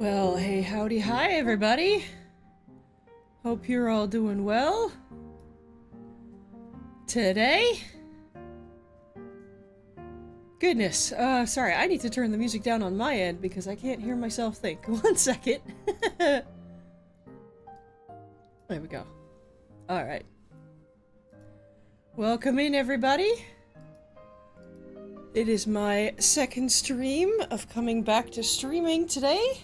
Well, hey, howdy, hi, everybody. Hope you're all doing well. Today? Goodness, sorry, I need to turn the music down on my end because I can't hear myself think. One second. There we go. Alright. Welcome in, everybody. It is my second stream of coming back to streaming today.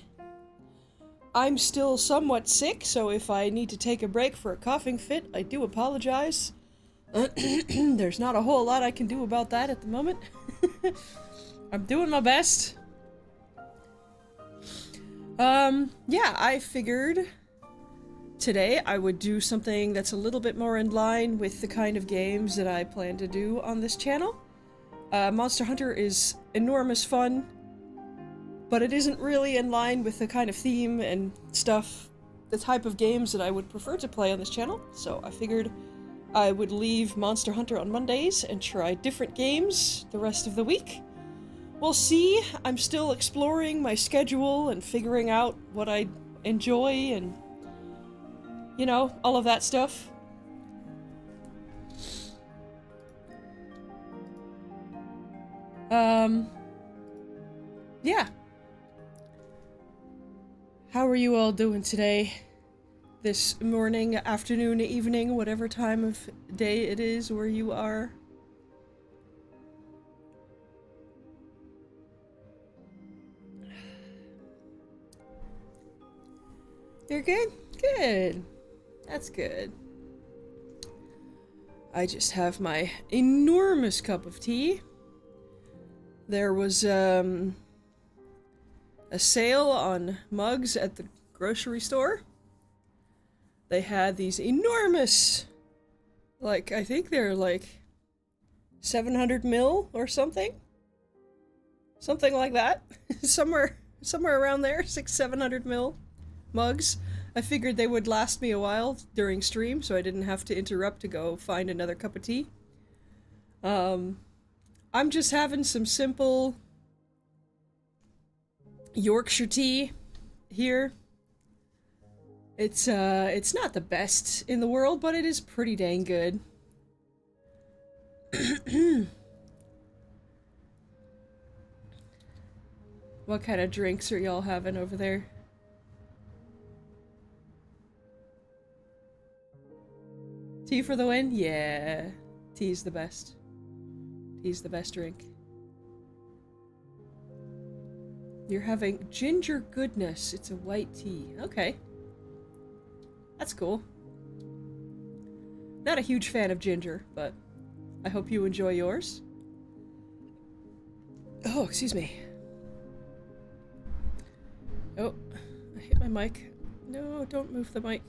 I'm still somewhat sick, so if I need to take a break for a coughing fit, I do apologize. There's not a whole lot I can do about that at the moment. I'm doing my best. Yeah, I figured today I would do something that's a little bit more in line with the kind of games that I plan to do on this channel. Monster Hunter is enormous fun, but it isn't really in line with the kind of theme and stuff, the type of games that I would prefer to play on this channel, so I figured I would leave Monster Hunter on Mondays and try different games the rest of the week. We'll see. I'm still exploring my schedule and figuring out what I enjoy and, you know, all of that stuff. Yeah. How are you all doing today? This morning, afternoon, evening, whatever time of day it is where you are? You're good? Good. That's good. I just have my enormous cup of tea. There was, a sale on mugs at the grocery store. They had these enormous, like, I think they're like 700 mil or something. Something like that. somewhere around there, 700 mil mugs. I figured they would last me a while during stream, so I didn't have to interrupt to go find another cup of tea. I'm just having some simple Yorkshire tea here. It's not the best in the world, but it is pretty dang good. What kind of drinks are y'all having over there? Tea for the win? Yeah. Tea's the best. Tea's the best drink. You're having ginger goodness. It's a white tea. Okay. That's cool. Not a huge fan of ginger, but I hope you enjoy yours. Oh, excuse me. Oh, I hit my mic. No, don't move the mic.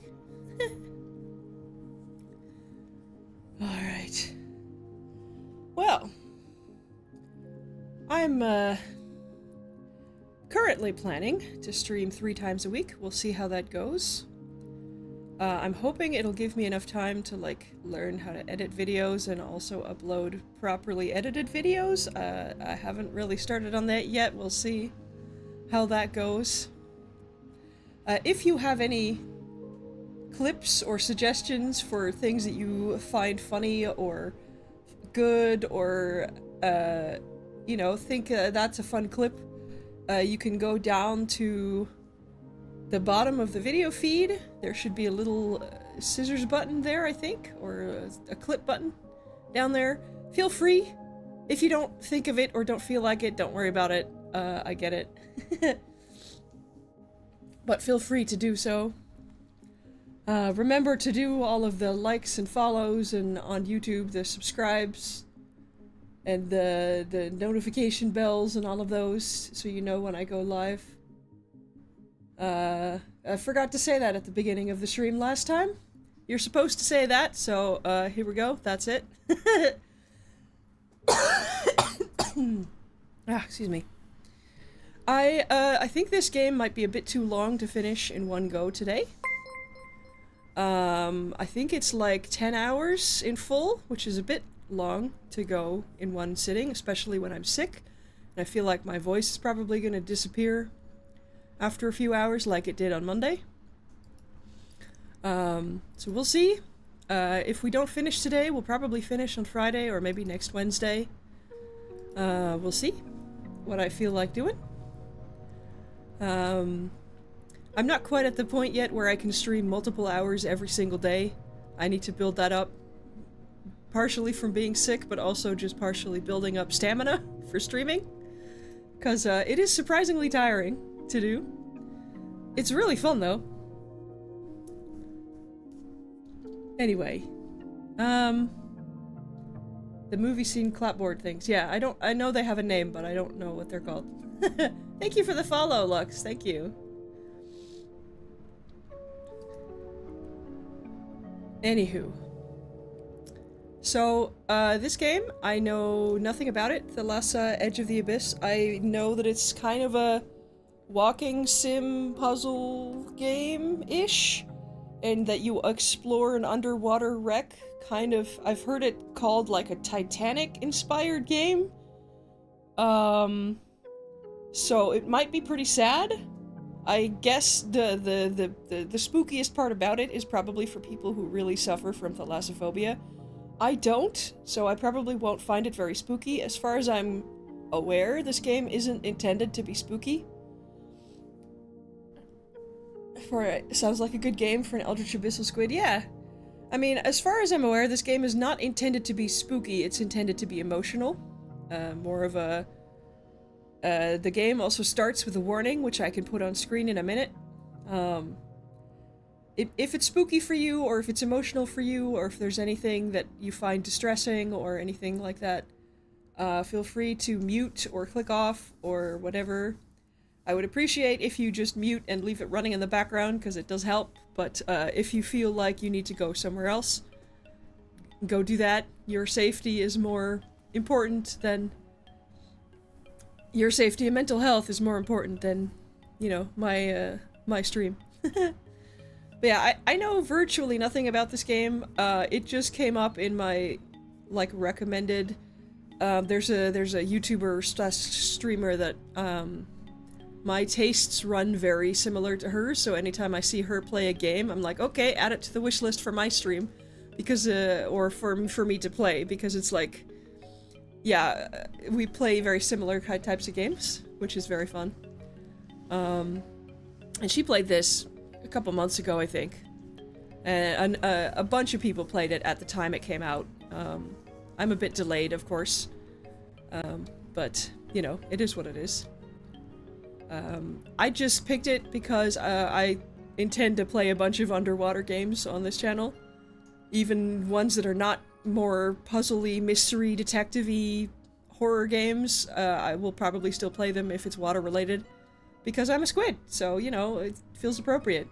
Alright. Well, I'm, currently planning to stream 3 times a week. We'll see how that goes. I'm hoping it'll give me enough time to, like, learn how to edit videos and also upload properly edited videos. I haven't really started on that yet. We'll see how that goes. If you have any clips or suggestions for things that you find funny or good or, you know, think that's a fun clip, you can go down to the bottom of the video feed. There should be a little scissors button there, I think, or a clip button down there. Feel free. If you don't think of it or don't feel like it, don't worry about it. I get it. But feel free to do so. Remember to do all of the likes and follows, and on YouTube, the subscribes and the notification bells and all of those, so you know when I go live. I forgot to say that at the beginning of the stream last time. You're supposed to say that, so here we go. That's it. Excuse me. I think this game might be a bit too long to finish in one go today. I think it's like 10 hours in full, which is a bit long to go in one sitting, especially when I'm sick. And I feel like my voice is probably going to disappear after a few hours like it did on Monday. So we'll see. If we don't finish today, we'll probably finish on Friday or maybe next Wednesday. We'll see what I feel like doing. I'm not quite at the point yet where I can stream multiple hours every single day. I need to build that up, partially from being sick, but also just partially building up stamina for streaming. Because it is surprisingly tiring to do. It's really fun, though. Anyway. The movie scene clapboard things. Yeah, I know they have a name, but I don't know what they're called. Thank you for the follow, Lux. Thank you. Anywho. So, this game, I know nothing about it. Thalassa, Edge of the Abyss. I know that it's kind of a walking sim puzzle game-ish, and that you explore an underwater wreck. Kind of, I've heard it called like a Titanic-inspired game. So it might be pretty sad. I guess the spookiest part about it is probably for people who really suffer from thalassophobia. I don't, so I probably won't find it very spooky. As far as I'm aware, this game isn't intended to be spooky. Sounds like a good game for an Eldritch Abyssal Squid, yeah. I mean, as far as I'm aware, this game is not intended to be spooky, it's intended to be emotional. More of a... the game also starts with a warning, which I can put on screen in a minute. If it's spooky for you, or if it's emotional for you, or if there's anything that you find distressing, or anything like that, feel free to mute or click off, or whatever. I would appreciate if you just mute and leave it running in the background, because it does help, but if you feel like you need to go somewhere else, go do that. Your safety is more important than... Your safety and mental health is more important than, you know, my stream. But yeah, I know virtually nothing about this game. It just came up in my, like, recommended... there's a YouTuber / streamer that, my tastes run very similar to hers, so anytime I see her play a game, I'm like, okay, add it to the wish list for my stream. Because, or for me to play, because it's like... Yeah, we play very similar types of games, which is very fun. And she played this a couple months ago, I think. And a bunch of people played it at the time it came out. I'm a bit delayed, of course. But, you know, it is what it is. I just picked it because I intend to play a bunch of underwater games on this channel. Even ones that are not more puzzly, mystery, detective-y horror games. I will probably still play them if it's water-related. Because I'm a squid, so, you know, it feels appropriate.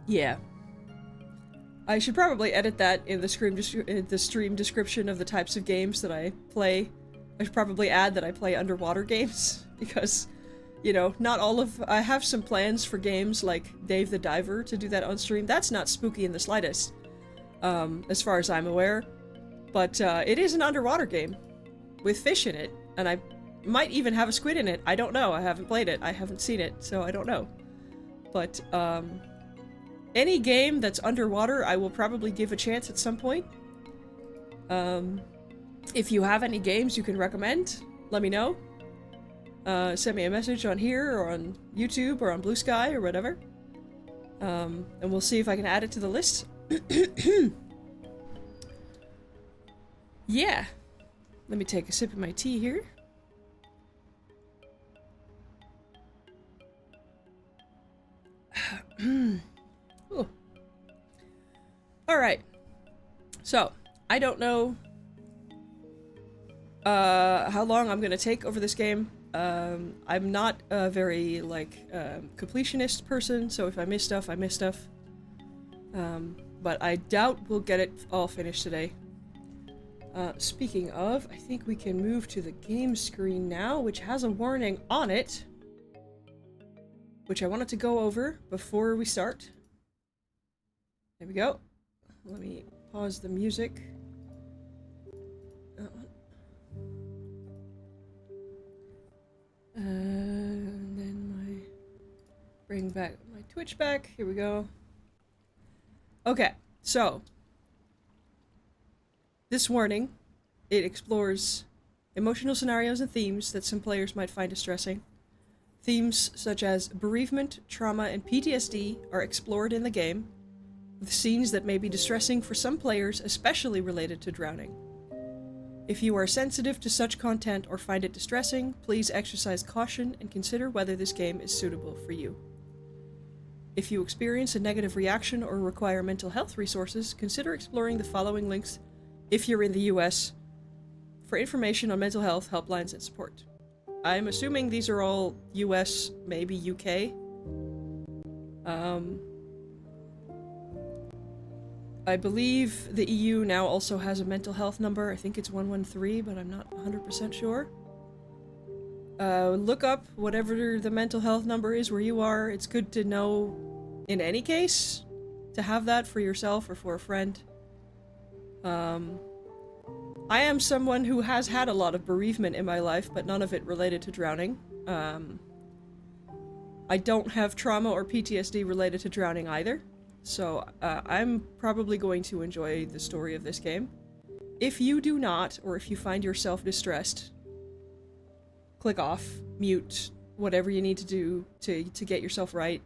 Yeah. I should probably edit that in the stream description of the types of games that I play. I should probably add that I play underwater games, because, you know, not all of... I have some plans for games like Dave the Diver to do that on stream. That's not spooky in the slightest, as far as I'm aware. But, it is an underwater game, with fish in it, and I might even have a squid in it. I don't know, I haven't played it, I haven't seen it, so I don't know. But, any game that's underwater, I will probably give a chance at some point. If you have any games you can recommend, let me know. Send me a message on here, or on YouTube, or on Blue Sky, or whatever. And we'll see if I can add it to the list. Yeah. Let me take a sip of my tea here. Ooh. Alright. So, I don't know how long I'm gonna take over this game. I'm not a very, like, completionist person, so if I miss stuff, I miss stuff. But I doubt we'll get it all finished today. Speaking of, I think we can move to the game screen now, which has a warning on it, which I wanted to go over before we start. There we go. Let me pause the music. bring back my Twitch back. Here we go. Okay, so this warning, it explores emotional scenarios and themes that some players might find distressing. Themes such as bereavement, trauma, and PTSD are explored in the game, with scenes that may be distressing for some players, especially related to drowning. If you are sensitive to such content or find it distressing, please exercise caution and consider whether this game is suitable for you. If you experience a negative reaction or require mental health resources, consider exploring the following links if you're in the US for information on mental health helplines and support. I'm assuming these are all US, maybe UK. I believe the EU now also has a mental health number. I think it's 113, but I'm not 100% sure. Look up whatever the mental health number is where you are. It's good to know, in any case, to have that for yourself or for a friend. I am someone who has had a lot of bereavement in my life, but none of it related to drowning. I don't have trauma or PTSD related to drowning either. So, I'm probably going to enjoy the story of this game. If you do not, or if you find yourself distressed, click off, mute, whatever you need to do to get yourself right.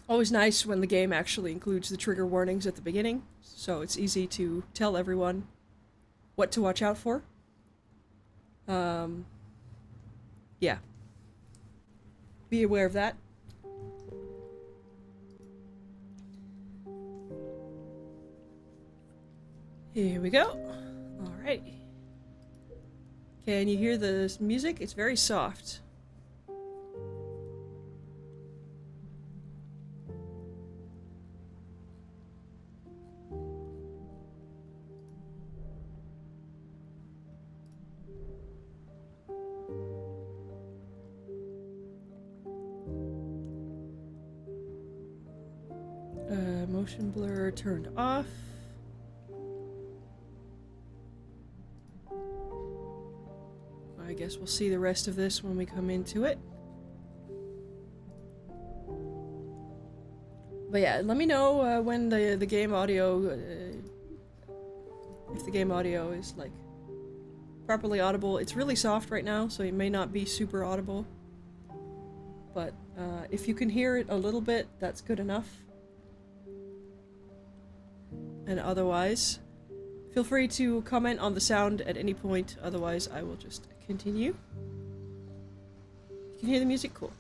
Always nice when the game actually includes the trigger warnings at the beginning, so it's easy to tell everyone what to watch out for. Yeah. Be aware of that. Here we go. Alright. Can you hear the music? It's very soft. Motion blur turned off. I guess we'll see the rest of this when we come into it. But yeah, let me know when the game audio, if the game audio is like properly audible. It's really soft right now, so it may not be super audible. But if you can hear it a little bit, that's good enough. And otherwise, feel free to comment on the sound at any point, otherwise I will just continue. You can hear the music? Cool.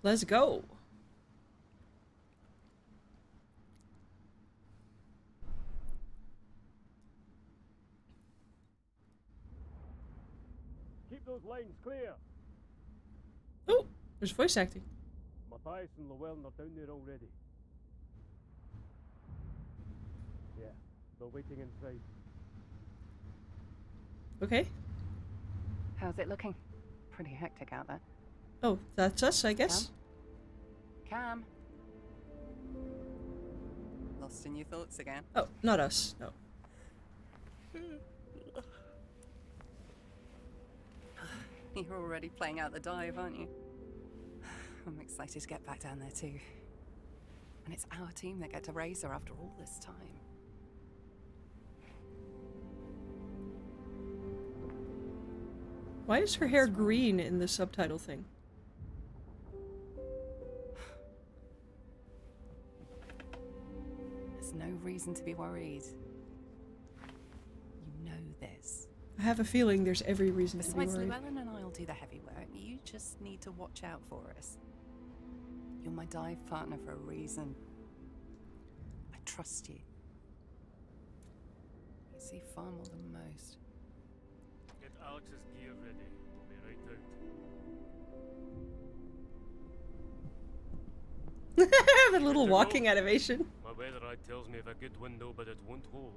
Let's go! Keep those lines clear! Oh! There's voice acting. Matthias and Llewellyn are down there already. Yeah, they're waiting inside. Okay. How's it looking? Pretty hectic out there. Oh, that's us, I guess. Cam? Lost in your thoughts again? Oh, not us, no. You're already playing out the dive, aren't you? I'm excited to get back down there too. And it's our team that get to raise her after all this time. Why is her hair green in the subtitle thing? There's no reason to be worried. You know this. I have a feeling there's every reason to be Besides, worried. Llewellyn and I'll do the heavy work. You just need to watch out for us. You're my dive partner for a reason. I trust you. You see far more than most. Get Alex's gear ready. We'll be right out. The little walking animation. My weather eye tells me of a good window, but it won't hold.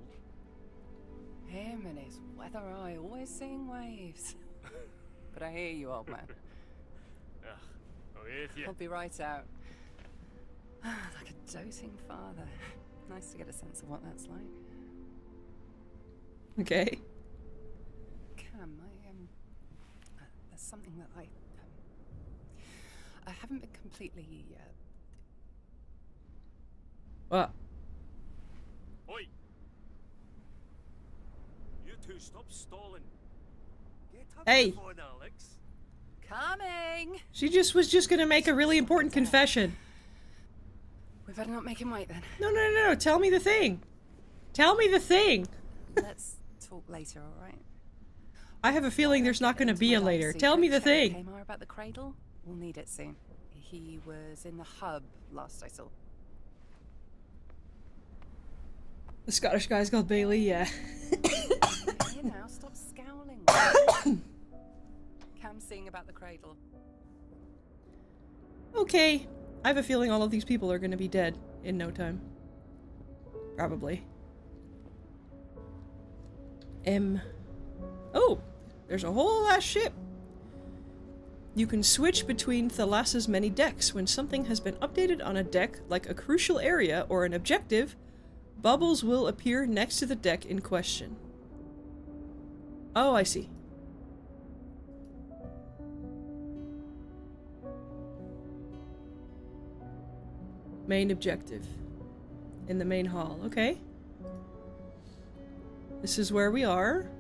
Him and his weather eye always seeing waves. But I hear you, old man. I'm with you. I'll be right out. Like a doting father. Nice to get a sense of what that's like. Okay. Cam, there's something that I haven't been completely, What? Oi! You two stop stalling. Get up Hey. the phone, Alex. Coming! She was just gonna make a really important confession. We better not make him wait then. No. Tell me the thing. Tell me the thing. Let's talk later, alright? I have a feeling there's not gonna be a later. Tell me the thing. Kmart about the cradle? We'll need it soon. He was in the hub last I saw. The Scottish guy's called Bailey, yeah. You know, stop scowling. Cam's seeing about the cradle. Okay. I have a feeling all of these people are gonna be dead in no time. Probably. Oh! There's a whole ass ship! You can switch between Thalassa's many decks. When something has been updated on a deck, like a crucial area or an objective, bubbles will appear next to the deck in question. Oh, I see. Main objective. In the main hall. Okay. This is where we are.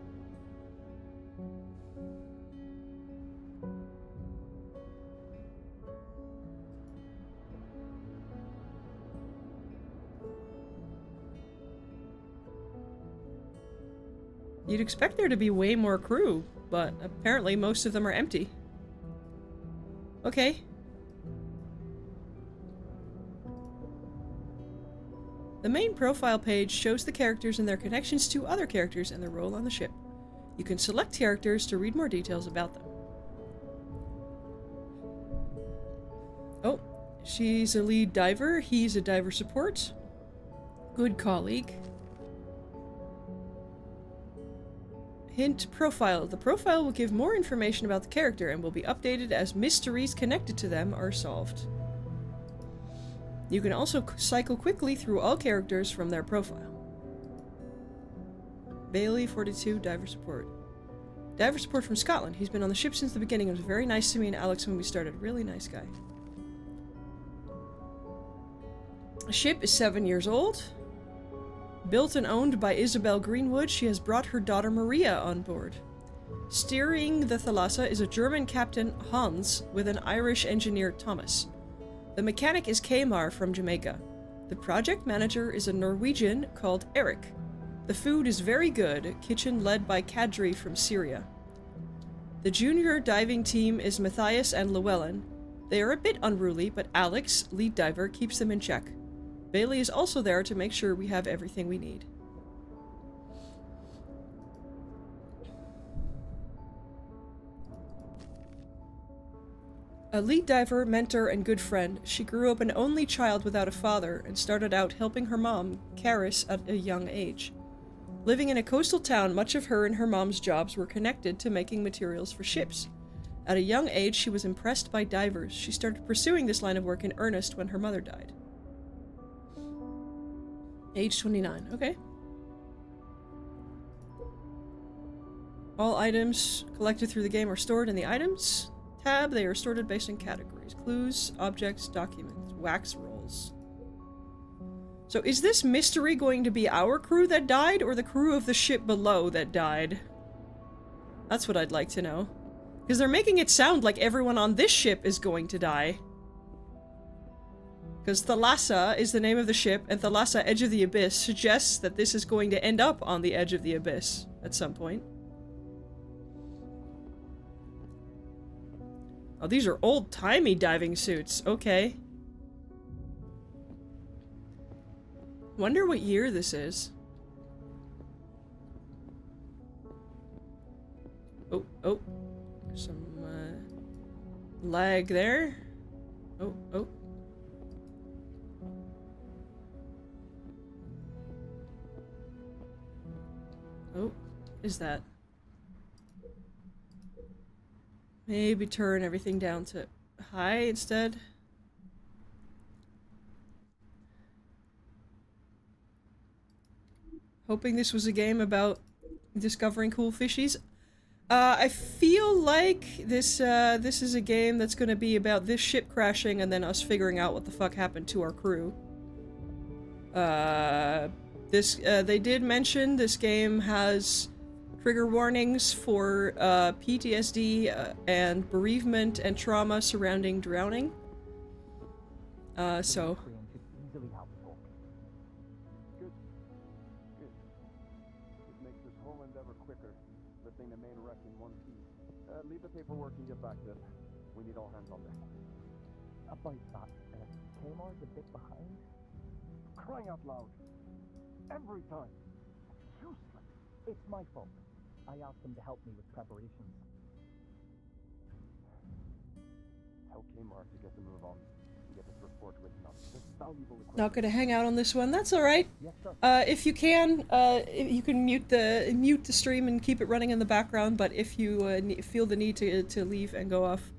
You'd expect there to be way more crew, but apparently most of them are empty. Okay. The main profile page shows the characters and their connections to other characters and their role on the ship. You can select characters to read more details about them. Oh, she's a lead diver, he's a diver support. Good colleague. Hint profile. The profile will give more information about the character and will be updated as mysteries connected to them are solved. You can also cycle quickly through all characters from their profile. Bailey, 42, diver support. Diver support from Scotland. He's been on the ship since the beginning and was very nice to me and Alex when we started. Really nice guy. The ship is 7 years old. Built and owned by Isabel Greenwood, she has brought her daughter Maria on board. Steering the Thalassa is a German captain, Hans, with an Irish engineer, Thomas. The mechanic is Kmar from Jamaica. The project manager is a Norwegian called Eric. The food is very good, kitchen led by Kadri from Syria. The junior diving team is Matthias and Llewellyn. They are a bit unruly, but Alex, lead diver, keeps them in check. Bailey is also there to make sure we have everything we need. A lead diver, mentor, and good friend, she grew up an only child without a father and started out helping her mom, Karis, at a young age. Living in a coastal town, much of her and her mom's jobs were connected to making materials for ships. At a young age, she was impressed by divers. She started pursuing this line of work in earnest when her mother died. Age 29, okay. All items collected through the game are stored in the items tab. They are sorted based on categories. Clues, objects, documents, wax rolls. So is this mystery going to be our crew that died, or the crew of the ship below that died? That's what I'd like to know. Because they're making it sound like everyone on this ship is going to die. Because Thalassa is the name of the ship, and Thalassa, Edge of the Abyss, suggests that this is going to end up on the Edge of the Abyss at some point. Oh, these are old-timey diving suits. Okay. Wonder what year this is. Oh, oh. There's some, lag there. Oh, oh. Oh, is that? Maybe turn everything down to high instead. Hoping this was a game about discovering cool fishies. I feel like this is a game that's gonna be about this ship crashing and then us figuring out what the fuck happened to our crew. They did mention this game has trigger warnings for PTSD and bereavement and trauma surrounding drowning. So. Easily helpful. Good. Good. It makes this whole endeavor quicker, lifting the main wreck in one piece. Leave the paperwork and get back then. We need all hands on deck. About that, Tamar's a bit behind. Crying out loud. Every time. Useless. It's my fault. I asked them to help me with preparations. Tell Kmart to get the move on. Get this report written up. This valuable equipment. Not gonna hang out on this one. That's all right. Yes, sir. If you can mute the stream and keep it running in the background. But if you feel the need to leave and go off,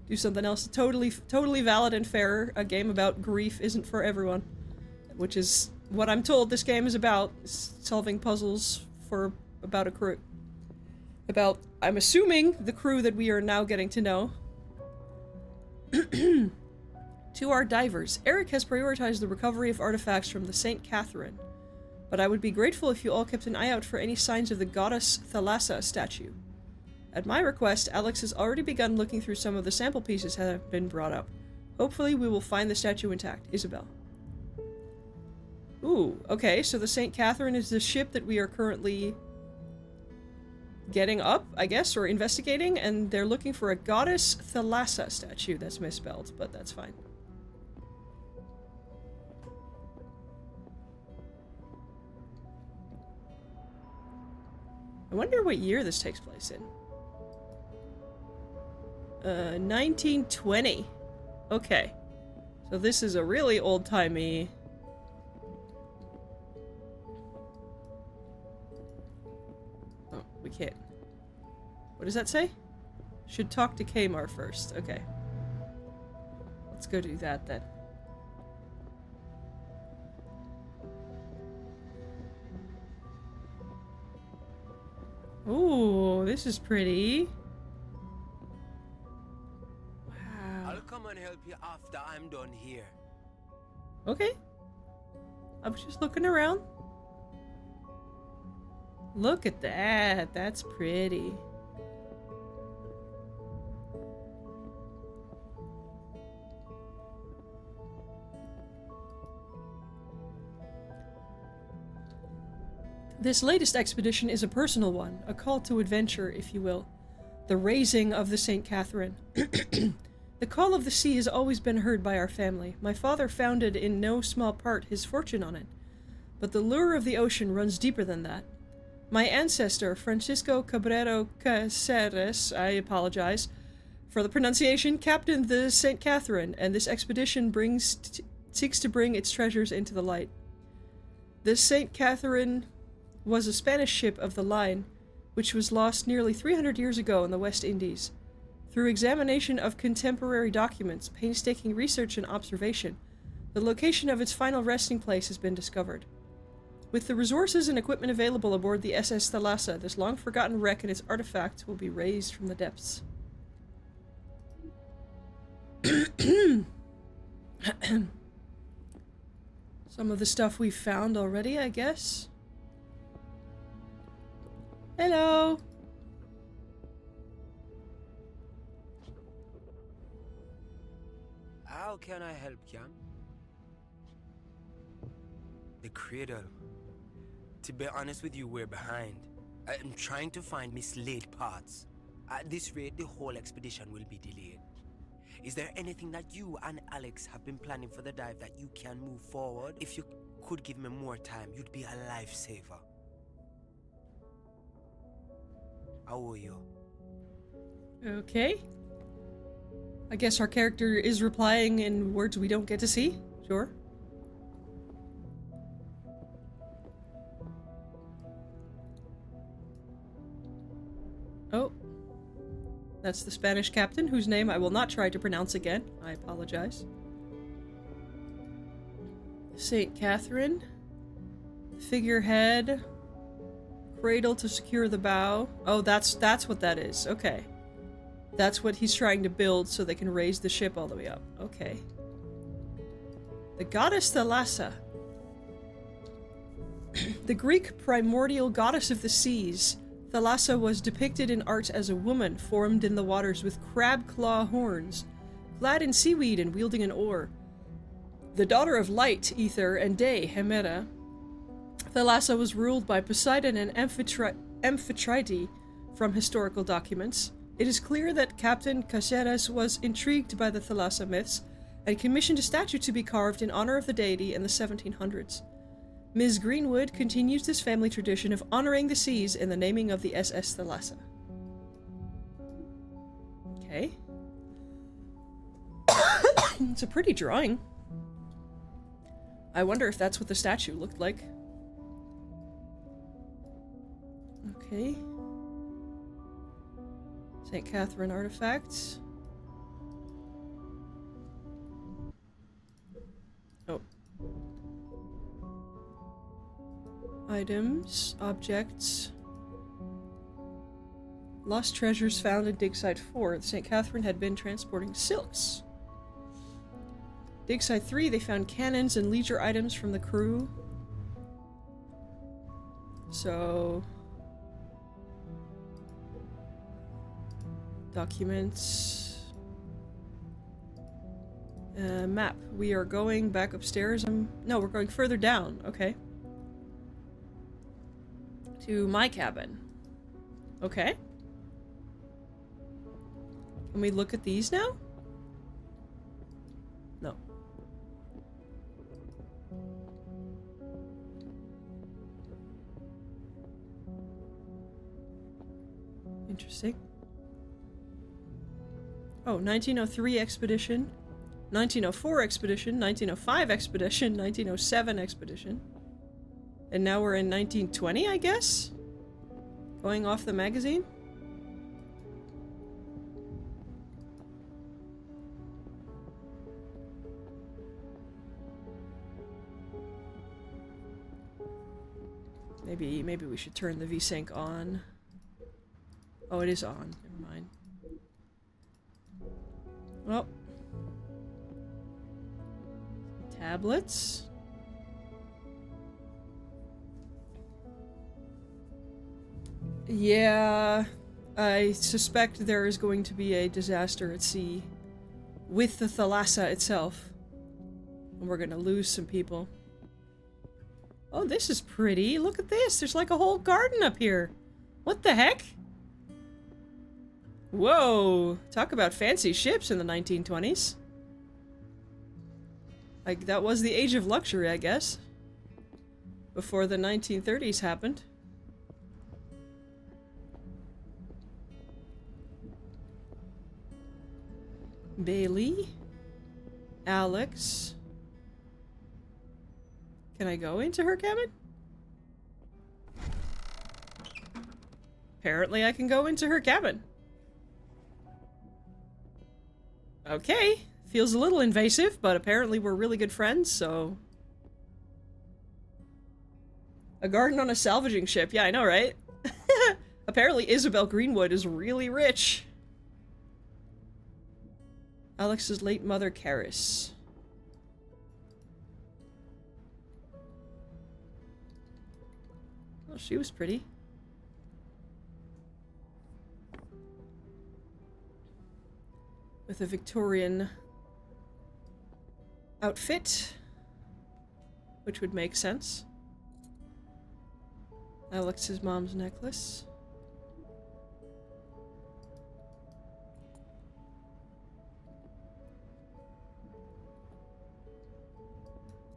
do something else. Totally valid and fair. A game about grief isn't for everyone, which is what I'm told this game is about. Solving puzzles about a crew. About, I'm assuming, the crew that we are now getting to know. To our divers, Eric has prioritized the recovery of artifacts from the St. Catherine, but I would be grateful if you all kept an eye out for any signs of the goddess Thalassa statue. At my request, Alex has already begun looking through some of the sample pieces that have been brought up. Hopefully we will find the statue intact. Isabel. Ooh, okay, so the St. Catherine is the ship that we are currently getting up, I guess, or investigating, and they're looking for a goddess Thalassa statue. That's misspelled, but that's fine. I wonder what year this takes place in. 1920. Okay. So this is a really old-timey... Oh, we can't. What does that say? Should talk to Kmart first. Okay. Let's go do that then. Ooh, this is pretty. Wow. I'll come and help you after I'm done here. Okay. I was just looking around. Look at that. That's pretty. This latest expedition is a personal one, a call to adventure, if you will. The raising of the St. Catherine. The call of the sea has always been heard by our family. My father founded in no small part his fortune on it. But the lure of the ocean runs deeper than that. My ancestor, Francisco Cabrero Caceres, I apologize for the pronunciation, captained the St. Catherine, and this expedition seeks to bring its treasures into the light. The St. Catherine was a Spanish ship of the line, which was lost nearly 300 years ago in the West Indies. Through examination of contemporary documents, painstaking research and observation, the location of its final resting place has been discovered. With the resources and equipment available aboard the SS Thalassa, this long-forgotten wreck and its artifacts will be raised from the depths. Some of the stuff we've found already, I guess. Hello! How can I help you? The cradle. To be honest with you, we're behind. I'm trying to find mislaid parts. At this rate, the whole expedition will be delayed. Is there anything that you and Alex have been planning for the dive that you can move forward? If you could give me more time, you'd be a lifesaver. How are you? Okay. I guess our character is replying in words we don't get to see. Sure. Oh. That's the Spanish captain, whose name I will not try to pronounce again. I apologize. St. Catherine. Figurehead. Cradle to secure the bow. Oh, that's what that is. Okay. That's what he's trying to build so they can raise the ship all the way up. Okay. The goddess Thalassa. The Greek primordial goddess of the seas, Thalassa was depicted in art as a woman formed in the waters with crab claw horns, clad in seaweed and wielding an oar. The daughter of light, ether, and day, Hemera, Thalassa was ruled by Poseidon and Amphitrite from historical documents. It is clear that Captain Caceres was intrigued by the Thalassa myths and commissioned a statue to be carved in honor of the deity in the 1700s. Ms. Greenwood continues this family tradition of honoring the seas in the naming of the SS Thalassa. Okay. It's a pretty drawing. I wonder if that's what the statue looked like. Okay. St. Catherine artifacts. Oh. Items, objects. Lost treasures found in Dig Site 4. St. Catherine had been transporting silks. Dig Site 3, they found cannons and leisure items from the crew. So... documents. Map. We are going back upstairs. No, we're going further down. Okay. To my cabin. Okay. Can we look at these now? No. Interesting. Oh, 1903 expedition, 1904 expedition, 1905 expedition, 1907 expedition. And now we're in 1920, I guess? Going off the magazine? Maybe we should turn the VSync on. Oh, it is on. Never mind. Well. Tablets. Yeah, I suspect there is going to be a disaster at sea with the Thalassa itself. And we're gonna lose some people. Oh, this is pretty. Look at this. There's like a whole garden up here. What the heck? Whoa. Talk about fancy ships in the 1920s. Like, that was the age of luxury, I guess. Before the 1930s happened. Bailey. Alex. Can I go into her cabin? Apparently I can go into her cabin. Okay. Feels a little invasive, but apparently we're really good friends, so... A garden on a salvaging ship. Yeah, I know, right? Apparently Isabel Greenwood is really rich. Alex's late mother, Karis. Well, she was pretty. With a Victorian outfit, which would make sense. Alex's mom's necklace.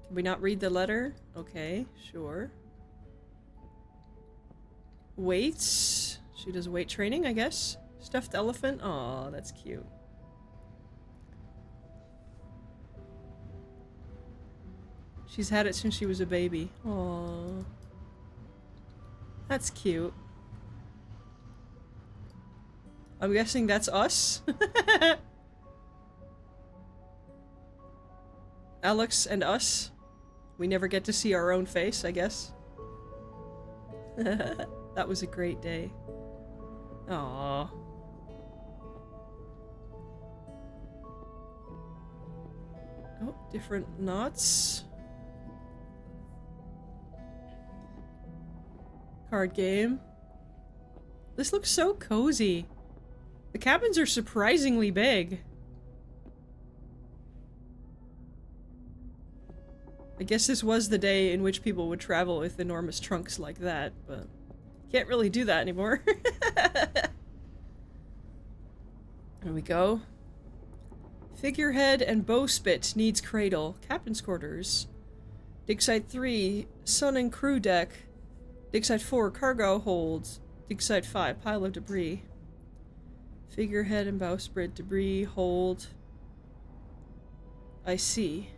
Can we not read the letter? Okay, sure. Weights. She does weight training, I guess. Stuffed elephant. Aw, that's cute. She's had it since she was a baby. Aww. That's cute. I'm guessing that's us? Alex and us. We never get to see our own face, I guess. That was a great day. Aww. Oh, different knots. Card game. This looks so cozy. The cabins are surprisingly big. I guess this was the day in which people would travel with enormous trunks like that, but can't really do that anymore. There we go. Figurehead and bowsprit needs cradle. Captain's quarters. Dig site 3, sun and crew deck. Dig site 4, cargo holds. Dig site 5, pile of debris. Figurehead and bowsprit, debris, hold. I see.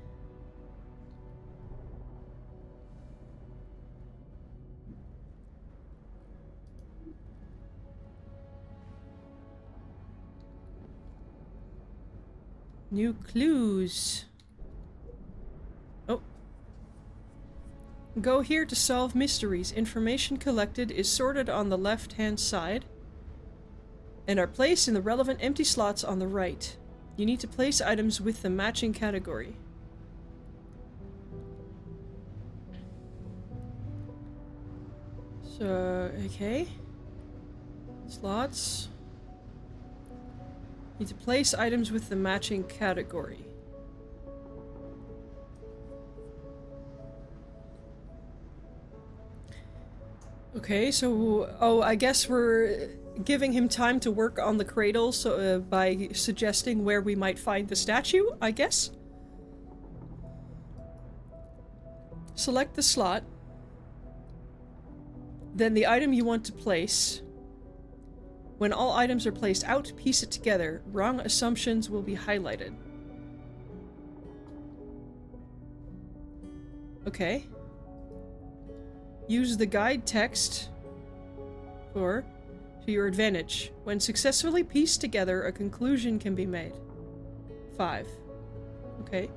New clues. Oh. Go here to solve mysteries. Information collected is sorted on the left-hand side and are placed in the relevant empty slots on the right. You need to place items with the matching category. So, okay. Slots. Need to place items with the matching category. Okay, so... Oh, I guess we're giving him time to work on the cradle so, by suggesting where we might find the statue, I guess? Select the slot. Then the item you want to place. When all items are placed out, piece it together. Wrong assumptions will be highlighted. Okay. Use the guide text to your advantage. When successfully pieced together, a conclusion can be made. 5. Okay.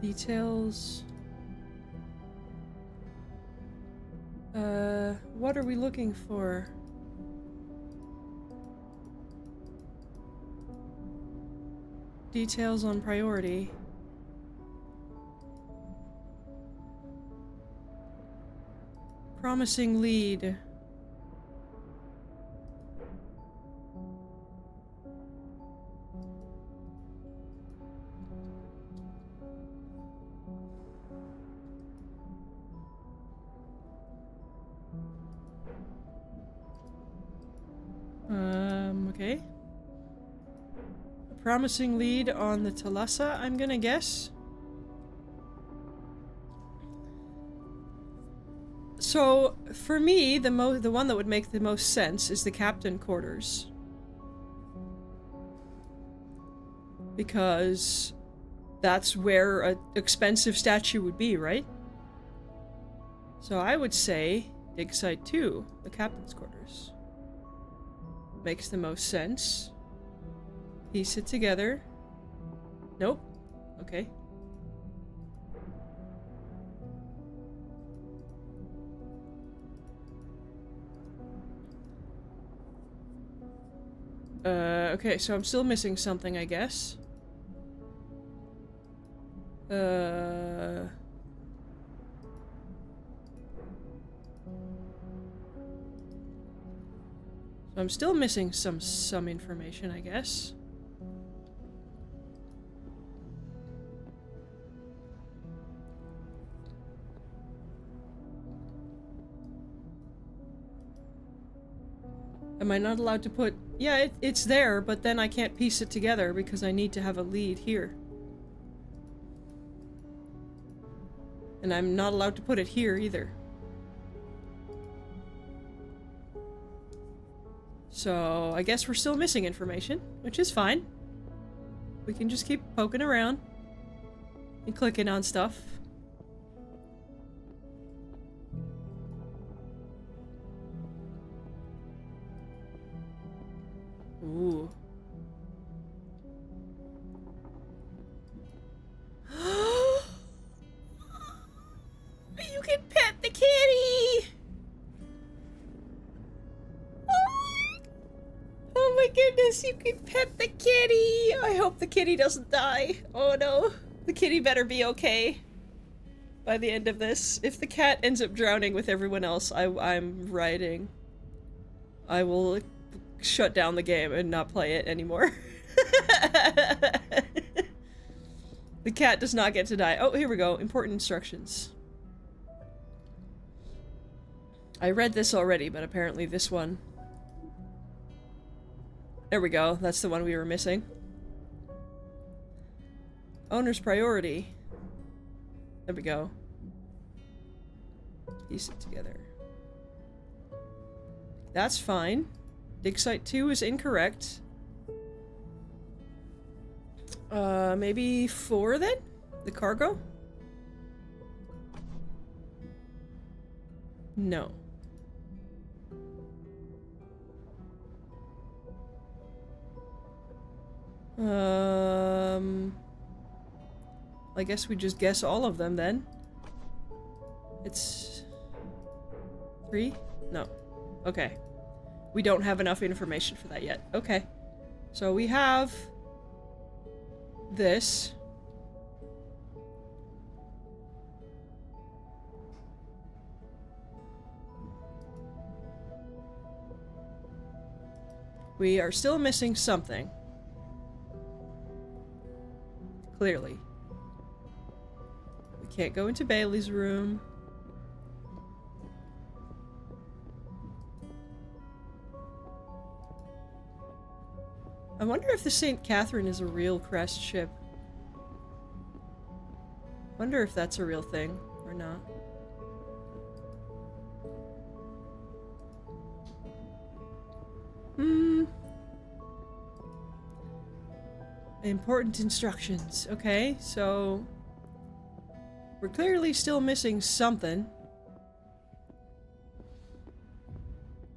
Details. What are we looking for? Details on priority. Promising lead. Okay. A promising lead on the Thalassa, I'm gonna guess. So, for me, the one that would make the most sense is the captain quarters. Because that's where an expensive statue would be, right? So I would say dig site 2, the captain's quarters. Makes the most sense. Piece it together. Nope. Okay. Okay, so I'm still missing something, I guess. I'm still missing some information, I guess. Am I not allowed to put... Yeah, it's there, but then I can't piece it together because I need to have a lead here. And I'm not allowed to put it here either. So, I guess we're still missing information, which is fine. We can just keep poking around and clicking on stuff. Ooh. Yes, you can pet the kitty! I hope the kitty doesn't die. Oh no. The kitty better be okay by the end of this. If the cat ends up drowning with everyone else, I'm rioting. I will shut down the game and not play it anymore. The cat does not get to die. Oh, here we go. Important instructions. I read this already, but apparently this one... There we go. That's the one we were missing. Owner's priority. There we go. Piece it together. That's fine. Dig site 2 is incorrect. Maybe 4 then? The cargo? No. I guess we just guess all of them then. It's 3? No. Okay. We don't have enough information for that yet. Okay. So we have this. We are still missing something. Clearly. We can't go into Bailey's room. I wonder if the St. Catherine is a real crest ship. Wonder if that's a real thing or not. Important instructions. Okay, so we're clearly still missing something.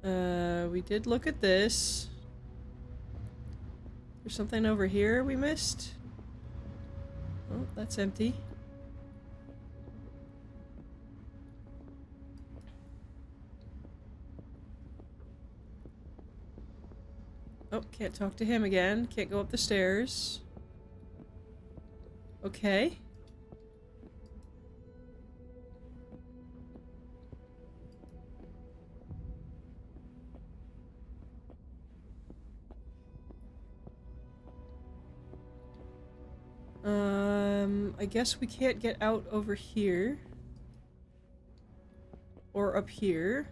We did look at this. There's something over here we missed. Oh, that's empty. Oh, can't talk to him again. Can't go up the stairs. Okay. I guess we can't get out over here. Or up here.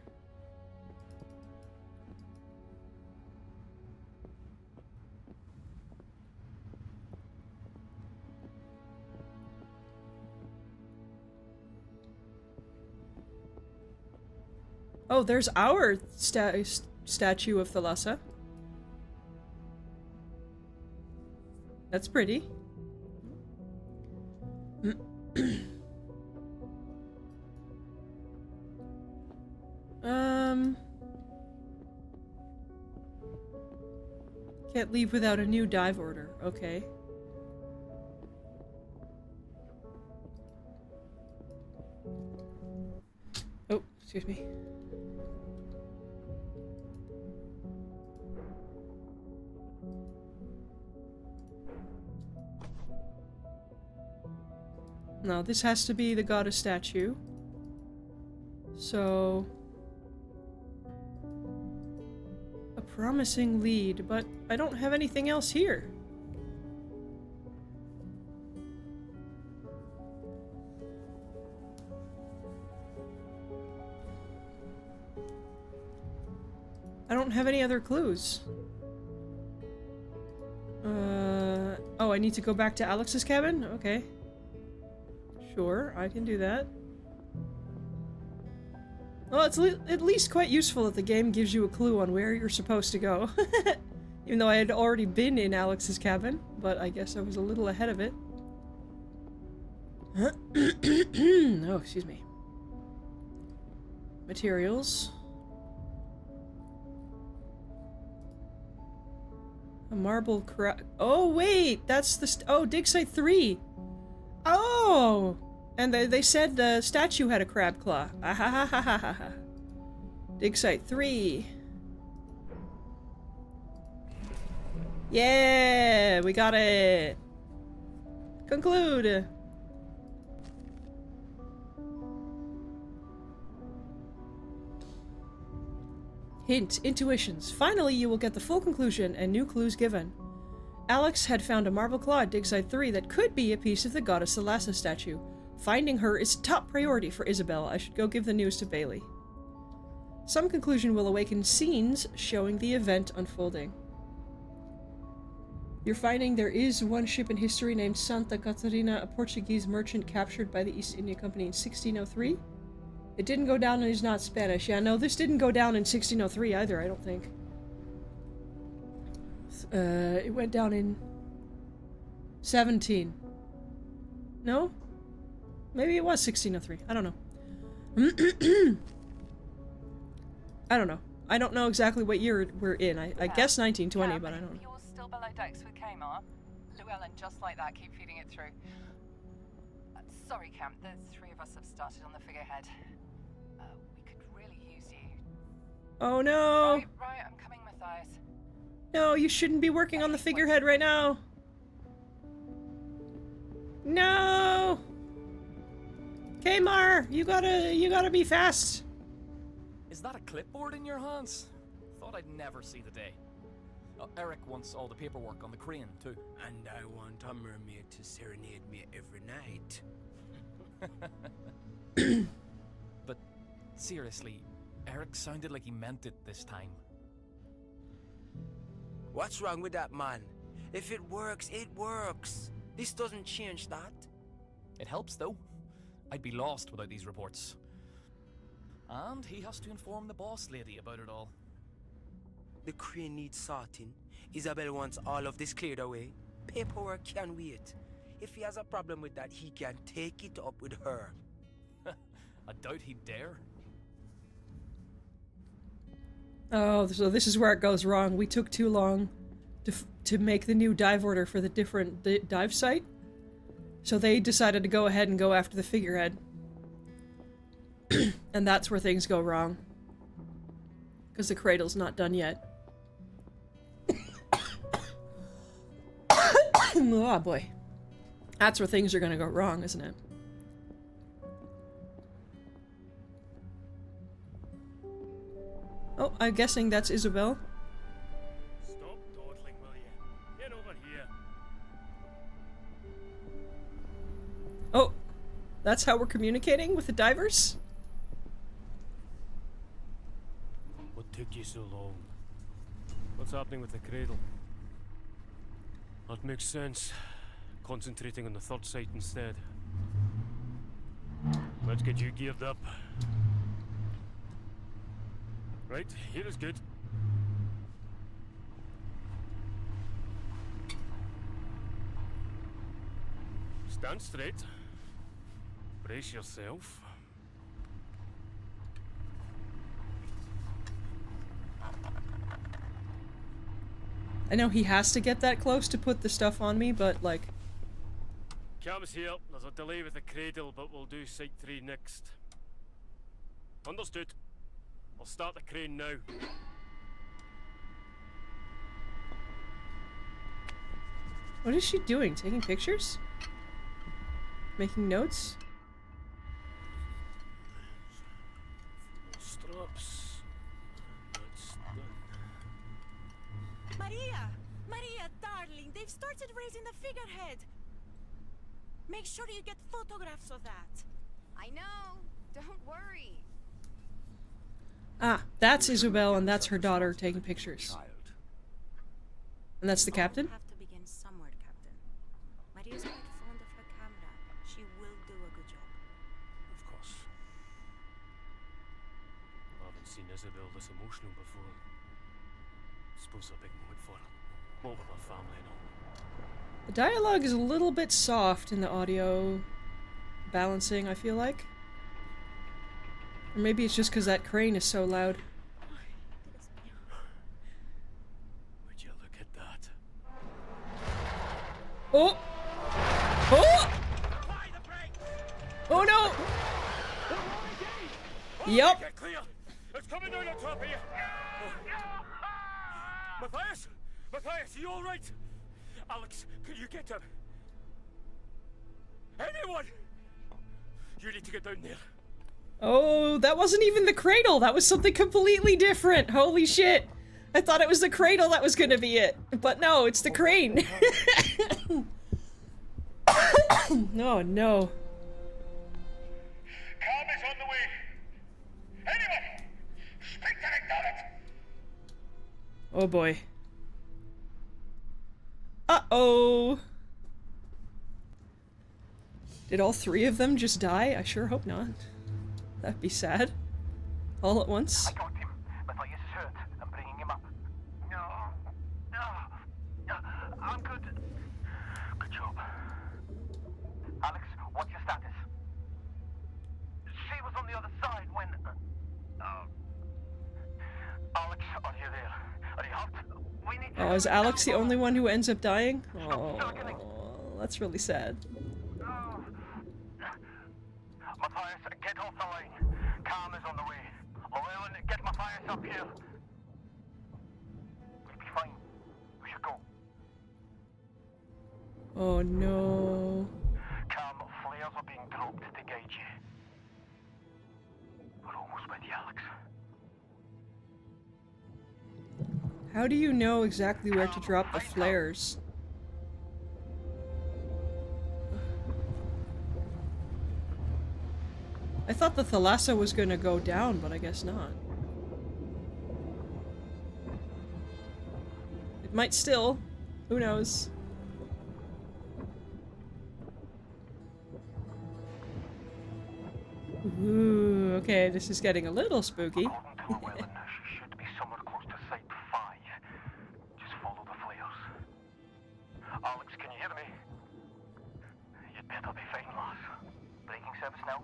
Oh, there's our statue of Thalassa. That's pretty. Can't leave without a new dive order. Okay. Oh, excuse me. No, this has to be the goddess statue. So... a promising lead, but I don't have anything else here. I don't have any other clues. Oh, I need to go back to Alex's cabin? Okay. Sure, I can do that. Well, it's at least quite useful that the game gives you a clue on where you're supposed to go. Even though I had already been in Alex's cabin, but I guess I was a little ahead of it. Oh, excuse me. Materials. A marble oh, wait! That's the oh, dig site 3! Oh! And they said the statue had a crab claw. Ahahahaha. Dig site 3. Yeah, we got it. Conclude. Hint, intuitions. Finally, you will get the full conclusion and new clues given. Alex had found a marble claw at dig site 3 that could be a piece of the goddess Thalassa statue. Finding her is top priority for Isabel. I should go give the news to Bailey. Some conclusion will awaken scenes showing the event unfolding. You're finding there is one ship in history named Santa Catarina, a Portuguese merchant captured by the East India Company in 1603. It didn't go down and is not Spanish. Yeah, no, this didn't go down in 1603 either, I don't think. It went down in 17. No? Maybe it was 1603. I don't know. I don't know. I don't know exactly what year we're in. I guess 1920, Cam, but I don't know. You're still below decks with Kmart. Llewellyn, just like that, keep feeding it through. Sorry, Cam, the three of us have started on the figurehead. We could really use you. Oh no! Right, I'm coming, Matthias. No, you shouldn't be working on the figurehead right now. No! Kmar, you gotta be fast. Is that a clipboard in your hands? Thought I'd never see the day. Eric wants all the paperwork on the crane, too. And I want a mermaid to serenade me every night. But seriously, Eric sounded like he meant it this time. What's wrong with that, man? If it works, it works. This doesn't change that. It helps, though. I'd be lost without these reports. And he has to inform the boss lady about it all. The crane needs sorting. Isabel wants all of this cleared away. Paperwork can wait. If he has a problem with that, he can take it up with her. I doubt he'd dare. Oh, so this is where it goes wrong. We took too long to make the new dive order for the different dive site. So they decided to go ahead and go after the figurehead. And that's where things go wrong. Because the cradle's not done yet. Oh boy. That's where things are gonna go wrong, isn't it? Oh, I'm guessing that's Isabel. Stop dawdling, will you? Get over here. Oh, that's how we're communicating with the divers? What took you so long? What's happening with the cradle? That makes sense. Concentrating on the third site instead. Let's get you geared up. Right, here is good. Stand straight. Brace yourself. I know he has to get that close to put the stuff on me, but like... Cam's here. There's a delay with the cradle, but we'll do Site 3 next. Understood. I'll start the crane now. What is she doing? Taking pictures? Making notes? Straps. That's done. Maria! Maria, darling, they've started raising the figurehead. Make sure you get photographs of that. I know. Don't worry. Ah, that's Isabel and that's her daughter taking pictures. And that's the captain? We'll have to begin somewhere, Captain. Maria's quite fond of her camera. She will do a good job. Of course. I haven't seen Isabel this emotional before. Suppose a big moment for her. What with her family and all. The dialogue is a little bit soft in the audio balancing, I feel like. Or maybe it's just because that crane is so loud. Would you look at that? Oh! Oh! Oh no! Yup! Get clear! It's coming down on top of you! Oh. Matthias! Matthias, are you alright? Alex, can you get him? Anyone! You need to get down there. Oh, that wasn't even the cradle. That was something completely different. Holy shit. I thought it was the cradle that was gonna be it. But no, it's the crane. No, no. Calm is on the way. Anyone! Speak to McDonald! Oh boy. Uh-oh. Did all three of them just die? I sure hope not. That'd be sad. All at once. I got him. Matthias is hurt. I'm bringing him up. No. I'm good. Good job. Alex, what's your status? She was on the other side when... Alex, are you there? Are you hurt? We need to... Oh, is Alex the only one who ends up dying? Oh, that's really sad. Matthias, get off the line. Calm is on the way. Llewellyn, get Matthias up here. We'll be fine. We should go. Oh no. Calm, flares are being dropped to guide you. We're almost with you, Alex. How do you know exactly where to drop the flares? I thought the Thalassa was gonna go down, but I guess not. It might still. Who knows? Ooh, okay, this is getting a little spooky. According to Llewellyn, she should be somewhere close to Site 5. Just follow the flares. Alex, can you hear me? You'd better be fine, lass. Braking service now?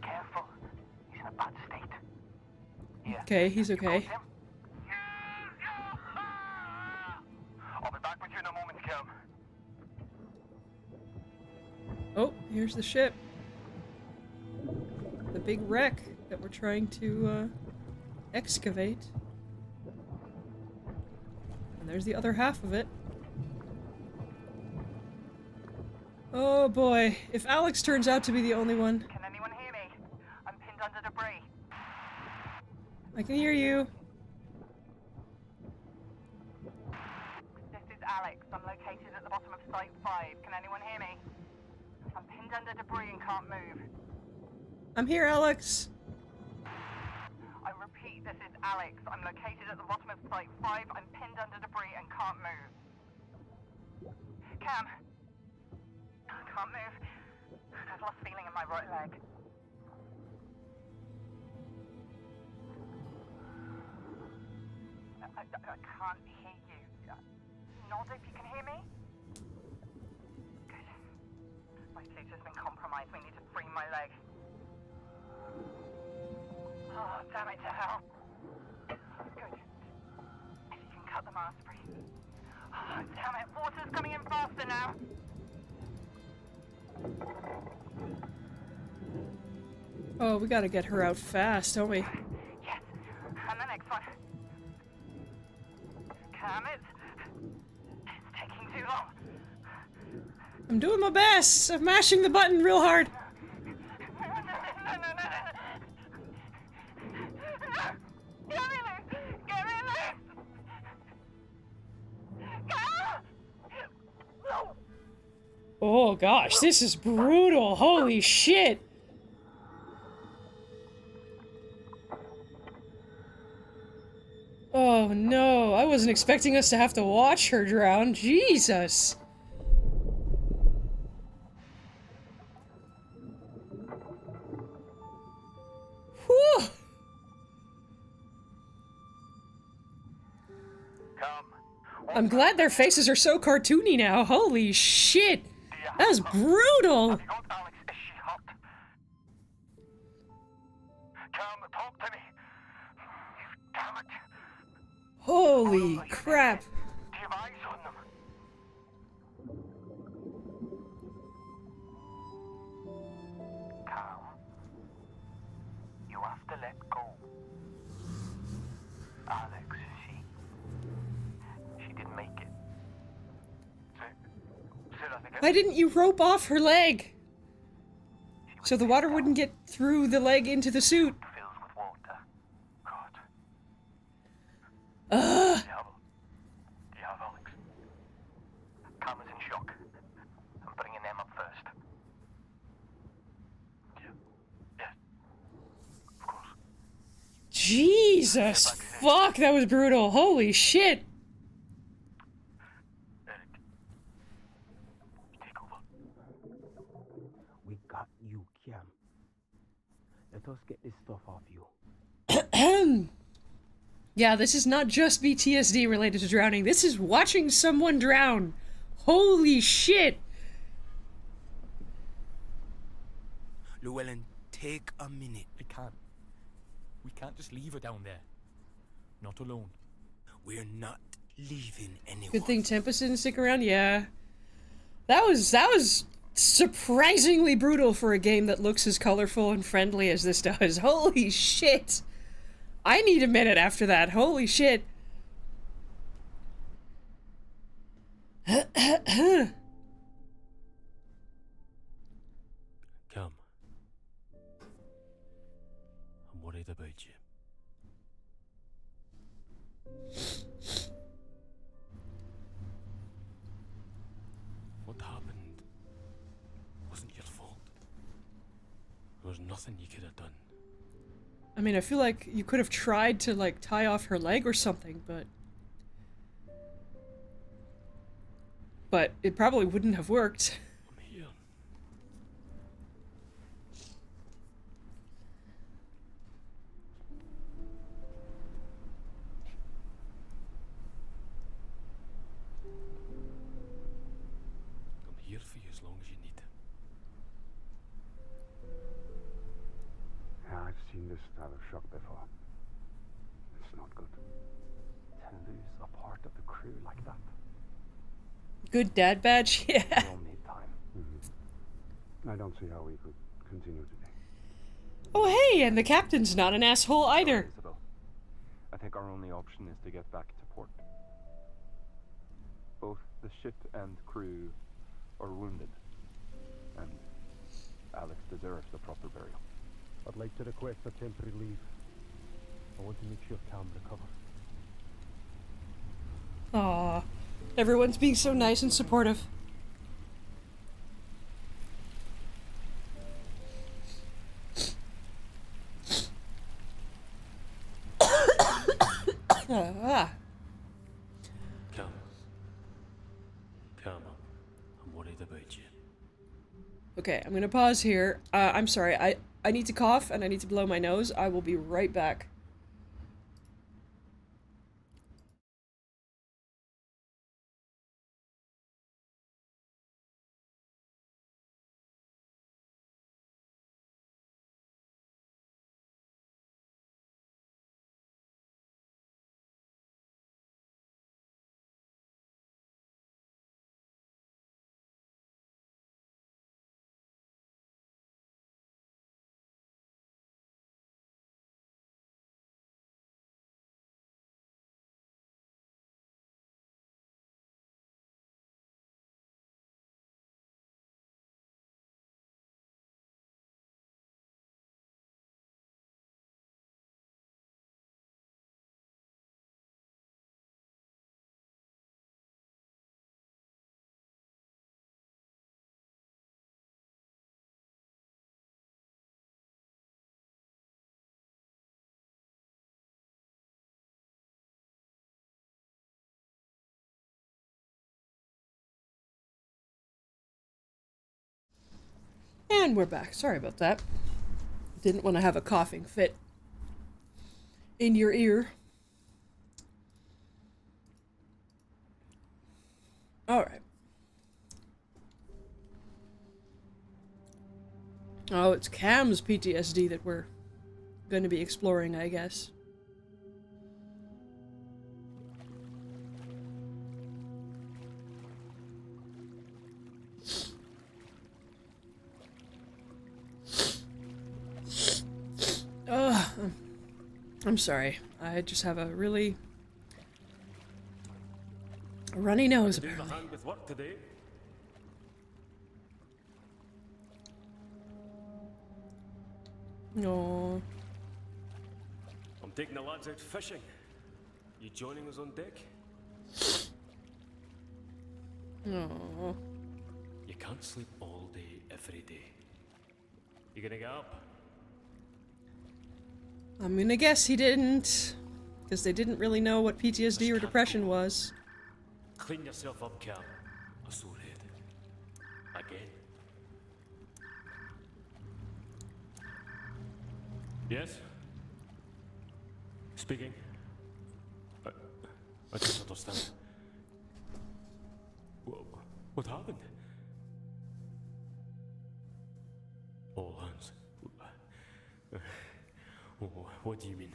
Careful. He's in a bad state. Yeah. Okay, he's okay. I'll be back with you in a moment, Cam. Oh, here's the ship. The big wreck that we're trying to, excavate. And there's the other half of it. Oh boy, if Alex turns out to be the only one. Can anyone hear me? I'm pinned under debris. I can hear you. This is Alex. I'm located at the bottom of Site 5. Can anyone hear me? I'm pinned under debris and can't move. I'm here, Alex. I repeat, this is Alex. I'm located at the bottom of Site 5. I'm pinned under debris and can't move. Cam. I can't move. I've lost feeling in my right leg. I can't hear you. Nod if you can hear me. Good. My suit has been compromised. We need to free my leg. Oh, damn it to hell. Good. If you can cut the mask free. Oh, damn it. Water's coming in faster now. Oh, we gotta get her out fast, don't we? Yes. And the next one. Cam, it's taking too long. I'm doing my best. I'm mashing the button real hard. No. Get me loose! Get me loose! Cam! No! Oh gosh, this is brutal. Holy shit. Oh no, I wasn't expecting us to have to watch her drown. Jesus. Whew. Come. I'm glad their faces are so cartoony now. Holy shit. That was brutal. Have you got Alex? Is she hurt? Come, talk to me. Damn it. Holy crap. Do you have eyes on them? Calm. You have to let go. Alex, she... Why didn't you rope off her leg? So the water wouldn't get through the leg into the suit. Fills with water. God. Ugh. Do you have Alex? Cam is in shock. I'm bringing them up first. Yeah. Yes. Of course. Jesus. Fuck, that was brutal. Holy shit. Eric. You take over. We got you, Cam. Let us get this stuff off you. Yeah, this is not just PTSD related to drowning. This is watching someone drown. Holy shit. Llewellyn, take a minute. I can't. We can't just leave her down there. Not alone. We're not leaving anyone. Good thing Tempest didn't stick around. Yeah. That was surprisingly brutal for a game that looks as colorful and friendly as this does. Holy shit. I need a minute after that. Holy shit. Cam. I'm worried about you. What happened wasn't your fault. There was nothing you could have done. I mean, I feel like you could have tried to, like, tie off her leg or something, but it probably wouldn't have worked. I'm here. I'm here for you as long as you need. Yeah, I've seen this style of shock before. It's not good. To lose a part of the crew like that. Good dad badge? Yeah. We all need time. I don't see how we could continue today. Oh, hey, and the captain's not an asshole either. Isabel, I think our only option is to get back to port. Both the ship and crew are wounded, and Alex deserves a proper burial. I'd like to request a temporary leave. I want to make sure Cam recovers. Aw. Everyone's being so nice and supportive. Ah. Cam. Cam, I'm worried about you. Okay, I'm gonna pause here. I'm sorry, I need to cough and I need to blow my nose. I will be right back. And we're back. Sorry about that. Didn't want to have a coughing fit in your ear. Alright. Oh, it's Cam's PTSD that we're going to be exploring, I guess. I'm sorry. I just have a really runny nose, Give a apparently. hand with work today. No. I'm taking the lads out fishing. You joining us on deck? No. You can't sleep all day, every day. You gonna get up? I'm gonna guess he didn't. Because they didn't really know what PTSD or depression was. Clean yourself up, Cam. A sore head. Again. Yes? Speaking. I don't understand. What happened? All hands. What do you mean?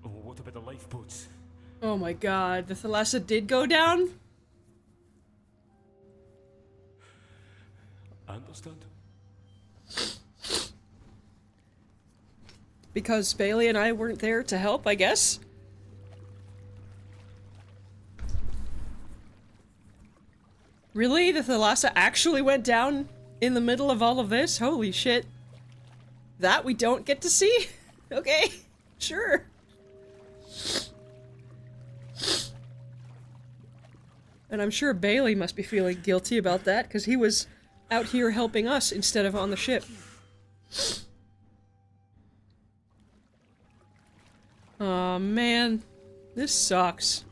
What about the lifeboats? Oh my god, the Thalassa did go down? I understand. Because Bailey and I weren't there to help, I guess? Really? The Thalassa actually went down in the middle of all of this? Holy shit. That we don't get to see? Okay, sure. And I'm sure Bailey must be feeling guilty about that, because he was out here helping us instead of on the ship. Aw, man. This sucks.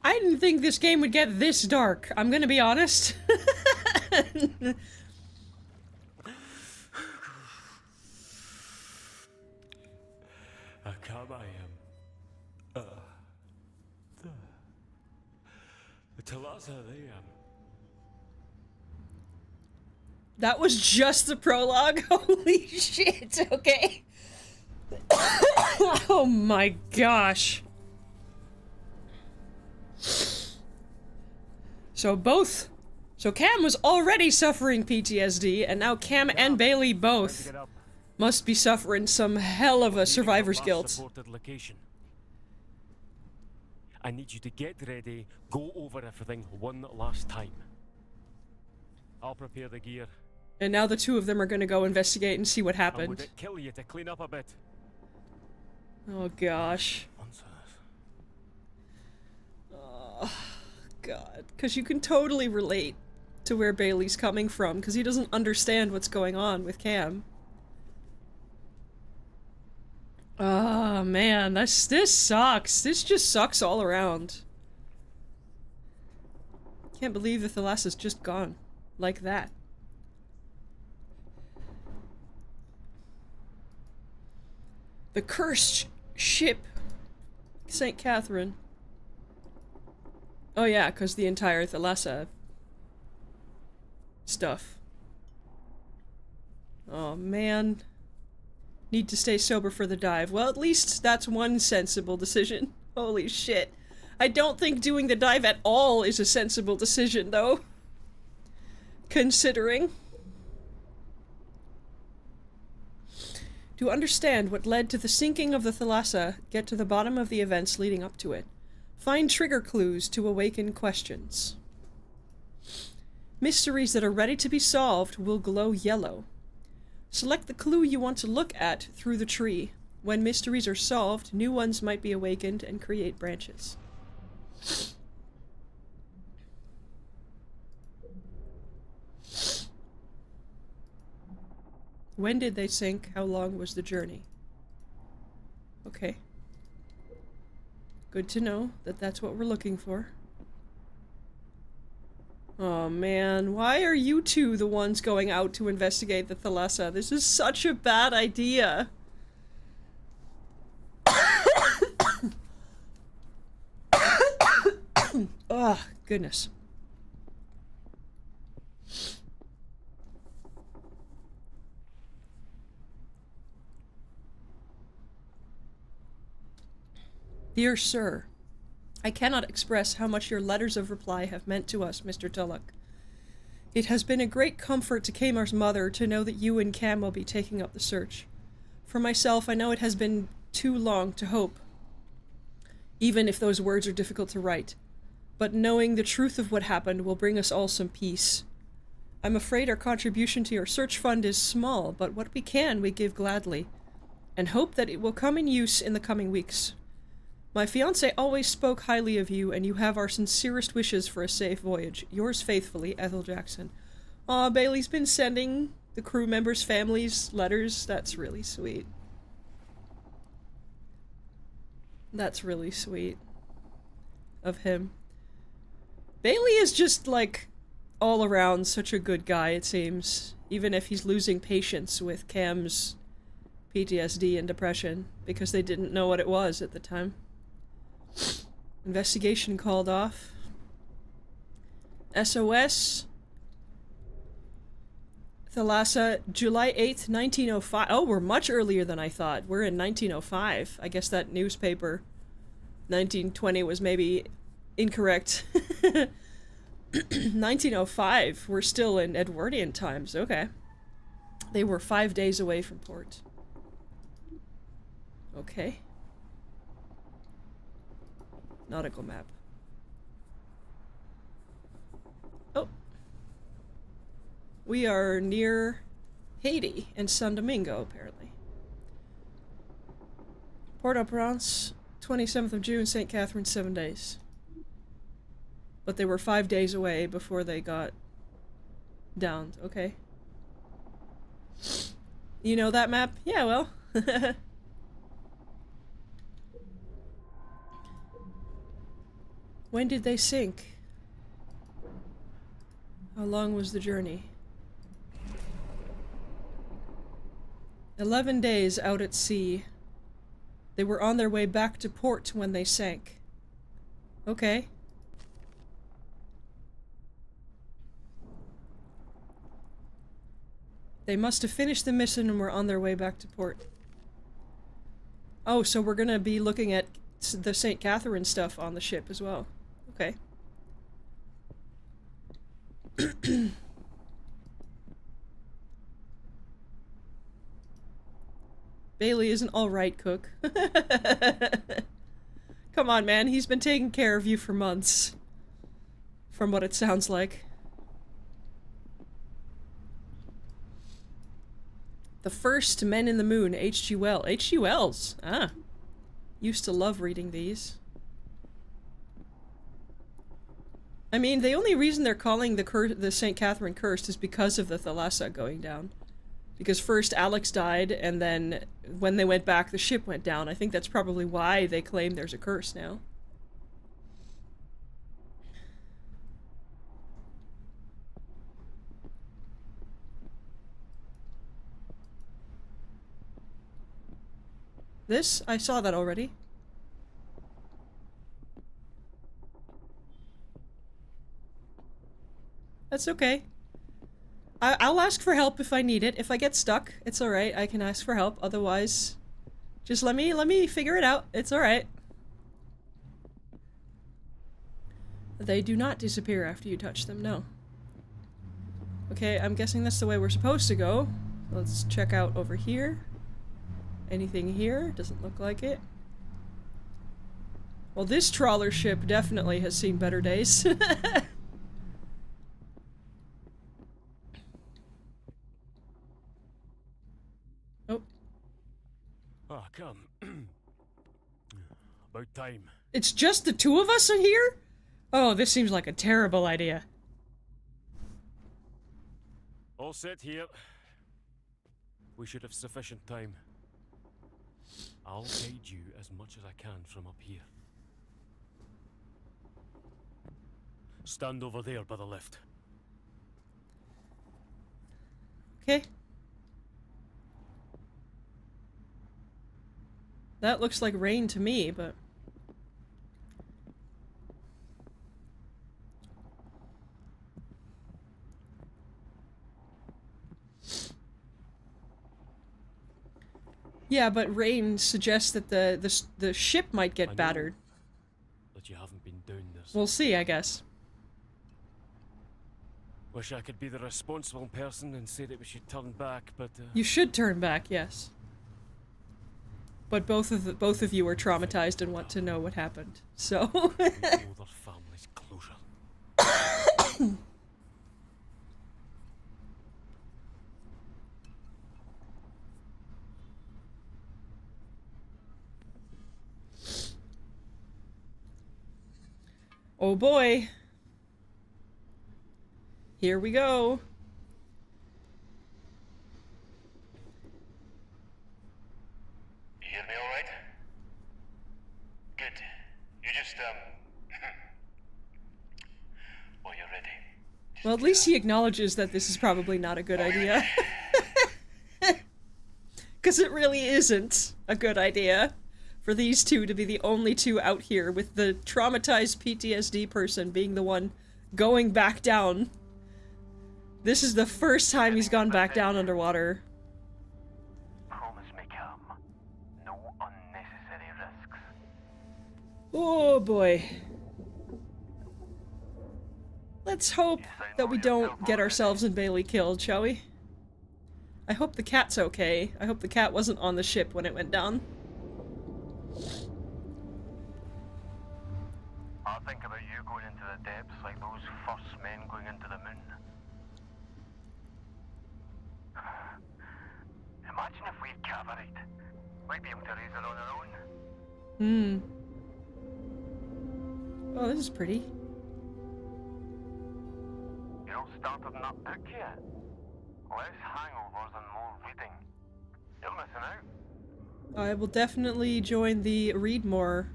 I didn't think this game would get this dark, I'm gonna be honest. Come, I am. The Thalassa, they That was just the prologue? Holy shit, okay. Oh my gosh. So Cam was already suffering PTSD, and now Cam and Bailey both must be suffering some hell of a survivor's guilt. Location. I need you to get ready, go over everything one last time. I'll prepare the gear. And now the two of them are gonna go investigate and see what And would happened. it kill you to clean up a bit? Oh gosh. Answers. Oh god. Because you can totally relate to where Bailey's coming from, because he doesn't understand what's going on with Cam. Oh man, this sucks. This just sucks all around. Can't believe the Thalassa's just gone. Like that. The cursed ship St. Catherine. Oh yeah, because the entire Thalassa stuff. Oh man. Need to stay sober for the dive. Well, at least that's one sensible decision. Holy shit. I don't think doing the dive at all is a sensible decision, though. Considering. To understand what led to the sinking of the Thalassa, get to the bottom of the events leading up to it. Find trigger clues to awaken questions. Mysteries that are ready to be solved will glow yellow. Select the clue you want to look at through the tree. When mysteries are solved, new ones might be awakened and create branches. When did they sink? How long was the journey? Okay. Good to know that that's what we're looking for. Oh man, why are you two the ones going out to investigate the Thalassa? This is such a bad idea. Oh, goodness. Dear Sir, I cannot express how much your letters of reply have meant to us, Mr. Tulloch. It has been a great comfort to Kamar's mother to know that you and Cam will be taking up the search. For myself, I know it has been too long to hope, even if those words are difficult to write. But knowing the truth of what happened will bring us all some peace. I'm afraid our contribution to your search fund is small, but what we can we give gladly, and hope that it will come in use in the coming weeks. My fiancé always spoke highly of you, and you have our sincerest wishes for a safe voyage. Yours faithfully, Ethel Jackson. Aw, Bailey's been sending the crew members' families letters. That's really sweet. That's really sweet of him. Bailey is just, like, all around such a good guy, it seems. Even if he's losing patience with Cam's PTSD and depression, because they didn't know what it was at the time. Investigation called off. SOS. Thalassa, July 8th, 1905. Oh, we're much earlier than I thought. We're in 1905. I guess that newspaper 1920 was maybe incorrect. 1905. We're still in Edwardian times. Okay. They were 5 days away from port. Okay. Nautical map. Oh. We are near Haiti and San Domingo, apparently. Port-au-Prince, 27th of June, St. Catherine, 7 days. But they were 5 days away before they got downed. Okay. You know that map? Yeah, well. When did they sink? How long was the journey? 11 days out at sea. They were on their way back to port when they sank. Okay. They must have finished the mission and were on their way back to port. Oh, so we're gonna be looking at the St. Catherine stuff on the ship as well. Okay. Bailey is an alright cook. Come on, man. He's been taking care of you for months. From what it sounds like. The First Men in the Moon, H.G. Wells. H.G. Wells! Ah. Used to love reading these. I mean, the only reason they're calling the St. Catherine cursed is because of the Thalassa going down. Because first Alex died, and then when they went back, the ship went down. I think that's probably why they claim there's a curse now. This? I saw that already. That's okay. I'll ask for help if I need it. If I get stuck, it's alright. I can ask for help. Otherwise, just let me figure it out. It's alright. They do not disappear after you touch them, no. Okay, I'm guessing that's the way we're supposed to go. Let's check out over here. Anything here? Doesn't look like it. Well, this trawler ship definitely has seen better days. Oh. Ah, come. About time. It's just the two of us in here? Oh, this seems like a terrible idea. All set here. We should have sufficient time. I'll guide you as much as I can from up here. Stand over there by the lift. Okay. That looks like rain to me, but... Yeah, but rain suggests that the ship might get battered. That you haven't been doing this. We'll see, I guess. Wish I could be the responsible person and say that we should turn back, but You should turn back, yes. But both of you are traumatized and want to know what happened. So we owe their families closure. Oh boy. Here we go. You hear me all right? Good. You just, well, you're ready. Well, at least he acknowledges that this is probably not a good idea. Because it really isn't a good idea for these two to be the only two out here, with the traumatized PTSD person being the one going back down. This is the first time he's gone back down underwater. Promise me, Cam. No unnecessary risks. Oh boy. Let's hope that we don't get ourselves and Bailey killed, shall we? I hope the cat's okay. I hope the cat wasn't on the ship when it went down. I think about you going into the depths like those first men going into the moon. Imagine if we'd cavalried. We'd be able to raise her on our own. Oh, this is pretty. You don't started in that book yet. Less hangovers and more reading. You're missing out. I will definitely join the Read More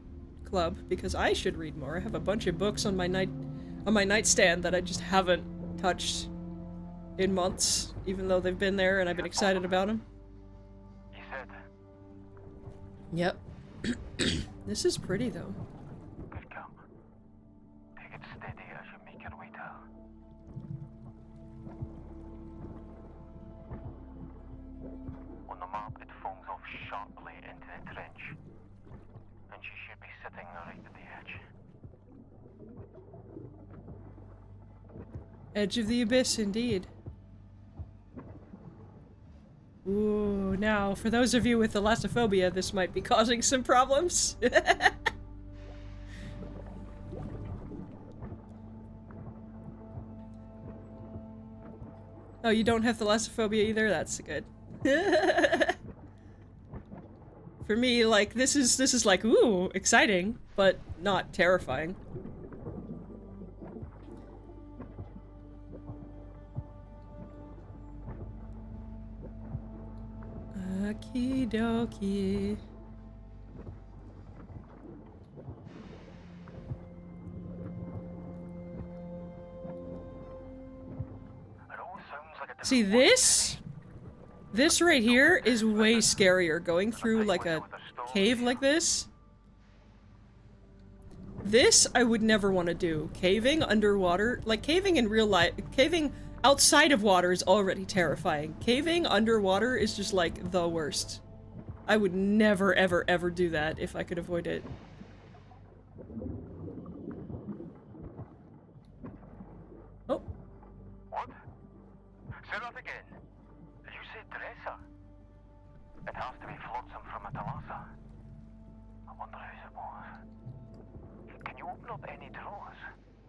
club, because I should read more. I have a bunch of books on my nightstand that I just haven't touched in months, even though they've been there and I've been excited about them. You said. Yep. This is pretty, though. Good, Cam. Take it steady as you make your way down. On the map, it foams off sharply into the trench. And she should be sitting right at the edge. Edge of the abyss, indeed. Ooh, now, for those of you with thalassophobia, this might be causing some problems. Oh, you don't have thalassophobia either? That's good. For me, like, this is like, ooh, exciting, but not terrifying. Okie dokie. See, this right here is way scarier, going through like a cave like this. This I would never want to do. Caving underwater, like caving in real life, caving outside of water is already terrifying. Caving underwater is just like the worst. I would never ever ever do that if I could avoid it. Oh. What? Say that again. You said Thalassa. It has to be flotsam from a Thalassa. I wonder whose it was. Can you open up any drawers?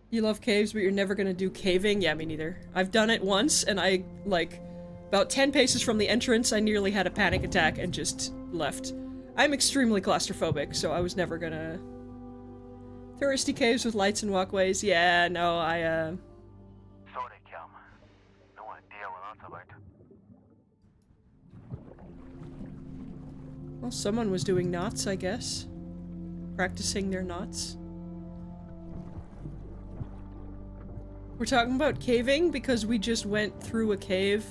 You love caves, but you're never gonna do caving? Yeah, me neither. I've done it once, and I, like, about 10 paces from the entrance, I nearly had a panic attack and just left. I'm extremely claustrophobic, so I was never gonna... Touristy caves with lights and walkways? Yeah, no, Sorry, Cam. No idea what that's about. Well, someone was doing knots, I guess. Practicing their knots. We're talking about caving because we just went through a cave,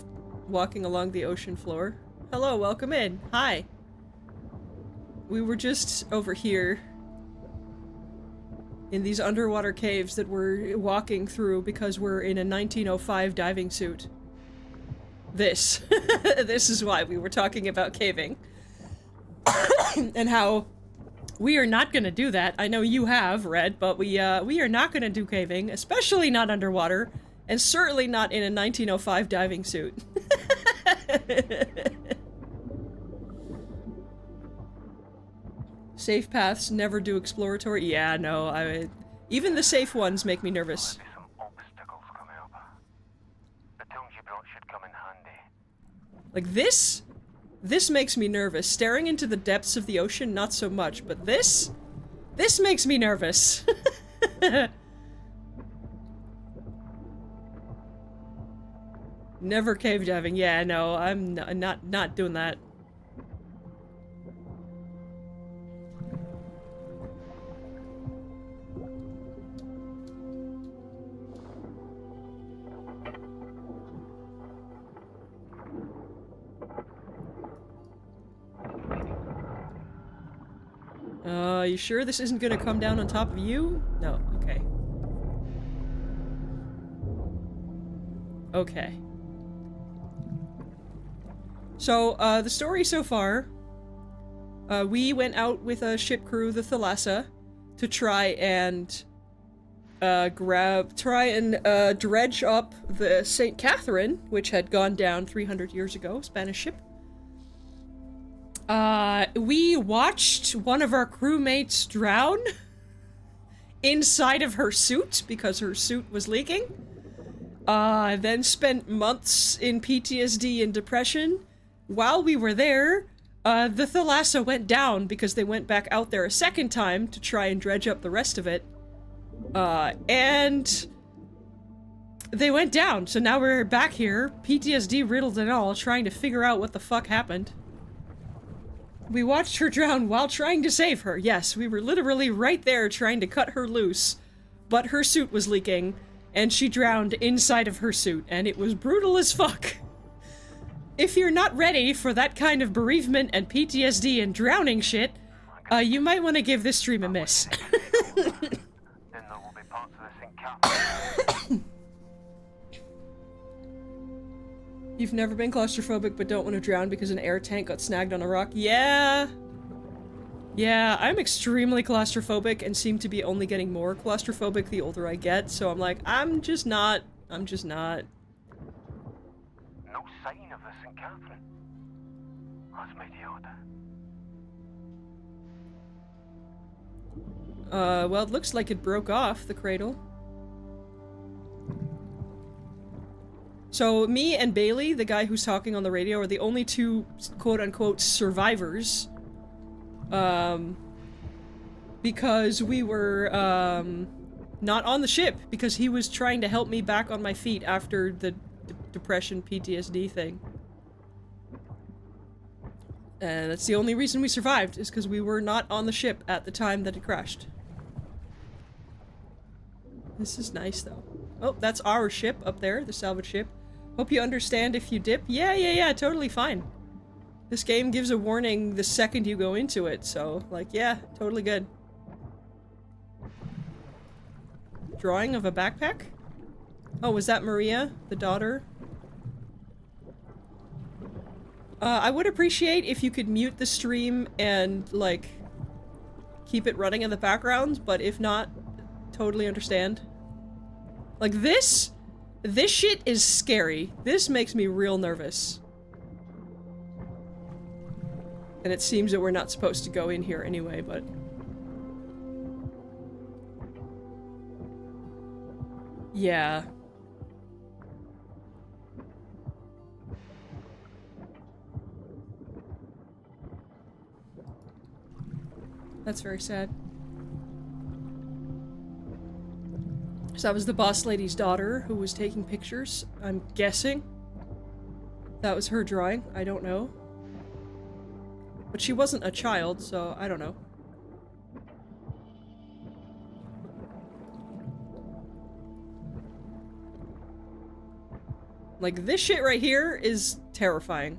walking along the ocean floor. Hello, welcome in. Hi. We were just over here in these underwater caves that we're walking through because we're in a 1905 diving suit. This. This is why we were talking about caving. And how we are not gonna do that. I know you have, Red, but we are not gonna do caving, especially not underwater, and certainly not in a 1905 diving suit. Safe paths, never do exploratory. Yeah, no, even the safe ones make me nervous. There's some obstacles coming up. The tools you brought should come in handy. Like this? This makes me nervous. Staring into the depths of the ocean, not so much, but this makes me nervous. Never cave diving. Yeah, no, I'm not doing that. You sure this isn't gonna come down on top of you? No, okay. Okay. So, the story so far, we went out with a ship crew, the Thalassa, to try and, dredge up the St. Catherine, which had gone down 300 years ago, Spanish ship. We watched one of our crewmates drown inside of her suit because her suit was leaking. Then spent months in PTSD and depression. While we were there, the Thalassa went down because they went back out there a second time to try and dredge up the rest of it. And they went down, so now we're back here, PTSD riddled and all, trying to figure out what the fuck happened. We watched her drown while trying to save her. Yes, we were literally right there trying to cut her loose, but her suit was leaking, and she drowned inside of her suit, and it was brutal as fuck. If you're not ready for that kind of bereavement and PTSD and drowning shit, you might want to give this stream a miss. Then there will be parts of the St. Catherine. You've never been claustrophobic but don't want to drown because an air tank got snagged on a rock? Yeah. Yeah, I'm extremely claustrophobic and seem to be only getting more claustrophobic the older I get, so I'm like, I'm just not. No sign of the St. Catherine. That's mighty odd. Well, it looks like it broke off, the cradle. So, me and Bailey, the guy who's talking on the radio, are the only two quote-unquote survivors. Because we were, not on the ship, because he was trying to help me back on my feet after the depression PTSD thing. And that's the only reason we survived, is because we were not on the ship at the time that it crashed. This is nice, though. Oh, that's our ship up there, the salvage ship. Hope you understand if you dip. Yeah, totally fine. This game gives a warning the second you go into it, so, like, yeah, totally good. Drawing of a backpack? Oh, was that Maria, the daughter? I would appreciate if you could mute the stream and, like, keep it running in the background, but if not, totally understand. Like, this shit is scary. This makes me real nervous. And it seems that we're not supposed to go in here anyway, but... yeah. That's very sad. So that was the boss lady's daughter who was taking pictures, I'm guessing. That was her drawing, I don't know. But she wasn't a child, so I don't know. Like, this shit right here is terrifying.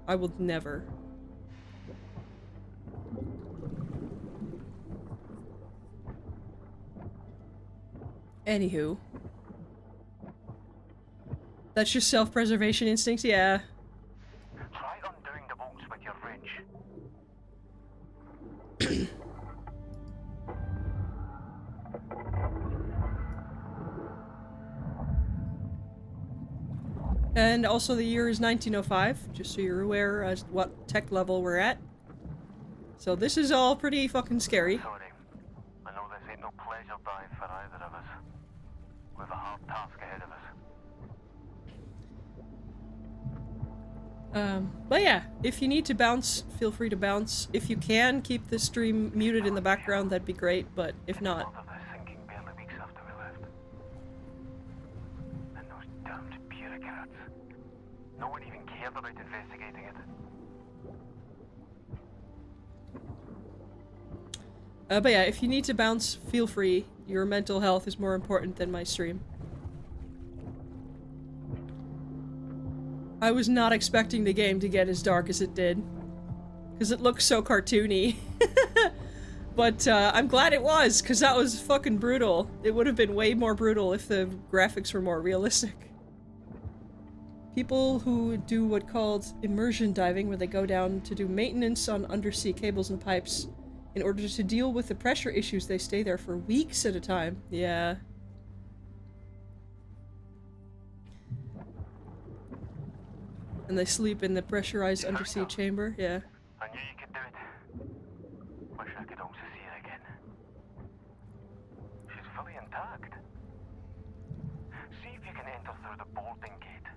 I will never. Anywho. That's just self-preservation instincts, yeah. Try undoing the bolts with your wrench. And also the year is 1905, just so you're aware as what tech level we're at. So this is all pretty fucking scary. Sorry. I know this ain't no pleasure dive for either of us. We've a hard task ahead of us. But yeah, if you need to bounce, feel free to bounce. If you can, keep the stream muted in the background, that'd be great, but if not... Thought of this thinking barely weeks after we left. And those damned bureaucrats. No one even cared about investigating it. But yeah, if you need to bounce, feel free. Your mental health is more important than my stream. I was not expecting the game to get as dark as it did. Because it looks so cartoony. But I'm glad it was, because that was fucking brutal. It would have been way more brutal if the graphics were more realistic. People who do what's called immersion diving, where they go down to do maintenance on undersea cables and pipes. In order to deal with the pressure issues, they stay there for weeks at a time. Yeah. And they sleep in the pressurized undersea chamber. Yeah. I knew you could do it. Wish I could also see her again. She's fully intact. See if you can enter through the boarding gate.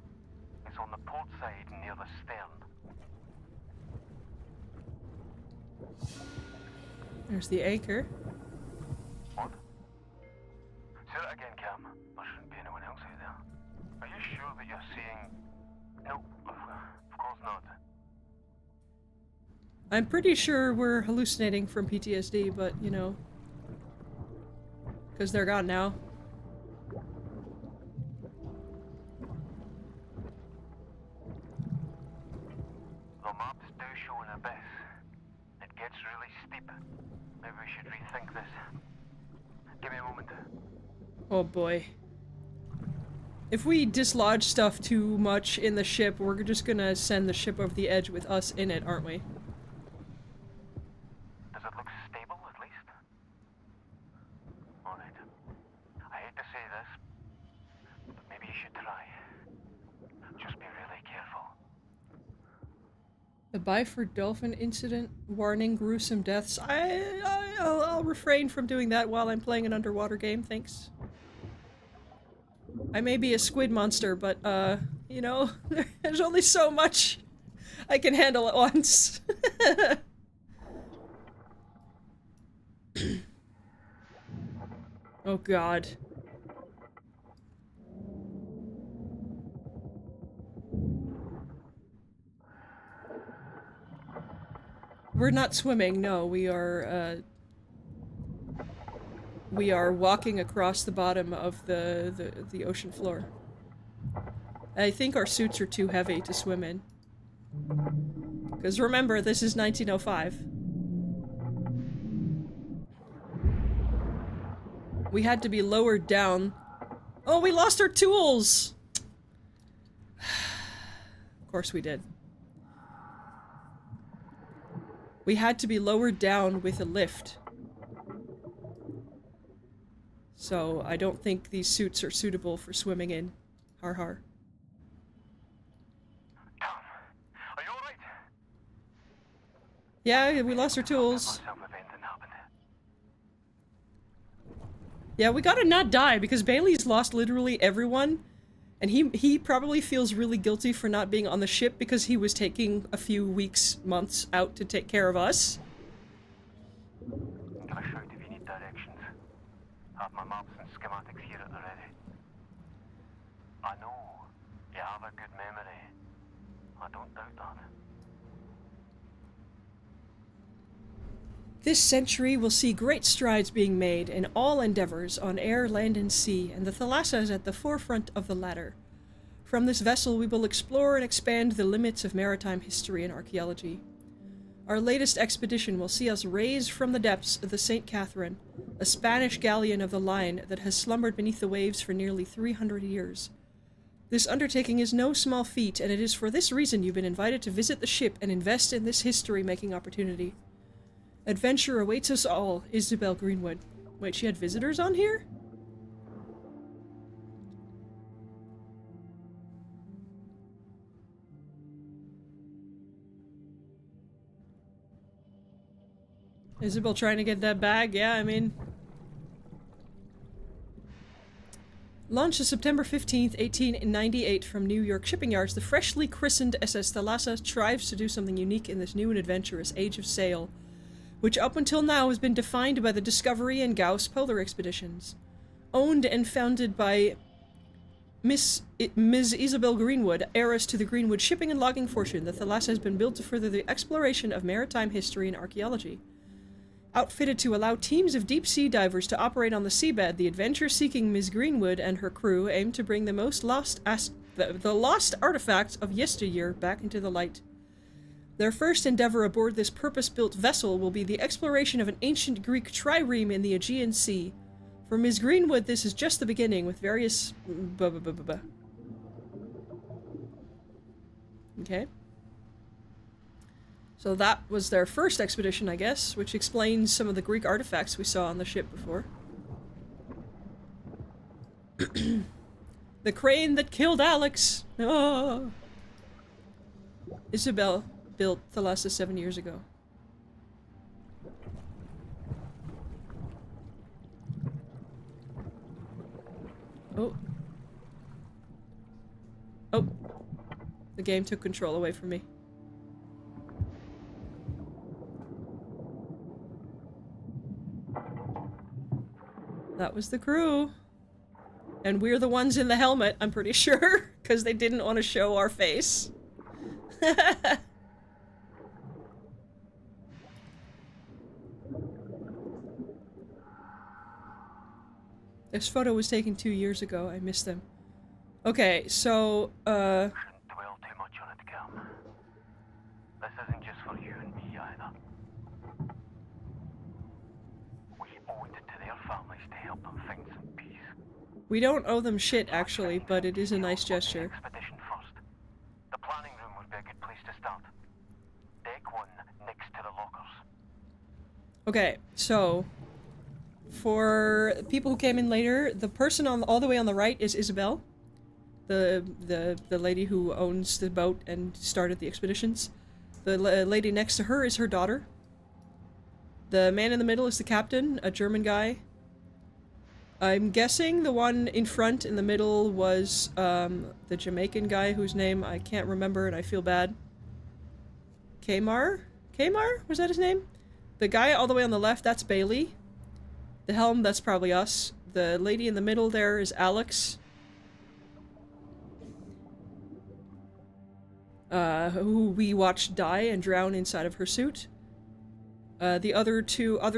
It's on the port side near the stern. There's the anchor. What? Say that again, Cam. There shouldn't be anyone else out there. Are you sure that you're seeing... No, of course not. I'm pretty sure we're hallucinating from PTSD, but, you know... Because they're gone now. The maps do show an abyss. It gets really steep. Maybe we should rethink this. Give me a moment. Oh boy. If we dislodge stuff too much in the ship, we're just gonna send the ship over the edge with us in it, aren't we? Does it look stable, at least? Alright. I hate to say this, but maybe you should try. Just be really careful. The Byford Dolphin incident, warning gruesome deaths. I'll refrain from doing that while I'm playing an underwater game, thanks. I may be a squid monster, but, you know, there's only so much I can handle at once. Oh god. We're not swimming, no, we are walking across the bottom of the ocean floor. I think our suits are too heavy to swim in. Because remember, this is 1905. We had to be lowered down. Oh, we lost our tools! Of course we did. We had to be lowered down with a lift. So I don't think these suits are suitable for swimming in. Har har. Tom, are you alright? Yeah, we lost our tools. Yeah, we gotta not die, because Bailey's lost literally everyone. And he probably feels really guilty for not being on the ship because he was taking a few weeks, months out to take care of us. Give a shout if you need directions. Have my maps and schematics here at the ready. I know you have a good memory. I don't doubt that. This century will see great strides being made in all endeavors on air, land, and sea, and the Thalassa is at the forefront of the latter. From this vessel we will explore and expand the limits of maritime history and archaeology. Our latest expedition will see us raise from the depths of the St. Catherine, a Spanish galleon of the line that has slumbered beneath the waves for nearly 300 years. This undertaking is no small feat, and it is for this reason you've been invited to visit the ship and invest in this history-making opportunity. Adventure awaits us all, Isabel Greenwood. Wait, she had visitors on here? Isabel trying to get that bag? Yeah, I mean... Launched September 15th, 1898 from New York shipping yards, the freshly christened SS Thalassa strives to do something unique in this new and adventurous age of sail, which up until now has been defined by the Discovery and Gauss polar expeditions. Owned and founded by Ms. Isabel Greenwood, heiress to the Greenwood shipping and logging fortune. The Thalassa has been built to further the exploration of maritime history and archaeology. Outfitted to allow teams of deep-sea divers to operate on the seabed, the adventure-seeking Ms. Greenwood and her crew aim to bring the lost artifacts of yesteryear back into the light. Their first endeavor aboard this purpose-built vessel will be the exploration of an ancient Greek trireme in the Aegean Sea. For Ms. Greenwood, this is just the beginning, with various... Okay. So that was their first expedition, I guess, which explains some of the Greek artifacts we saw on the ship before. The crane that killed Alex! Oh. Isabel built Thalassa 7 years ago. Oh. Oh. The game took control away from me. That was the crew. And we're the ones in the helmet, I'm pretty sure, because they didn't want to show our face. This photo was taken 2 years ago. I missed them. Okay, so, Shouldn't dwell too much on it, Cam. This isn't just for you and me either. We owe it to their families to help them find some peace. we don't owe them shit, actually, but it is a nice gesture. Expedition first. The planning room would be a good place to start. Deck 1 next to the lockers. Okay, so... for people who came in later, the person on all the way on the right is Isabel. The lady who owns the boat and started the expeditions. The lady next to her is her daughter. The man in the middle is the captain, a German guy. I'm guessing the one in front in the middle was the Jamaican guy whose name I can't remember and I feel bad. Kamar? Kamar? Was that his name? The guy all the way on the left, that's Bailey. The helm, that's probably us. The lady in the middle there is Alex. Who we watched die and drown inside of her suit. The other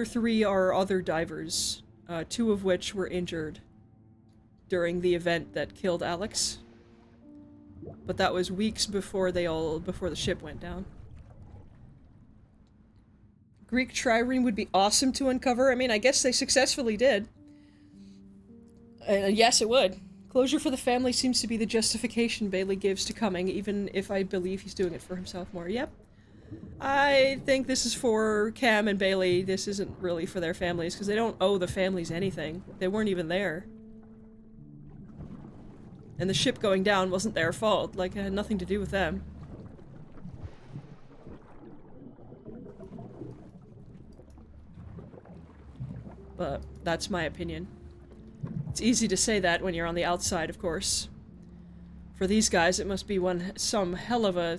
three are other divers. 2 of which were injured during the event that killed Alex. But that was weeks before before the ship went down. Greek trireme would be awesome to uncover. I mean, I guess they successfully did. Yes, it would. Closure for the family seems to be the justification Bailey gives to coming, even if I believe he's doing it for himself more. Yep. I think this is for Cam and Bailey. This isn't really for their families, because they don't owe the families anything. They weren't even there. And the ship going down wasn't their fault. Like, it had nothing to do with them. But that's my opinion. It's easy to say that when you're on the outside, of course. For these guys, it must be some hell of a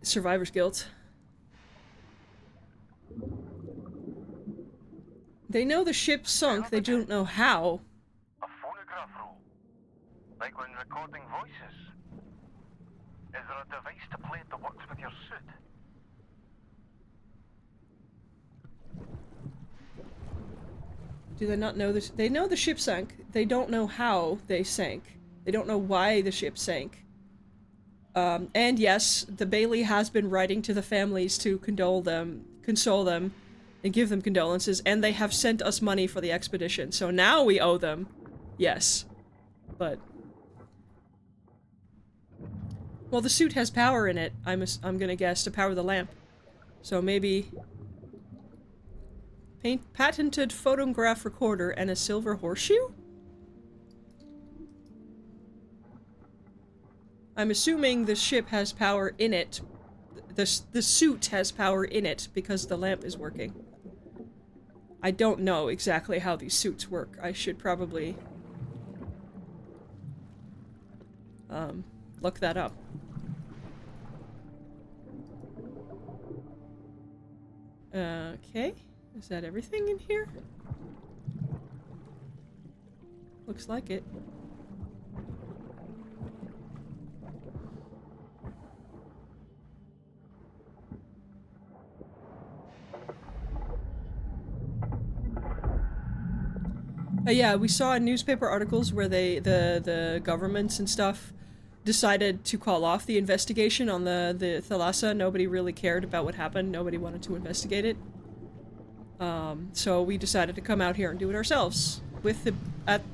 survivor's guilt. They know the ship sunk, they don't know how. A phonograph roll. Like when recording voices. Is there a device to play it that works with your suit? Do they not know this? They know the ship sank. They don't know how they sank. They don't know why the ship sank. And yes, the Bailey has been writing to the families to console them, and give them condolences, and they have sent us money for the expedition, so now we owe them. Yes. But... well, the suit has power in it, I'm gonna guess, to power the lamp. So maybe... patented photograph recorder and a silver horseshoe? I'm assuming the ship has power in it. The suit has power in it because the lamp is working. I don't know exactly how these suits work. I should probably look that up. Okay. Is that everything in here? Looks like it. Yeah, we saw in newspaper articles where the governments and stuff decided to call off the investigation on the Thalassa. Nobody really cared about what happened. Nobody wanted to investigate it. So we decided to come out here and do it ourselves, with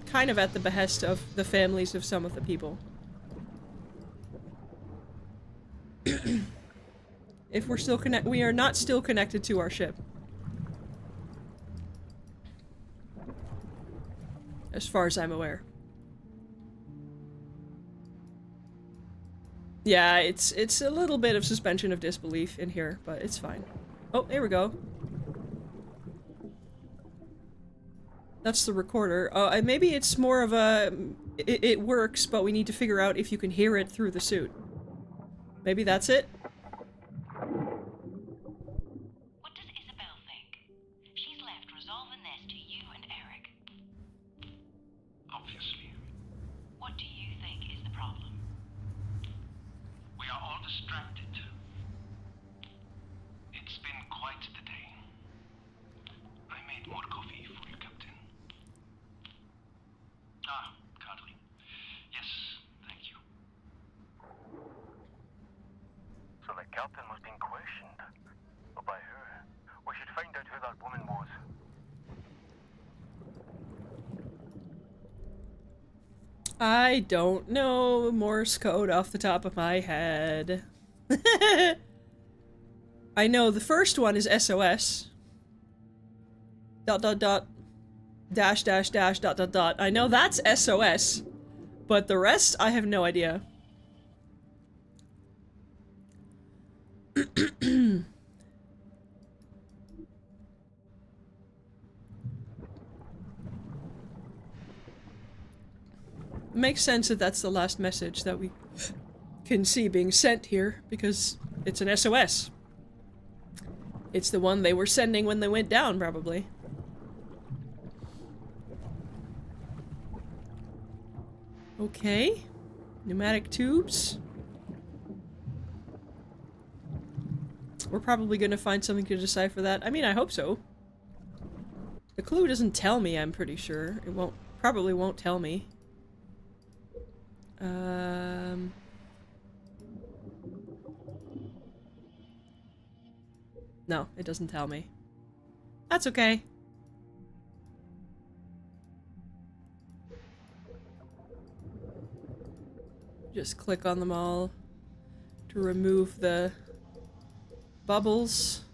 kind of at the behest of the families of some of the people. If we're still we are not still connected to our ship. As far as I'm aware. Yeah, it's a little bit of suspension of disbelief in here, but it's fine. Oh, there we go. That's the recorder. Maybe it's more of a... It works, but we need to figure out if you can hear it through the suit. Maybe that's it? What does Isabel think? She's left resolving this to you and Eric. Obviously. What do you think is the problem? We are all distracted. It's been quite the day. I made more coffee for you, Captain. Ah, Kadri. Yes, thank you. So the captain was being questioned. By her. We should find out who that woman was. I don't know Morse code off the top of my head. I know the first one is SOS. ... dash dash dash ... I know that's SOS. But the rest, I have no idea. Makes sense that that's the last message that we can see being sent here, because it's an SOS. It's the one they were sending when they went down, probably. Okay. Pneumatic tubes. We're probably gonna find something to decipher that. I mean, I hope so. The clue doesn't tell me, I'm pretty sure. It probably won't tell me. No, it doesn't tell me. That's okay. Just click on them all to remove the bubbles.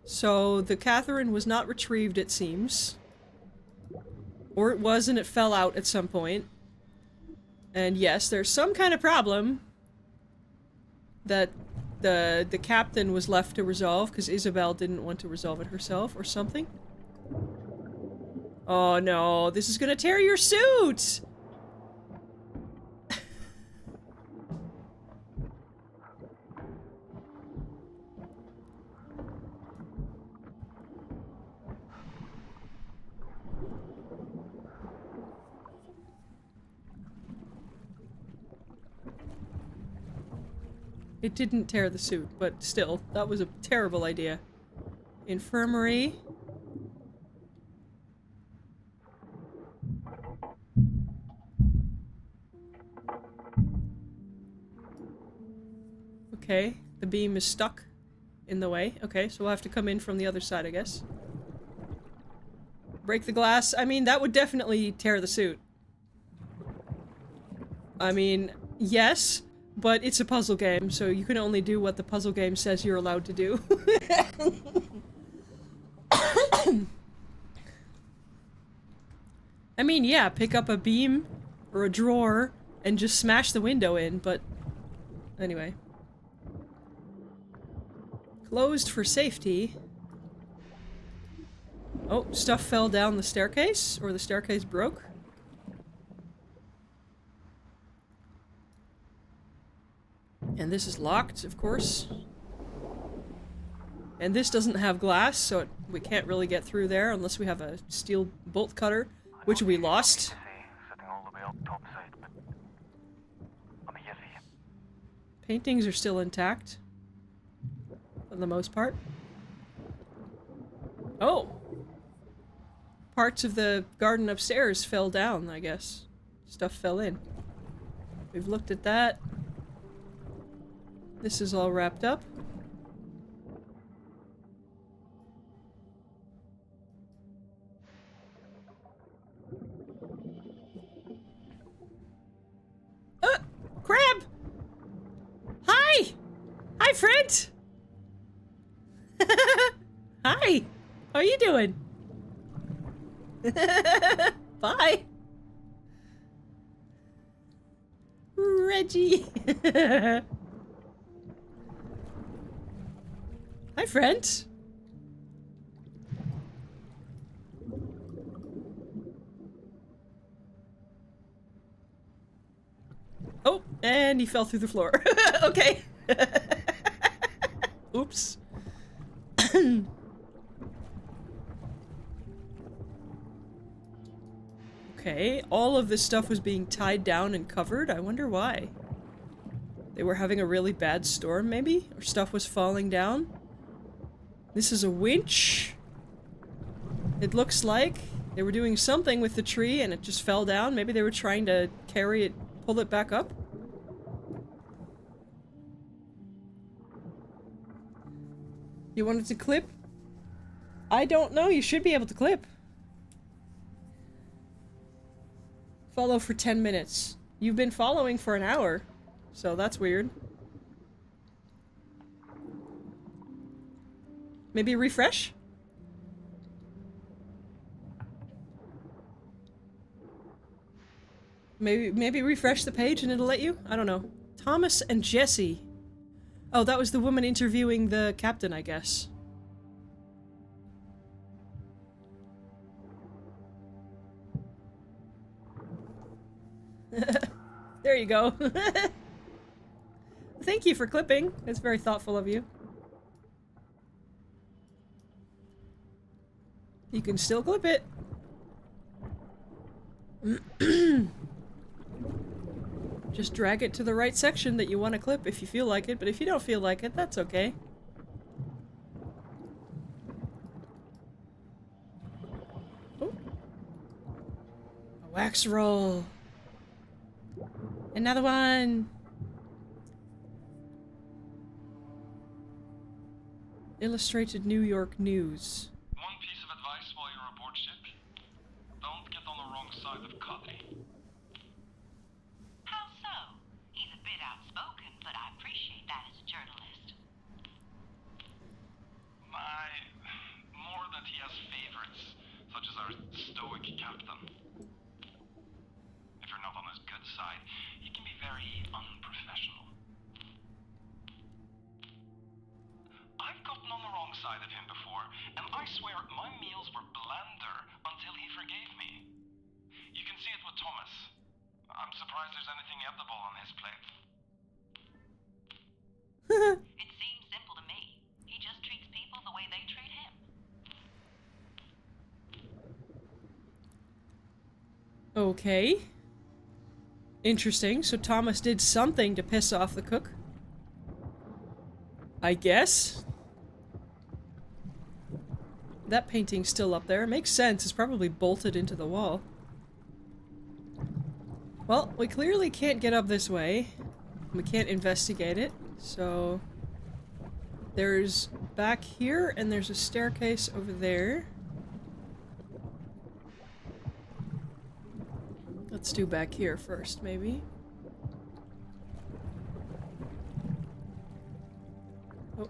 So the Catherine was not retrieved, it seems. Or it was and it fell out at some point. And yes, there's some kind of problem that the captain was left to resolve because Isabel didn't want to resolve it herself or something. Oh no, this is gonna tear your suit! It didn't tear the suit, but still, that was a terrible idea. Infirmary. Okay, the beam is stuck in the way. Okay, so we'll have to come in from the other side, I guess. Break the glass. I mean, that would definitely tear the suit. I mean, yes, but it's a puzzle game, so you can only do what the puzzle game says you're allowed to do. I mean, yeah, pick up a beam or a drawer and just smash the window in, but anyway. Closed for safety. Oh, stuff fell down the staircase, or the staircase broke. And this is locked, of course. And this doesn't have glass, so we can't really get through there unless we have a steel bolt cutter, which we lost. Paintings are still intact, for the most part. Oh! Parts of the garden upstairs fell down, I guess. Stuff fell in. We've looked at that. This is all wrapped up. Crab! Hi! Hi, friend! Hi! How are you doing? Bye! Reggie! Hi, friend! Oh, and he fell through the floor. Okay. Oops. Okay, all of this stuff was being tied down and covered. I wonder why. They were having a really bad storm, maybe? Or stuff was falling down? This is a winch. It looks like they were doing something with the tree and it just fell down. Maybe they were trying to carry it, pull it back up. You wanted to clip? I don't know, you should be able to clip. Follow for 10 minutes. You've been following for an hour, so that's weird. Maybe refresh? Maybe refresh the page and it'll let you? I don't know. Thomas and Jesse. Oh, that was the woman interviewing the captain, I guess. There you go. Thank you for clipping. It's very thoughtful of you. You can still clip it. Just drag it to the right section that you want to clip if you feel like it, but if you don't feel like it, that's okay. Oh. A wax roll. Another one. Illustrated New York News. One piece of advice while you're aboard ship. Don't get on the wrong side of Cuddy. How so? He's a bit outspoken, but I appreciate that as a journalist. More that he has favorites, such as our stoic captain. If you're not on his good side, he can be very unprofessional. I've gotten on the wrong side of him before, and I swear my meals were blander until he forgave me. You can see it with Thomas. I'm surprised there's anything edible on his plate. It seems simple to me. He just treats people the way they treat him. Okay. Interesting. So Thomas did something to piss off the cook. I guess. That painting's still up there. It makes sense. It's probably bolted into the wall. Well, we clearly can't get up this way. We can't investigate it. So there's back here and there's a staircase over there. Let's do back here first, maybe. Oh.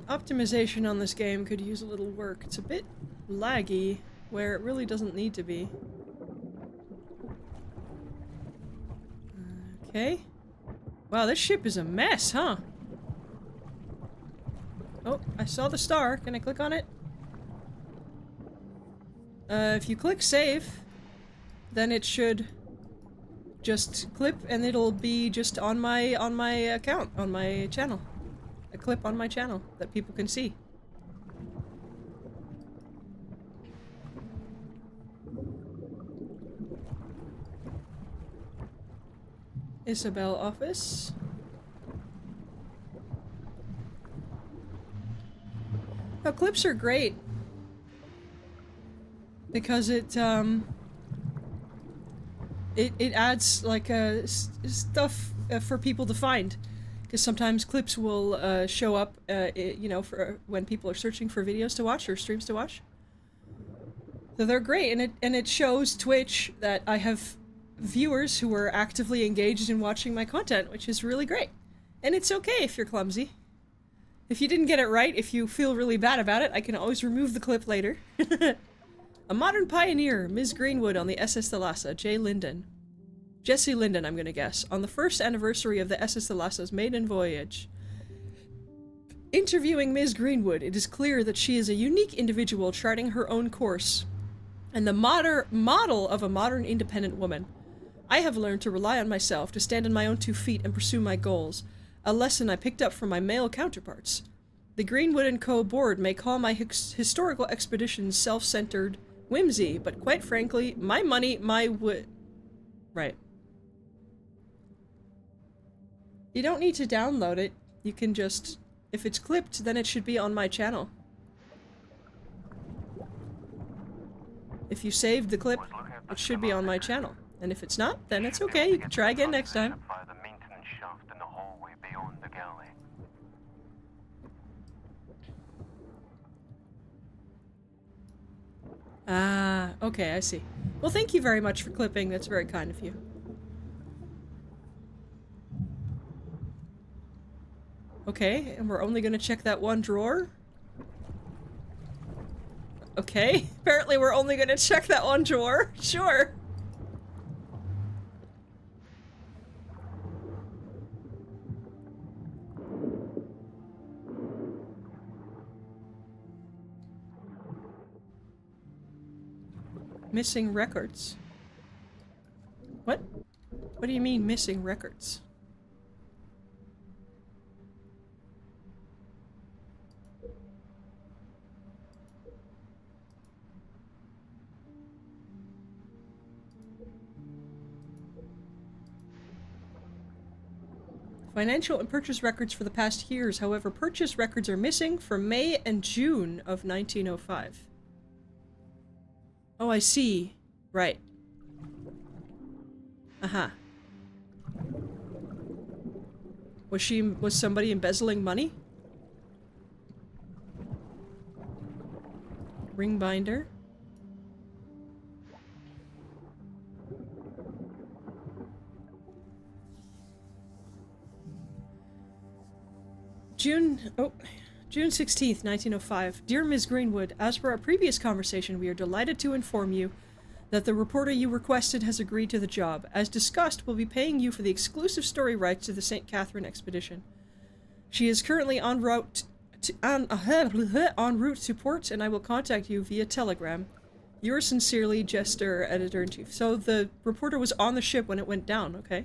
Optimization on this game could use a little work. It's a bit laggy, where it really doesn't need to be. Okay. Wow, this ship is a mess, huh? Oh, I saw the star. Can I click on it? If you click save, then it should just clip and it'll be just on my account, on my channel. A clip on my channel that people can see. Isabel office. Now, clips are great. Because it adds, like, stuff for people to find. Because sometimes clips will show up, you know, for when people are searching for videos to watch or streams to watch. So they're great, and it shows Twitch that I have viewers who are actively engaged in watching my content, which is really great. And it's okay if you're clumsy. If you didn't get it right, if you feel really bad about it, I can always remove the clip later. A modern pioneer, Ms. Greenwood on the SS Thalassa, Jesse Linden, I'm gonna guess, on the first anniversary of the SS Thalassa's maiden voyage. Interviewing Ms. Greenwood, it is clear that she is a unique individual charting her own course, and the model of a modern independent woman. I have learned to rely on myself, to stand on my own 2 feet and pursue my goals, a lesson I picked up from my male counterparts. The Greenwood & Co. board may call my historical expeditions self-centered whimsy, but quite frankly, my money, my Right. You don't need to download it. You can just... If it's clipped, then it should be on my channel. If you saved the clip, it should be on my channel. And if it's not, then it's okay. You can try again next time. The maintenance shaft in the hallway beyond the galley. Ah, okay, I see. Well, thank you very much for clipping. That's very kind of you. Okay, and we're only gonna check that one drawer? Okay, apparently we're only gonna check that one drawer. Sure. Missing records. What? What do you mean, missing records? Financial and purchase records for the past years. However, purchase records are missing for May and June of 1905. Oh, I see. Right. Uh-huh. Was somebody embezzling money? Ring binder. June 16th, 1905. Dear Ms. Greenwood, as per our previous conversation, we are delighted to inform you that the reporter you requested has agreed to the job. As discussed, we'll be paying you for the exclusive story rights to the St. Catherine expedition. She is currently en route to port, and I will contact you via telegram. Yours sincerely, Jester, Editor-in-Chief. So the reporter was on the ship when it went down, okay?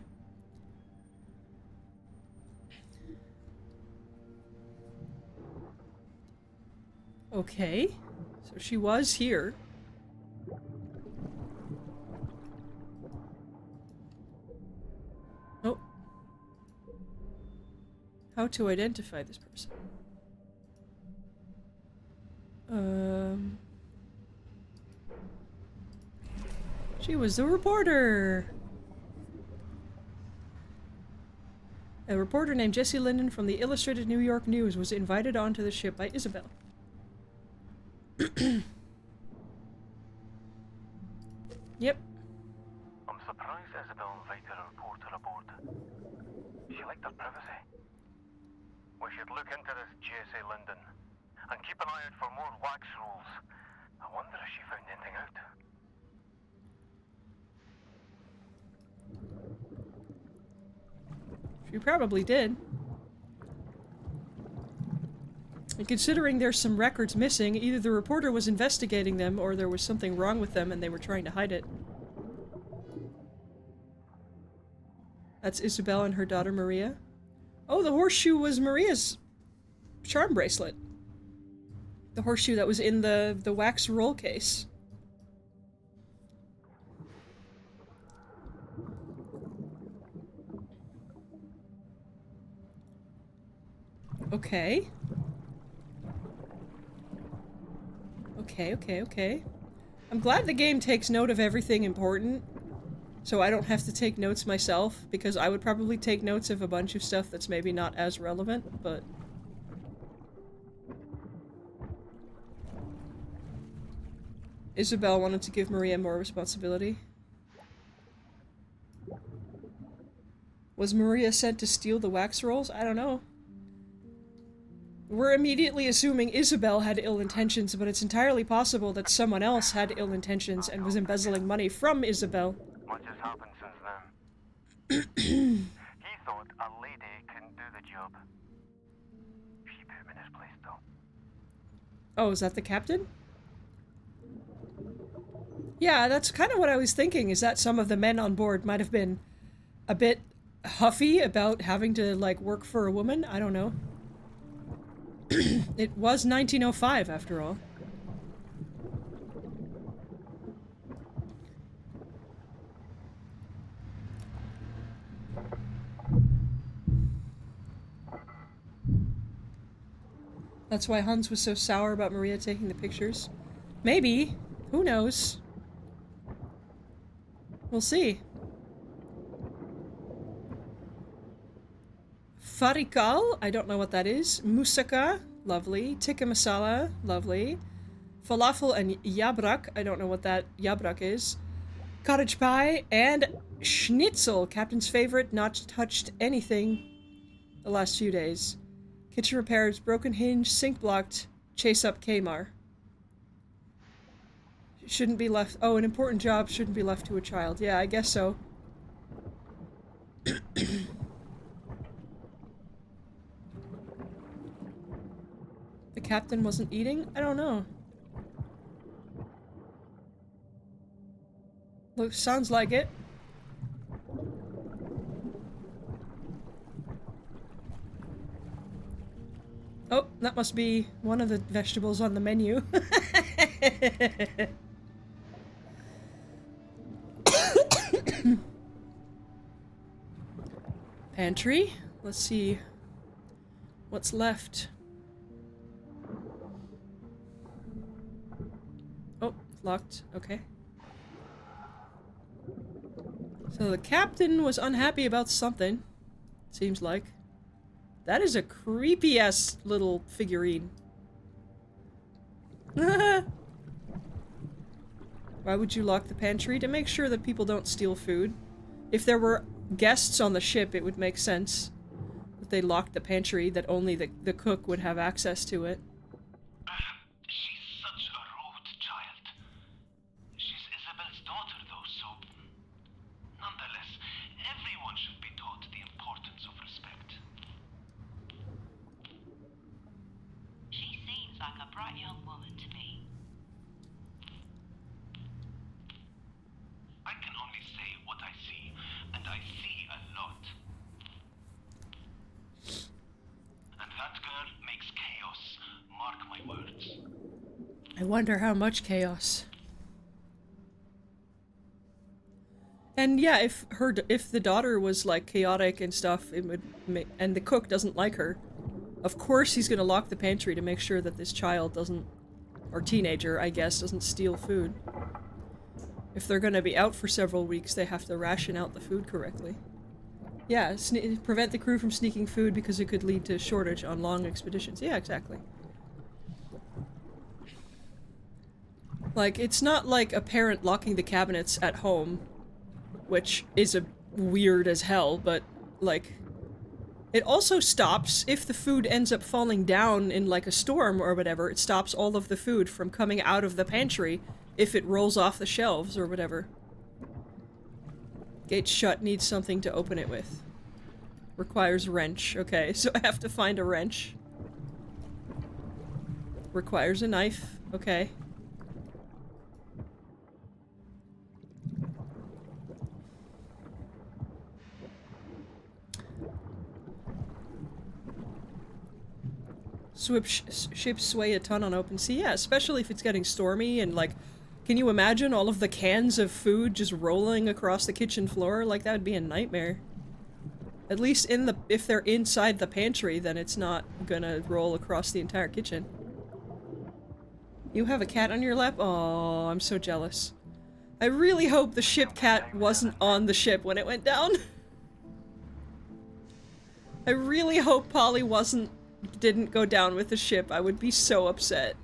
Okay, so she was here. Oh. How to identify this person? She was the reporter! A reporter named Jesse Linden from the Illustrated New York News was invited onto the ship by Isabel. Yep. I'm surprised Isabel invited a reporter aboard. She liked her privacy. We should look into this Jesse Linden and keep an eye out for more wax rolls. I wonder if she found anything out. She probably did. And considering there's some records missing, either the reporter was investigating them or there was something wrong with them and they were trying to hide it. That's Isabel and her daughter Maria. Oh, the horseshoe was Maria's charm bracelet. The horseshoe that was in the wax roll case. Okay. Okay, okay, okay. I'm glad the game takes note of everything important, so I don't have to take notes myself, because I would probably take notes of a bunch of stuff that's maybe not as relevant, but... Isabel wanted to give Maria more responsibility. Was Maria sent to steal the wax rolls? I don't know. We're immediately assuming Isabel had ill intentions, but it's entirely possible that someone else had ill intentions and was embezzling money from Isabel. Much has happened since then. He thought a lady couldn't do the job. She put him in his place, though. Oh, is that the captain? Yeah, that's kind of what I was thinking, is that some of the men on board might have been a bit huffy about having to, like, work for a woman. I don't know. It was 1905, after all. That's why Hans was so sour about Maria taking the pictures. Maybe. Who knows? We'll see. Farikal, I don't know what that is. Moussaka, lovely. Tikka masala, lovely. Falafel and yabrak, I don't know what that yabrak is. Cottage pie and schnitzel, captain's favorite, not touched anything the last few days. Kitchen repairs, broken hinge, sink blocked, chase up Kmar. Shouldn't be left- oh, an important job shouldn't be left to a child. Yeah, I guess so. The captain wasn't eating? I don't know. Look, sounds like it. Oh, that must be one of the vegetables on the menu. Pantry. Let's see what's left. Oh, locked. Okay. So the captain was unhappy about something, seems like. That is a creepy-ass little figurine. Why would you lock the pantry? To make sure that people don't steal food. If there were guests on the ship, it would make sense that they locked the pantry, that only the cook would have access to it. She's such a rude child. She's Isabel's daughter, though, so... Nonetheless, everyone should be taught the importance of respect. She seems like a bright young woman to me. I can only say what I see, and I see a lot. And that girl makes chaos, mark my words. I wonder how much chaos. And yeah, if the daughter was like chaotic and stuff, it would and the cook doesn't like her, of course he's gonna lock the pantry to make sure that this child doesn't, or teenager, I guess, doesn't steal food. If they're gonna be out for several weeks, they have to ration out the food correctly. Yeah, prevent the crew from sneaking food because it could lead to shortage on long expeditions. Yeah, exactly. Like, it's not like a parent locking the cabinets at home, which is a weird as hell, but, like, it also stops, if the food ends up falling down in, like, a storm or whatever, it stops all of the food from coming out of the pantry if it rolls off the shelves or whatever. Gate shut, needs something to open it with. Requires wrench. Okay, so I have to find a wrench. Requires a knife. Okay. Ships sway a ton on open sea. Yeah, especially if it's getting stormy and, like, can you imagine all of the cans of food just rolling across the kitchen floor? Like, that would be a nightmare. At least if they're inside the pantry, then it's not gonna roll across the entire kitchen. You have a cat on your lap? Oh, I'm so jealous. I really hope the ship cat wasn't on the ship when it went down. I really hope Polly didn't go down with the ship. I would be so upset.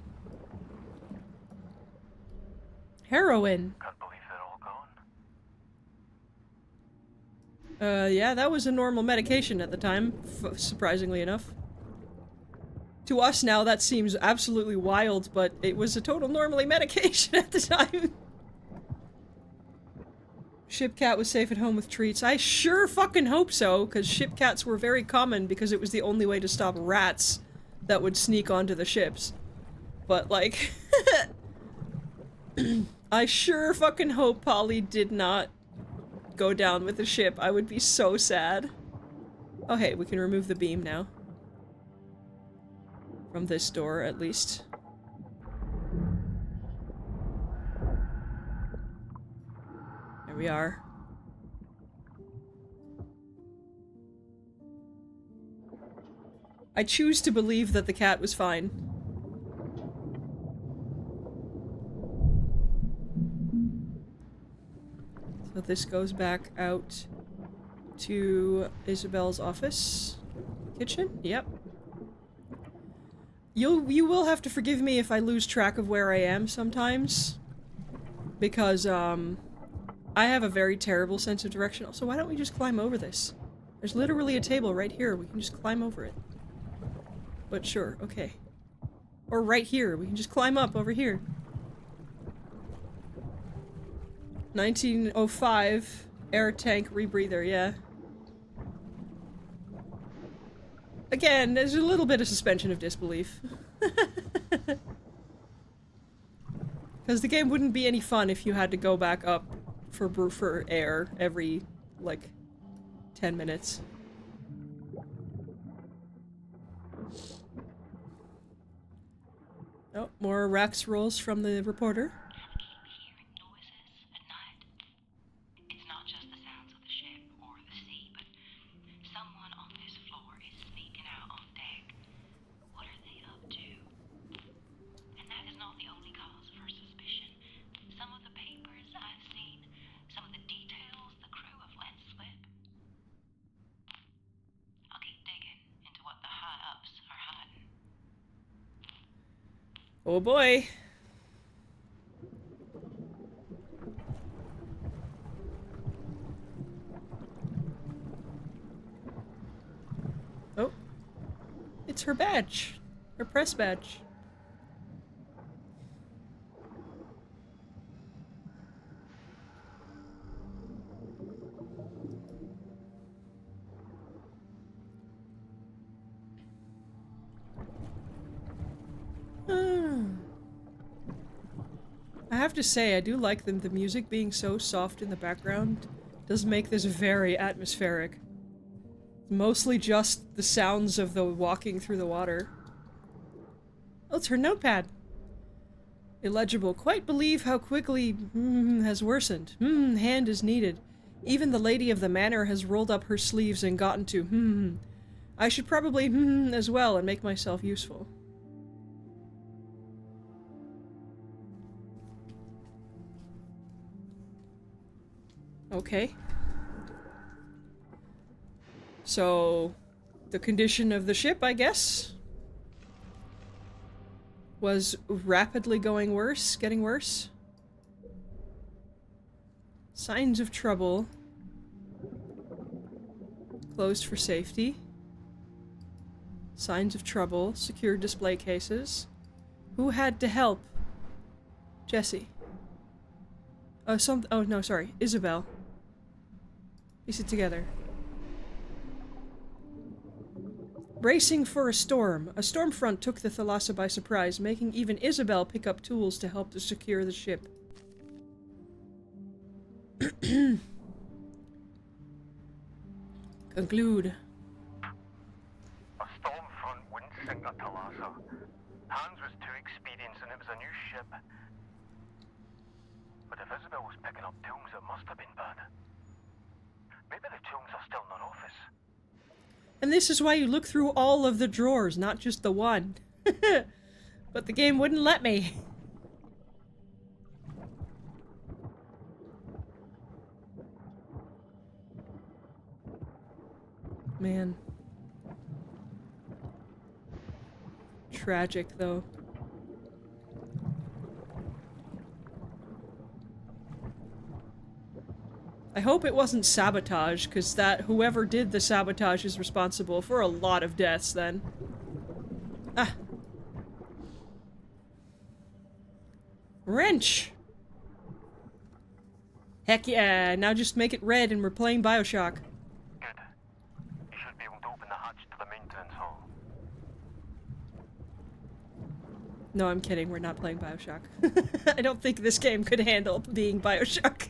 Heroin. Can't believe they're all gone. Yeah, that was a normal medication at the time, surprisingly enough. To us now, that seems absolutely wild, but it was a total normally medication at the time. Ship cat was safe at home with treats. I sure fucking hope so, because ship cats were very common because it was the only way to stop rats that would sneak onto the ships. But, like... I sure fucking hope Polly did not go down with the ship. I would be so sad. Oh hey, we can remove the beam now. From this door, at least. There we are. I choose to believe that the cat was fine. So this goes back out to Isabel's office. Kitchen? Yep. You will have to forgive me if I lose track of where I am sometimes. Because, I have a very terrible sense of direction. So why don't we just climb over this? There's literally a table right here. We can just climb over it. But sure, okay. Or right here. We can just climb up over here. 1905 air tank rebreather, yeah. Again, there's a little bit of suspension of disbelief. Because the game wouldn't be any fun if you had to go back up for air every, like, 10 minutes. Oh, more Rax rolls from the reporter. Oh boy. Oh. It's her badge. Her press badge. I have to say, I do like the music being so soft in the background. Does make this very atmospheric. Mostly just the sounds of the walking through the water. Oh, it's her notepad. Illegible. Quite believe how quickly has worsened. Hand is needed. Even the lady of the manor has rolled up her sleeves and gotten to I should probably as well and make myself useful. Okay. So, the condition of the ship, I guess, was rapidly getting worse. Signs of trouble. Closed for safety. Signs of trouble. Secure display cases. Who had to help? Jesse. Oh no, sorry. Isabel. Piece it together. Bracing for a storm. A storm front took the Thalassa by surprise, making even Isabel pick up tools to help to secure the ship. Conclude. A storm front wouldn't sink the Thalassa. Hans was too experienced and it was a new ship. But if Isabel was picking up tools, it must have been bad. Maybe the tools are still in her office. And this is why you look through all of the drawers, not just the one. But the game wouldn't let me. man. Tragic, though. I hope it wasn't sabotage, because that whoever did the sabotage is responsible for a lot of deaths then. Ah. Wrench! Heck yeah, now just make it red and we're playing BioShock. Good. You should be able to open the hatch to the maintenance hall. No, I'm kidding, we're not playing BioShock. I don't think this game could handle being BioShock.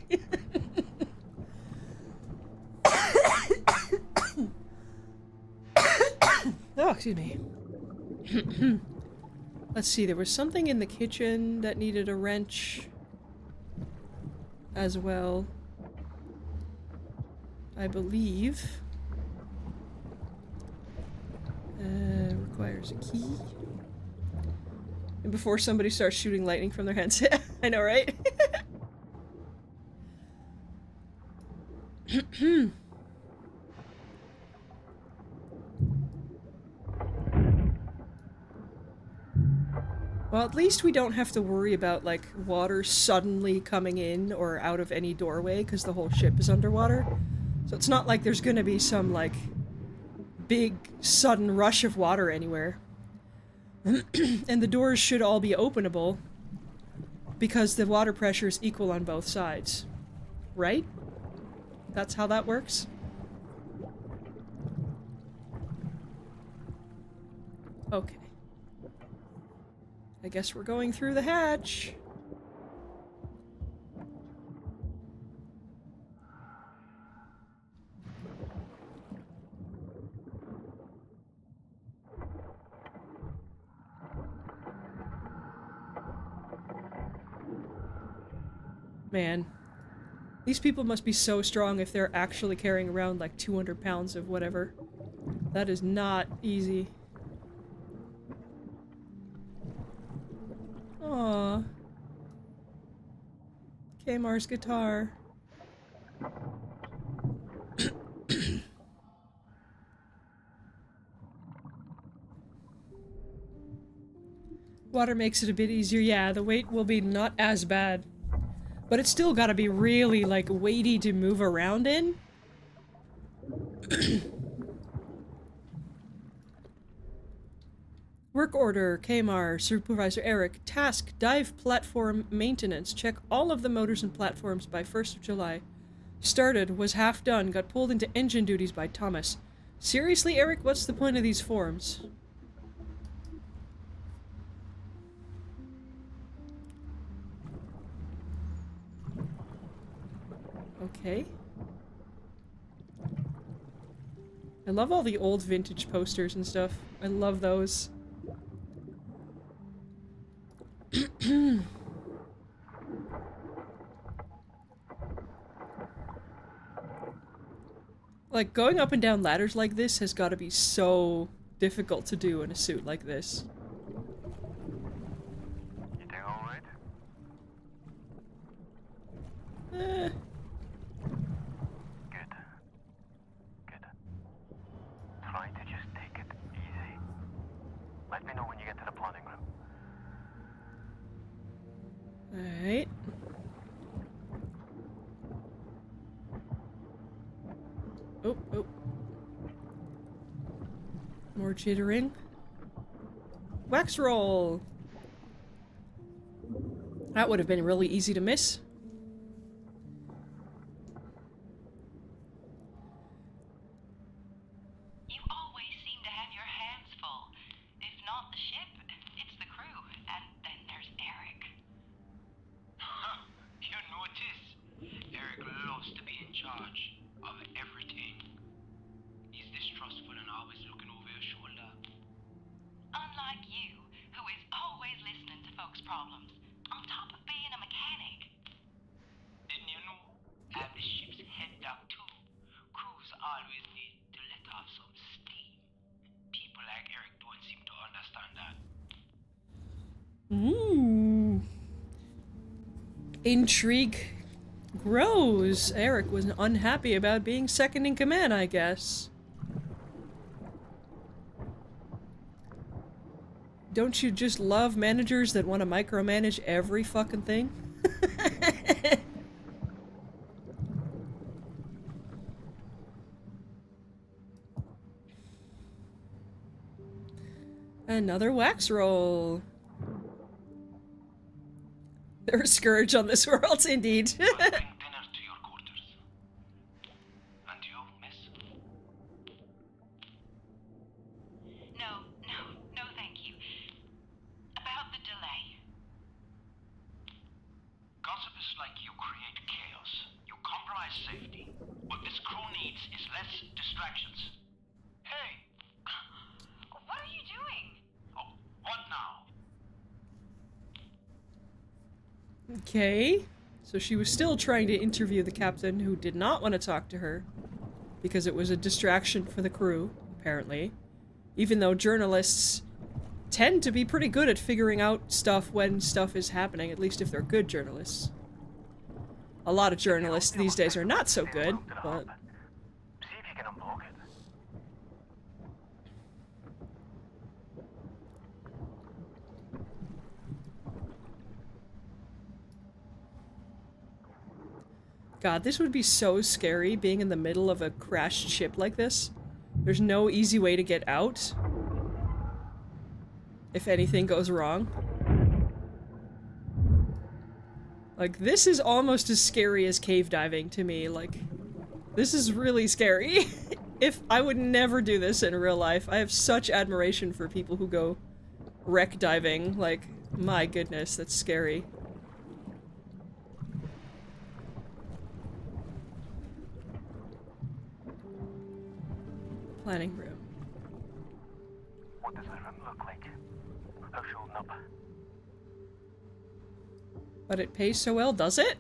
Oh, excuse me. Let's see, there was something in the kitchen that needed a wrench as well. I believe. Requires a key. And before somebody starts shooting lightning from their hands. I know, right? Well, at least we don't have to worry about, like, water suddenly coming in or out of any doorway, because the whole ship is underwater. So it's not like there's gonna be some, like, big, sudden rush of water anywhere. And the doors should all be openable, because the water pressure is equal on both sides. Right? That's how that works? Okay. I guess we're going through the hatch. Man. These people must be so strong if they're actually carrying around like 200 pounds of whatever. That is not easy. Aww. Kmar's guitar. Water makes it a bit easier. Yeah, the weight will be not as bad. But it's still gotta be really, like, weighty to move around in. Work order, Kmar, Supervisor Eric. Task, dive platform maintenance. Check all of the motors and platforms by 1st of July. Started, was half done, got pulled into engine duties by Thomas. Seriously, Eric, what's the point of these forms? Okay. I love all the old vintage posters and stuff. I love those. Like, going up and down ladders like this has got to be so difficult to do in a suit like this. You doing alright? Good. Good. Try to just take it easy. Let me know when you get to the planning room. Alright. Oh, oh. More jittering. Wax roll! That would have been really easy to miss. You always seem to have your hands full. If not the ship, it's the crew. And then there's Eric. Huh, you notice? Eric loves to be in charge of everything. He's distrustful and always looking over your shoulder. Unlike you, who is always listening to folks' problems, on top of being a mechanic. Didn't you know? At the ship's head dock too. Crews always need to let off some steam. People like Eric don't seem to understand that. Ooh. Intrigue grows. Eric was unhappy about being second in command, I guess. don't you just love managers that want to micromanage every fucking thing? Another wax roll. They're a scourge on this world, indeed. I'll bring dinner to your quarters. And you, miss? No, thank you. About the delay. Gossips like you create chaos. You compromise safety. What this crew needs is less distractions. Hey! What are you doing? Oh, what now? Okay. So she was still trying to interview the captain, who did not want to talk to her. Because it was a distraction for the crew, apparently. Even though journalists tend to be pretty good at figuring out stuff when stuff is happening, at least if they're good journalists. A lot of journalists these days are not so good, but... See if you can unblock it. God, this would be so scary, being in the middle of a crashed ship like this. There's no easy way to get out. If anything goes wrong. Like, this is almost as scary as cave diving to me. Like, this is really scary. If I would never do this in real life. I have such admiration for people who go wreck diving. Like, my goodness, that's scary. Planning room. What does the room look like? How's she holding up? But it pays so well, does it?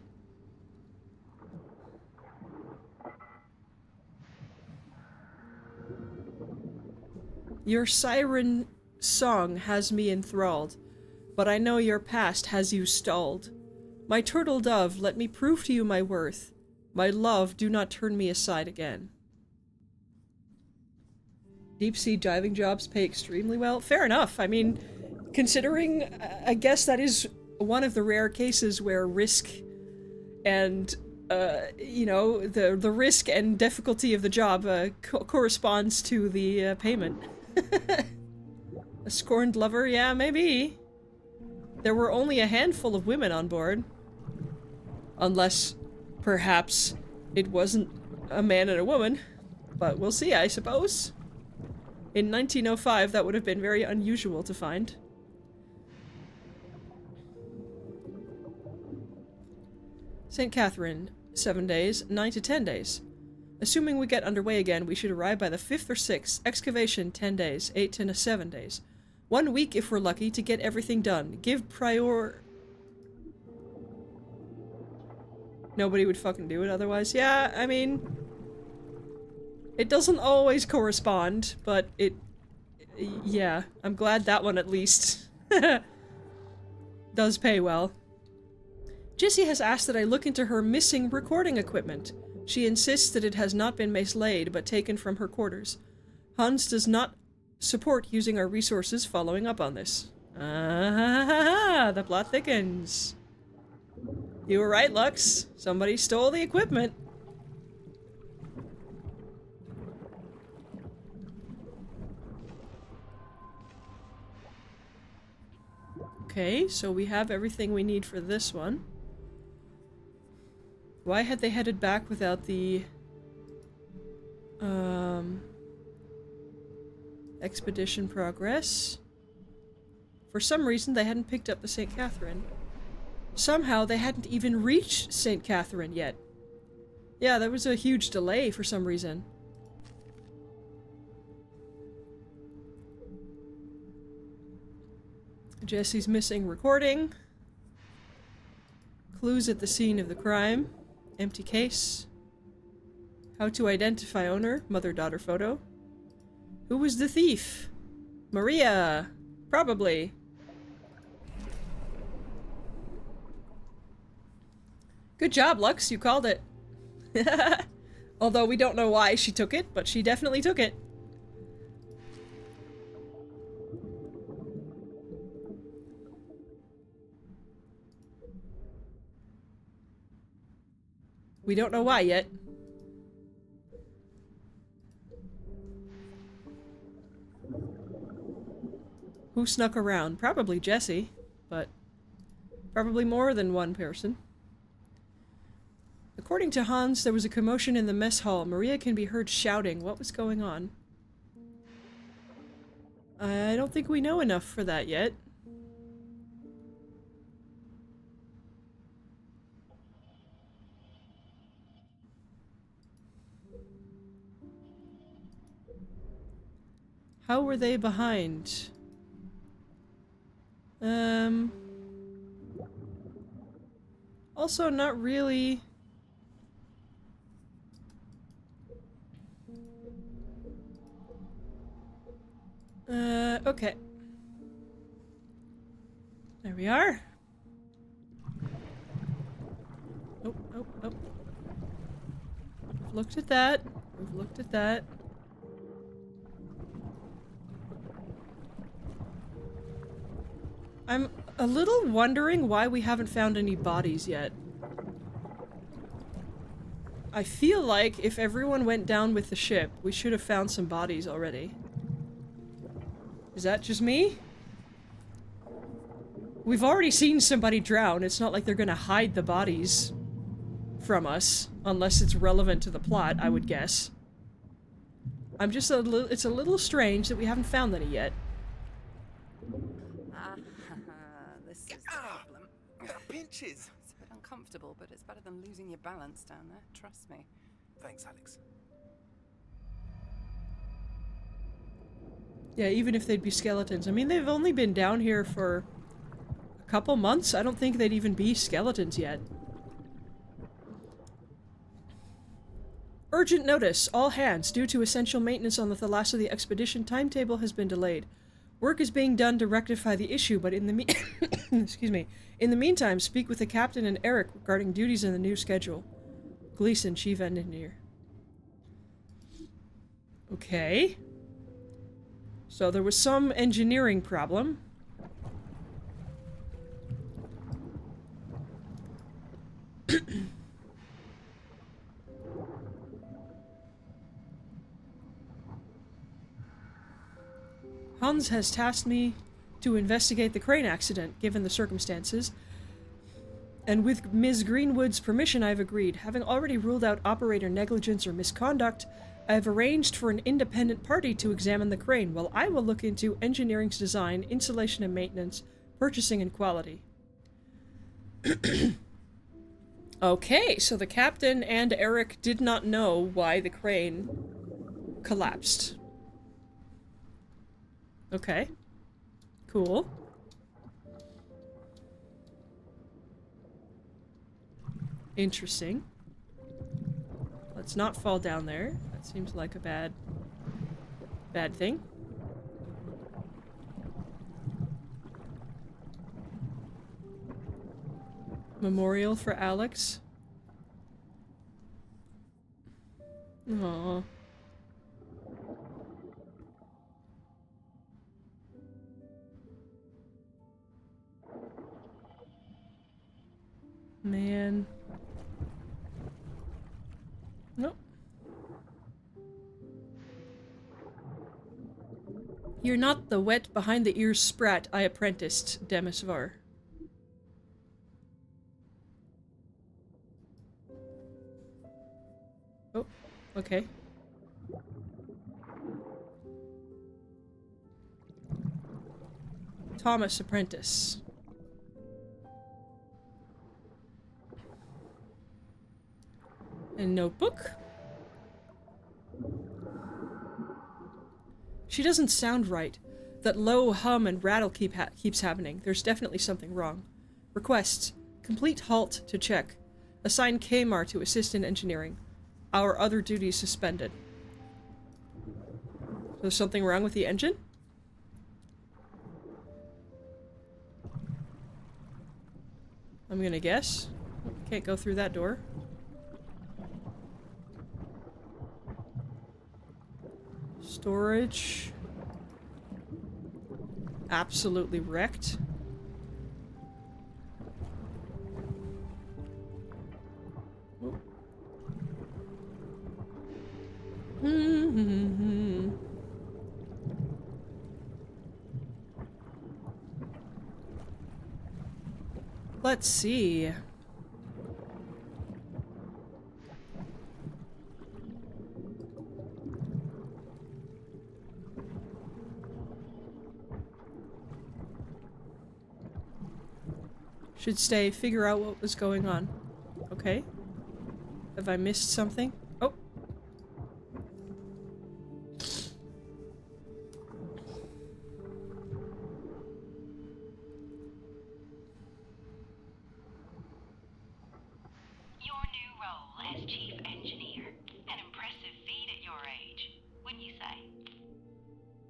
Your siren song has me enthralled, but I know your past has you stalled. My turtle dove, let me prove to you my worth. My love, do not turn me aside again. Deep sea diving jobs pay extremely well. Fair enough. I mean, considering, I guess that is one of the rare cases where risk and, you know, the risk and difficulty of the job corresponds to the payment. A scorned lover? Yeah, maybe. There were only a handful of women on board. Unless, perhaps, it wasn't a man and a woman. But we'll see, I suppose. In 1905, that would have been very unusual to find. St. Catherine, 7 days, 9 to 10 days. Assuming we get underway again, we should arrive by the 5th or 6th. Excavation, 10 days, 8 to 7 days. 1 week if we're lucky to get everything done. Give prior... Nobody would fucking do it otherwise. Yeah, I mean... It doesn't always correspond, but it... Yeah, I'm glad that one at least does pay well. Jessie has asked that I look into her missing recording equipment. She insists that it has not been mislaid, but taken from her quarters. Hans does not support using our resources following up on this. The plot thickens. You were right, Lux. Somebody stole the equipment. Okay, so we have everything we need for this one. Why had they headed back without the... expedition progress? For some reason, they hadn't picked up the St. Catherine. Somehow, they hadn't even reached St. Catherine yet. Yeah, there was a huge delay for some reason. Jesse's missing recording. Clues at the scene of the crime. Empty case. How to identify owner. Mother-daughter photo. Who was the thief? Maria. Probably. Good job, Lux. You called it. Although we don't know why she took it, but she definitely took it. We don't know why yet. Who snuck around? Probably Jesse, but probably more than one person. According to Hans, there was a commotion in the mess hall. Maria can be heard shouting. What was going on? I don't think we know enough for that yet. How were they behind? Also not really... okay. There we are. Oh, oh, oh. We've looked at that. We've looked at that. I'm a little wondering why we haven't found any bodies yet. I feel like if everyone went down with the ship, we should have found some bodies already. Is that just me? We've already seen somebody drown. It's not like they're gonna hide the bodies from us, unless it's relevant to the plot, I would guess. I'm just a little- it's a little strange that we haven't found any yet. This is the problem. Pinches! It's a bit uncomfortable, but it's better than losing your balance down there. Trust me. Thanks, Alex. Yeah, even if they'd be skeletons. I mean, they've only been down here for a couple months. I don't think they'd even be skeletons yet. Urgent notice. All hands. Due to essential maintenance on the Thalassa, the expedition timetable has been delayed. Work is being done to rectify the issue, but in the excuse me. In the meantime, speak with the captain and Eric regarding duties in the new schedule. Gleason, chief engineer. Okay. So there was some engineering problem. Hans has tasked me to investigate the crane accident, given the circumstances. And with Ms. Greenwood's permission, I've agreed. Having already ruled out operator negligence or misconduct, I have arranged for an independent party to examine the crane, while I will look into engineering's design, installation and maintenance, purchasing and quality. Okay, so the captain and Eric did not know why the crane collapsed. Okay. Cool. Interesting. Let's not fall down there. That seems like a bad thing. Memorial for Alex. Aww. Man. Nope. You're not the wet behind the ears sprat I apprenticed, Demisvar. Oh, okay. Thomas Apprentice. A notebook? She doesn't sound right. That low hum and rattle keeps happening. There's definitely something wrong. Requests. Complete halt to check. Assign Kmar to assist in engineering. Our other duties suspended. There's something wrong with the engine? I'm gonna guess. Can't go through that door. Storage. Absolutely wrecked. Oh, Let's see. Should stay, figure out what was going on. Okay. Have I missed something? Oh. Your new role as chief engineer. An impressive feat at your age, wouldn't you say?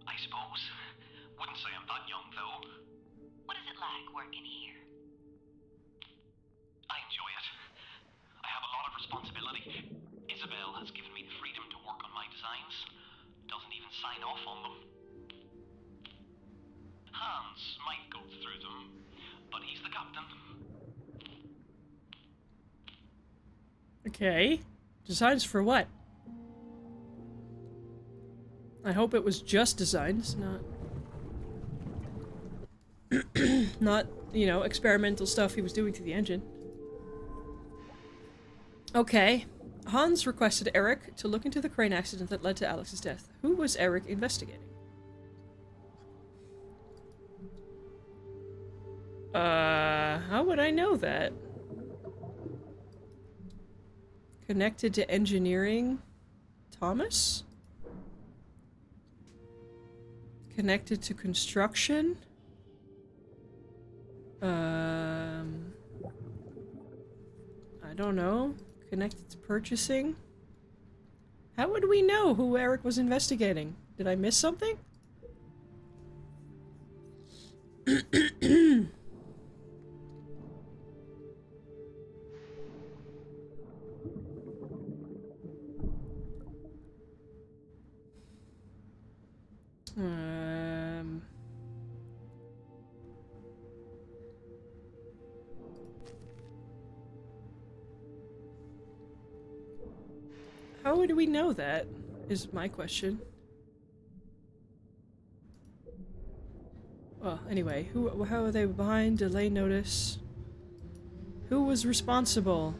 I suppose. Wouldn't say I'm that young, though. What is it like working here? I enjoy it. I have a lot of responsibility. Isabel has given me the freedom to work on my designs. Doesn't even sign off on them. Hans might go through them, but he's the captain. Okay. Designs for what? I hope it was just designs, not... not, you know, experimental stuff he was doing to the engine. Okay. Hans requested Eric to look into the crane accident that led to Alex's death. Who was Eric investigating? How would I know that? Connected to engineering? Thomas? Connected to construction? I don't know. Connected to purchasing? How would we know who Eric was investigating? Did I miss something? How would we know that, is my question. Well, anyway, how are they behind? Delay notice. Who was responsible?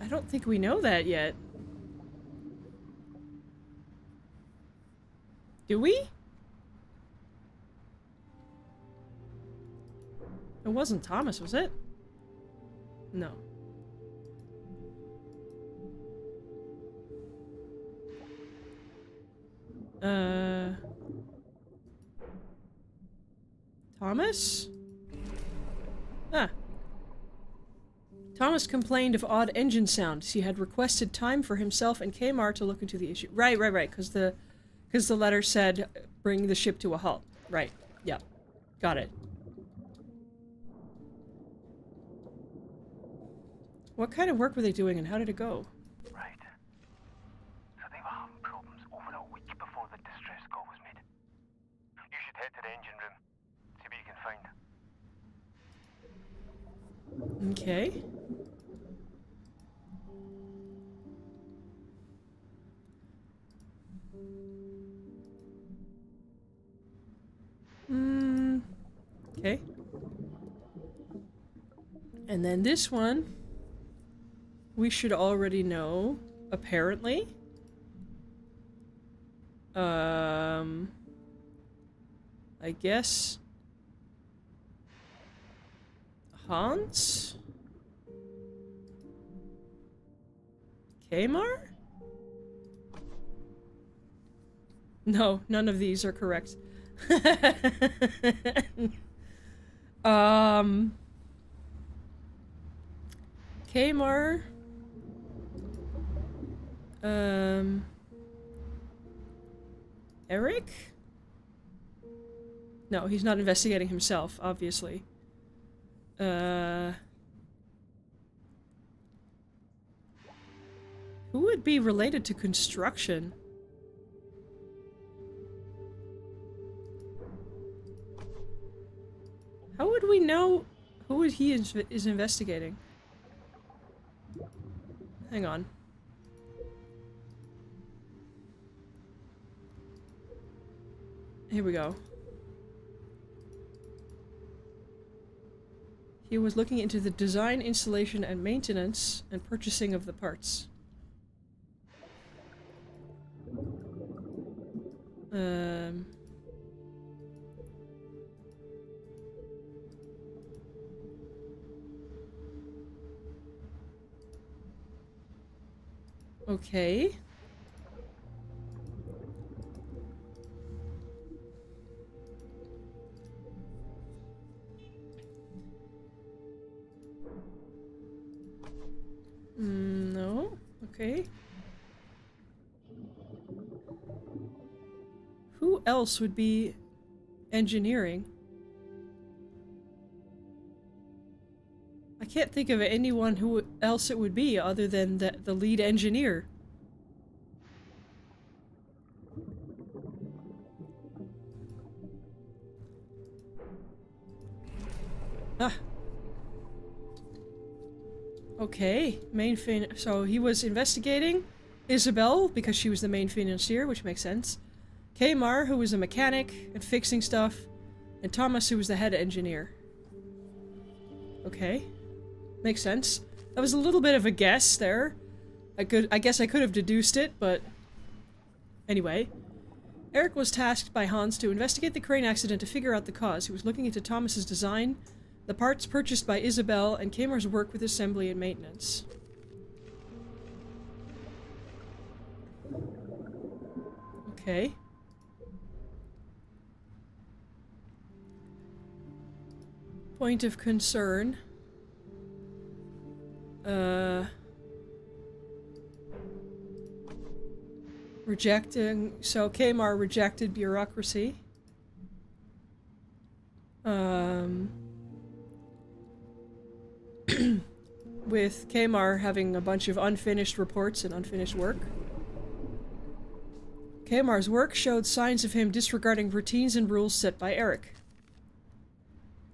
I don't think we know that yet. Do we? It wasn't Thomas, was it? No. Thomas? Ah. Thomas complained of odd engine sounds. He had requested time for himself and Kmart to look into the issue. Right, because the letter said bring the ship to a halt. Right. Yep. Got it. What kind of work were they doing and how did it go? Right. So they were having problems over a week before the distress call was made. You should head to the engine room. See what you can find. Okay. Okay. And then this one, we should already know, apparently. I guess Hans? Kmar? No, none of these are correct. Kmar. Eric? No, he's not investigating himself, obviously. Who would be related to construction? How would we know who he is investigating? Hang on. Here we go. He was looking into the design, installation, and maintenance and purchasing of the parts. Okay. No. Okay. Who else would be engineering? I can't think of anyone who else it would be other than the lead engineer. Ah. Okay, so he was investigating Isabel because she was the main financier, which makes sense. Kamar, who was a mechanic and fixing stuff, and Thomas, who was the head engineer. Okay, makes sense. That was a little bit of a guess there. I guess I could have deduced it, but anyway. Eric was tasked by Hans to investigate the crane accident to figure out the cause. He was looking into Thomas's design, the parts purchased by Isabel, and Kamar's work with assembly and maintenance. Okay. Point of concern. So Kamar rejected bureaucracy. With Kamar having a bunch of unfinished reports and unfinished work. Kamar's work showed signs of him disregarding routines and rules set by Eric.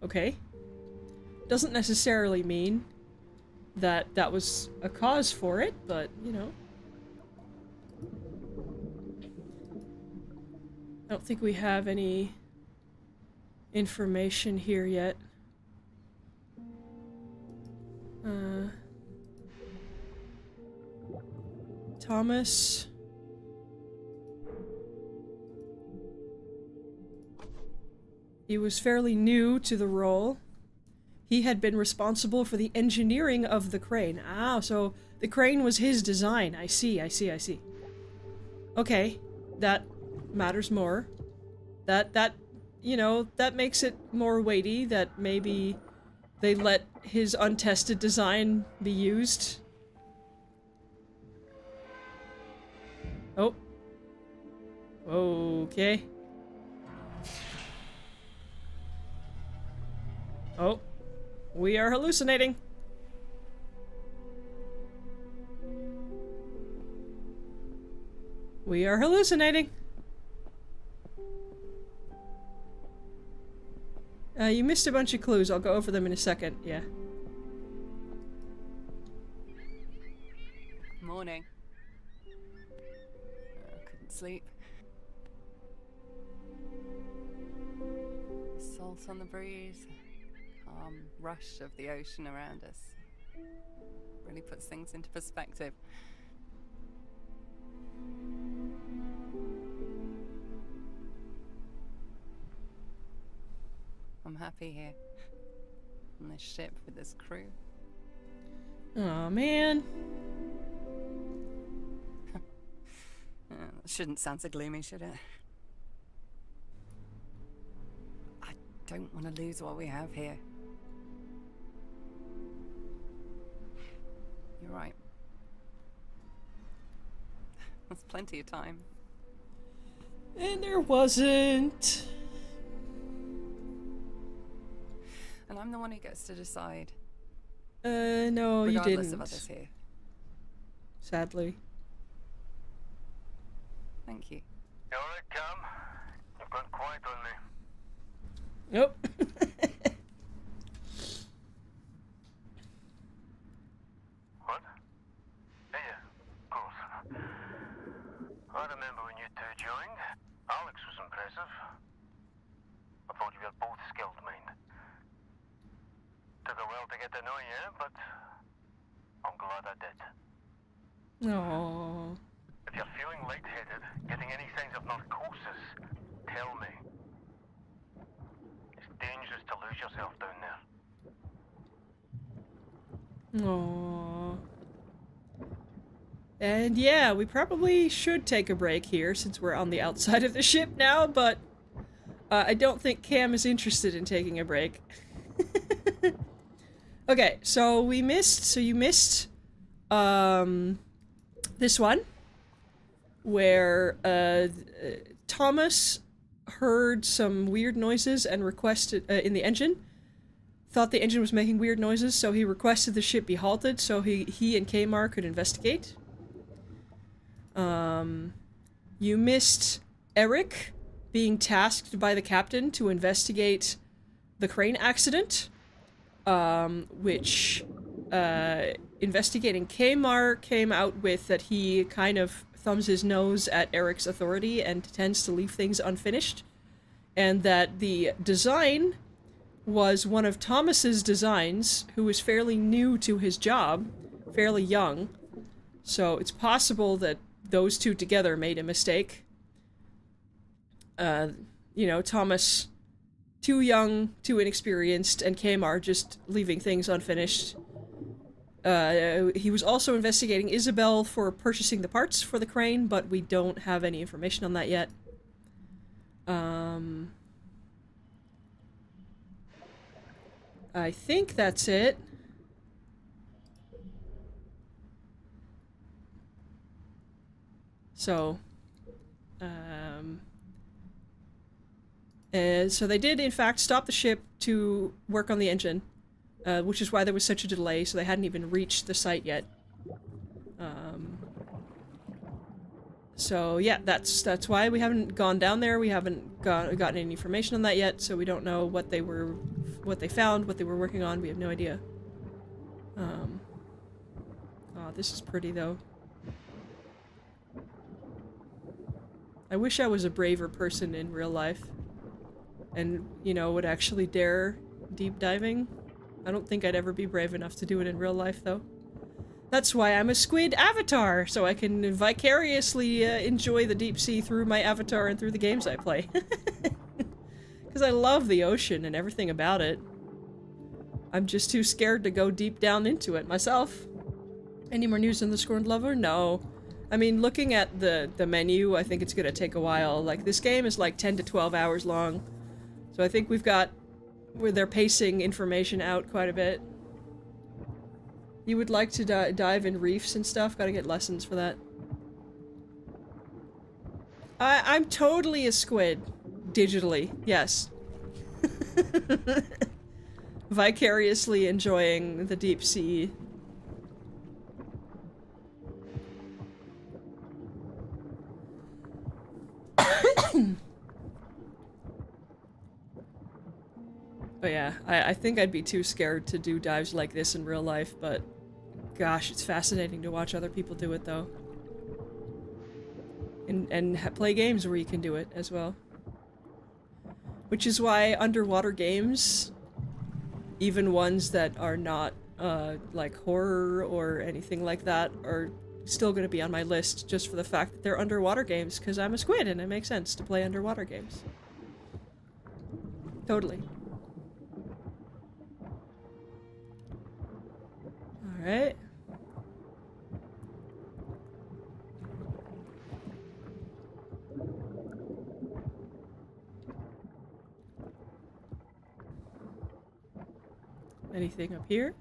Okay. Doesn't necessarily mean that that was a cause for it, but, you know. I don't think we have any information here yet. Thomas. He was fairly new to the role. He had been responsible for the engineering of the crane. Ah, so the crane was his design. I see. Okay, that matters more. That, you know, that makes it more weighty that maybe they let his untested design be used. Oh. Okay. Oh. We are hallucinating. We are hallucinating. You missed a bunch of clues. I'll go over them in a second. Yeah. Morning. Couldn't sleep. Salt on the breeze. Calm rush of the ocean around us. Really puts things into perspective. I'm happy here. On this ship with this crew. Aw, man. Shouldn't sound so gloomy, should it? I don't want to lose what we have here. You're right. There's plenty of time. And there wasn't. And I'm the one who gets to decide. No, you didn't. Regardless of others here. Sadly. Thank you. You alright, Cam? You've gone quiet on me. Nope. What? Yeah, of course. I remember when you two joined. Alex was impressive. I thought you were both skilled, mind. Took a difficult to get to know you, but I'm glad I did. Aww. If you're feeling lightheaded, getting any signs of narcosis, tell me. It's dangerous to lose yourself down there. Aww. And yeah, we probably should take a break here since we're on the outside of the ship now, but I don't think Cam is interested in taking a break. Okay, so you missed this one where Thomas heard some weird noises and requested in the engine. Thought the engine was making weird noises, so he requested the ship be halted so he and Kmar could investigate. You missed Eric being tasked by the captain to investigate the crane accident, which investigating Kmar came out with that he kind of thumbs his nose at Eric's authority and tends to leave things unfinished, and that the design was one of Thomas's designs, who was fairly new to his job, fairly young, so it's possible that those two together made a mistake. You know, Thomas too young, too inexperienced, and Kmar just leaving things unfinished. He was also investigating Isabel for purchasing the parts for the crane, but we don't have any information on that yet. I think that's it. So, so they did, in fact, stop the ship to work on the engine, which is why there was such a delay, so they hadn't even reached the site yet. So yeah, that's why we haven't gone down there. We haven't gotten any information on that yet, so we don't know what they found, what they were working on. We have no idea. Oh, this is pretty though. I wish I was a braver person in real life. And, you know, would actually dare deep diving. I don't think I'd ever be brave enough to do it in real life, though. That's why I'm a squid avatar, so I can vicariously enjoy the deep sea through my avatar and through the games I play. Because I love the ocean and everything about it. I'm just too scared to go deep down into it myself. Any more news on the Scorned Lover? No. I mean, looking at the menu, I think it's gonna take a while. Like, this game is like 10 to 12 hours long. So I think where they're pacing information out quite a bit. You would like to dive in reefs and stuff? Gotta get lessons for that. I'm totally a squid. Digitally, yes. Vicariously enjoying the deep sea. But yeah, I think I'd be too scared to do dives like this in real life, but gosh, it's fascinating to watch other people do it though. And play games where you can do it as well. Which is why underwater games, even ones that are not like horror or anything like that, are still going to be on my list just for the fact that they're underwater games, because I'm a squid and it makes sense to play underwater games. Totally. Alright. Anything up here?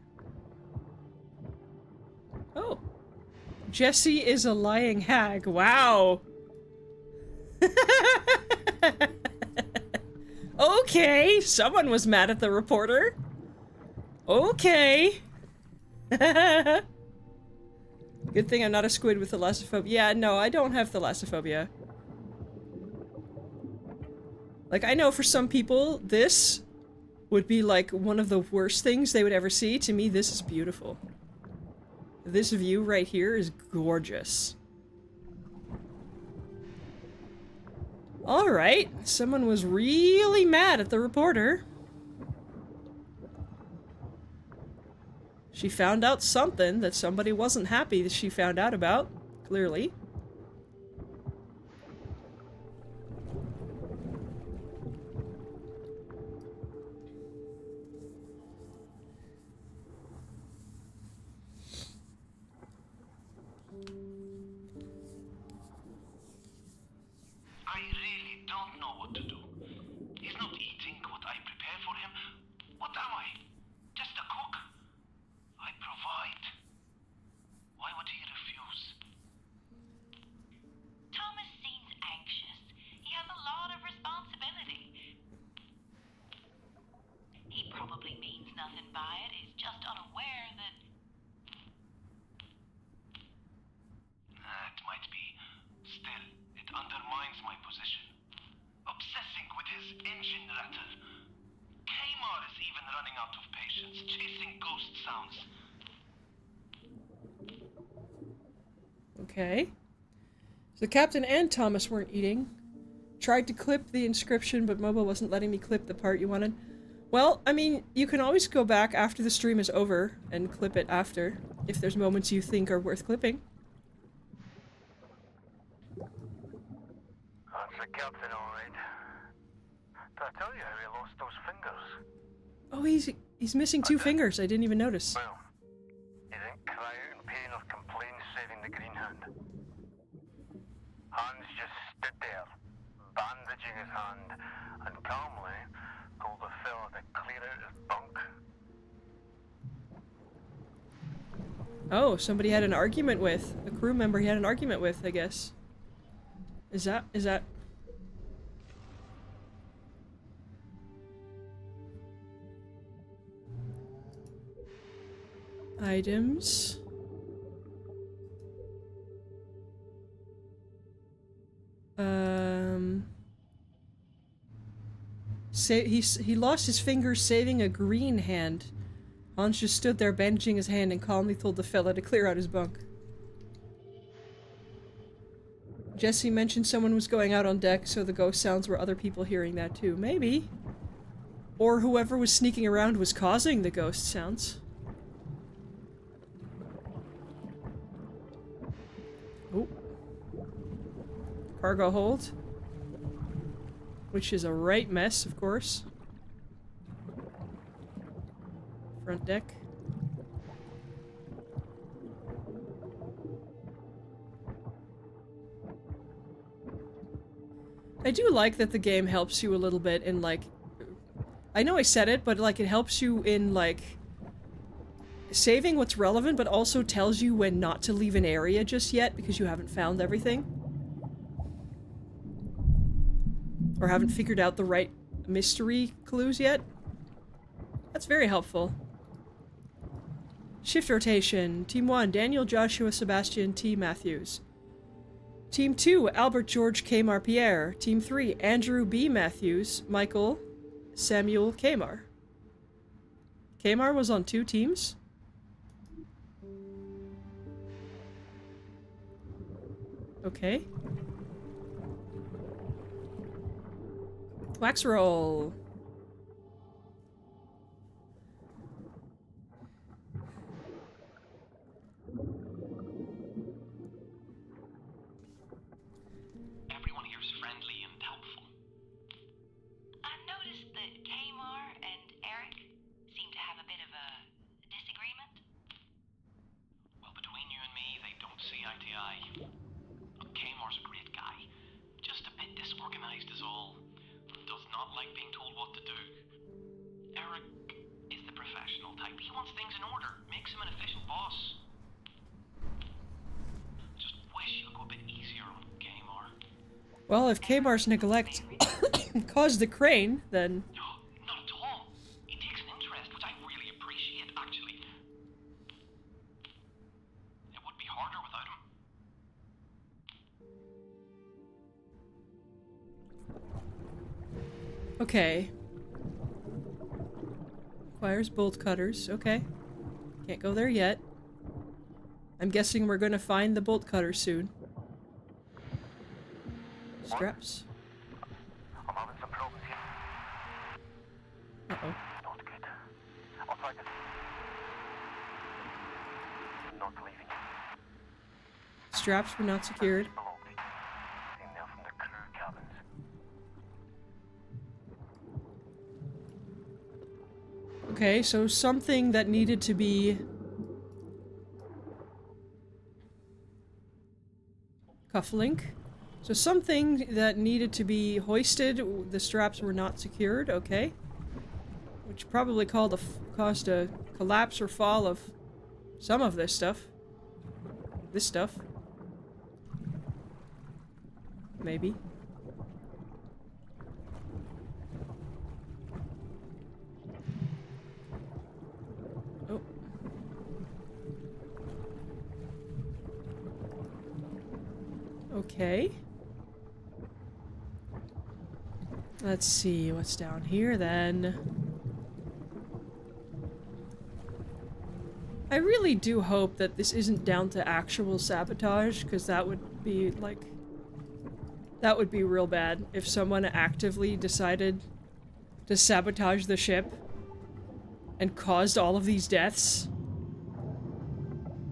Oh. Jessie is a lying hag. Wow. Okay, someone was mad at the reporter. Okay. Good thing I'm not a squid with thalassophobia. Yeah, no, I don't have thalassophobia. Like, I know for some people, this would be like one of the worst things they would ever see. To me, this is beautiful. This view right here is gorgeous. Alright, someone was really mad at the reporter. She found out something that somebody wasn't happy that she found out about, clearly. I really don't know what to do. He's not eating what I prepare for him. What am I? Just a cook? I provide. Why would he refuse? Thomas seems anxious. He has a lot of responsibility. He probably means nothing by it. He's just unaware that... It might be. Still, it undermines my position. Obsessing with his engine rattle. Kmar is even running out of patience, chasing ghost sounds. Okay. So the captain and Thomas weren't eating. Tried to clip the inscription, but mobile wasn't letting me clip the part you wanted. Well, I mean, you can always go back after the stream is over and clip it after, if there's moments you think are worth clipping. That's the captain, all right. Did I tell you how he lost those fingers? Oh, he's missing two fingers. I didn't even notice. Well, he didn't cry out in pain or complain saving the green hand. Hans just stood there, bandaging his hand, and calmly told the fella to clear out his bunk. Oh, somebody had an argument with. A crew member he had an argument with, I guess. Is that... Items. He lost his fingers saving a green hand. Hans just stood there bandaging his hand and calmly told the fella to clear out his bunk. Jesse mentioned someone was going out on deck, so the ghost sounds were other people hearing that too. Maybe. Or whoever was sneaking around was causing the ghost sounds. Oh. Cargo hold. Which is a right mess, of course. Front deck. I do like that the game helps you a little bit in, like... I know I said it, but, like, it helps you in, like... saving what's relevant, but also tells you when not to leave an area just yet, because you haven't found everything. Or haven't figured out the right mystery clues yet. That's very helpful. Shift rotation. Team 1, Daniel, Joshua, Sebastian, T. Matthews. Team 2, Albert, George, Kmar, Pierre. Team 3, Andrew, B. Matthews, Michael, Samuel, Kmar. Kmar was on 2 teams? Okay. Wax roll. Everyone here is friendly and helpful. I noticed that Kmar and Eric seem to have a bit of a disagreement. Well, between you and me, they don't see eye to eye. Kmar's a great guy. Just a bit disorganized is all. Does not like being told what to do. Eric is the professional type. He wants things in order. Makes him an efficient boss. Just wish you could go a bit easier on Kmar. Well, if Kmar's neglect caused the crane, then... No, not at all. He takes an interest, which I really appreciate, actually. It would be harder without him. Okay. Requires bolt cutters. Okay. Can't go there yet. I'm guessing we're gonna find the bolt cutter soon. Straps. I'm having some problems here. Uh-oh. Not good. I'll try to... not leaving. Straps were not secured. Blocked. Email from the crew cabins. Okay, so something that needed to be... Cufflink. So something that needed to be hoisted, the straps were not secured, okay. Which probably caused a collapse or fall of some of this stuff. This stuff. Maybe. Oh. Okay. Let's see what's down here then. I really do hope that this isn't down to actual sabotage, because that would be, like... That would be real bad if someone actively decided to sabotage the ship and caused all of these deaths.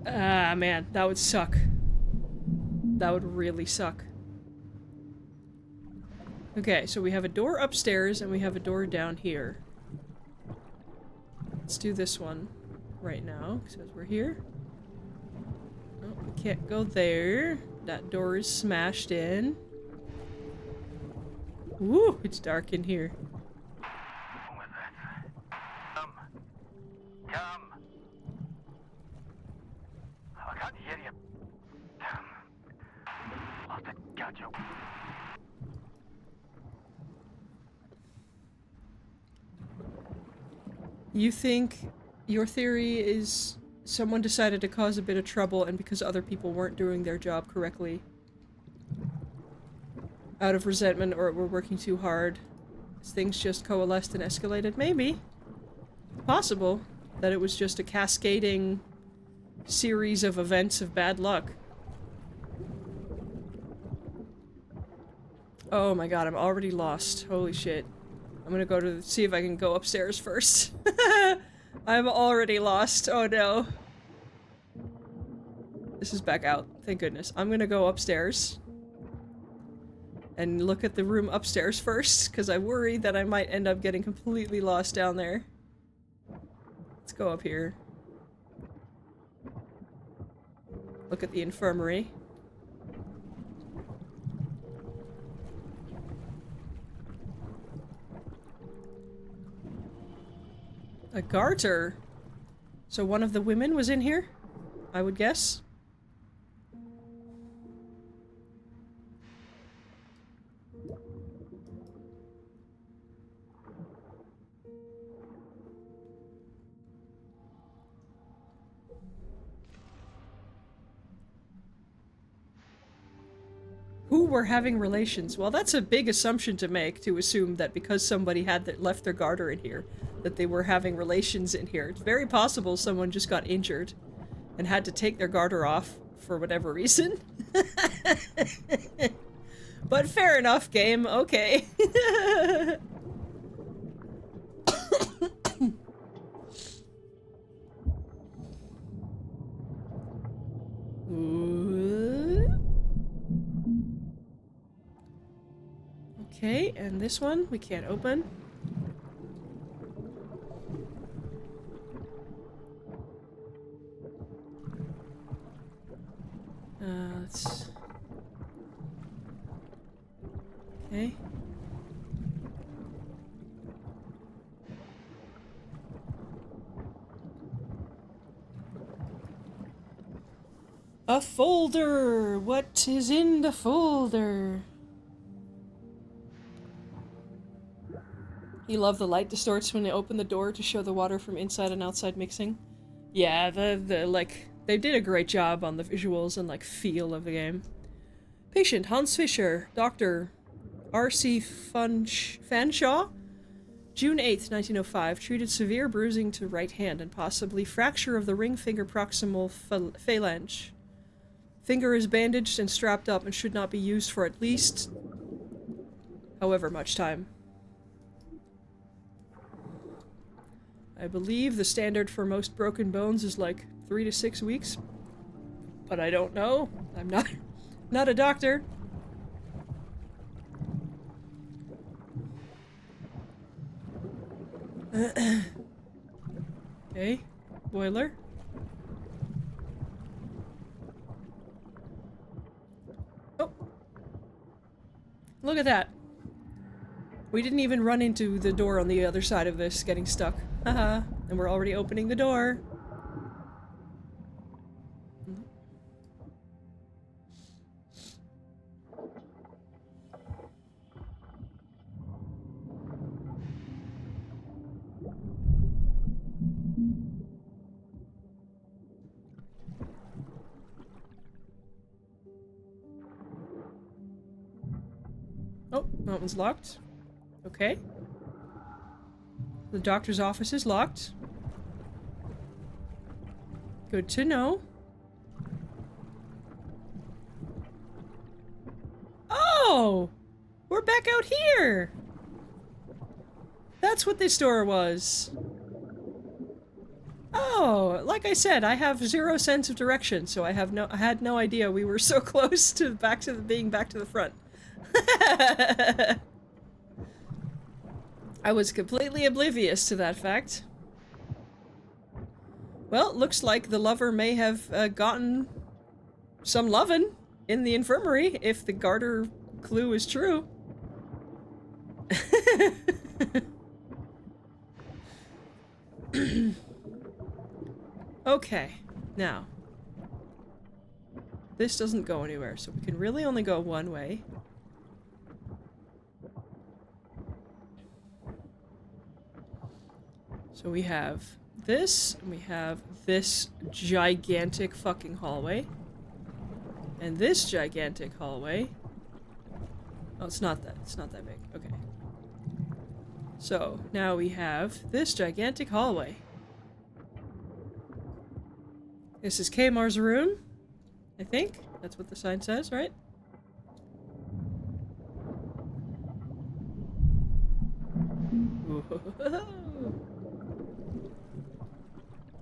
Ah, man, that would suck. That would really suck. Okay, so we have a door upstairs and we have a door down here. Let's do this one right now, because we're here. Oh, we can't go there. That door is smashed in. Woo, it's dark in here. With that. Come. I can't hear you. Damn. Lost it. Got you. You think your theory is someone decided to cause a bit of trouble, and because other people weren't doing their job correctly, out of resentment or were working too hard, things just coalesced and escalated? Maybe. Possible that it was just a cascading series of events of bad luck. Oh my god, I'm already lost. Holy shit. I'm gonna go to see if I can go upstairs first. I'm already lost. Oh no. This is back out. Thank goodness. I'm gonna go upstairs and look at the room upstairs first, because I worry that I might end up getting completely lost down there. Let's go up here. Look at the infirmary. A garter? So one of the women was in here? I would guess. Who were having relations? Well, that's a big assumption to make, to assume that because somebody had left their garter in here, that they were having relations in here. It's very possible someone just got injured and had to take their garter off for whatever reason. But fair enough, game. Okay. Okay, and this one we can't open. Let's... Okay. A folder! What is in the folder? You love the light distorts when they open the door to show the water from inside and outside mixing? Yeah, like, they did a great job on the visuals and, like, feel of the game. Patient, Hans Fischer, Dr. R.C. Fanshaw, June 8th, 1905, treated severe bruising to right hand and possibly fracture of the ring finger proximal phalange. Finger is bandaged and strapped up and should not be used for at least however much time. I believe the standard for most broken bones is like 3 to 6 weeks. but I don't know. I'm not a doctor. Okay, boiler. Oh. Look at that. We didn't even run into the door on the other side of this, getting stuck. Haha. And we're already opening the door. Oh, that one's locked. Okay. The doctor's office is locked. Good to know. Oh! We're back out here! That's what this door was. Oh, like I said, I have zero sense of direction, so I had no idea we were so close to being back to the front. I was completely oblivious to that fact. Well, looks like the lover may have gotten some lovin' in the infirmary, if the garter clue is true. Okay, now. This doesn't go anywhere, so we can really only go one way. So we have this, and we have this gigantic fucking hallway. And this gigantic hallway. Oh, it's not that big. Okay. So, now we have this gigantic hallway. This is Kmar's room, I think. That's what the sign says, right?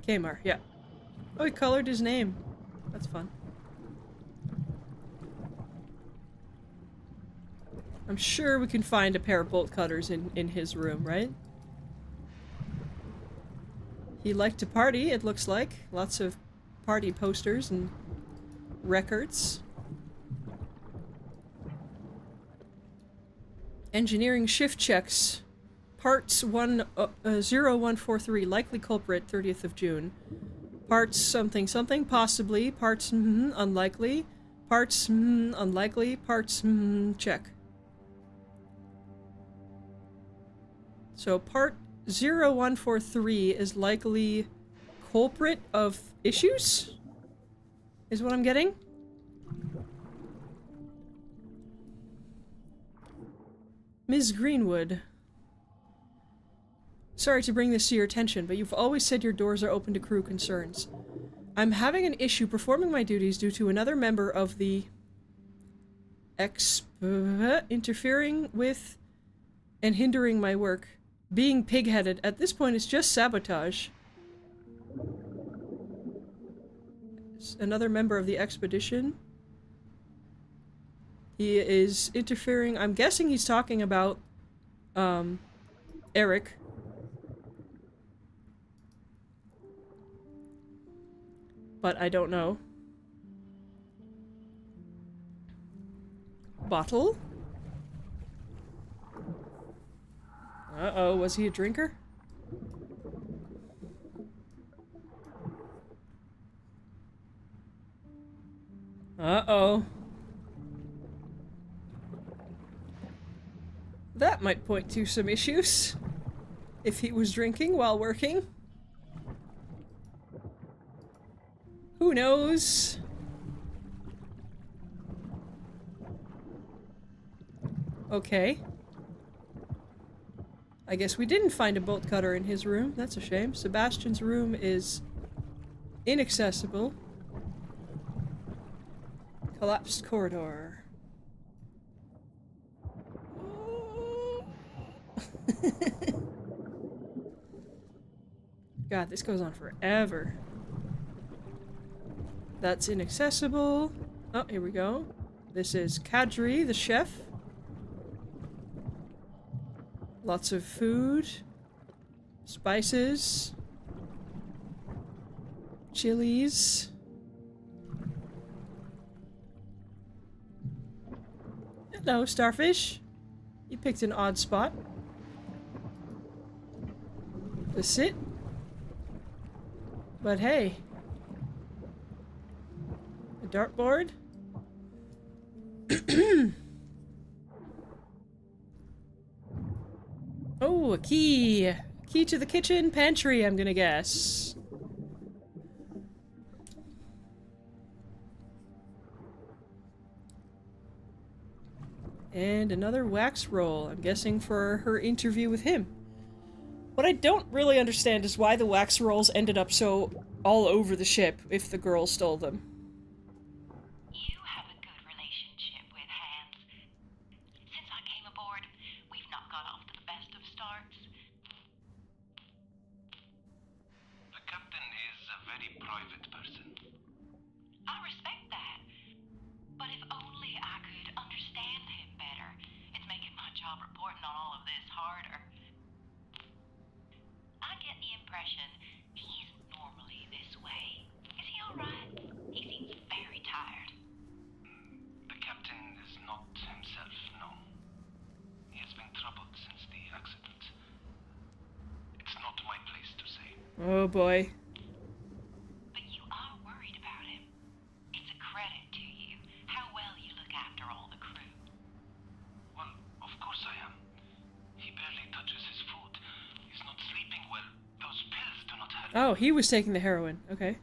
Kmar, yeah. Oh, he colored his name. That's fun. I'm sure we can find a pair of bolt cutters in his room, right? He liked to party, it looks like. Lots of party posters and records. Engineering shift checks. Parts 0143, likely culprit, 30th of June. Parts something something, possibly. Parts unlikely. Parts unlikely. Parts check. So part 0143 is likely culprit of issues? Is what I'm getting? Ms. Greenwood. Sorry to bring this to your attention, but you've always said your doors are open to crew concerns. I'm having an issue performing my duties due to another member of the interfering with and hindering my work. Being pig-headed. At this point, it's just sabotage. Another member of the expedition. He is interfering. I'm guessing he's talking about, Eric. But I don't know. Bottle? Uh-oh, was he a drinker? Uh-oh. That might point to some issues. If he was drinking while working. Who knows? Okay. I guess we didn't find a bolt cutter in his room. That's a shame. Sebastian's room is inaccessible. Collapsed corridor. God, this goes on forever. That's inaccessible. Oh, here we go. This is Kadri, the chef. Lots of food. Spices. Chilies. Hello, starfish. You picked an odd spot to sit. But hey. A dartboard. Oh, a key. Key to the kitchen pantry, I'm gonna guess. And another wax roll, I'm guessing for her interview with him. What I don't really understand is why the wax rolls ended up so all over the ship if the girl stole them. You have a good relationship with Hans. Since I came aboard, we've not got off to the best of starts. The captain is a very private person. I respect that. But if only I could understand him better, it's making my job reporting on all of this harder. I get the impression he's normally this way. Is he alright? He seems very tired. The captain is not himself, no. He has been troubled since the accident. It's not my place to say. Oh boy. But you are worried about him. It's a credit to you how well you look after all the crew. Well, of course I am. He barely touches his food. He's not sleeping well. Those pills do not help. Oh, he was taking the heroin. Okay.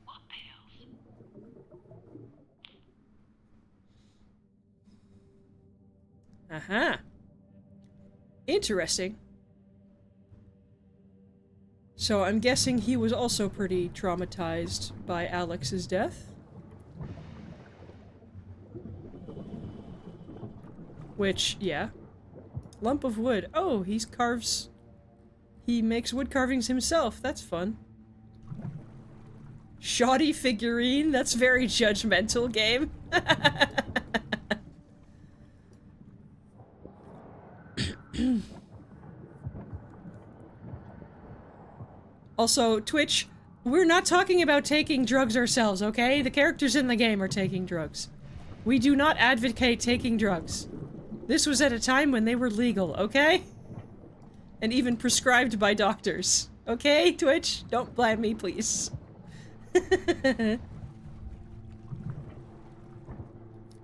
What pills? Uh-huh. Interesting. So I'm guessing he was also pretty traumatized by Alex's death. Which, yeah. Lump of wood. Oh, he carves... He makes wood carvings himself. That's fun. Shoddy figurine? That's very judgmental, game. Also, Twitch, we're not talking about taking drugs ourselves, okay? The characters in the game are taking drugs. We do not advocate taking drugs. This was at a time when they were legal, okay? And even prescribed by doctors. Okay, Twitch? Don't blame me, please.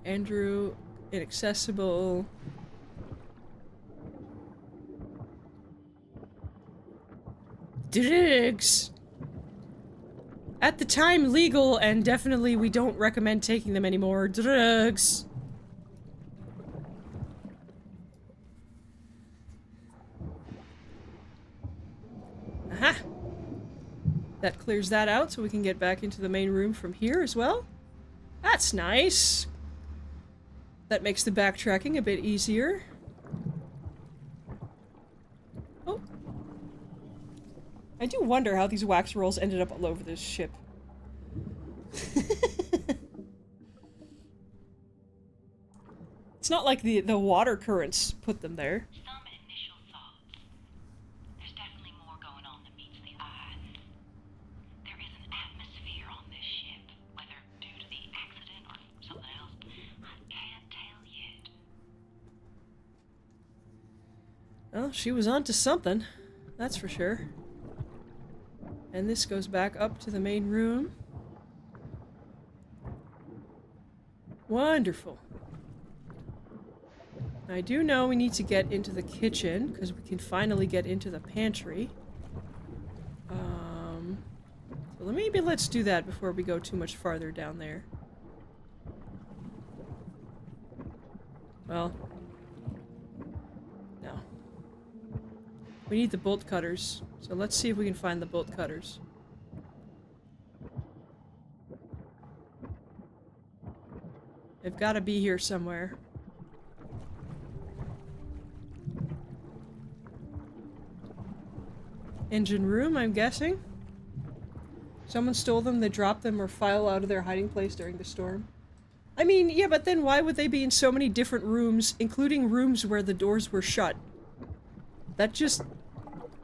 Andrew, inaccessible. Drugs! At the time, legal, and definitely we don't recommend taking them anymore. Drugs! Aha! That clears that out, so we can get back into the main room from here as well. That's nice! That makes the backtracking a bit easier. Oh. I do wonder how these wax rolls ended up all over this ship. It's not like the water currents put them there. Some initial thoughts. There's definitely more going on than meets the eye. There is an atmosphere on this ship, whether due to the accident or something else. I can't tell yet. Well, she was onto something. That's for sure. And this goes back up to the main room. Wonderful. I do know we need to get into the kitchen, because we can finally get into the pantry. So maybe let's do that before we go too much farther down there. Well, no. We need the bolt cutters, so let's see if we can find the bolt cutters. They've got to be here somewhere. Engine room, I'm guessing. Someone stole them, they dropped them, or file out of their hiding place during the storm. I mean, yeah, but then why would they be in so many different rooms, including rooms where the doors were shut? That just...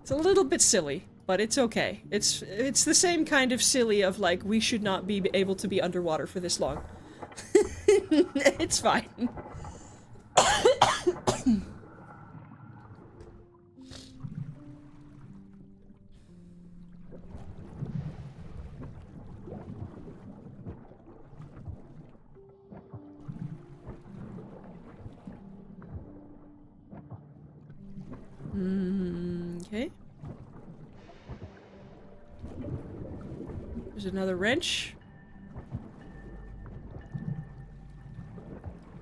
It's a little bit silly, but it's okay. It's the same kind of silly of, like, we should not be able to be underwater for this long. It's fine. Okay. There's another wrench.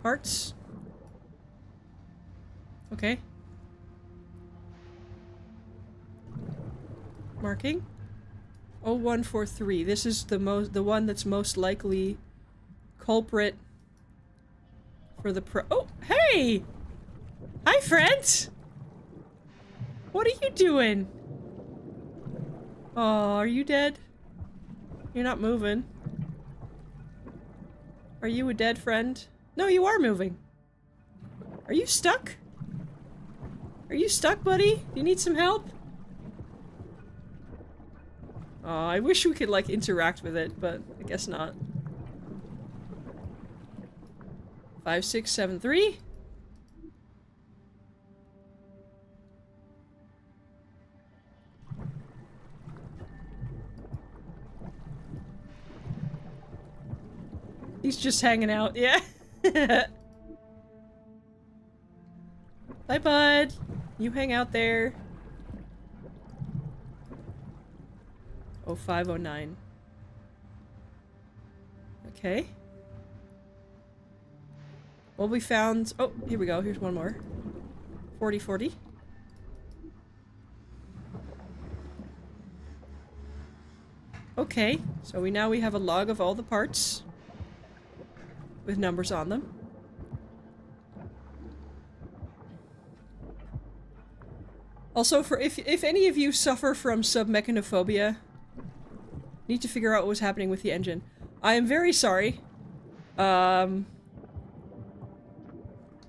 Parts. Okay. Marking. 0143. This is the one that's most likely culprit for the Oh, hey! Hi, friends! What are you doing? Oh, are you dead? You're not moving. Are you a dead friend? No, you are moving. Are you stuck? Are you stuck, buddy? Do you need some help? Oh, I wish we could, like, interact with it, but I guess not. 5673? He's just hanging out, yeah. Bye, bud. You hang out there. 0509. Okay. Well, we found... Oh, here we go. Here's one more. 4040. Okay, so now we have a log of all the parts with numbers on them. Also, for if any of you suffer from submechanophobia, need to figure out what was happening with the engine. I am very sorry.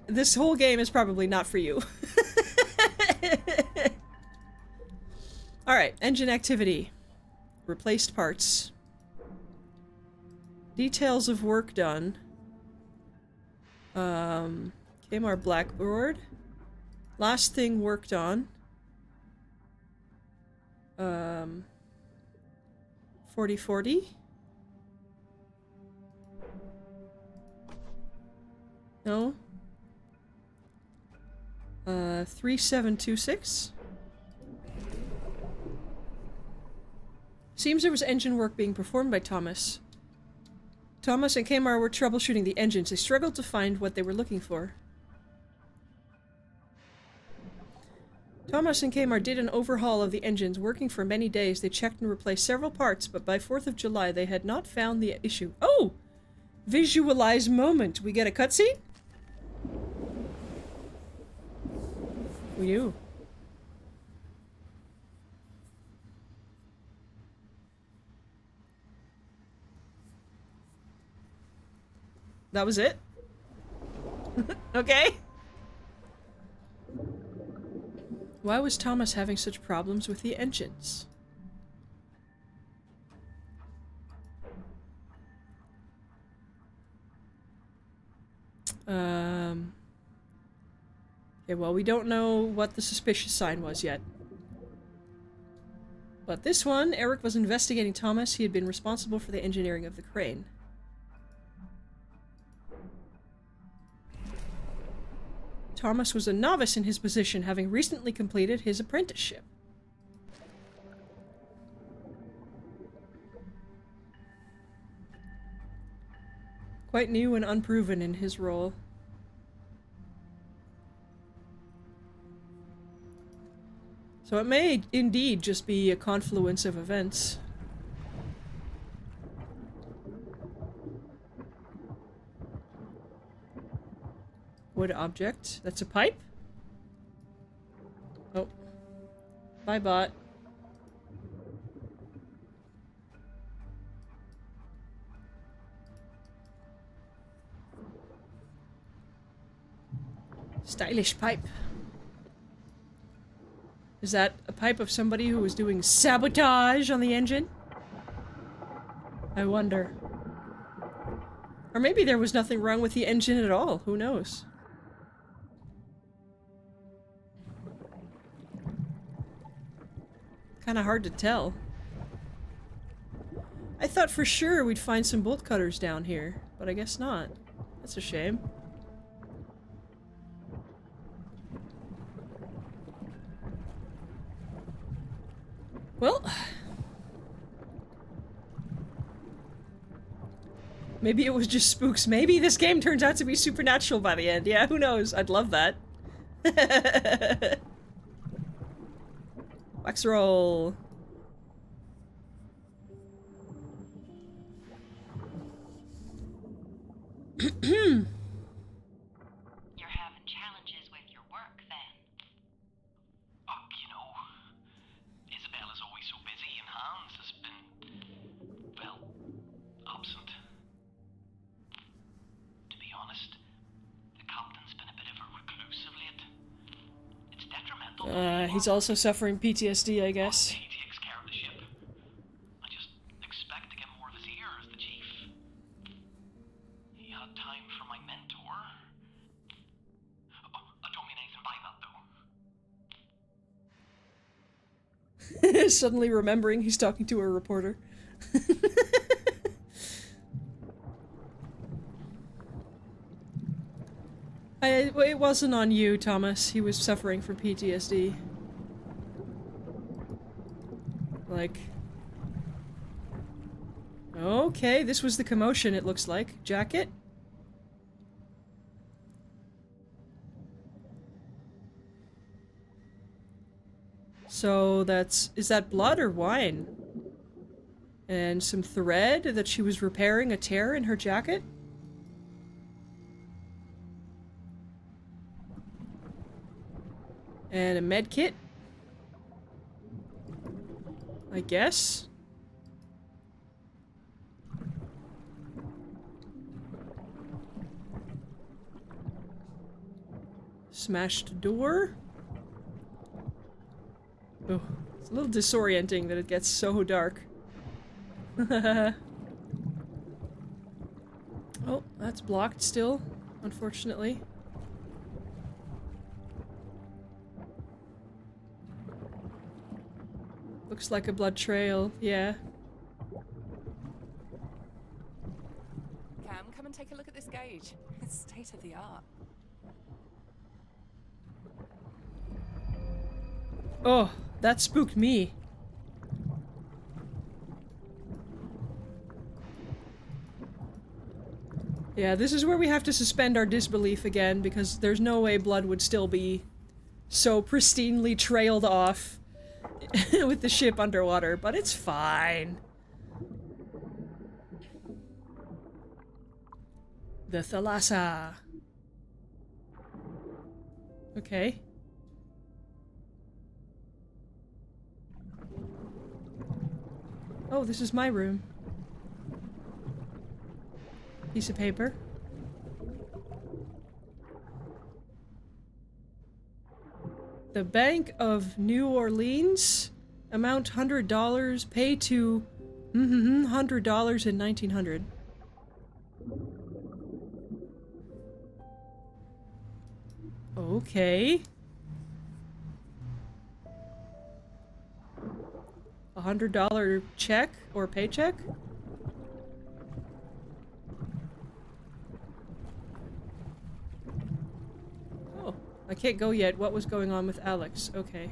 This whole game is probably not for you. Alright, engine activity. Replaced parts. Details of work done. Kmart Blackboard. Last thing worked on. 4040. No. 3726. Seems there was engine work being performed by Thomas. Thomas and Kmart were troubleshooting the engines. They struggled to find what they were looking for. Thomas and Kmart did an overhaul of the engines. Working for many days, they checked and replaced several parts, but by 4th of July, they had not found the issue. Oh! Visualize moment. We get a cutscene? For you. That was it? Okay. Why was Thomas having such problems with the engines? Okay, well, we don't know what the suspicious sign was yet. But this one, Eric was investigating Thomas. He had been responsible for the engineering of the crane. Thomas was a novice in his position, having recently completed his apprenticeship. Quite new and unproven in his role. So it may indeed just be a confluence of events. Wood object. That's a pipe? Oh. Bye, bot. Stylish pipe. Is that a pipe of somebody who was doing sabotage on the engine? I wonder. Or maybe there was nothing wrong with the engine at all. Who knows? Kinda hard to tell. I thought for sure we'd find some bolt cutters down here, but I guess not. That's a shame. Well... maybe it was just spooks. Maybe this game turns out to be supernatural by the end. Yeah, who knows? I'd love that. Wax roll. You're having challenges with your work then. You know, Isabella's always so busy and Hans has been, well, absent. To be honest, the captain's been a bit of a recluse of late. It's detrimental. He's also suffering PTSD, I guess. He takes care of the ship. I just expect to get more of his ear as the chief. He had time for my mentor. Oh, I don't mean anything by that, though. Suddenly remembering he's talking to a reporter. It wasn't on you, Thomas. He was suffering from PTSD. Like... okay, this was the commotion, it looks like. Jacket? So that's... is that blood or wine? And some thread that she was repairing a tear in her jacket? And a med kit? I guess? Smashed door? Oh, it's a little disorienting that it gets so dark. Oh, that's blocked still, unfortunately. Looks like a blood trail, yeah. Cam, come and take a look at this gauge. It's state of the art. Oh, that spooked me. Yeah, this is where we have to suspend our disbelief again, because there's no way blood would still be so pristinely trailed off with the ship underwater, but it's fine. The Thalassa. Okay. Oh, this is my room. Piece of paper. The Bank of New Orleans. Amount $100. Pay to $100 in 1900. Okay. $100 check or paycheck? Oh, I can't go yet. What was going on with Alex? Okay.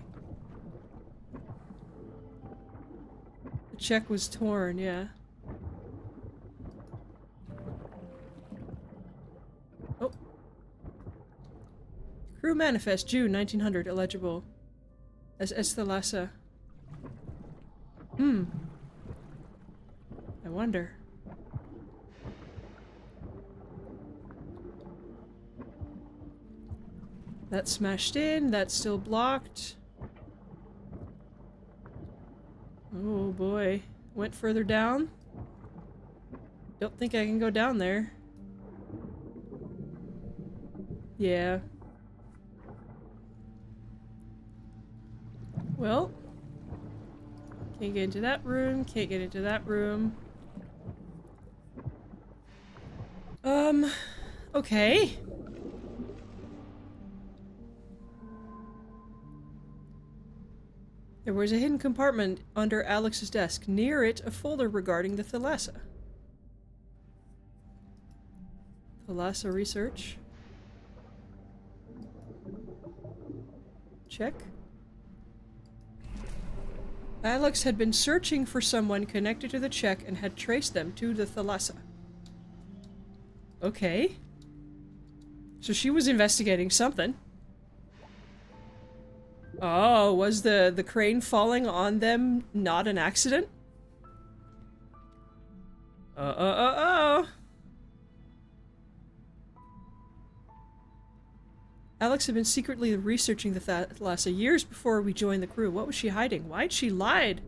The check was torn, yeah. Oh. Crew manifest, June 1900, illegible. As Thalassa. I wonder. That's smashed in, that's still blocked. Oh boy. Went further down? Don't think I can go down there. Yeah. Well, can't get into that room, can't get into that room. Okay. There was a hidden compartment under Alex's desk. Near it, a folder regarding the Thalassa. Thalassa research. Check. Alex had been searching for someone connected to the check and had traced them to the Thalassa. Okay. So she was investigating something. Oh, was the crane falling on them not an accident? Alex had been secretly researching the Thalassa years before we joined the crew. What was she hiding? Why'd she lied?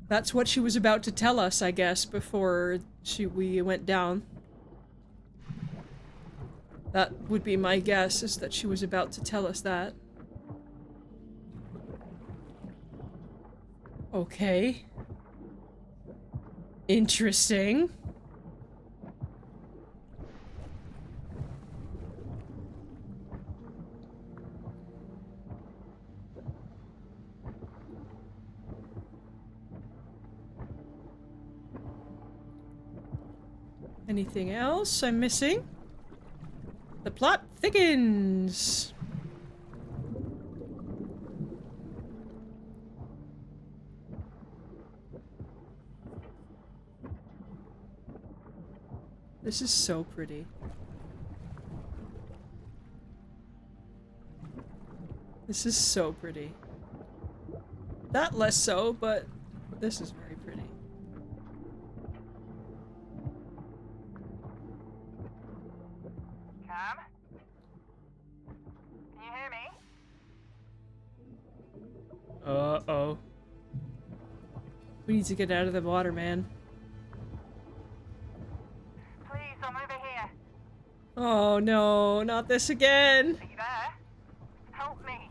That's what she was about to tell us, I guess, before we went down. That would be my guess, is that she was about to tell us that. Okay. Interesting. Anything else I'm missing? The plot thickens! This is so pretty. This is so pretty. That less so, but this is very pretty. Cam? Can you hear me? Uh-oh. We need to get out of the water, man. Please, I'm over here. Oh no, not this again! Are you there? Help me.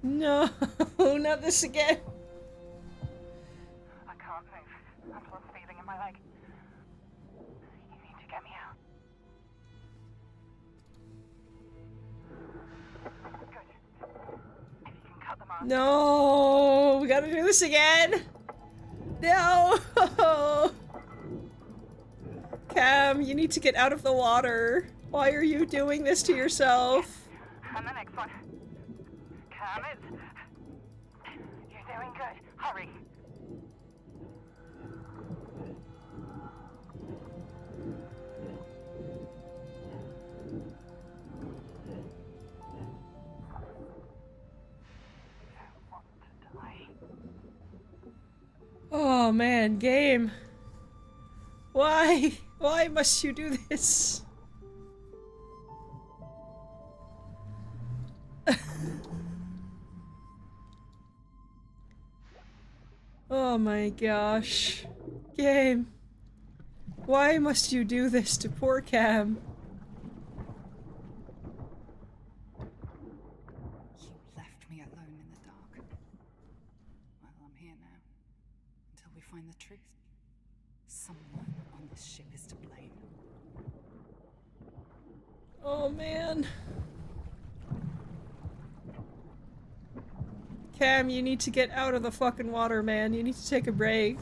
No, not this again! I can't move. I've lost feeling in my leg. You need to get me out. Good. If you can cut them off. No, we gotta do this again! No! Cam, you need to get out of the water. Why are you doing this to yourself? And the next one. Cam, it's... You're doing good. Hurry. I want to die. Oh man, game. Why? Why must you do this? Oh my gosh. Game. Why must you do this to poor Cam? You left me alone in the dark. Well, I'm here now. Until we find the truth. Someone on this ship is to blame. Oh man. Cam, you need to get out of the fucking water, man. You need to take a break.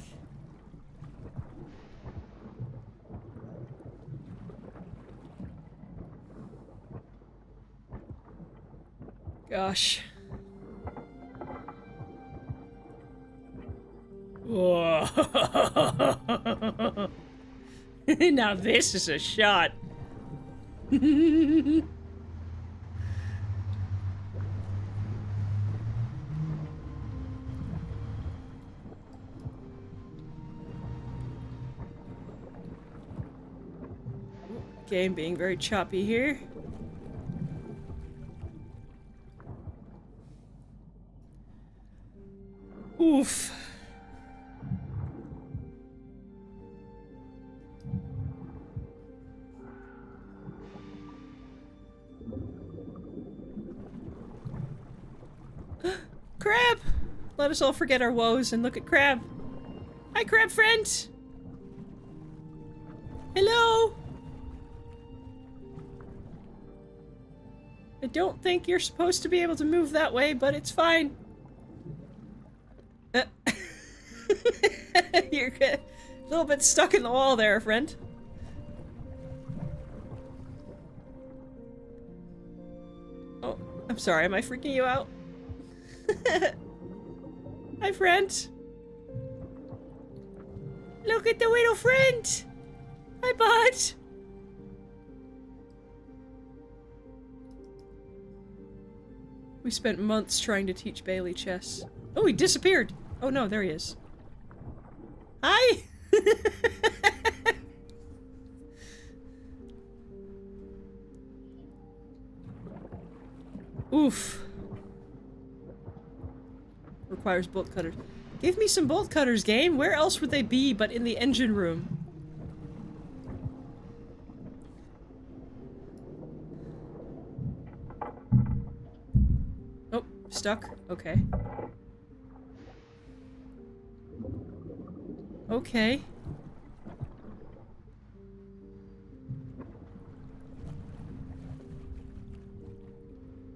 Gosh. Whoa. Now this is a shot. Game being very choppy here. Oof. Crab! Let us all forget our woes and look at Crab. Hi, Crab friend! Hello! I don't think you're supposed to be able to move that way, but it's fine. You're a little bit stuck in the wall there, friend. Oh, I'm sorry, am I freaking you out? Hi, friend. Look at the little friend. Hi, bud. We spent months trying to teach Bailey chess. Oh, he disappeared. Oh no, there he is. Hi. Oof. Requires bolt cutters. Give me some bolt cutters, game. Where else would they be but in the engine room? Oh, stuck. Okay. Okay.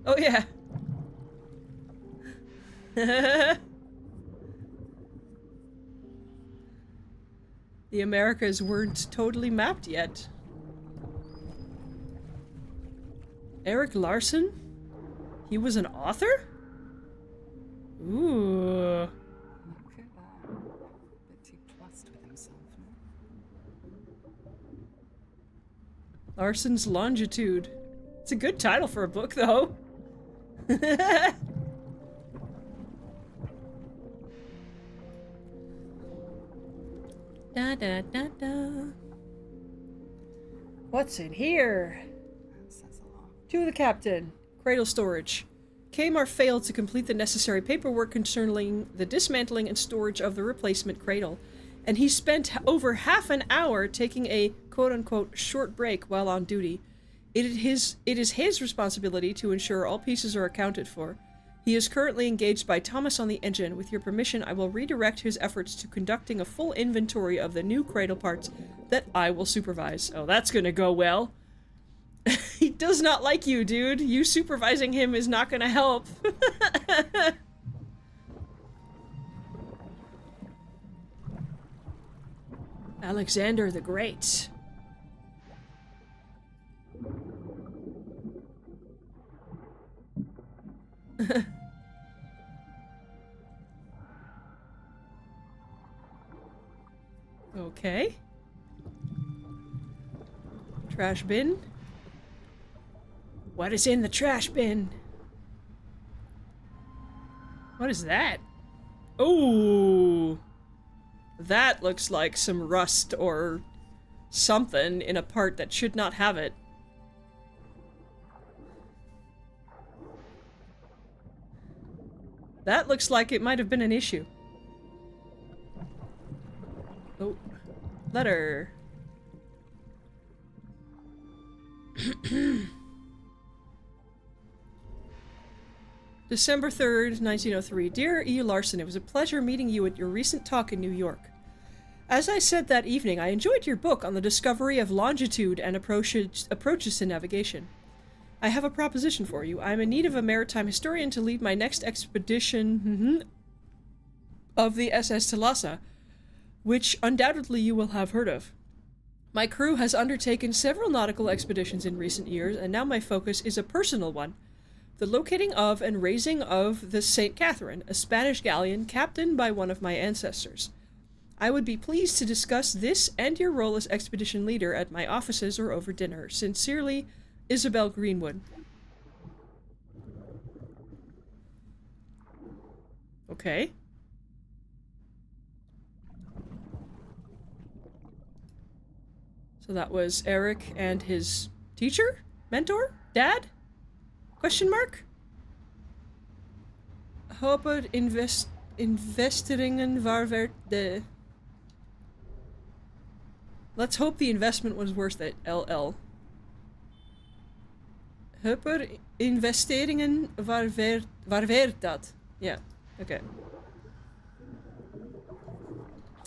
Oh yeah. The Americas weren't totally mapped yet. Eric Larson? He was an author? Ooh. Look at that. Bit too plussed with himself, no? Larson's Longitude. It's a good title for a book, though. Da da da da. What's in here? That says a lot. To the captain. Cradle storage. Kmart failed to complete the necessary paperwork concerning the dismantling and storage of the replacement cradle, and he spent over half an hour taking a quote-unquote short break while on duty. It is his responsibility to ensure all pieces are accounted for. He is currently engaged by Thomas on the engine. With your permission, I will redirect his efforts to conducting a full inventory of the new cradle parts that I will supervise. Oh, that's gonna go well. He does not like you, dude. You supervising him is not gonna help. Alexander the Great. Okay. Trash bin. What is in the trash bin? What is that? Oh, that looks like some rust or something in a part that should not have it. That looks like it might have been an issue. Oh, letter. December 3rd, 1903. Dear E. Larson, it was a pleasure meeting you at your recent talk in New York. As I said that evening, I enjoyed your book on the discovery of longitude and approaches to navigation. I have a proposition for you. I am in need of a maritime historian to lead my next expedition of the SS Thalassa, which undoubtedly you will have heard of. My crew has undertaken several nautical expeditions in recent years, and now my focus is a personal one. The locating of and raising of the St. Catherine, a Spanish galleon captained by one of my ancestors. I would be pleased to discuss this and your role as expedition leader at my offices or over dinner. Sincerely, Isabel Greenwood. Okay. So that was Eric and his teacher? Mentor? Dad? Question mark? Hopper investeringen waar werd de... Let's hope the investment was worth it, LL. Hopper investeringen waar werd dat? Yeah. Okay.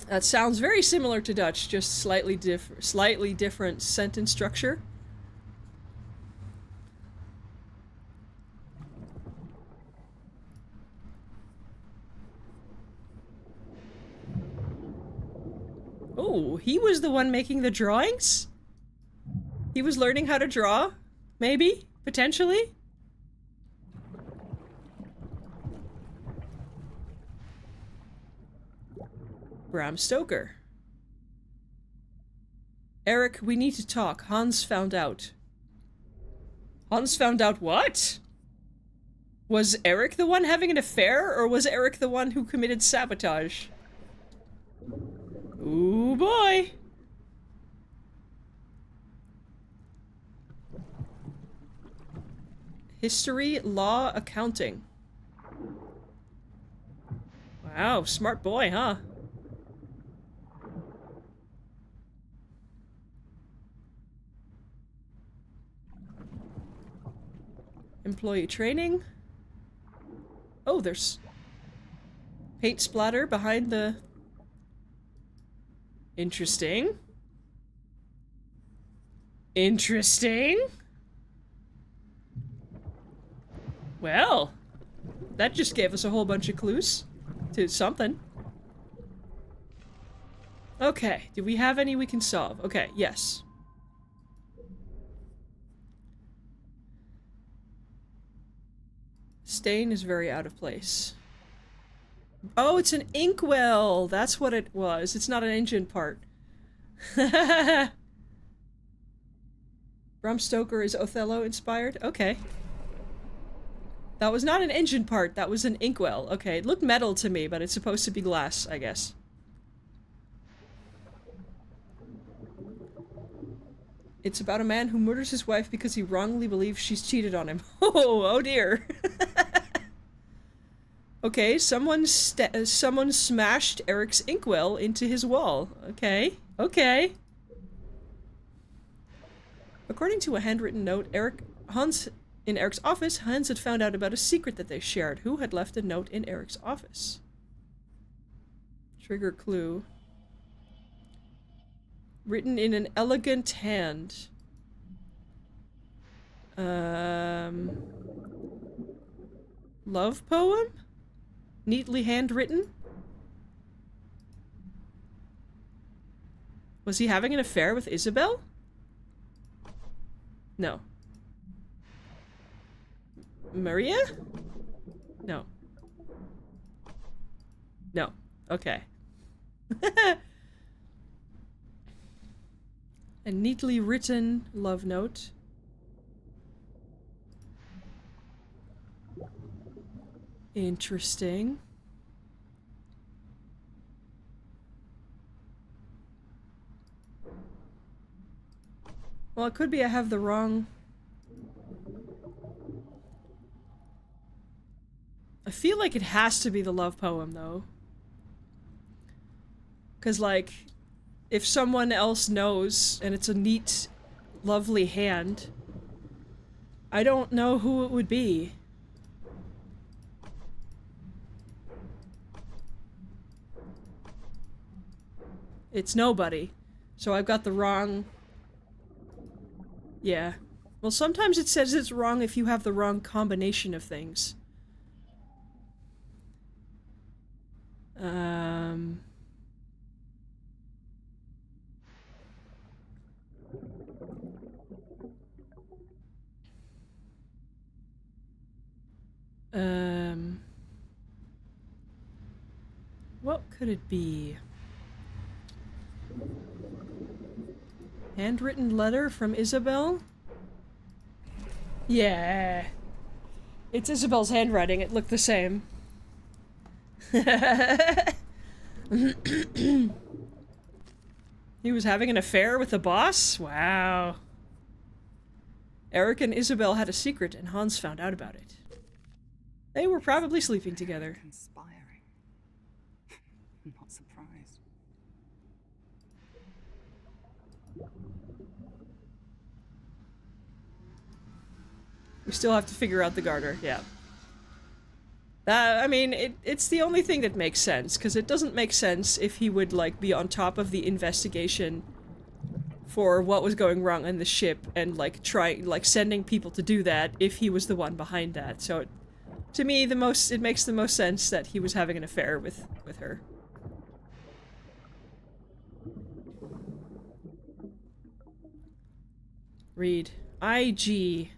That sounds very similar to Dutch, just slightly different sentence structure. Oh, he was the one making the drawings? He was learning how to draw? Maybe? Potentially? Bram Stoker. Eric, we need to talk. Hans found out. Hans found out what? Was Eric the one having an affair, or was Eric the one who committed sabotage? Ooh boy! History, law, accounting. Wow, smart boy, huh? Employee training. Oh, there's paint splatter behind the... Interesting. Interesting. Well, that just gave us a whole bunch of clues to something. Okay, do we have any we can solve? Okay, yes. Stain is very out of place. Oh, it's an inkwell! That's what it was. It's not an engine part. Bram Stoker is Othello inspired? Okay. That was not an engine part, that was an inkwell. Okay, it looked metal to me, but it's supposed to be glass, I guess. It's about a man who murders his wife because he wrongly believes she's cheated on him. Oh dear. Okay, someone smashed Eric's inkwell into his wall. Okay, okay. According to a handwritten note, in Eric's office, Hans had found out about a secret that they shared. Who had left a note in Eric's office? Trigger clue. Written in an elegant hand. Love poem? Neatly handwritten? Was he having an affair with Isabel? No. Maria? No. No. Okay. A neatly written love note. Interesting. Well, it could be I have the wrong... I feel like it has to be the love poem, though. 'Cause, like, if someone else knows, and it's a neat, lovely hand, I don't know who it would be. It's nobody. So I've got the wrong... Yeah. Well, sometimes it says it's wrong if you have the wrong combination of things. What could it be? Handwritten letter from Isabel? Yeah. It's Isabel's handwriting. It looked the same. He was having an affair with the boss? Wow. Eric and Isabel had a secret, and Hans found out about it. They were probably sleeping together. Conspiring. I'm not surprised. We still have to figure out the garter, yeah. I mean, it's the only thing that makes sense, because it doesn't make sense if he would, like, be on top of the investigation for what was going wrong on the ship and, like, sending people to do that if he was the one behind that. So, to me, it makes the most sense that he was having an affair with her. Read. I.G.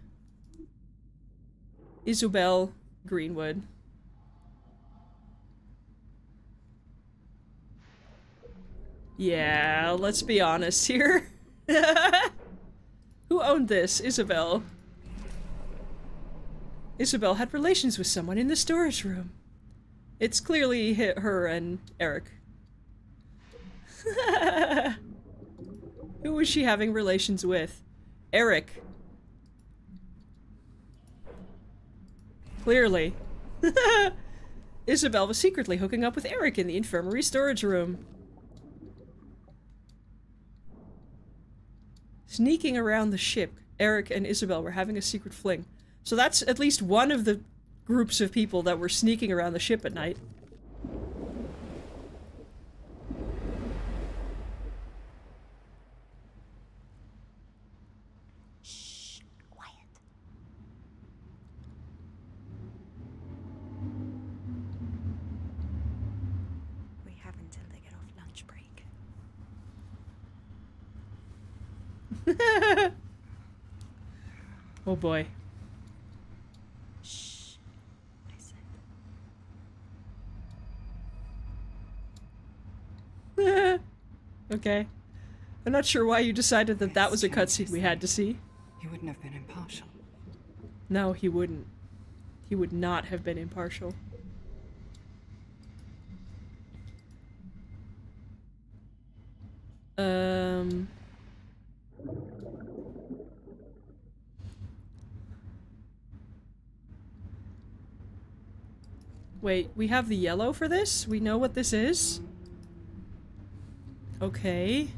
Isobel Greenwood. Yeah, let's be honest here. Who owned this? Isabel. Isabel had relations with someone in the storage room. It's clearly her and Eric. Who was she having relations with? Eric. Clearly. Isabel was secretly hooking up with Eric in the infirmary storage room. Sneaking around the ship, Eric and Isabel were having a secret fling. So that's at least one of the groups of people that were sneaking around the ship at night. Shh, quiet. We have until they get off lunch break. Oh boy. Shh. Listen. Okay. I'm not sure why you decided that that was a cutscene we had to see. He wouldn't have been impartial. No, he wouldn't. He would not have been impartial. Wait, we have the yellow for this? We know what this is? Okay.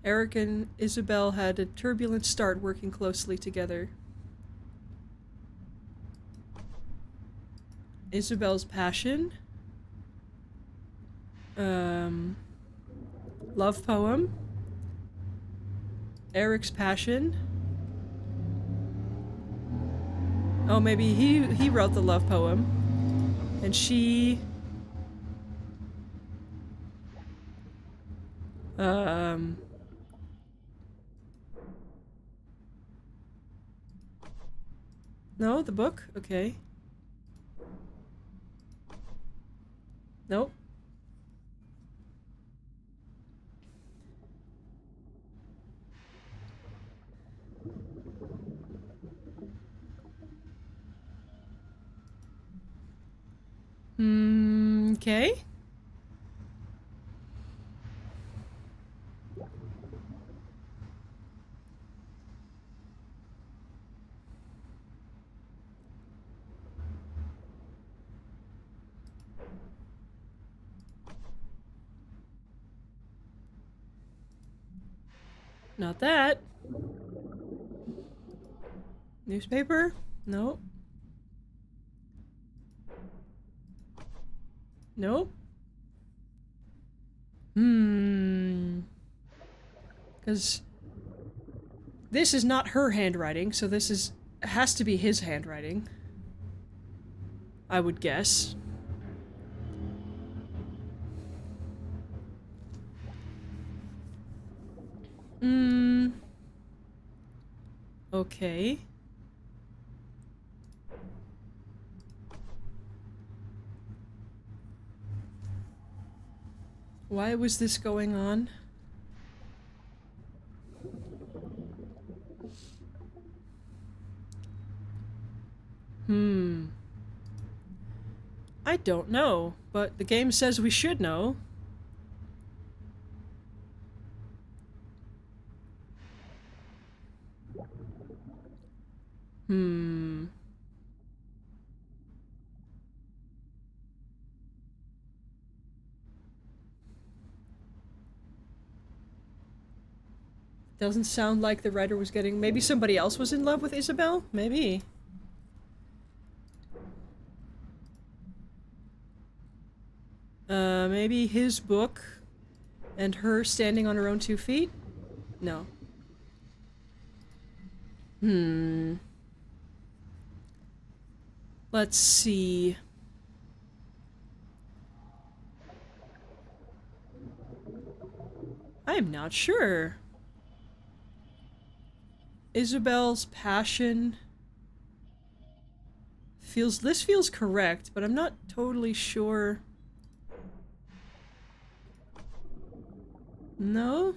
Eric and Isabel had a turbulent start working closely together. Isabel's passion? Love poem? Eric's passion? Oh, maybe he wrote the love poem. And she... No, the book? Okay. Nope. Okay. Not that. Newspaper? Nope. Nope. Because this is not her handwriting, so this has to be his handwriting. I would guess. Okay. Why was this going on? I don't know, but the game says we should know. Doesn't sound like the writer was getting... Maybe somebody else was in love with Isabel? Maybe. Maybe his book and her standing on her own 2 feet? No. Let's see. I'm not sure. Isabel's passion this feels correct, but I'm not totally sure. No?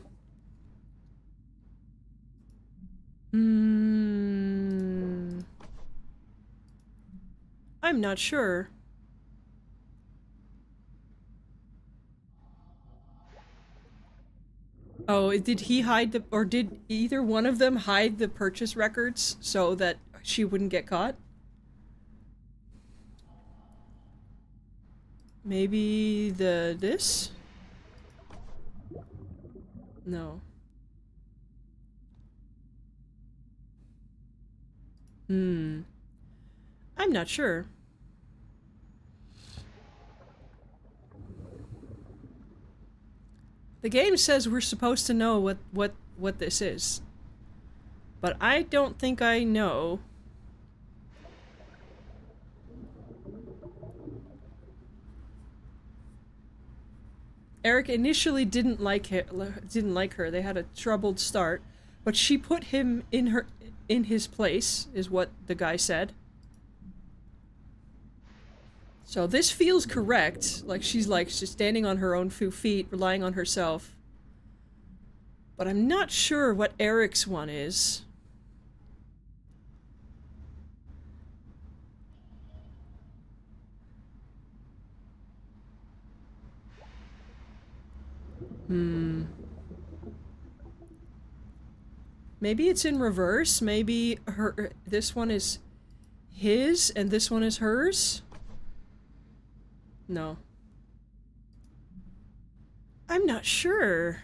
I'm not sure. Oh, did he hide the... Or did either one of them hide the purchase records so that she wouldn't get caught? Maybe this? No. I'm not sure. The game says we're supposed to know what this is. But I don't think I know. Eric initially didn't like her. They had a troubled start, but she put him in his place, is what the guy said. So this feels correct. Like she's standing on her own 2 feet, relying on herself. But I'm not sure what Eric's one is. Maybe it's in reverse. Maybe this one is his and this one is hers? No. I'm not sure.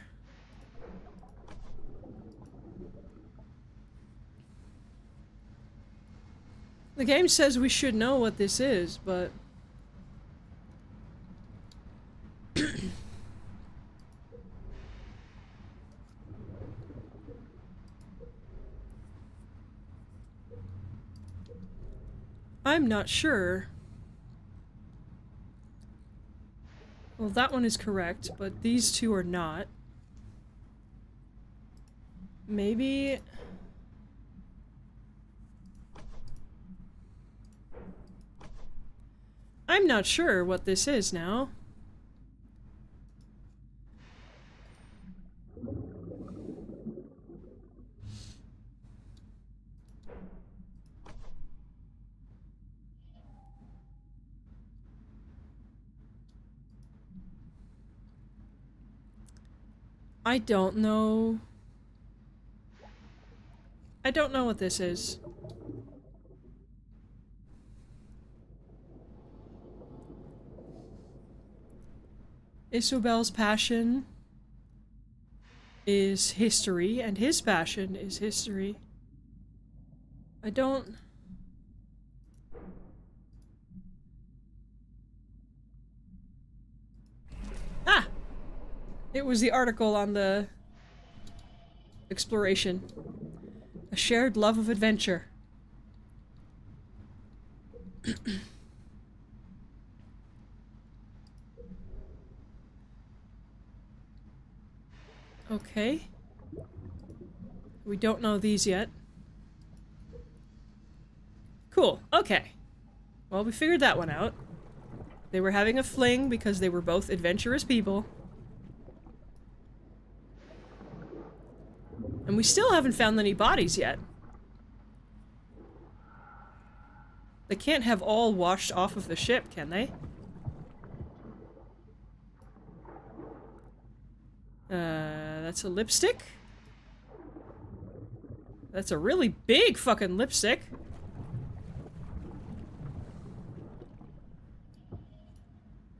The game says we should know what this is, but... I'm not sure. Well, that one is correct, but these two are not. Maybe... I'm not sure what this is now. I don't know. I don't know what this is. Isabel's passion is history, and his passion is history. I don't... Ah! It was the article on the exploration. A shared love of adventure. Okay. We don't know these yet. Cool. Okay. Well, we figured that one out. They were having a fling because they were both adventurous people. And we still haven't found any bodies yet. They can't have all washed off of the ship, can they? That's a lipstick? That's a really big fucking lipstick.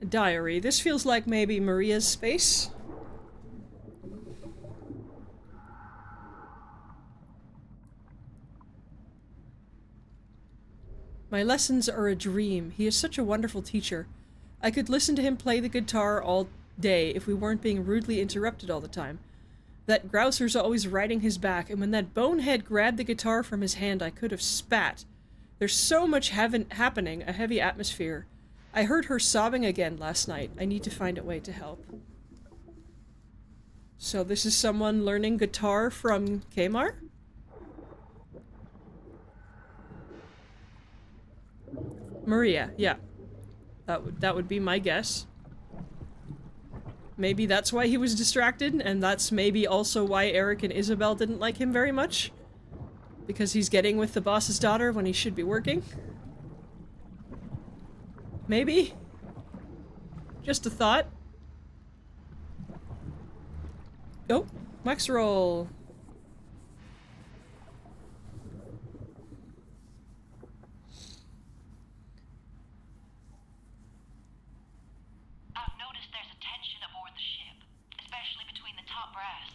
A diary. This feels like maybe Maria's space. My lessons are a dream. He is such a wonderful teacher. I could listen to him play the guitar all day if we weren't being rudely interrupted all the time. That grouser's always riding his back, and when that bonehead grabbed the guitar from his hand, I could have spat. There's so much happening, a heavy atmosphere. I heard her sobbing again last night. I need to find a way to help. So this is someone learning guitar from Kmar? Maria, yeah. That would be my guess. Maybe that's why he was distracted, and that's maybe also why Eric and Isabel didn't like him very much. Because he's getting with the boss's daughter when he should be working. Maybe? Just a thought. Oh, wax roll. I've noticed there's a tension aboard the ship, especially between the top brass,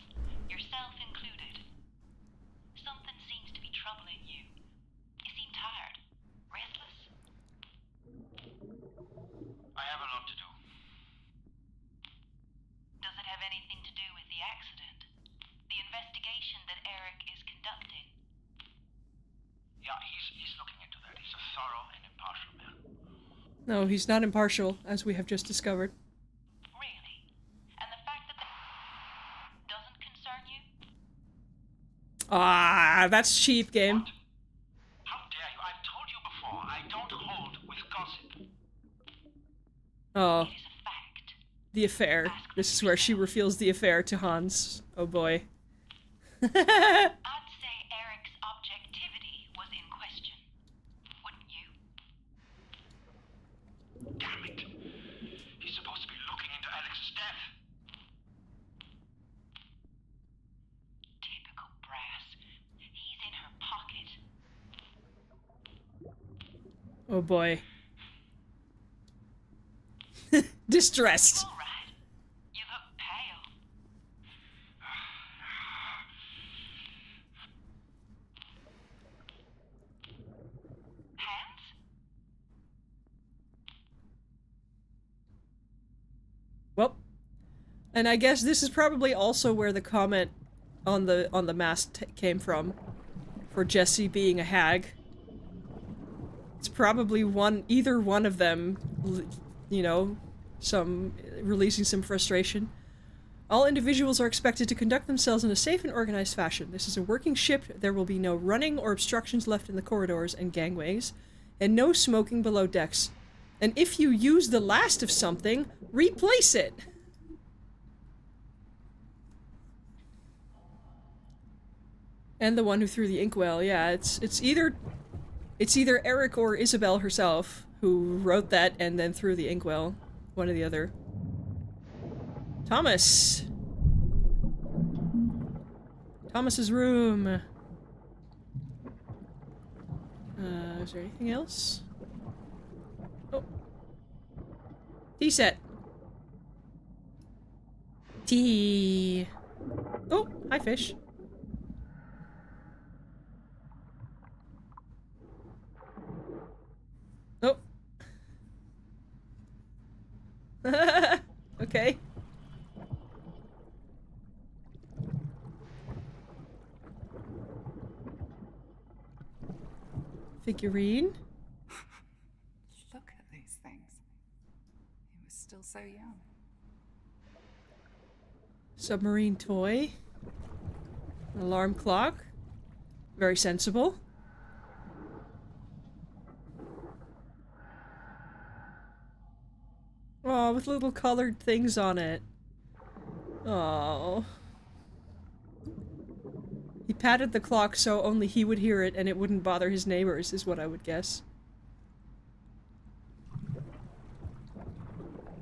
yourself included. Something seems to be troubling you. You seem tired. Restless? I have a lot to do. Does it have anything to do with the accident? The investigation that Eric is conducting? Yeah, he's looking into that. He's a thorough and impartial man. No, he's not impartial, as we have just discovered. Really? And the fact that doesn't concern you? Ah, that's cheap, game. What? How dare you? I've told you before, I don't hold with gossip. Oh, It is a fact. the affair. This is where she reveals the affair to Hans. Oh boy. I'd say Eric's objectivity was in question. Wouldn't you? Damn it! He's supposed to be looking into Alex's death. Typical brass. He's in her pocket. Oh boy. Distressed. All right. You look pale. Hands? Well, and I guess this is probably also where the comment on the mask came from, for Jesse being a hag. It's probably either one of them, you know, releasing some frustration. All individuals are expected to conduct themselves in a safe and organized fashion. This is a working ship. There will be no running or obstructions left in the corridors and gangways, and no smoking below decks. And if you use the last of something, replace it! And the one who threw the inkwell, yeah, it's either Eric or Isabel herself who wrote that and then threw the inkwell. One or the other. Thomas! Thomas's room. Is there anything else? Oh. Tea set. Tea. Oh, hi fish. Oh. Okay. Figurine. Look at these things. He was still so young. Submarine toy. An alarm clock. Very sensible. Oh, with little colored things on it. Oh. He patted the clock so only he would hear it and it wouldn't bother his neighbors, is what I would guess.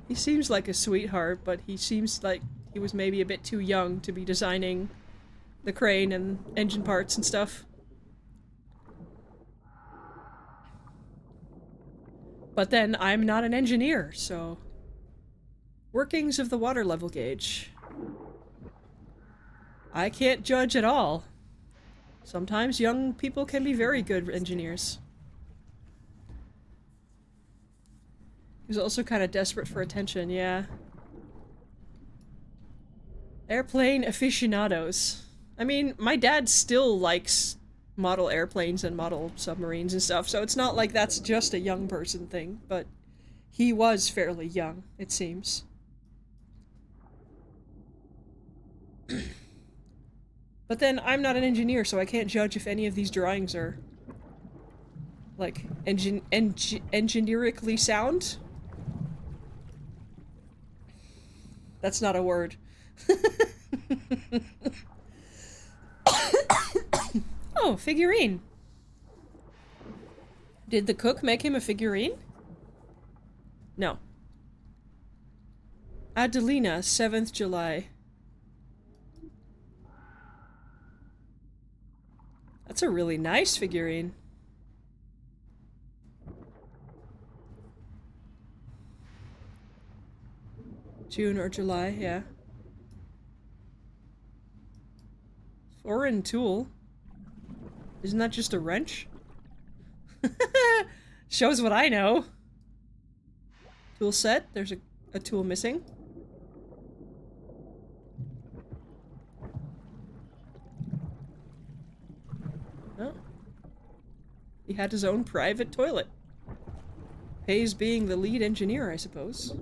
He seems like a sweetheart, but he seems like he was maybe a bit too young to be designing the crane and engine parts and stuff. But then, I'm not an engineer, so... Workings of the water level gauge. I can't judge at all. Sometimes young people can be very good engineers. He's also kind of desperate for attention, yeah. Airplane aficionados. I mean, my dad still likes model airplanes and model submarines and stuff, so it's not like that's just a young person thing, but he was fairly young, it seems. But then, I'm not an engineer, so I can't judge if any of these drawings are, like, engineerically sound. That's not a word. Oh, figurine. Did the cook make him a figurine? No. Adelina, 7th July. That's a really nice figurine. June or July, yeah. Foreign tool. Isn't that just a wrench? Shows what I know. Tool set. There's a tool missing. Oh. He had his own private toilet. Pays being the lead engineer, I suppose.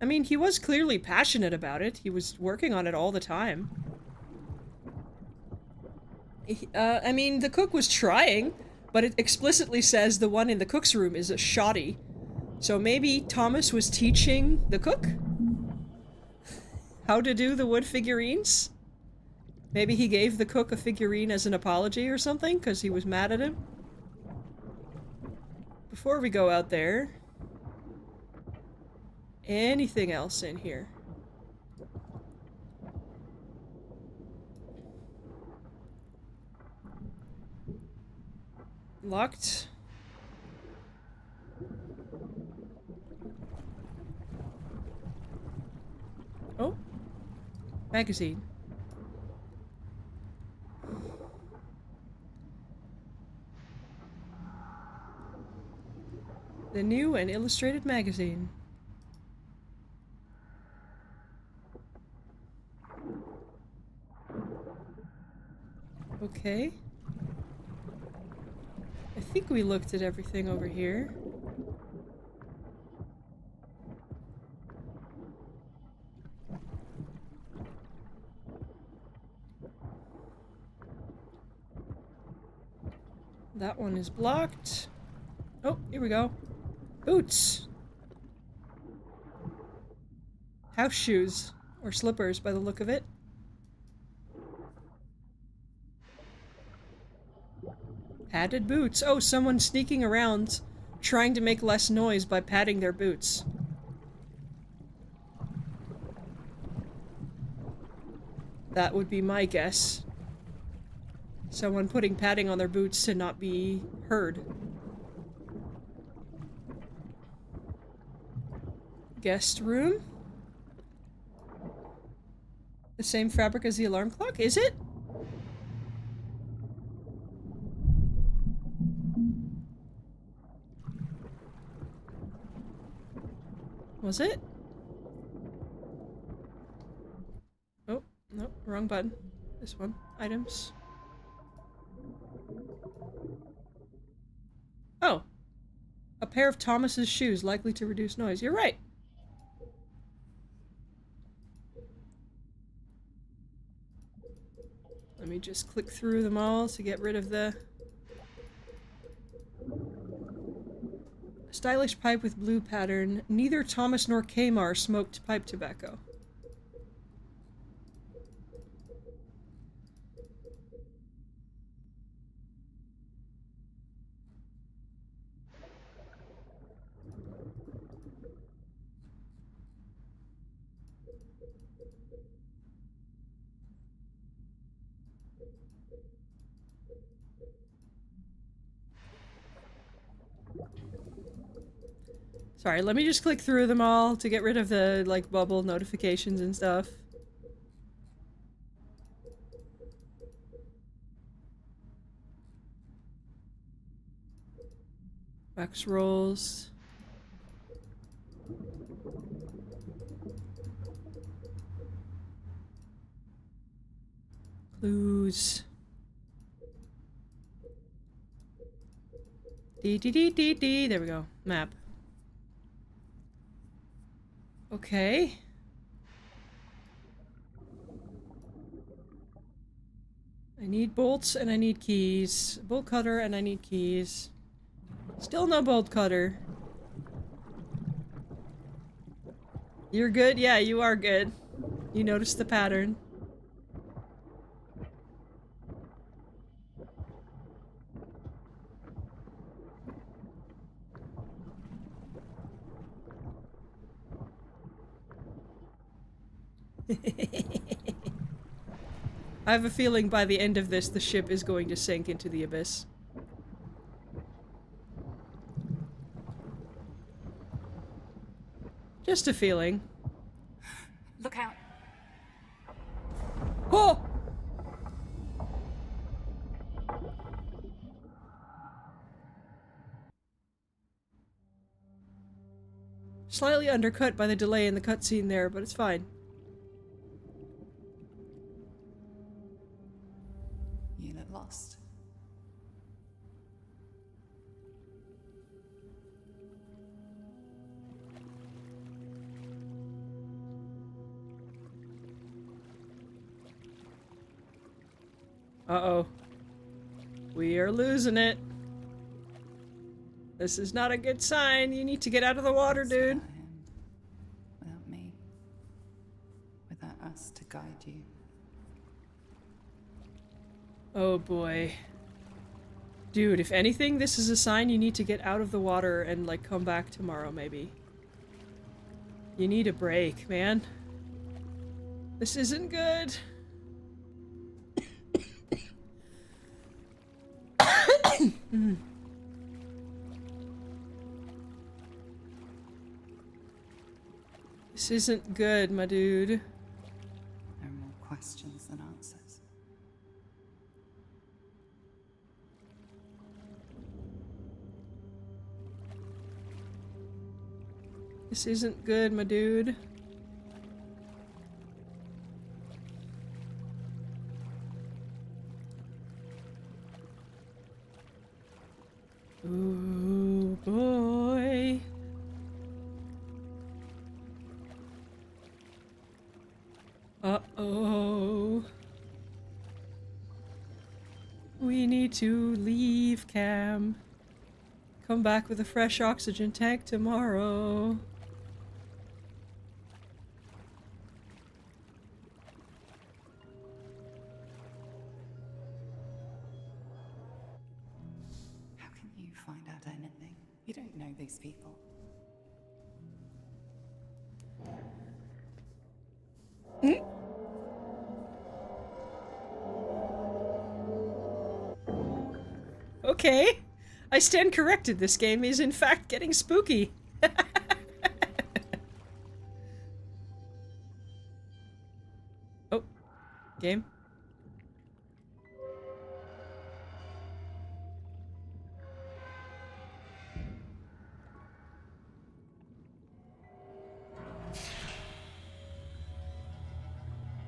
I mean, he was clearly passionate about it. He was working on it all the time. I mean, the cook was trying, but it explicitly says the one in the cook's room is a shoddy. So maybe Thomas was teaching the cook how to do the wood figurines? Maybe he gave the cook a figurine as an apology or something, because he was mad at him? Before we go out there... Anything else in here? Locked. Oh. Magazine. The new and illustrated magazine. Okay. I think we looked at everything over here. That one is blocked. Oh, here we go. Boots! House shoes. Or slippers by the look of it. Padded boots. Oh, someone sneaking around trying to make less noise by padding their boots. That would be my guess. Someone putting padding on their boots to not be heard. Guest room? The same fabric as the alarm clock? Is it? Was it? Oh, no, wrong button. This one. Items. Oh. A pair of Thomas's shoes, likely to reduce noise. You're right. Let me just click through them all to get rid of the... Stylish pipe with blue pattern. Neither Thomas nor Kamar smoked pipe tobacco. Sorry, let me just click through them all to get rid of the, like, bubble notifications and stuff. Wax rolls. Clues. D. There we go. Map. Okay. I need bolts and I need keys. Bolt cutter and I need keys. Still no bolt cutter. You're good? Yeah, you are good. You noticed the pattern. I have a feeling by the end of this, the ship is going to sink into the abyss. Just a feeling. Look out. Oh! Slightly undercut by the delay in the cutscene there, but it's fine. Unit lost. Uh-oh. We are losing it. This is not a good sign. You need to get out of the water, dude. Without him, without me, without us to guide you. Oh boy. Dude, if anything, this is a sign you need to get out of the water and, like, come back tomorrow, maybe. You need a break, man. This isn't good. This isn't good, my dude. There are more questions than answers. This isn't good, my dude. Ooh, boy. Uh-oh. We need to leave, Cam. Come back with a fresh oxygen tank tomorrow. How can you find out anything? You don't know these people. Okay. I stand corrected. This game is in fact getting spooky. Oh. Game.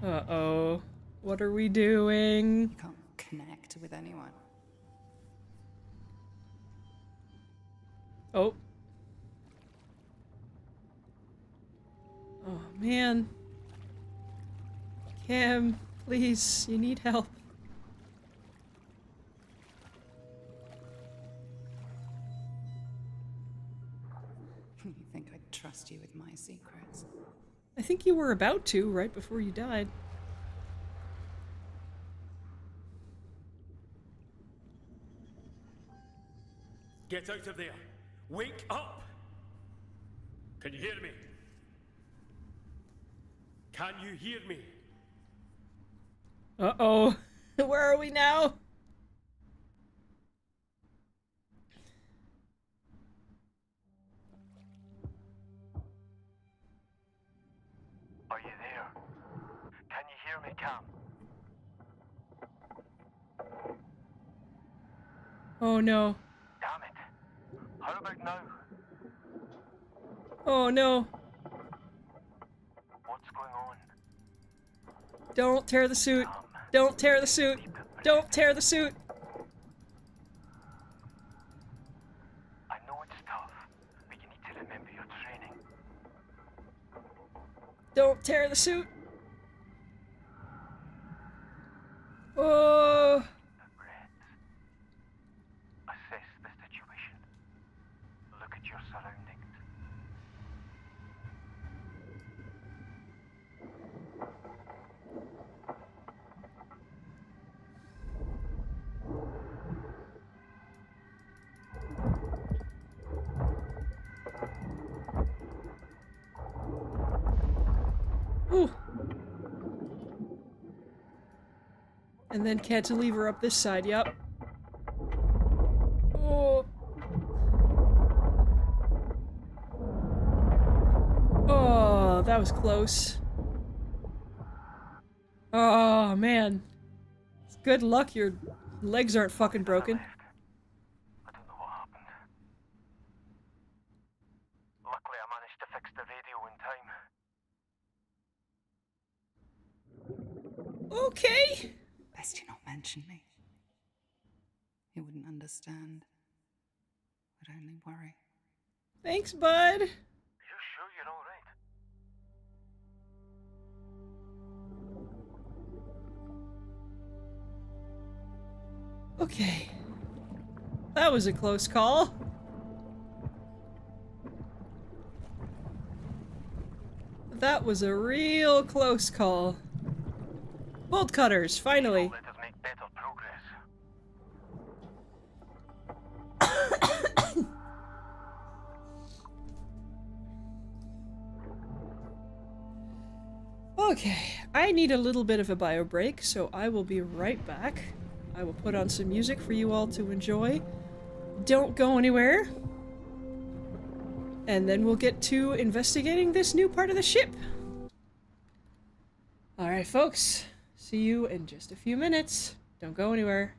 Uh-oh. What are we doing? You can't connect with anyone. Oh. Oh, man. Cam, please, you need help. You think I'd trust you with my secrets? I think you were about to, right before you died. Get out of there! Wake up! Can you hear me? Can you hear me? Uh-oh. Where are we now? Are you there? Can you hear me, Cam? Oh no. Damn it. How How about now? Oh no. What's going on? Don't tear the suit. Don't tear the suit. Don't tear the suit. I know it's tough, but you need to remember your training. Don't tear the suit. Oh. Breath. Assess the situation. Look at your surroundings. Ooh. And then cantilever up this side, yep. Oh. Oh, that was close. Oh, man. Good luck your legs aren't fucking broken. I don't know what happened. Luckily, I managed to fix the radio in time. Okay. Best you not mention me. He wouldn't understand. Would only worry. Thanks, bud. You sure you're all right? Okay. That was a close call. That was a real close call. Bolt cutters, finally. Let us make better progress. Okay, I need a little bit of a bio break, so I will be right back. I will put on some music for you all to enjoy. Don't go anywhere. And then we'll get to investigating this new part of the ship. Alright, folks. See you in just a few minutes. Don't go anywhere.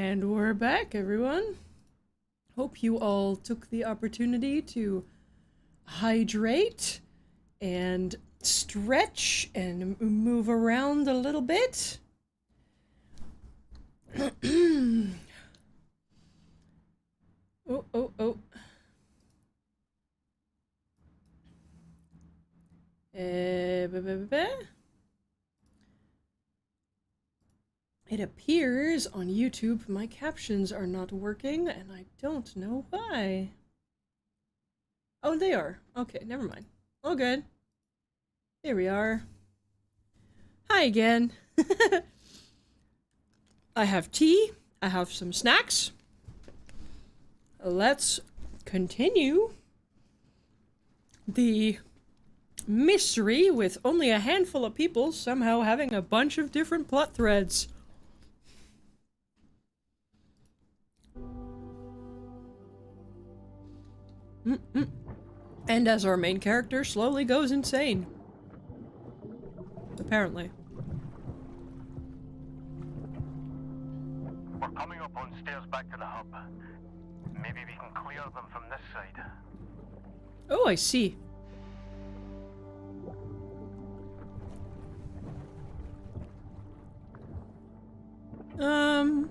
And we're back, everyone. Hope you all took the opportunity to hydrate and stretch and move around a little bit. Oh. It appears on YouTube my captions are not working, and I don't know why. Oh, they are. Okay, never mind. All good. Here we are. Hi again. I have tea. I have some snacks. Let's continue the mystery with only a handful of people somehow having a bunch of different plot threads. And as our main character slowly goes insane. Apparently. We're coming up on stairs back to the hub. Maybe we can clear them from this side. Oh, I see.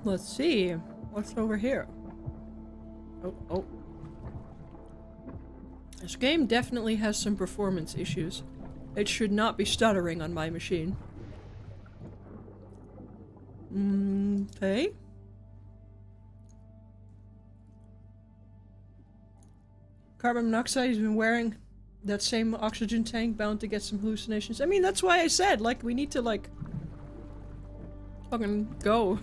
Let's see. What's over here? Oh. This game definitely has some performance issues. It should not be stuttering on my machine. Okay. Carbon monoxide has been wearing that same oxygen tank, bound to get some hallucinations. I mean, that's why I said, like, we need to, like, fucking go.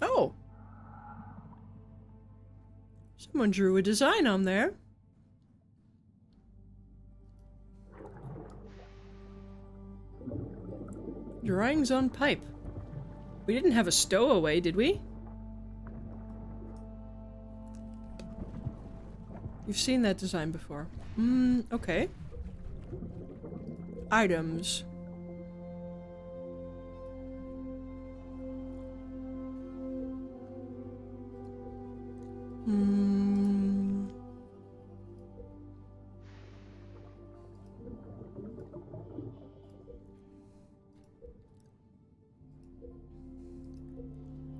Oh! Someone drew a design on there. Drawings on pipe. We didn't have a stowaway, did we? You've seen that design before. Okay. Items.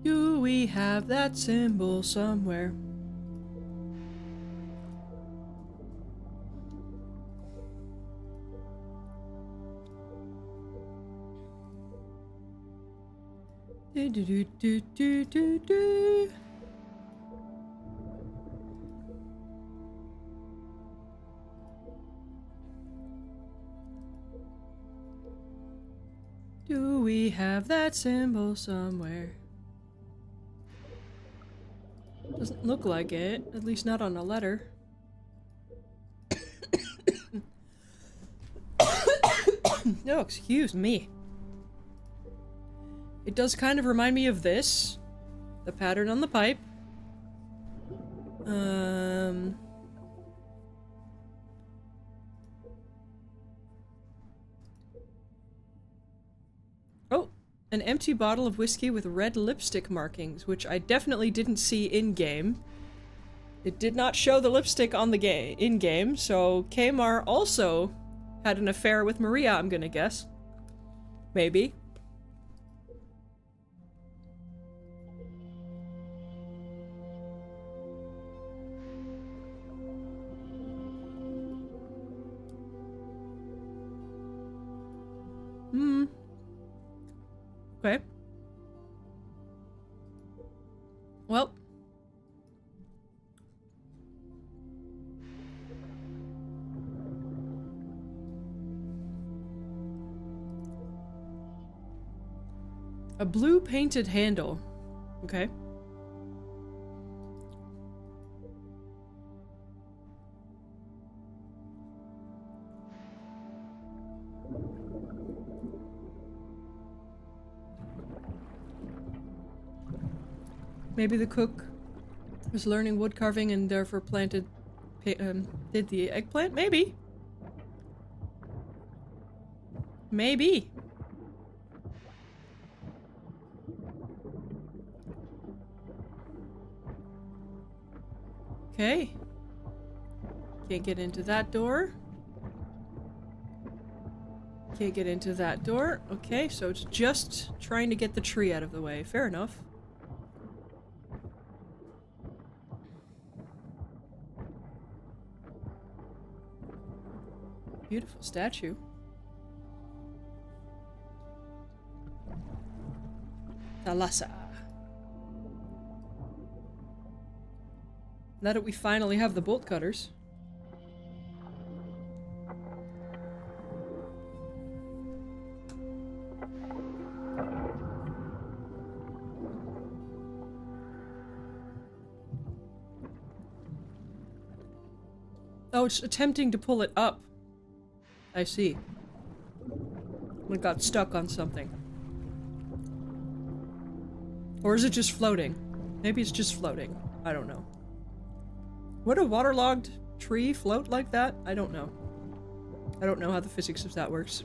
Do we have that symbol somewhere? Do. Do we have that symbol somewhere? Doesn't look like it, at least not on a letter. No, excuse me. It does kind of remind me of this. The pattern on the pipe. Oh, an empty bottle of whiskey with red lipstick markings, which I definitely didn't see in-game. It did not show the lipstick on the in-game, so Kmar also had an affair with Maria, I'm gonna guess. Maybe. Okay. Well. A blue painted handle. Okay. Maybe the cook was learning wood carving and therefore did the eggplant? Maybe. Maybe. Okay. Can't get into that door. Can't get into that door. Okay, so it's just trying to get the tree out of the way. Fair enough. Beautiful statue. Thalassa. Now that we finally have the bolt cutters. Oh, it's attempting to pull it up. I see. It got stuck on something. Or is it just floating? Maybe it's just floating. I don't know. Would a waterlogged tree float like that? I don't know. I don't know how the physics of that works.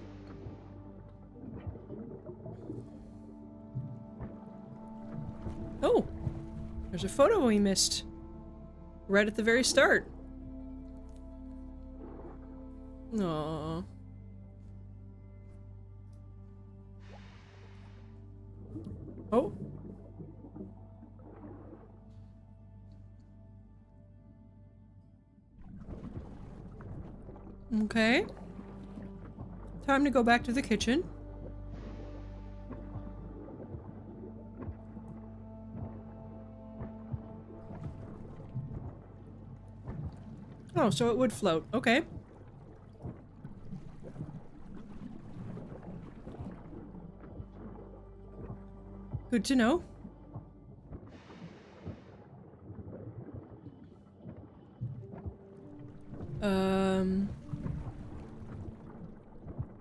Oh! There's a photo we missed. Right at the very start. Aww. Oh. Okay. Time to go back to the kitchen. Oh, so it would float. Okay. Good to know.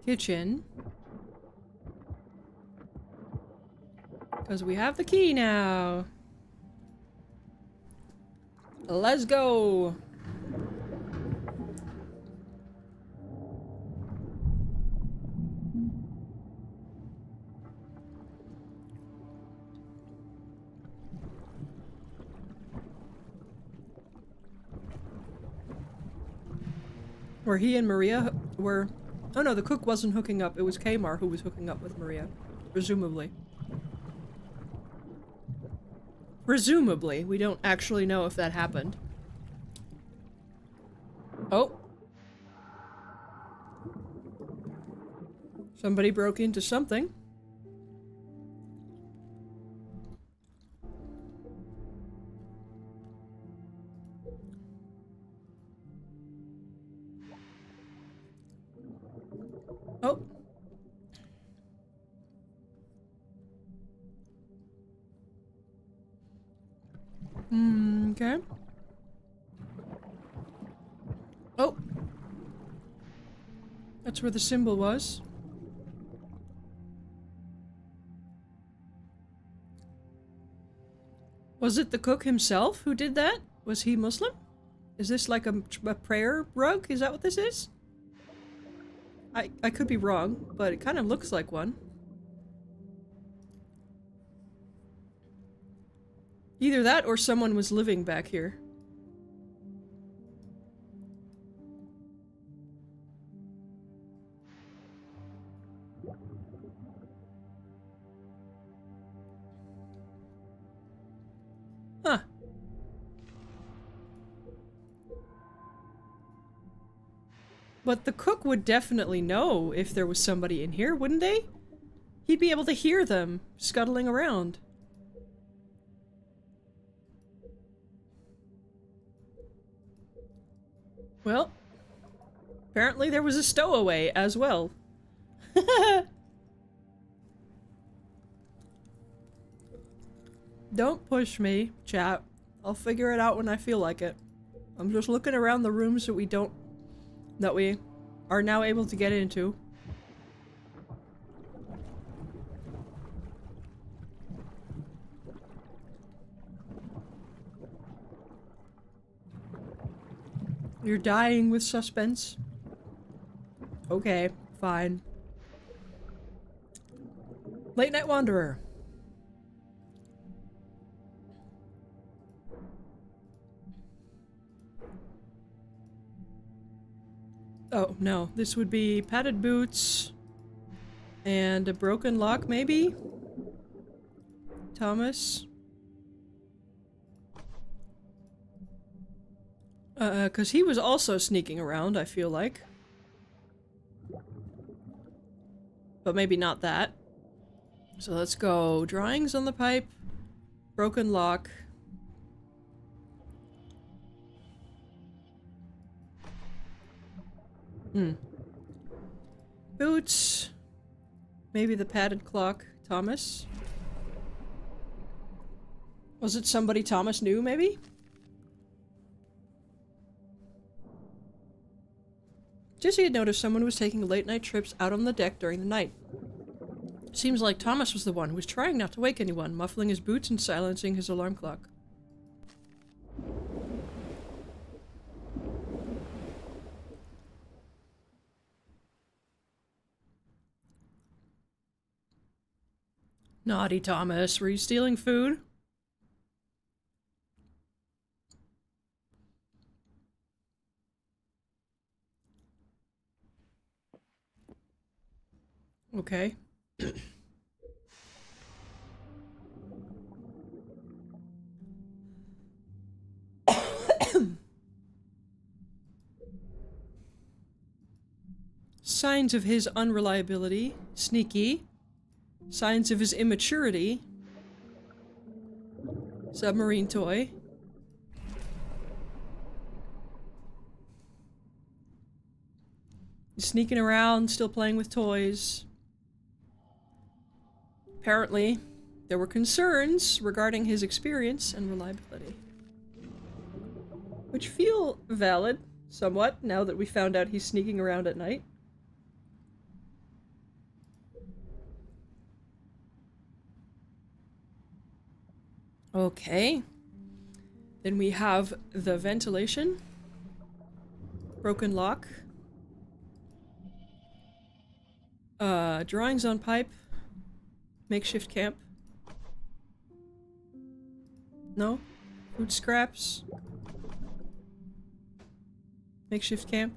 Kitchen. Because we have the key now. Let's go. Where he and Maria were... Oh no, the cook wasn't hooking up. It was Kamar who was hooking up with Maria. Presumably. Presumably. We don't actually know if that happened. Oh. Somebody broke into something. Oh. Okay. Oh. That's where the symbol was. Was it the cook himself who did that? Was he Muslim? Is this like a prayer rug? Is that what this is? I could be wrong, but it kind of looks like one. Either that or someone was living back here. Huh. But the cook would definitely know if there was somebody in here, wouldn't they? He'd be able to hear them scuttling around. Well, apparently there was a stowaway as well. Don't push me, chat. I'll figure it out when I feel like it. I'm just looking around the rooms that we are now able to get into. You're dying with suspense? Okay, fine. Late Night Wanderer. Oh, no. This would be padded boots and a broken lock, maybe? Thomas? Because he was also sneaking around, I feel like. But maybe not that. So let's go. Drawings on the pipe. Broken lock. Boots. Maybe the padded clock. Thomas. Was it somebody Thomas knew, maybe? Jesse had noticed someone was taking late-night trips out on the deck during the night. Seems like Thomas was the one who was trying not to wake anyone, muffling his boots and silencing his alarm clock. Naughty Thomas, were you stealing food? Okay. Signs of his unreliability. Sneaky. Signs of his immaturity. Submarine toy. Sneaking around, still playing with toys. Apparently, there were concerns regarding his experience and reliability. Which feel valid, somewhat, now that we found out he's sneaking around at night. Okay. Then we have the ventilation. Broken lock. Drawings on pipe. Makeshift camp. No? Food scraps. Makeshift camp.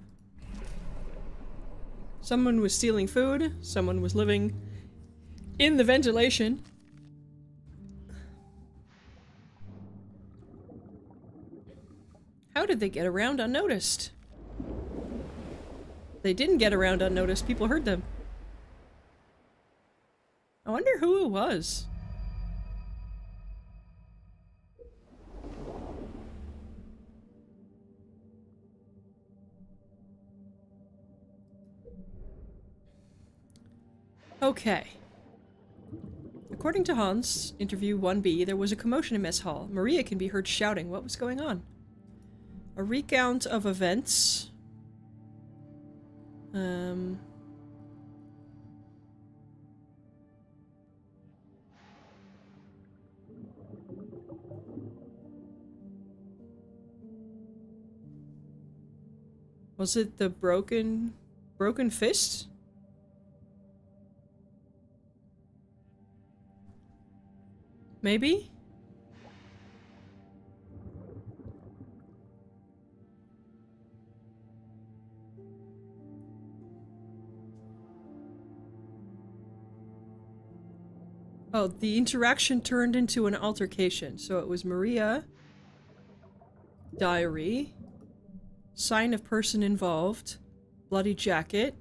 Someone was stealing food. Someone was living in the ventilation. How did they get around unnoticed? They didn't get around unnoticed. People heard them. I wonder who it was. Okay. According to Hans, interview 1B, there was a commotion in mess hall. Maria can be heard shouting. What was going on? A recount of events. Was it the broken fist? Maybe? Oh, the interaction turned into an altercation. So it was Maria. Diary. Sign of person involved. Bloody jacket.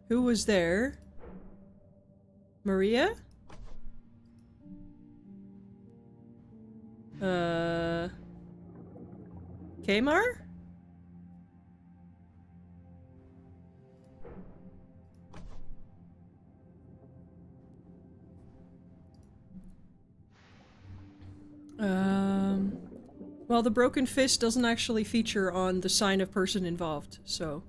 Who was there? Maria? Kmar? Well, the broken fist doesn't actually feature on the sign of person involved, so...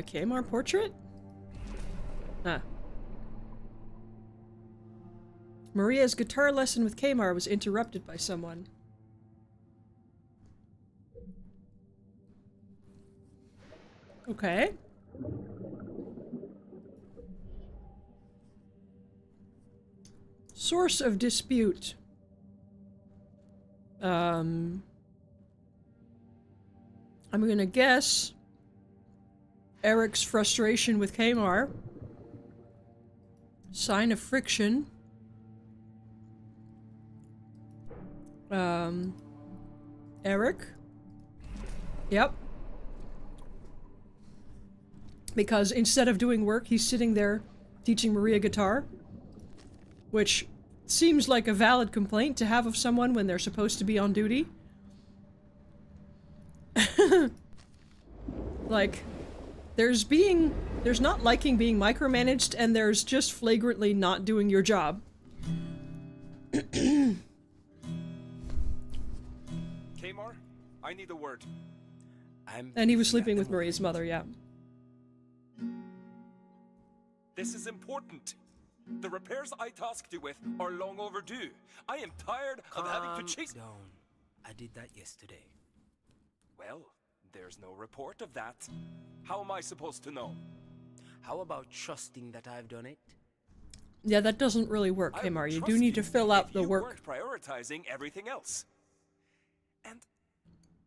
Kmar portrait? Ah. Maria's guitar lesson with Kmar was interrupted by someone. Okay. Source of dispute. I'm gonna guess Eric's frustration with Kamar. Sign of friction. Eric? Yep. Because instead of doing work, he's sitting there teaching Maria guitar. Which seems like a valid complaint to have of someone when they're supposed to be on duty. Like, there's not liking being micromanaged, and there's just flagrantly not doing your job. Kamar, I need a word. And he was sleeping with Maria's mother, yeah. This is important. The repairs I tasked you with are long overdue. I am tired of having to chase- down. I did that yesterday. Well, there's no report of that. How am I supposed to know? How about trusting that I've done it? Yeah, that doesn't really work, I Kamar. would You trust do need to fill out if the you work. weren't prioritizing everything else. And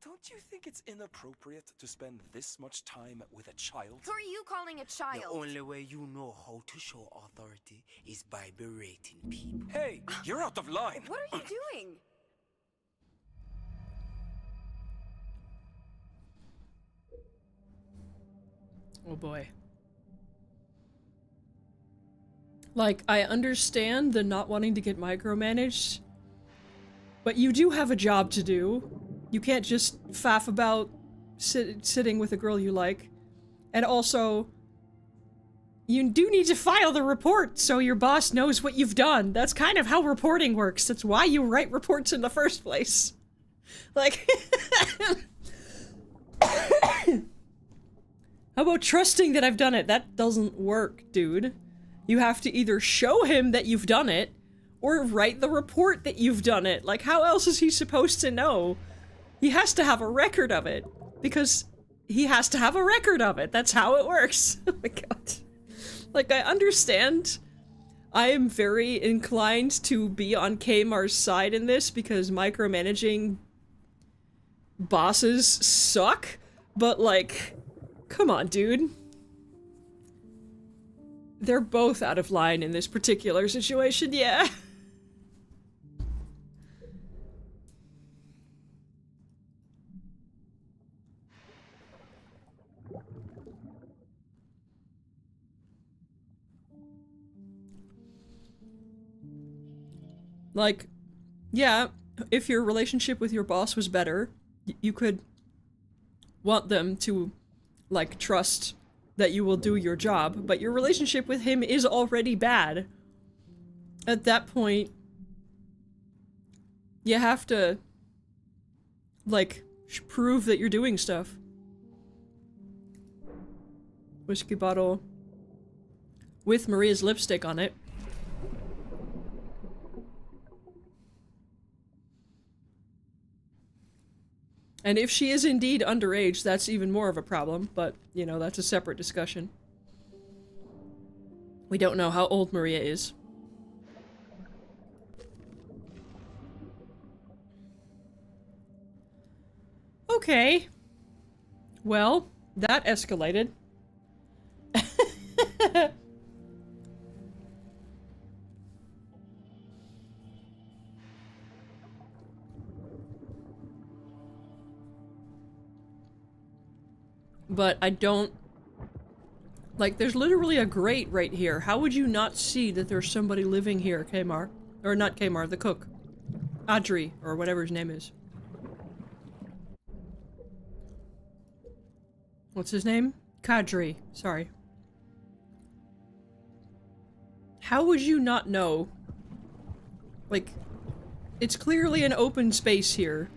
don't you think it's inappropriate to spend this much time with a child? Who are you calling a child? The only way you know how to show authority is by berating people. Hey, you're out of line! What are you doing? Oh boy. Like, I understand the not wanting to get micromanaged, but you do have a job to do. You can't just faff about sitting with a girl you like. And also, you do need to file the report so your boss knows what you've done. That's kind of how reporting works. That's why you write reports in the first place. Like, how about trusting that I've done it? That doesn't work, dude. You have to either show him that you've done it, or write the report that you've done it. Like, how else is he supposed to know? He has to have a record of it, because he has to have a record of it. That's how it works. Oh my god. Like, I understand. I am very inclined to be on Kamar's side in this, because micromanaging bosses suck, but like, come on, dude. They're both out of line in this particular situation, yeah. Like, yeah, if your relationship with your boss was better, you could want them to, like, trust that you will do your job, but your relationship with him is already bad. At that point, you have to, like, prove that you're doing stuff. Whiskey bottle with Maria's lipstick on it. And if she is indeed underage, that's even more of a problem, but, you know, that's a separate discussion. We don't know how old Maria is. Okay. Well, that escalated. But I don't... Like, there's literally a grate right here. How would you not see that there's somebody living here, Kamar? Or not Kamar, the cook. Audrey, or whatever his name is. What's his name? Kadri. Sorry. How would you not know? Like, it's clearly an open space here.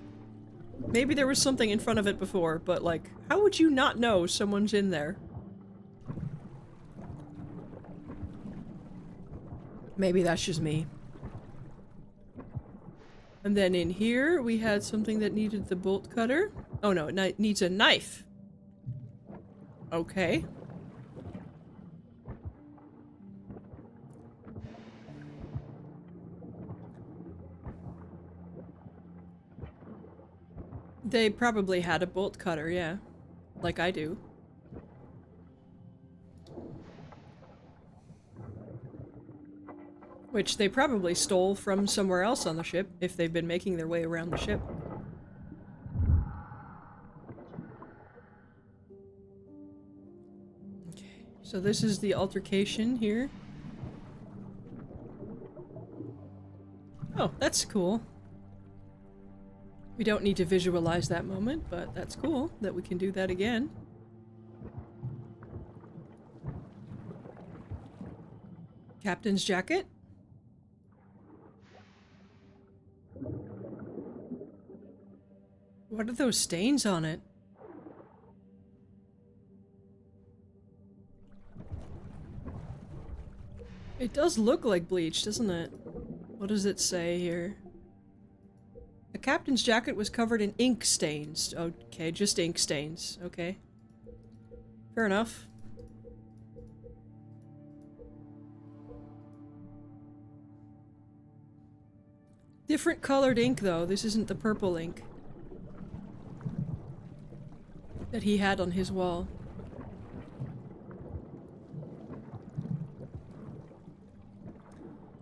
Maybe there was something in front of it before, but like, how would you not know someone's in there? Maybe that's just me. And then in here, we had something that needed the bolt cutter. Oh no, it needs a knife. Okay. They probably had a bolt cutter, yeah. Like I do. Which they probably stole from somewhere else on the ship, if they've been making their way around the ship. Okay, so this is the altercation here. Oh, that's cool. We don't need to visualize that moment, but that's cool that we can do that again. Captain's jacket. What are those stains on it? It does look like bleach, doesn't it? What does it say here? The captain's jacket was covered in ink stains. Okay, just ink stains. Okay. Fair enough. Different colored ink, though. This isn't the purple ink that he had on his wall.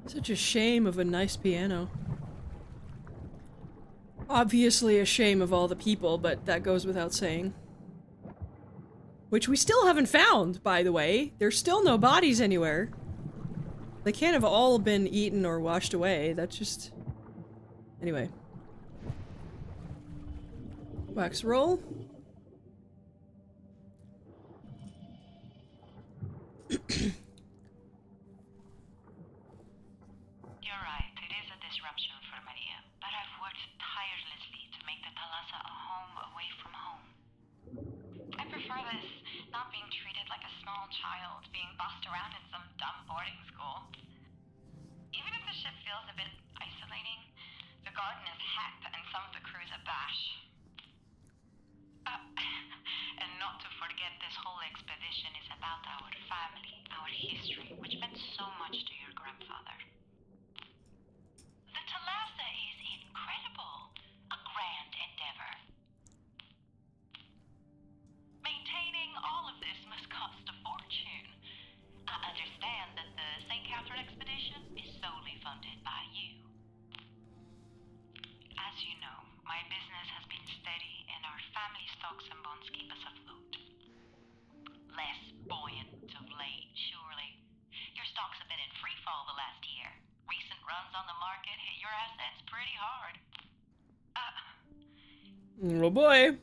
Such a shame of a nice piano. Obviously a shame of all the people, but that goes without saying. Which we still haven't found, by the way. There's still no bodies anywhere. They can't have all been eaten or washed away. That's just... Anyway. Wax roll. You're right, it is a disruption for Maria, but I've worked tirelessly to make the Thalassa a home away from home. I prefer this, not being treated like a small child, being bossed around in some dumb boarding school. Even if the ship feels a bit isolating, the garden is hacked and some of the crew's a bash. And not to forget, this whole expedition is about our family, our history, which meant so much to your grandfather. The Thalassa is incredible. A grand endeavor. Maintaining all of this must cost a fortune. I understand that the St. Catherine expedition is solely funded by you. As you know, my business has been steady and our family stocks and bonds keep us afloat. Less buoyant of late, surely. Your stocks have been in free fall the last year. Recent runs on the market hit your assets pretty hard. Oh boy.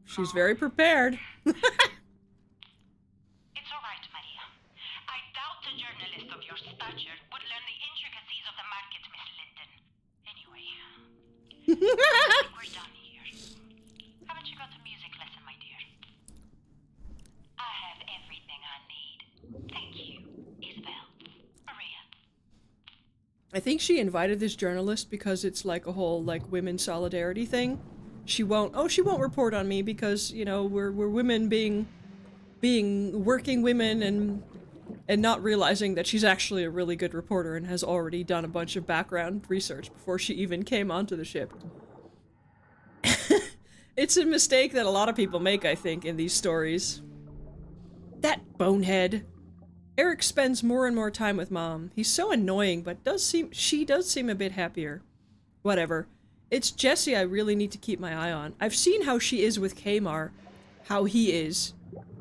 She's very prepared. It's alright, Maria. I doubt a journalist of your stature would learn the intricacies of the market, Miss Linden. Anyway, I think we're done here. Haven't you got a music lesson, my dear? I have everything I need. Thank you, Isabel. Maria. I think she invited this journalist because it's like a whole, like, women solidarity thing. She won't report on me because, you know, we're women being working women and not realizing that she's actually a really good reporter and has already done a bunch of background research before she even came onto the ship. It's a mistake that a lot of people make, I think, in these stories. That bonehead. Eric spends more and more time with Mom. He's so annoying, but she does seem a bit happier. Whatever. It's Jesse I really need to keep my eye on. I've seen how she is with Kamar. How he is.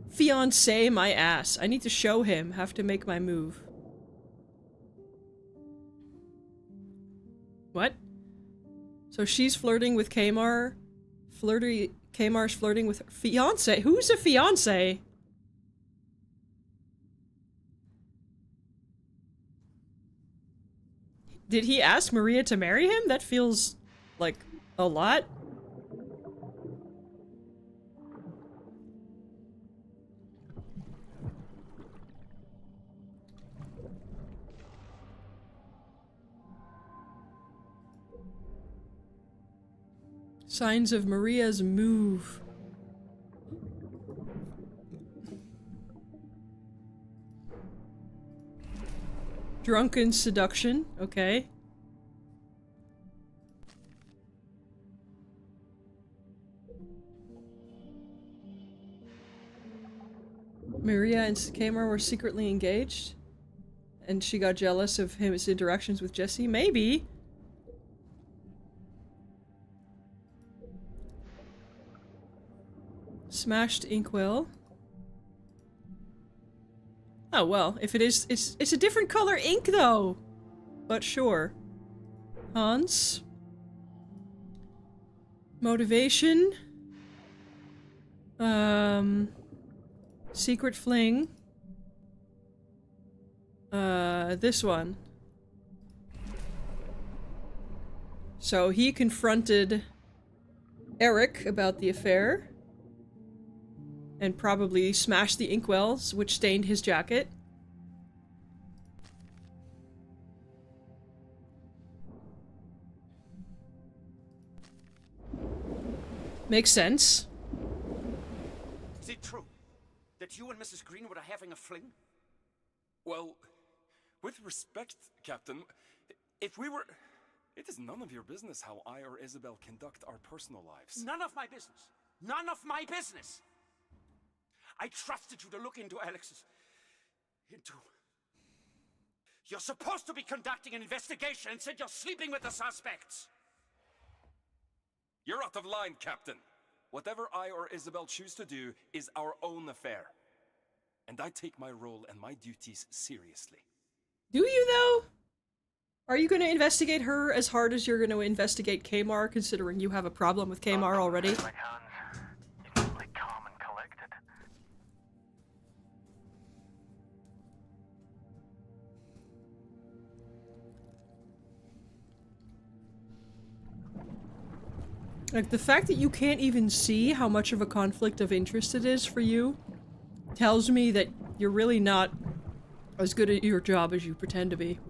Fiancé my ass. I need to show him. Have to make my move. What? So she's flirting with Kamar? Kamar's flirting with her fiancé? Who's a fiancé? Did he ask Maria to marry him? That feels like a lot. Signs of Maria's move. Drunken seduction, okay. Maria and Kamar were secretly engaged, and she got jealous of his interactions with Jesse. Maybe. Smashed inkwell. Oh well, if it is, it's a different color ink though. But sure. Hans. Motivation. Secret fling. This one. So he confronted Eric about the affair. And probably smashed the inkwells, which stained his jacket. Makes sense. Is it true that you and Mrs. Greenwood are having a fling? Well, with respect, Captain, if we were... It is none of your business how I or Isabel conduct our personal lives. None of my business. None of my business. I trusted you to look into Alex's... You're supposed to be conducting an investigation. Instead, you're sleeping with the suspects. You're out of line, Captain. Whatever I or Isabel choose to do is our own affair. And I take my role and my duties seriously. Do you, though? Are you going to investigate her as hard as you're going to investigate Kamar, considering you have a problem with Kamar already? Like, the fact that you can't even see how much of a conflict of interest it is for you tells me that you're really not as good at your job as you pretend to be.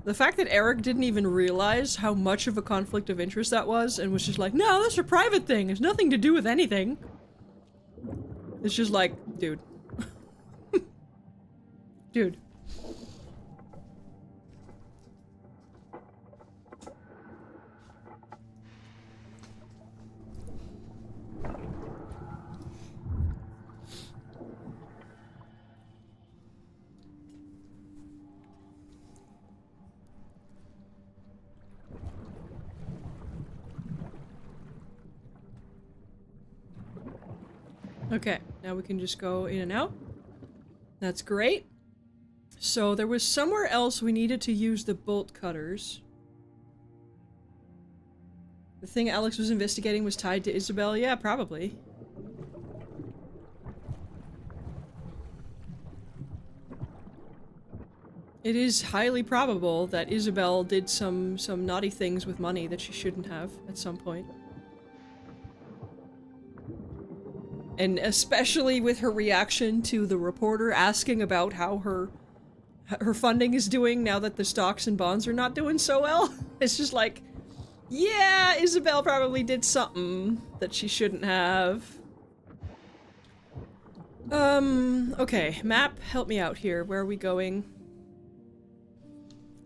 The fact that Eric didn't even realize how much of a conflict of interest that was and was just like, no, that's a private thing, it's nothing to do with anything. It's just like, dude. Dude. Okay, now we can just go in and out. That's great. So there was somewhere else we needed to use the bolt cutters. The thing Alex was investigating was tied to Isabel? Yeah, probably. It is highly probable that Isabel did some naughty things with money that she shouldn't have at some point. And especially with her reaction to the reporter asking about how her funding is doing now that the stocks and bonds are not doing so well. It's just like, yeah, Isabel probably did something that she shouldn't have. Okay, map, help me out here. Where are we going?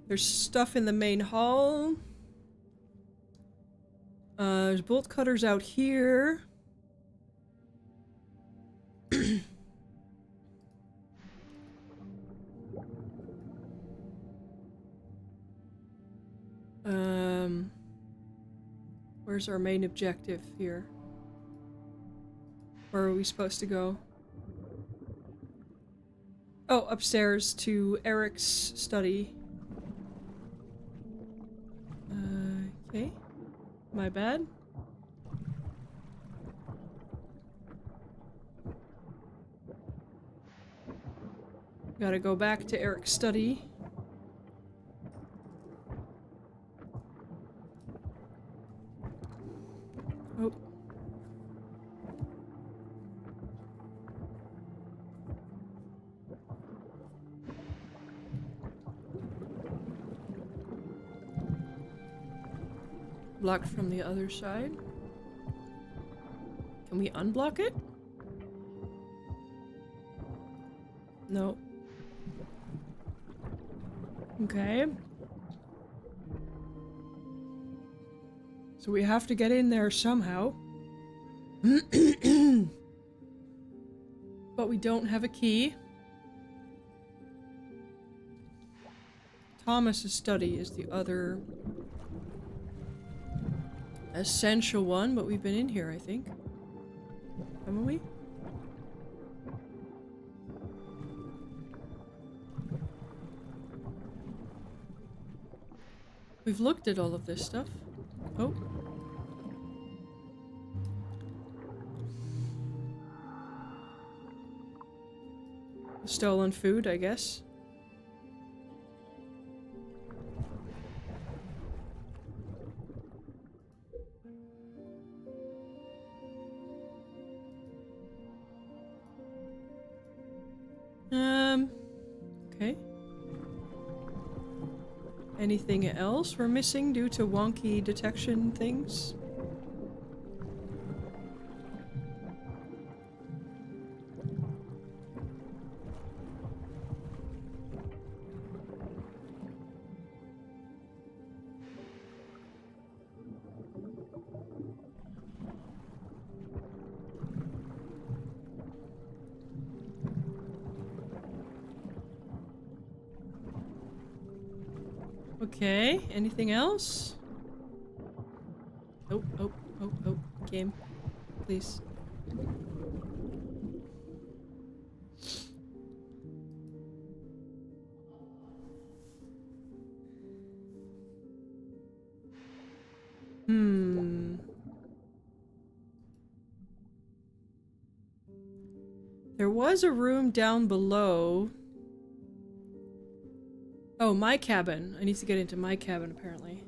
There's stuff in the main hall. There's bolt cutters out here. Where's our main objective here? Where are we supposed to go? Oh, upstairs to Eric's study. Okay. My bad. Gotta go back to Eric's study. Oh. Blocked from the other side. Can we unblock it? No. Okay. So we have to get in there somehow. But we don't have a key. Thomas's study is the other essential one, but we've been in here, I think. Haven't we? We've looked at all of this stuff. Oh. Stolen food, I guess. Okay. Anything else we're missing due to wonky detection things? Okay, anything else? Oh, game. Please. There was a room down below. Oh, my cabin. I need to get into my cabin, apparently.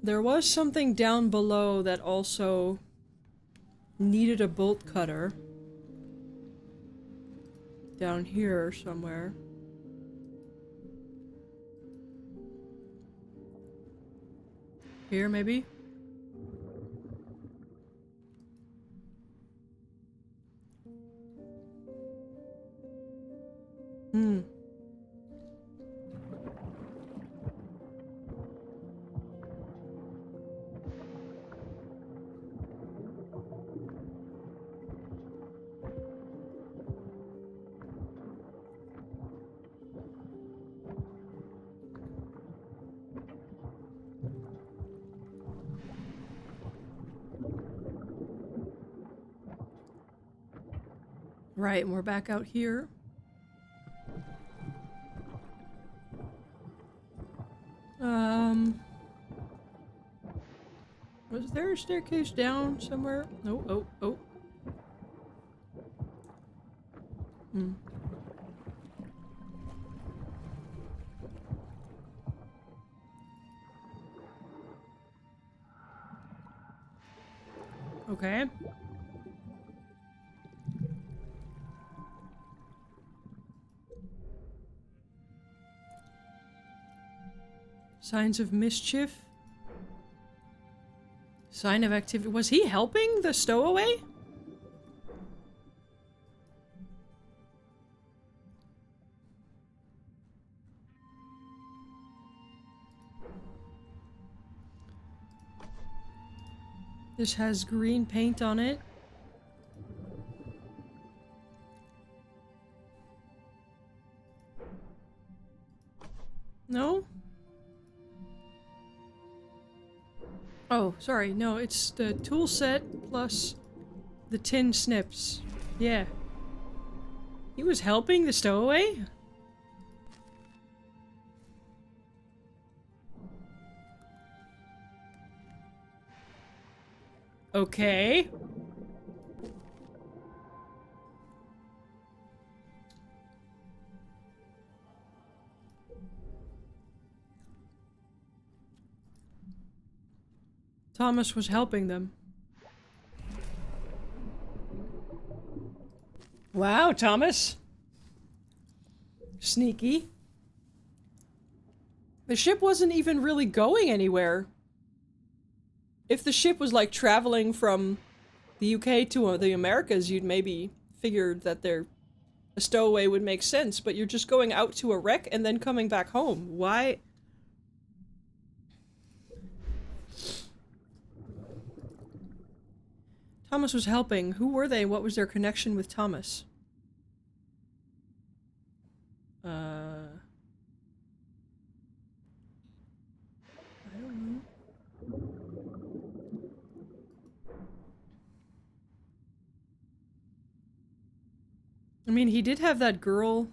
There was something down below that also needed a bolt cutter. Down here somewhere. Here, maybe? Right, and we're back out here. Was there a staircase down somewhere? Oh. Okay. Signs of mischief. Sign of activity. Was he helping the stowaway? This has green paint on it. No? Oh, sorry. No, it's the tool set plus the tin snips. Yeah. He was helping the stowaway? Okay. Thomas was helping them. Wow, Thomas. Sneaky. The ship wasn't even really going anywhere. If the ship was like traveling from the UK to the Americas, you'd maybe figured that a stowaway would make sense, but you're just going out to a wreck and then coming back home. Why? Thomas was helping. Who were they? What was their connection with Thomas? I don't know. I mean, he did have that girl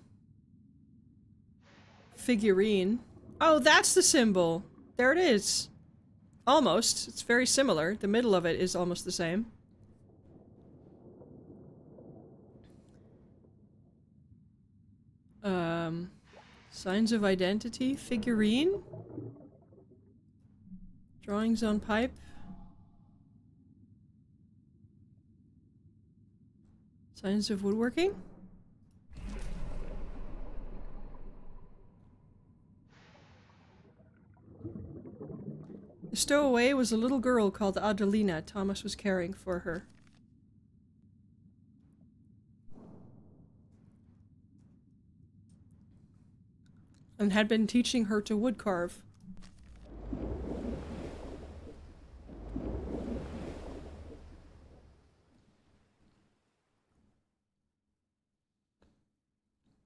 figurine. Oh, that's the symbol. There it is. Almost. It's very similar. The middle of it is almost the same. Signs of identity, figurine, drawings on pipe, signs of woodworking. The stowaway was a little girl called Adelina. Thomas was caring for her. And had been teaching her to woodcarve.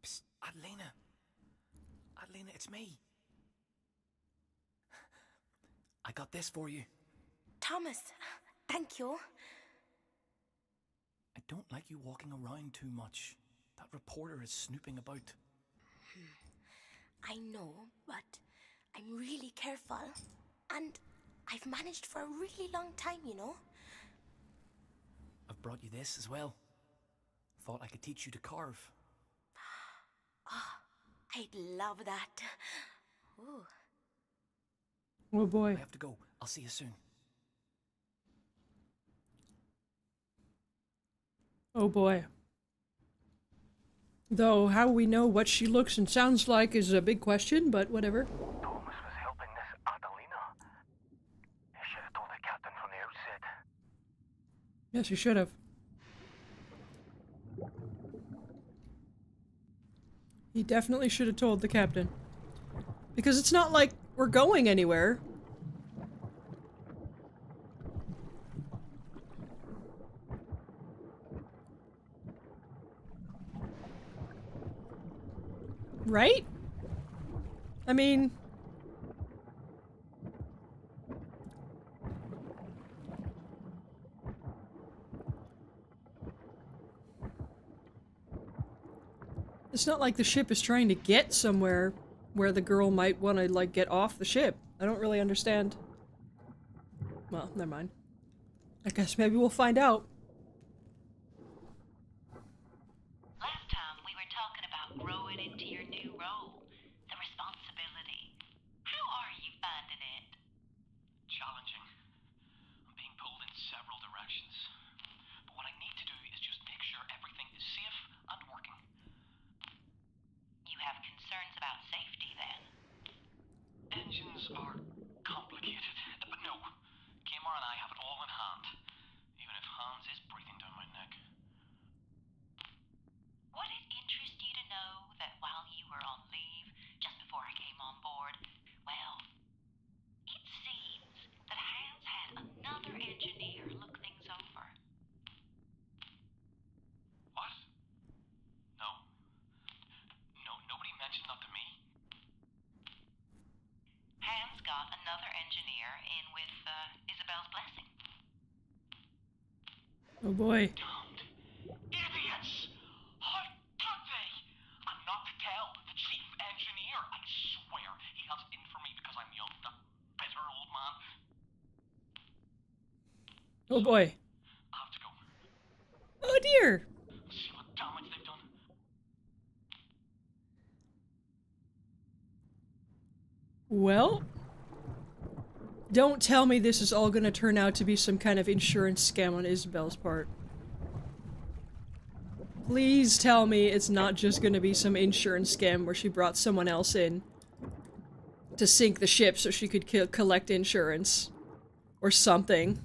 Psst, Adelina. Adelina, it's me. I got this for you. Thomas, thank you. I don't like you walking around too much. That reporter is snooping about. I know, but I'm really careful. And I've managed for a really long time, you know? I've brought you this as well. Thought I could teach you to carve. Oh, I'd love that. Ooh. Oh boy. I have to go. I'll see you soon. Oh boy. Though how we know what she looks and sounds like is a big question, but whatever. Thomas was helping this Adelina. He should have told the captain from the outset. Yes, you should have. He definitely should have told the captain. Because it's not like we're going anywhere. Right? I mean... It's not like the ship is trying to get somewhere where the girl might want to, like, get off the ship. I don't really understand. Well, never mind. I guess maybe we'll find out. Last time we were talking about growing into your new role, the responsibility. How are you finding it? Challenging. I'm being pulled in several directions. But what I need to do is just make sure everything is safe and working. You have concerns about safety then? Engines are complicated. But no, Kmart and I have it all in hand. Even if Hans is breathing down my neck. Would it interest you to know that while you were on leave, just before I came on board, well, it seems that Hans had another engineer look things over. What? No. No, nobody mentioned that to me. Hans got another engineer in with Isabel's blessing. Oh boy. Damned idiots! How could they? And not to tell the chief engineer. I swear he has in for me because I'm young, that bitter old man. Oh boy. I have to go. Oh dear. See what damage they've done. Well, don't tell me this is all gonna turn out to be some kind of insurance scam on Isabel's part. Please tell me it's not just gonna be some insurance scam where she brought someone else in to sink the ship so she could collect insurance. Or something.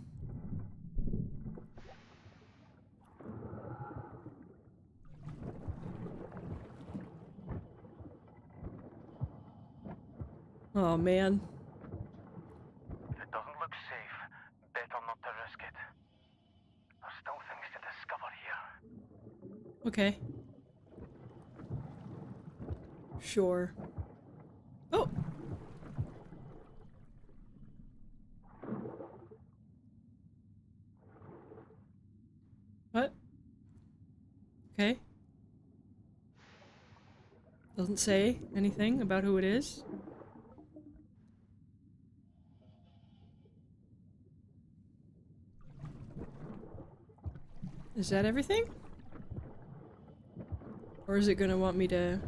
Oh man. If it doesn't look safe, better not to risk it. There's Okay. Sure. Oh! What? Okay. Doesn't say anything about who it is. Is that everything? Or is it gonna want me to...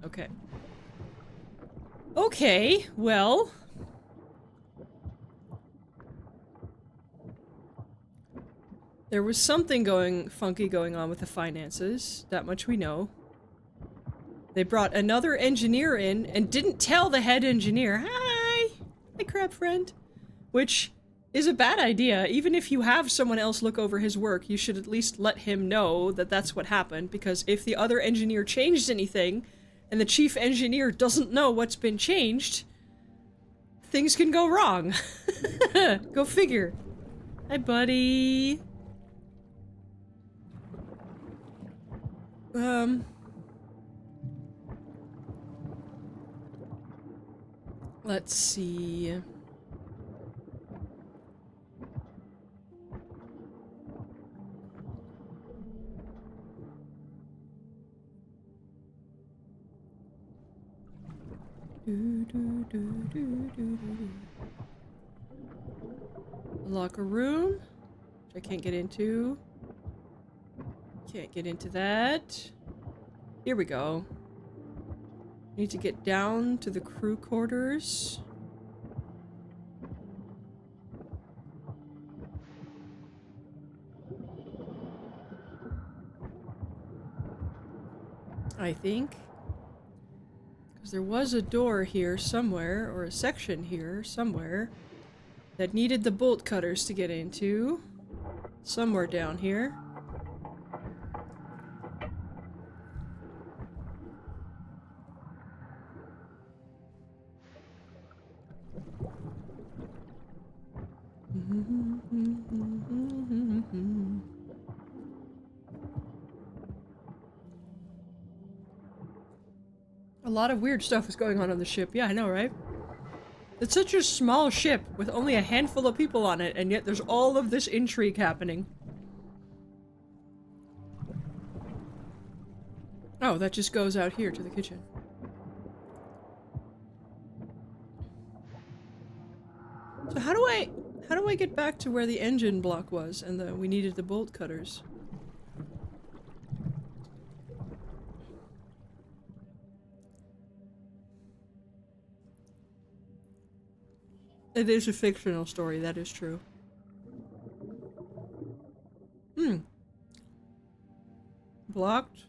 Okay. Okay, well... There was something funky going on with the finances. That much we know. They brought another engineer in and didn't tell the head engineer, "Hi! Hi, crab friend." Which is a bad idea. Even if you have someone else look over his work, you should at least let him know that that's what happened, because if the other engineer changed anything, and the chief engineer doesn't know what's been changed, things can go wrong. Go figure. Hi, buddy. Let's see. Locker room, which I can't get into. Can't get into that. Here we go. Need to get down to the crew quarters. I think. Because there was a door here somewhere, or a section here somewhere, that needed the bolt cutters to get into. Somewhere down here. A lot of weird stuff is going on the ship. Yeah, I know, right? It's such a small ship with only a handful of people on it, and yet there's all of this intrigue happening. Oh, that just goes out here to the kitchen. So how do I get back to where the engine block was and we needed the bolt cutters? It is a fictional story, that is true. Blocked.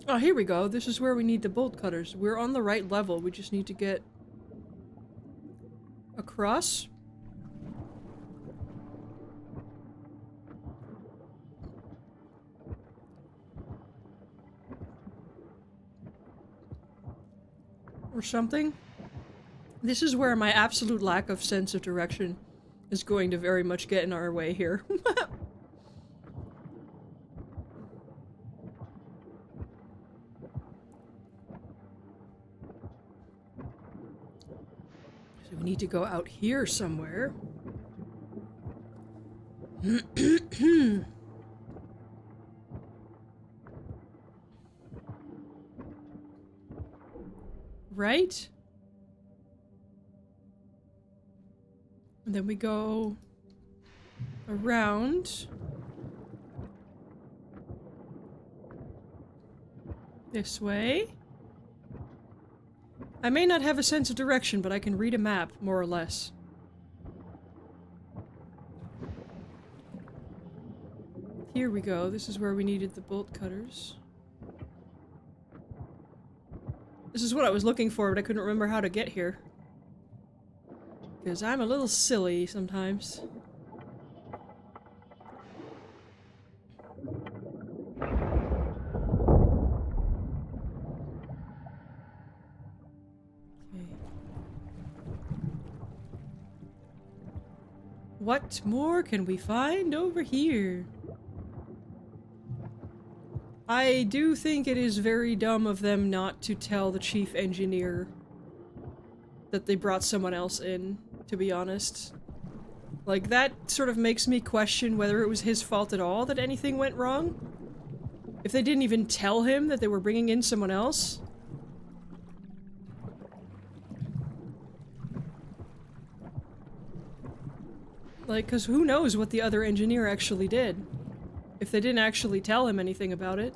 Oh, here we go. This is where we need the bolt cutters. We're on the right level. We just need to get across. Or something. This is where my absolute lack of sense of direction is going to very much get in our way here. So we need to go out here somewhere. Right? And then we go around this way. I may not have a sense of direction, but I can read a map, more or less. Here we go. This is where we needed the bolt cutters. This is what I was looking for, but I couldn't remember how to get here. Because I'm a little silly sometimes. Okay. What more can we find over here? I do think it is very dumb of them not to tell the chief engineer that they brought someone else in, to be honest. Like, that sort of makes me question whether it was his fault at all that anything went wrong. If they didn't even tell him that they were bringing in someone else. Like, cause who knows what the other engineer actually did. If they didn't actually tell him anything about it.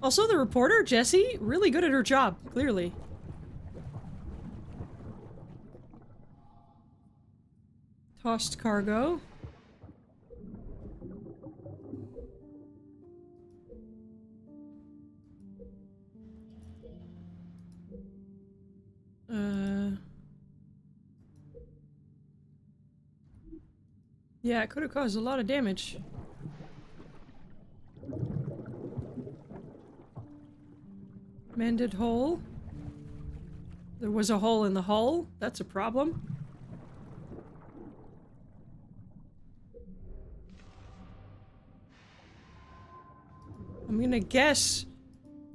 Also, the reporter, Jessie, really good at her job, clearly. Tossed cargo. Yeah, it could have caused a lot of damage. Mended hole. There was a hole in the hull. That's a problem. I'm gonna guess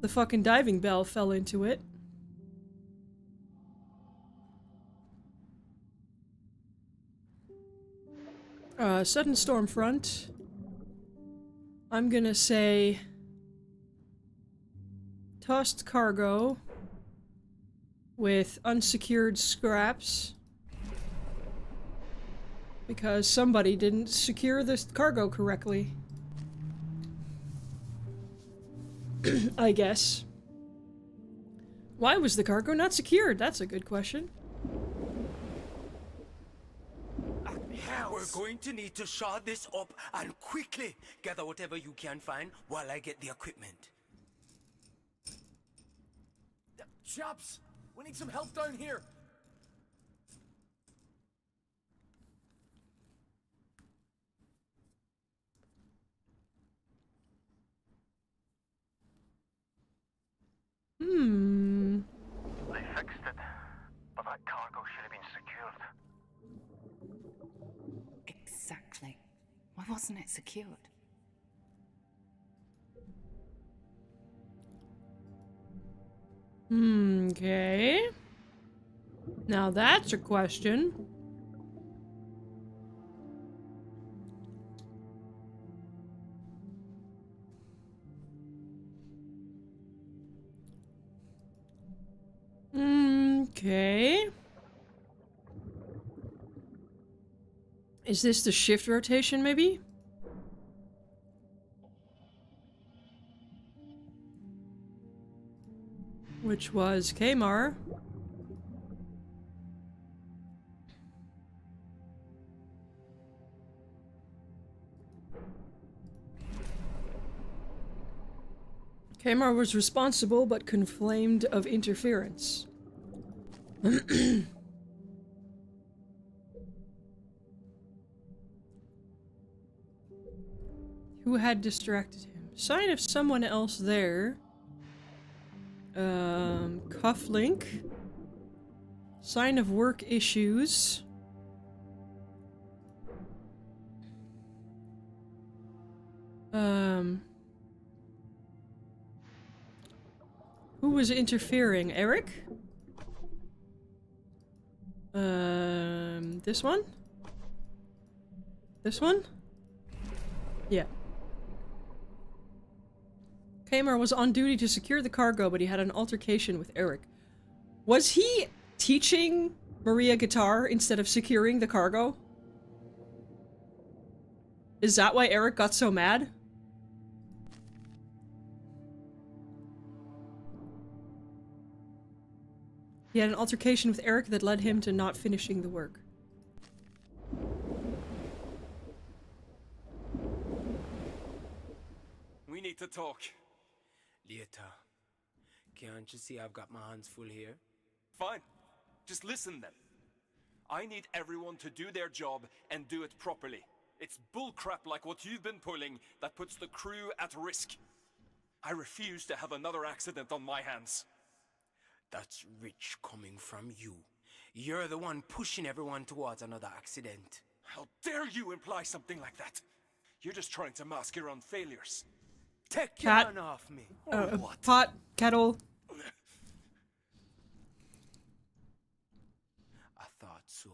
the fucking diving bell fell into it. Sudden storm front. I'm gonna say tossed cargo with unsecured scraps because somebody didn't secure this cargo correctly. I guess. Why was the cargo not secured? That's a good question. We're going to need to shore this up and quickly gather whatever you can find while I get the equipment. Chaps, we need some help down here. They fixed it, but that cargo should have been secured. Exactly. Why wasn't it secured? Okay. Now that's a question. Okay. Is this the shift rotation, maybe? Which was Kmar. Kmar was responsible but conflamed of interference. Who had distracted him? Sign of someone else there. Cufflink. Sign of work issues. Who was interfering? Eric? This one? This one? Yeah. Kmar was on duty to secure the cargo, but he had an altercation with Eric. Was he teaching Maria guitar instead of securing the cargo? Is that why Eric got so mad? He had an altercation with Eric that led him to not finishing the work. We need to talk. Later. Can't you see I've got my hands full here? Fine. Just listen then. I need everyone to do their job and do it properly. It's bullcrap like what you've been pulling that puts the crew at risk. I refuse to have another accident on my hands. That's rich coming from you. You're the one pushing everyone towards another accident. How dare you imply something like that? You're just trying to mask your own failures. Take your Cat. hand off me. What? Pot, kettle. I thought so.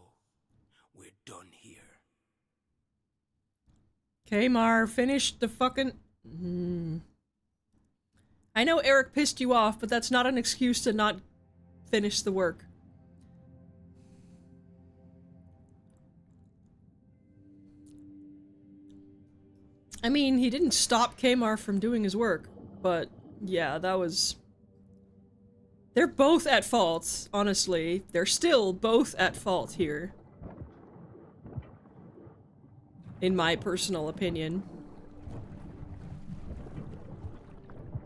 We're done here. Kmar, finish the fucking... I know Eric pissed you off, but that's not an excuse to not finish the work. I mean, he didn't stop Kmar from doing his work, but yeah, that was... They're both at fault, honestly. They're still both at fault here. In my personal opinion.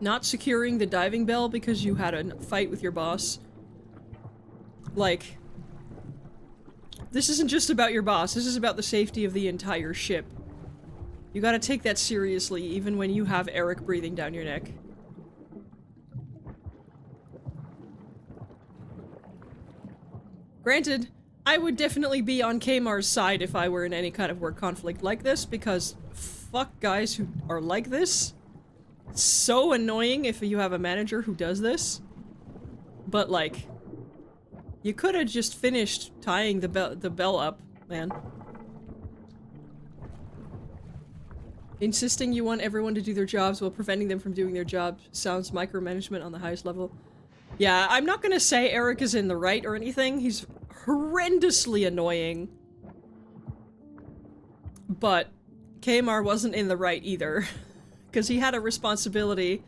Not securing the diving bell because you had a fight with your boss. Like... This isn't just about your boss, this is about the safety of the entire ship. You gotta take that seriously, even when you have Eric breathing down your neck. Granted, I would definitely be on Kmar's side if I were in any kind of work conflict like this, because fuck guys who are like this. It's so annoying if you have a manager who does this. But like, you could have just finished tying the bell up, man. Insisting you want everyone to do their jobs while preventing them from doing their jobs sounds micromanagement on the highest level. Yeah, I'm not gonna say Eric is in the right or anything. He's horrendously annoying. But Kmar wasn't in the right either. Because he had a responsibility.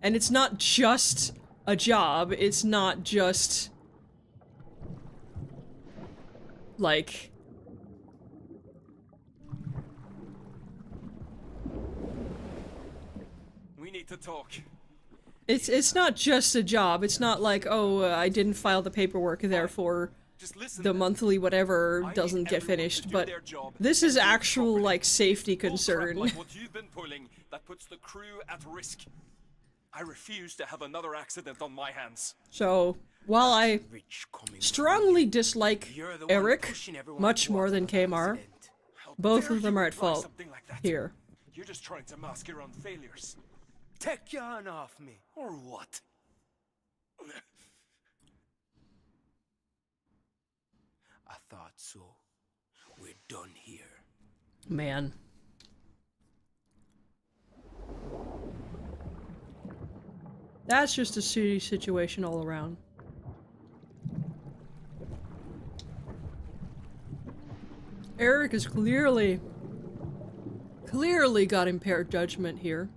And it's not just a job. It's not just... like... We need to talk. It's not just a job. It's not like, oh, I didn't file the paperwork, therefore the monthly whatever doesn't get finished. But this is actual, like, safety concern. Like what you've been pulling that puts the crew at risk. I refuse to have another accident on my hands. So, while I strongly dislike Eric much more than Kmar, both of them are at fault here. You're just trying to mask your own failures. Take your hand off me. Or what? I thought so. We're done here. Man. That's just a shitty situation all around. Eric is clearly got impaired judgment here.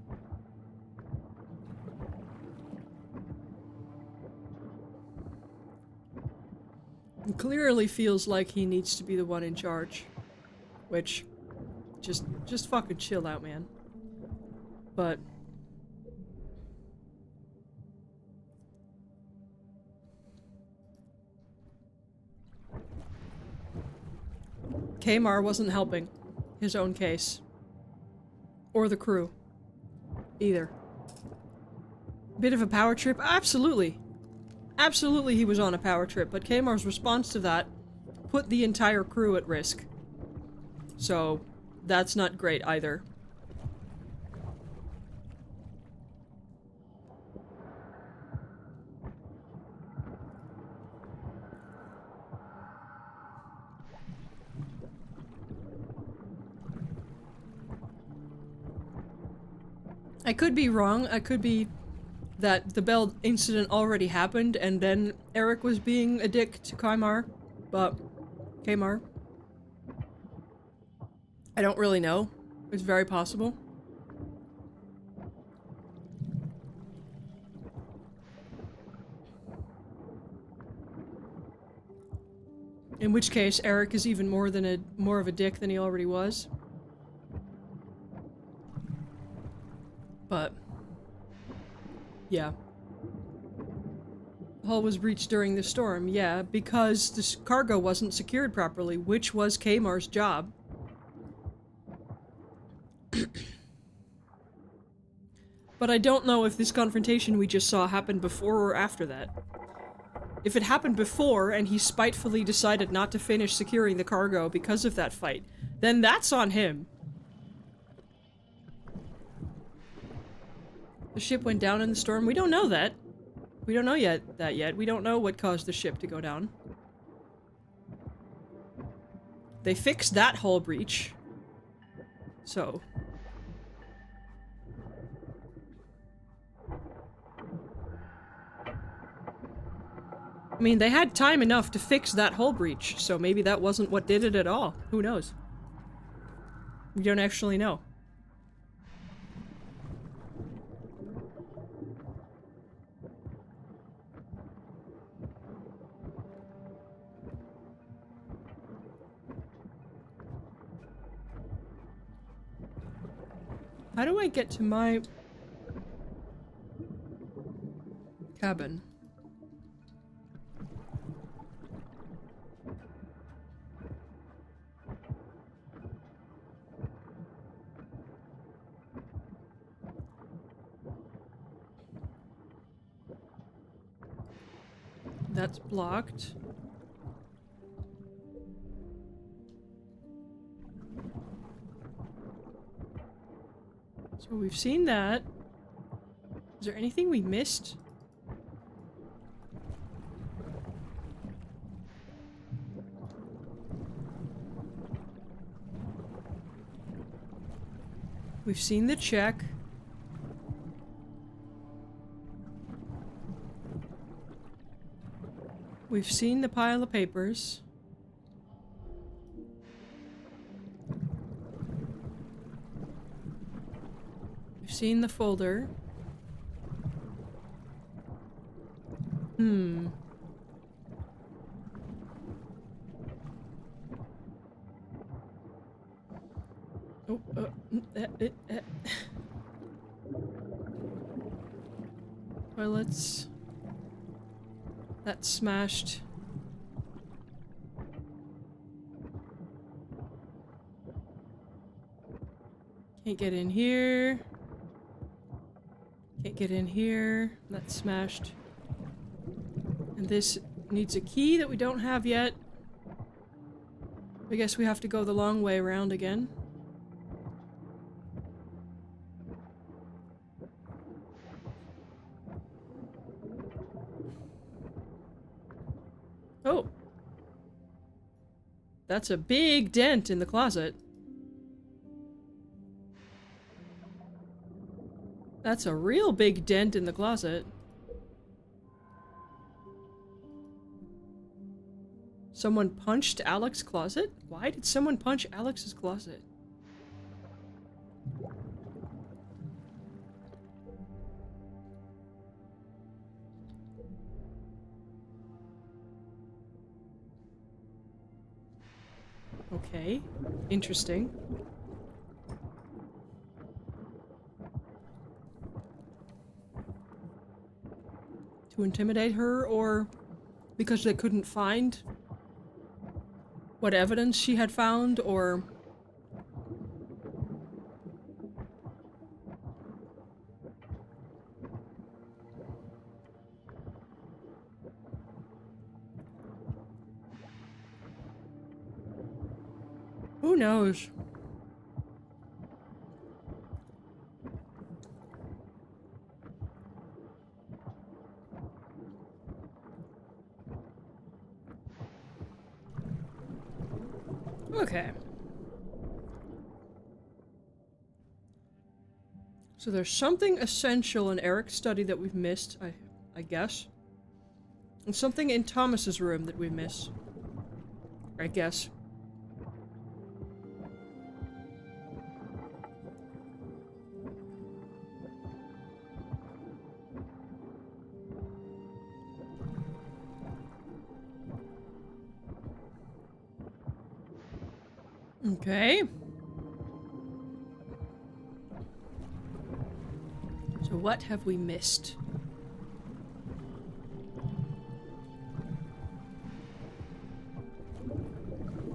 He clearly feels like he needs to be the one in charge. Which, just fucking chill out, man. But... Kmar wasn't helping his own case. Or the crew. Either. Bit of a power trip? Absolutely. Absolutely he was on a power trip, but Kmar's response to that put the entire crew at risk. So, that's not great either. I could be wrong. I could be that the bell incident already happened and then Eric was being a dick to Kmar. But... Kmar. I don't really know. It's very possible. In which case, Eric is even more of a dick than he already was. But... yeah. The hull was breached during the storm, yeah, because the cargo wasn't secured properly, which was Kmar's job. But I don't know if this confrontation we just saw happened before or after that. If it happened before and he spitefully decided not to finish securing the cargo because of that fight, then that's on him. The ship went down in the storm. We don't know that. We don't know that yet. We don't know what caused the ship to go down. They fixed that hull breach. So. I mean, they had time enough to fix that hull breach, so maybe that wasn't what did it at all. Who knows? We don't actually know. How do I get to my cabin? That's blocked. So we've seen that. Is there anything we missed? We've seen the check. We've seen the pile of papers. We've seen the folder. Oh, toilets. That's smashed. Can't get in here. Can't get in here. That's smashed. And this needs a key that we don't have yet. I guess we have to go the long way around again. Oh. That's a big dent in the closet. That's a real big dent in the closet. Someone punched Alex's closet? Why did someone punch Alex's closet? Okay, interesting. To intimidate her, or because they couldn't find what evidence she had found, or... Who knows? Okay. So there's something essential in Eric's study that we've missed, I guess. And something in Thomas's room that we miss. I guess. Okay. So what have we missed?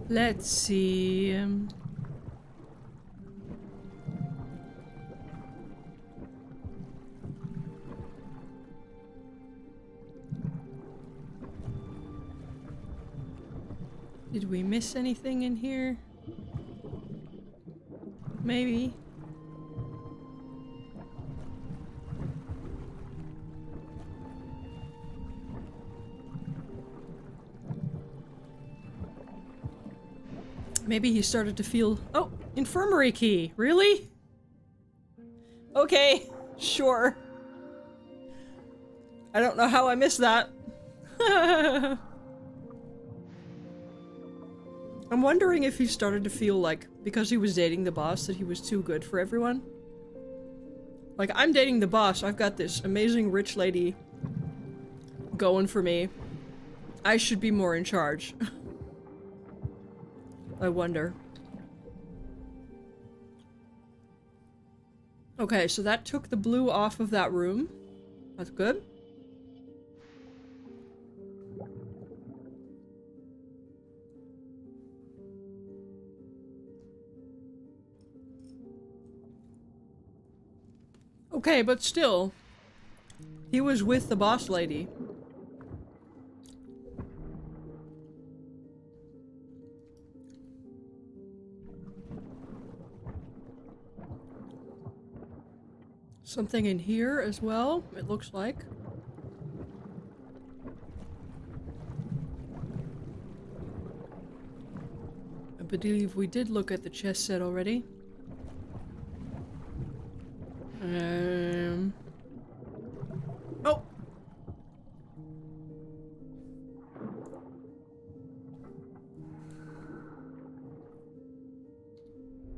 Let's see. Did we miss anything in here? Maybe. Maybe he started to feel... Oh! Infirmary key! Really? Okay, sure. I don't know how I missed that. I'm wondering if he started to feel like, because he was dating the boss, that he was too good for everyone. Like, I'm dating the boss, I've got this amazing rich lady going for me. I should be more in charge. I wonder. Okay, so that took the blue off of that room. That's good. Okay, but still, he was with the boss lady. Something in here as well, it looks like. I believe we did look at the chess set already. Oh!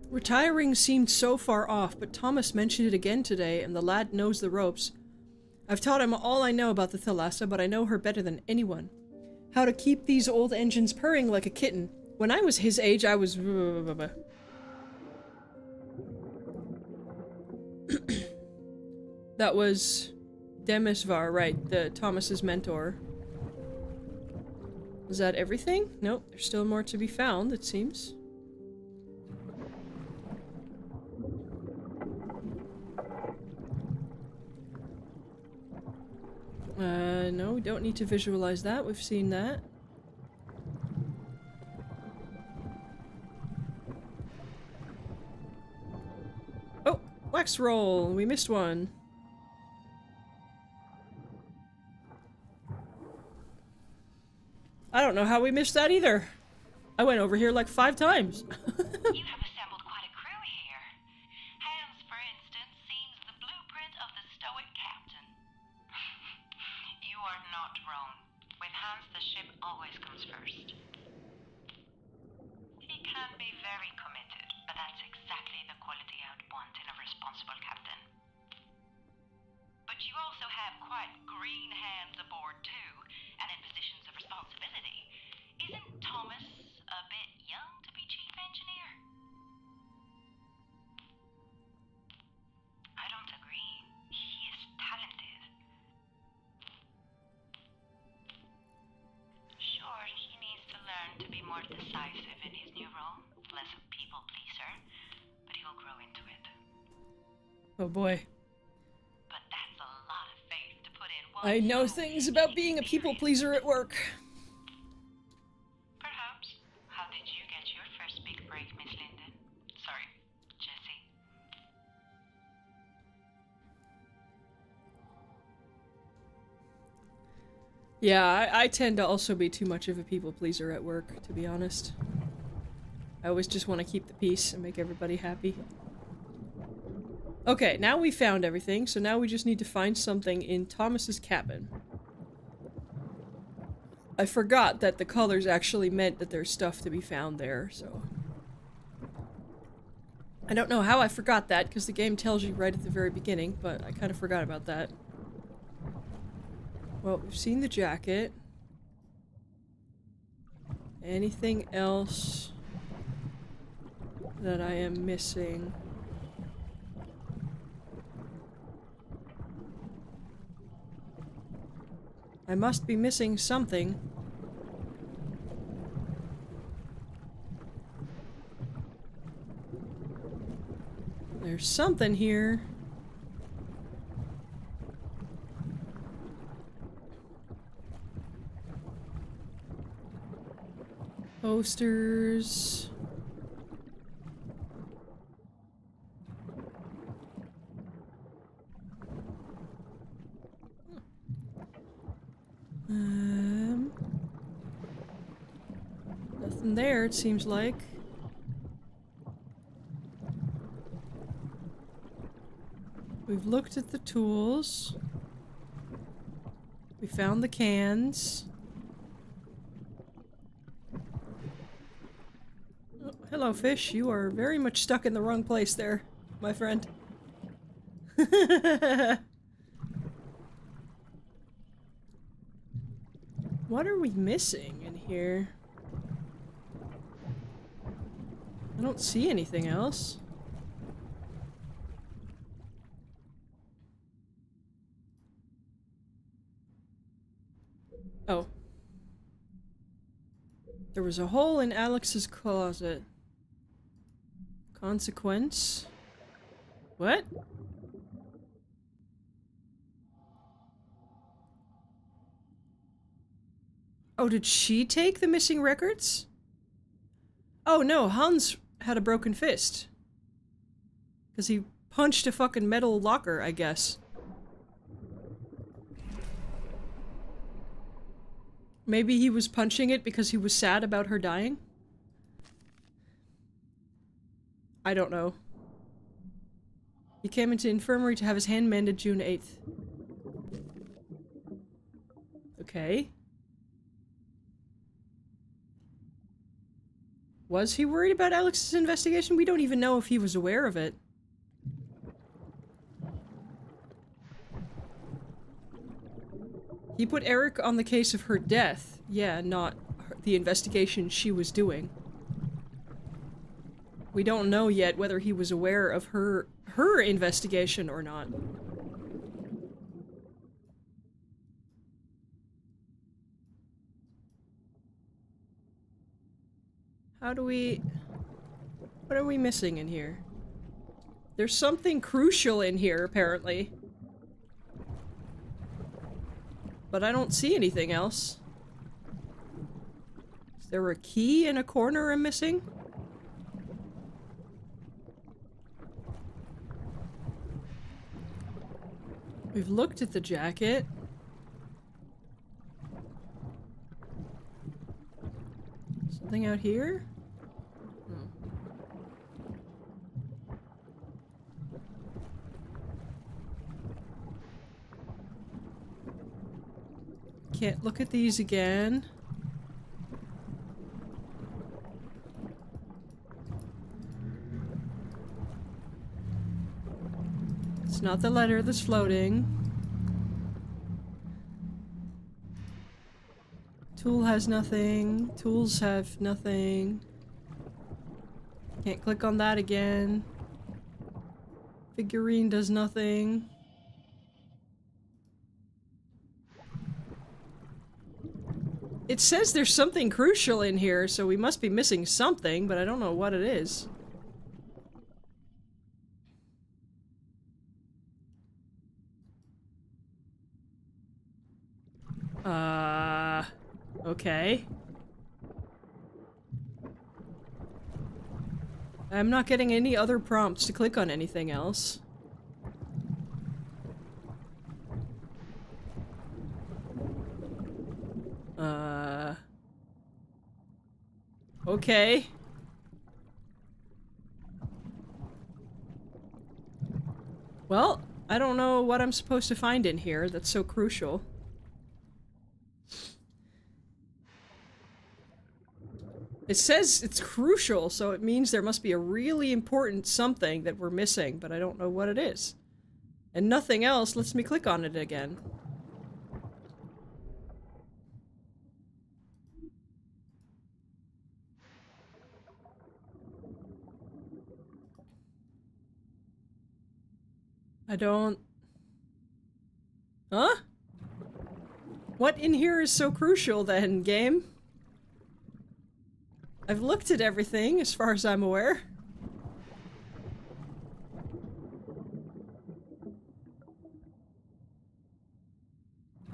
Retiring seemed so far off, but Thomas mentioned it again today, and the lad knows the ropes. I've taught him all I know about the Thalassa, but I know her better than anyone. How to keep these old engines purring like a kitten. When I was his age, I was... That was Demisvar, right, the Thomas's mentor. Is that everything? Nope, there's still more to be found, it seems. No, we don't need to visualize that, we've seen that. Oh, wax roll, we missed one. I don't know how we missed that either. I went over here like 5 times. You have assembled quite a crew here. Hans, for instance, seems the blueprint of the stoic captain. You are not wrong. With Hans, the ship always comes first. He can be very committed, but that's exactly the quality I'd want in a responsible captain. But you also have quite green hands aboard too, and in positions of responsibility. Isn't Thomas a bit young to be chief engineer? I don't agree. He is talented. Sure, he needs to learn to be more decisive in his new role, less a people pleaser, but he'll grow into it. Oh boy. But that's a lot of faith to put in one. I know things about being a people pleaser at work. Perhaps. How did you get your first big break, Miss Linden? Sorry, Jessie. Yeah, I tend to also be too much of a people pleaser at work, to be honest. I always just want to keep the peace and make everybody happy. Okay, now we found everything, so now we just need to find something in Thomas's cabin. I forgot that the colors actually meant that there's stuff to be found there, so... I don't know how I forgot that, because the game tells you right at the very beginning, but I kind of forgot about that. Well, we've seen the jacket. Anything else that I am missing? I must be missing something. There's something here. Posters. Nothing there, it seems like. We've looked at the tools. We found the cans. Oh, hello, fish. You are very much stuck in the wrong place there, my friend. What are we missing in here? I don't see anything else. Oh. There was a hole in Alex's closet. Consequence? What? Oh, did she take the missing records? Oh no, Hans had a broken fist. Because he punched a fucking metal locker, I guess. Maybe he was punching it because he was sad about her dying? I don't know. He came into infirmary to have his hand mended June 8th. Okay. Was he worried about Alex's investigation? We don't even know if he was aware of it. He put Eric on the case of her death. Yeah, not the investigation she was doing. We don't know yet whether he was aware of her investigation or not. How do we... What are we missing in here? There's something crucial in here, apparently. But I don't see anything else. Is there a key in a corner I'm missing? We've looked at the jacket. Something out here? Oh. Can't look at these again. It's not the letter that's floating. Tool has nothing. Tools have nothing. Can't click on that again. Figurine does nothing. It says there's something crucial in here, so we must be missing something, but I don't know what it is. Okay. I'm not getting any other prompts to click on anything else. Okay. Well, I don't know what I'm supposed to find in here that's so crucial. It says it's crucial, so it means there must be a really important something that we're missing, but I don't know what it is. And nothing else lets me click on it again. I don't... Huh? What in here is so crucial then, game? I've looked at everything, as far as I'm aware.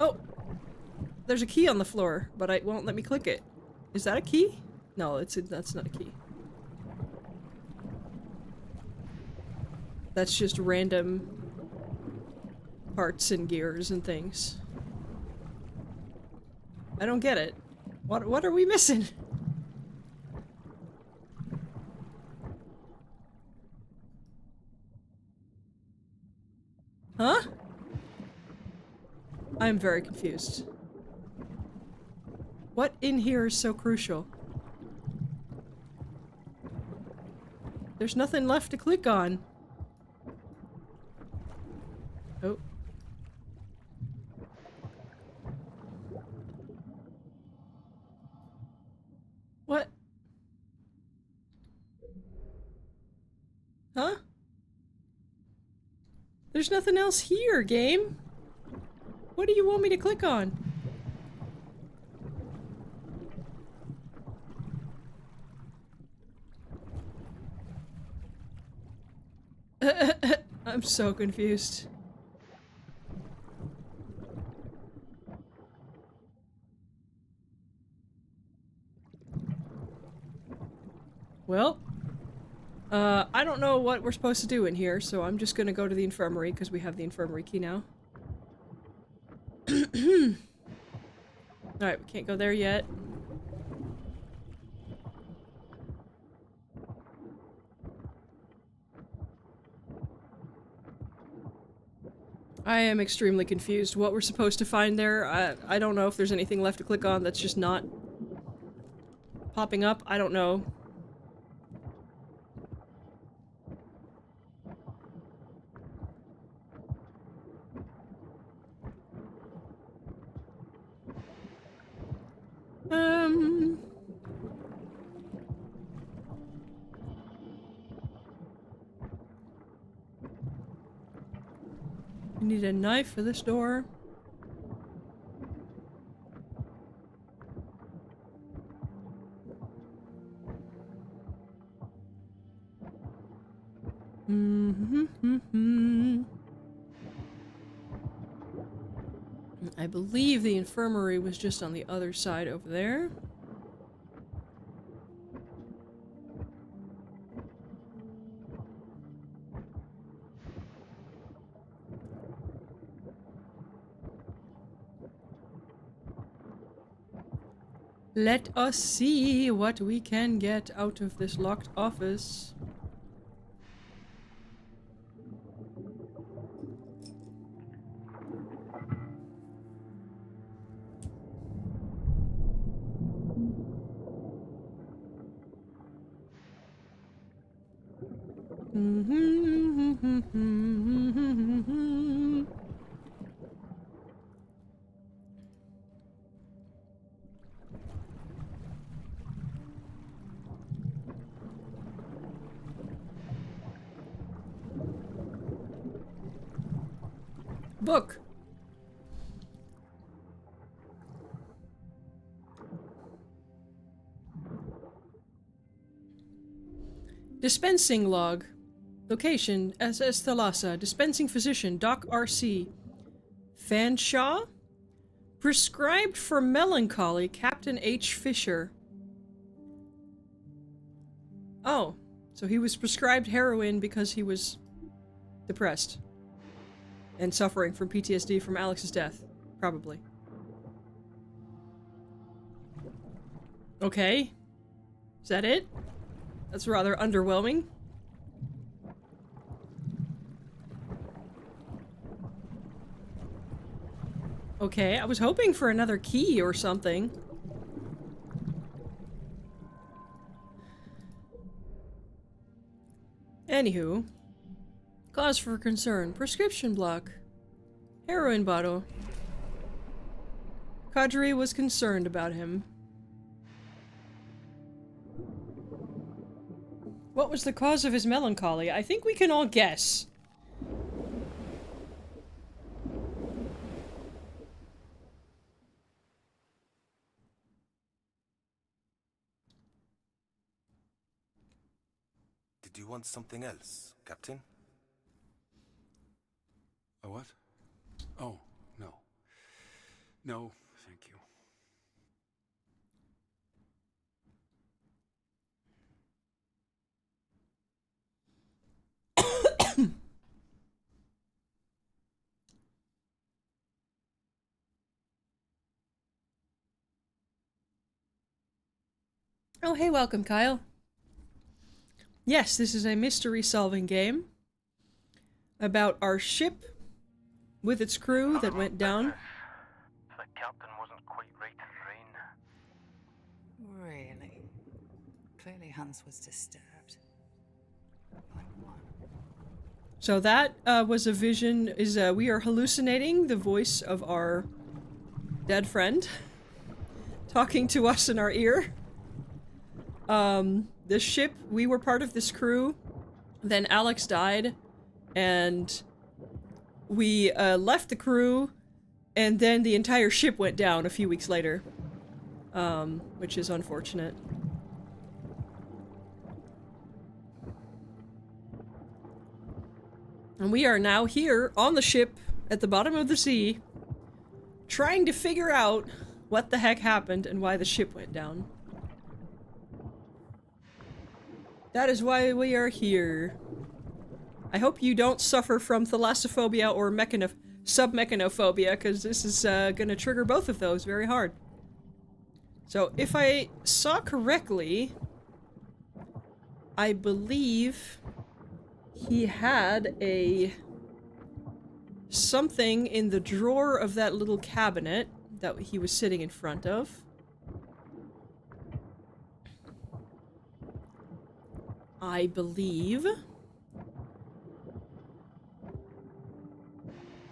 Oh! There's a key on the floor, but it won't let me click it. Is that a key? No, that's not a key. That's just random parts and gears and things. I don't get it. What are we missing? Huh? I'm very confused. What in here is so crucial? There's nothing left to click on. Oh. What? Huh? There's nothing else here, game. What do you want me to click on? I'm so confused. Well, I don't know what we're supposed to do in here, so I'm just gonna go to the infirmary, because we have the infirmary key now. Alright, we can't go there yet. I am extremely confused what we're supposed to find there. I don't know if there's anything left to click on that's just not popping up. I don't know. I need a knife for this door. I believe the infirmary was just on the other side over there. Let us see what we can get out of this locked office. Book. Dispensing log. Location, SS Thalassa. Dispensing physician, Doc RC. Fanshaw? Prescribed for melancholy, Captain H. Fisher. Oh, so he was prescribed heroin because he was depressed. And suffering from PTSD from Alex's death. Probably. Okay. Is that it? That's rather underwhelming. Okay, I was hoping for another key or something. Anywho. Cause for concern. Prescription block. Heroin bottle. Kadri was concerned about him. What was the cause of his melancholy? I think we can all guess. Did you want something else, Captain? A what? Oh, no. No, thank you. Oh, hey, welcome, Kyle. Yes, this is a mystery-solving game about our ship with its crew that went down. The captain wasn't quite right in the rain. Really? Clearly Hans was disturbed. Like what? So that was a vision, we are hallucinating the voice of our dead friend talking to us in our ear. The ship, we were part of this crew, then Alex died, and we left the crew, and then the entire ship went down a few weeks later, which is unfortunate. And we are now here on the ship at the bottom of the sea, trying to figure out what the heck happened and why the ship went down. That is why we are here. I hope you don't suffer from thalassophobia or submechanophobia, because this is gonna trigger both of those very hard. So, if I saw correctly, I believe he had something in the drawer of that little cabinet that he was sitting in front of. I believe.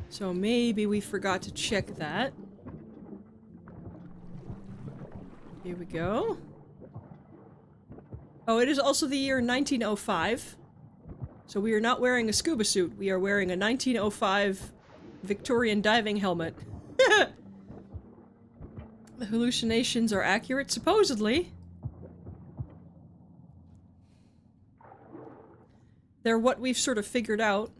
So maybe we forgot to check that. Here we go. Oh, it is also the year 1905. So we are not wearing a scuba suit. We are wearing a 1905 Victorian diving helmet. The hallucinations are accurate, supposedly. They're what we've sort of figured out.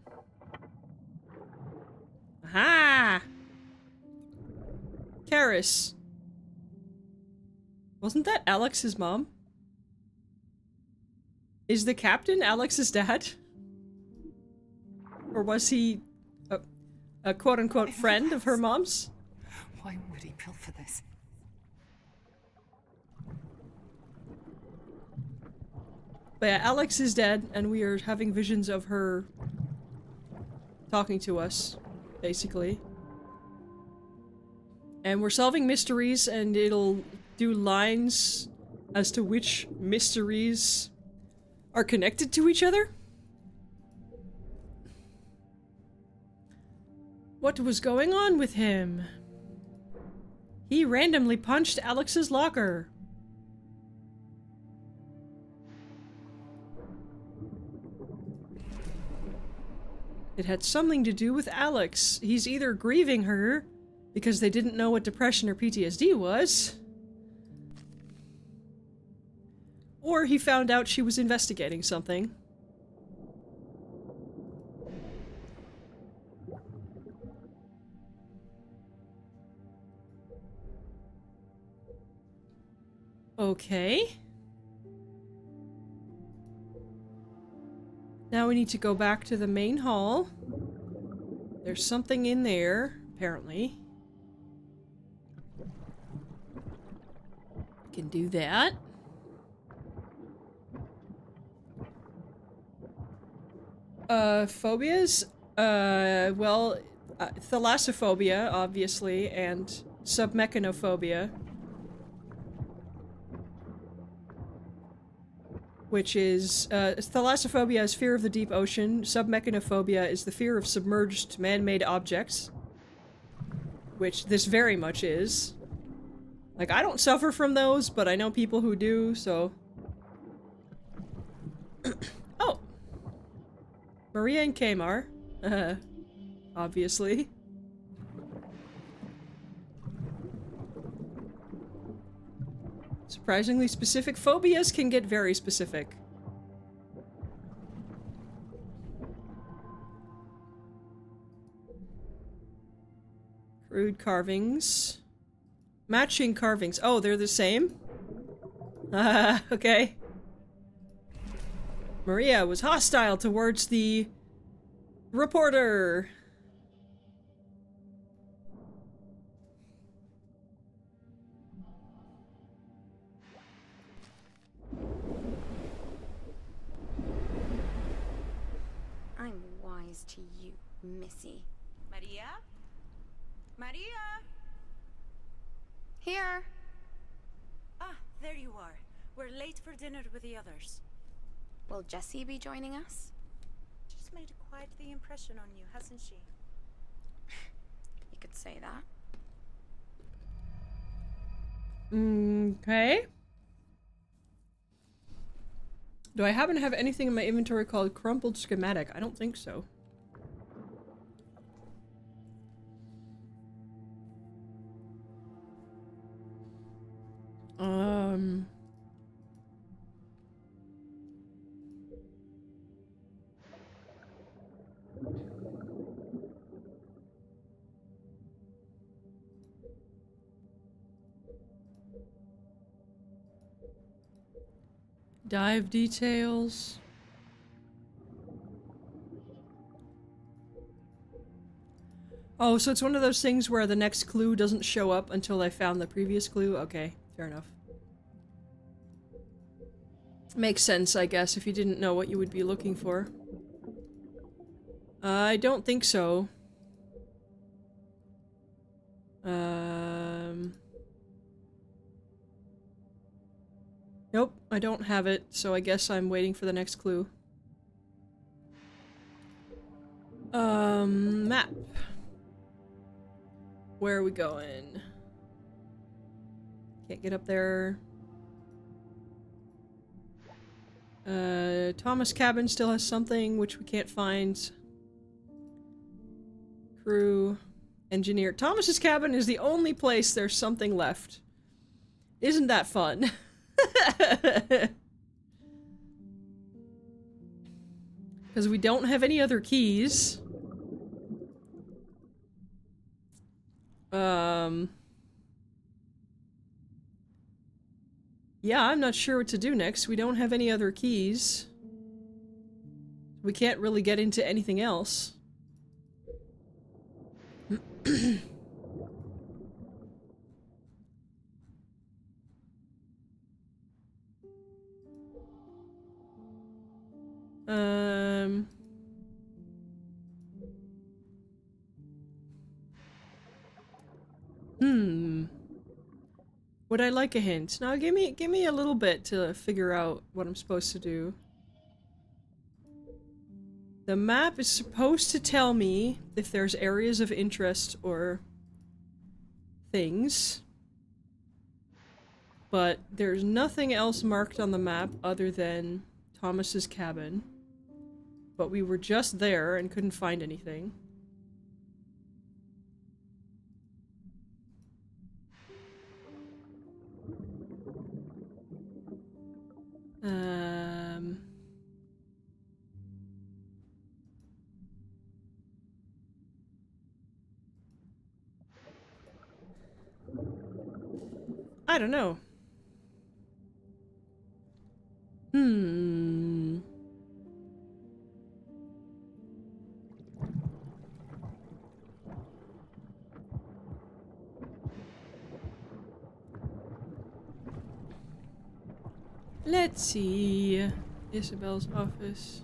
Aha! Karis. Wasn't that Alex's mom? Is the captain Alex's dad? Or was he a quote-unquote friend of her mom's? Why would he pilfer this? But yeah, Alex is dead, and we are having visions of her talking to us, basically. And we're solving mysteries, and it'll do lines as to which mysteries are connected to each other. What was going on with him? He randomly punched Alex's locker. It had something to do with Alex. He's either grieving her because they didn't know what depression or PTSD was, or he found out she was investigating something. Okay. Now we need to go back to the main hall. There's something in there, apparently. Can do that. Phobias? Well, thalassophobia, obviously, and submechanophobia. Which is, thalassophobia is fear of the deep ocean, submechanophobia is the fear of submerged man-made objects. Which this very much is. Like, I don't suffer from those, but I know people who do, so... Oh! Maria and Kamar. Obviously. Surprisingly specific phobias can get very specific. Crude carvings. Matching carvings. Oh, they're the same? Okay. Maria was hostile towards the reporter. surprise to you, Missy. Maria? Maria? Here. Ah, there you are. We're late for dinner with the others. Will Jessie be joining us? She's made quite the impression on you, hasn't she? You could say that. Okay. Do I happen to have anything in my inventory called crumpled schematic? I don't think so. Dive details. Oh, so it's one of those things where the next clue doesn't show up until I found the previous clue? Okay, fair enough. Makes sense, I guess, if you didn't know what you would be looking for. I don't think so. Nope, I don't have it, so I guess I'm waiting for the next clue. Map. Where are we going? Can't get up there. Thomas' cabin still has something which we can't find. Crew. Engineer. Thomas's cabin is the only place there's something left. Isn't that fun? Because we don't have any other keys. Yeah, I'm not sure what to do next. We don't have any other keys. We can't really get into anything else. Would I like a hint? No, give me a little bit to figure out what I'm supposed to do. The map is supposed to tell me if there's areas of interest or things. But there's nothing else marked on the map other than Thomas's cabin. But we were just there and couldn't find anything. I don't know. Let's see. Isabel's office.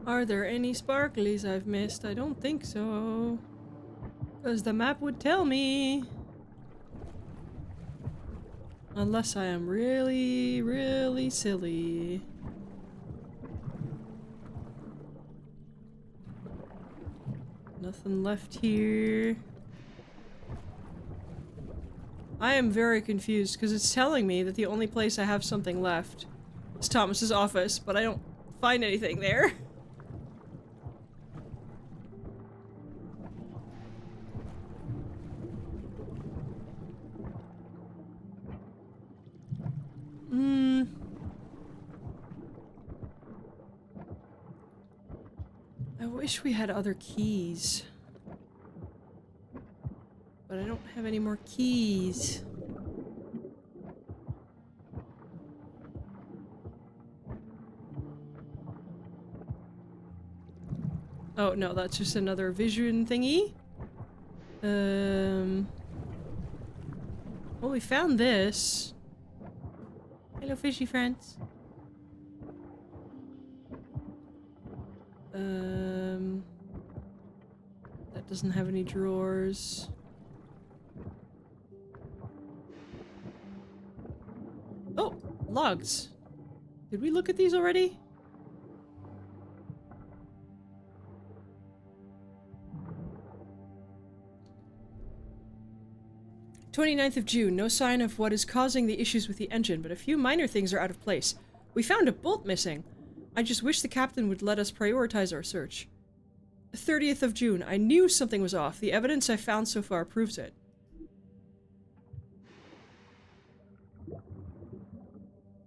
Are there any sparklies I've missed? I don't think so. Because the map would tell me. Unless I am really, really silly. Nothing left here. I am very confused because it's telling me that the only place I have something left is Thomas's office, but I don't find anything there. I wish we had other keys. But I don't have any more keys. Oh no, that's just another vision thingy. Well, we found this. Hello, fishy friends. That doesn't have any drawers. Oh, logs. Did we look at these already? "29th of June. No sign of what is causing the issues with the engine, but a few minor things are out of place. We found a bolt missing. I just wish the captain would let us prioritize our search. 30th of June. I knew something was off. The evidence I found so far proves it."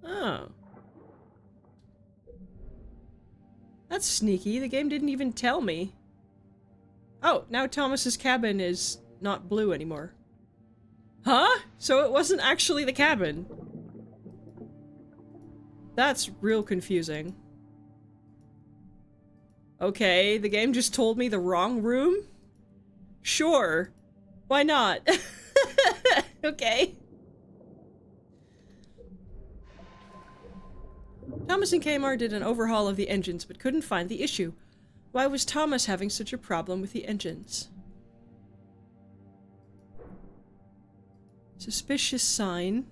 Oh. That's sneaky. The game didn't even tell me. Oh, now Thomas's cabin is not blue anymore. Huh? So it wasn't actually the cabin. That's real confusing. Okay, the game just told me the wrong room? Sure. Why not? Okay. Thomas and Kmart did an overhaul of the engines, but couldn't find the issue. Why was Thomas having such a problem with the engines? Suspicious sign.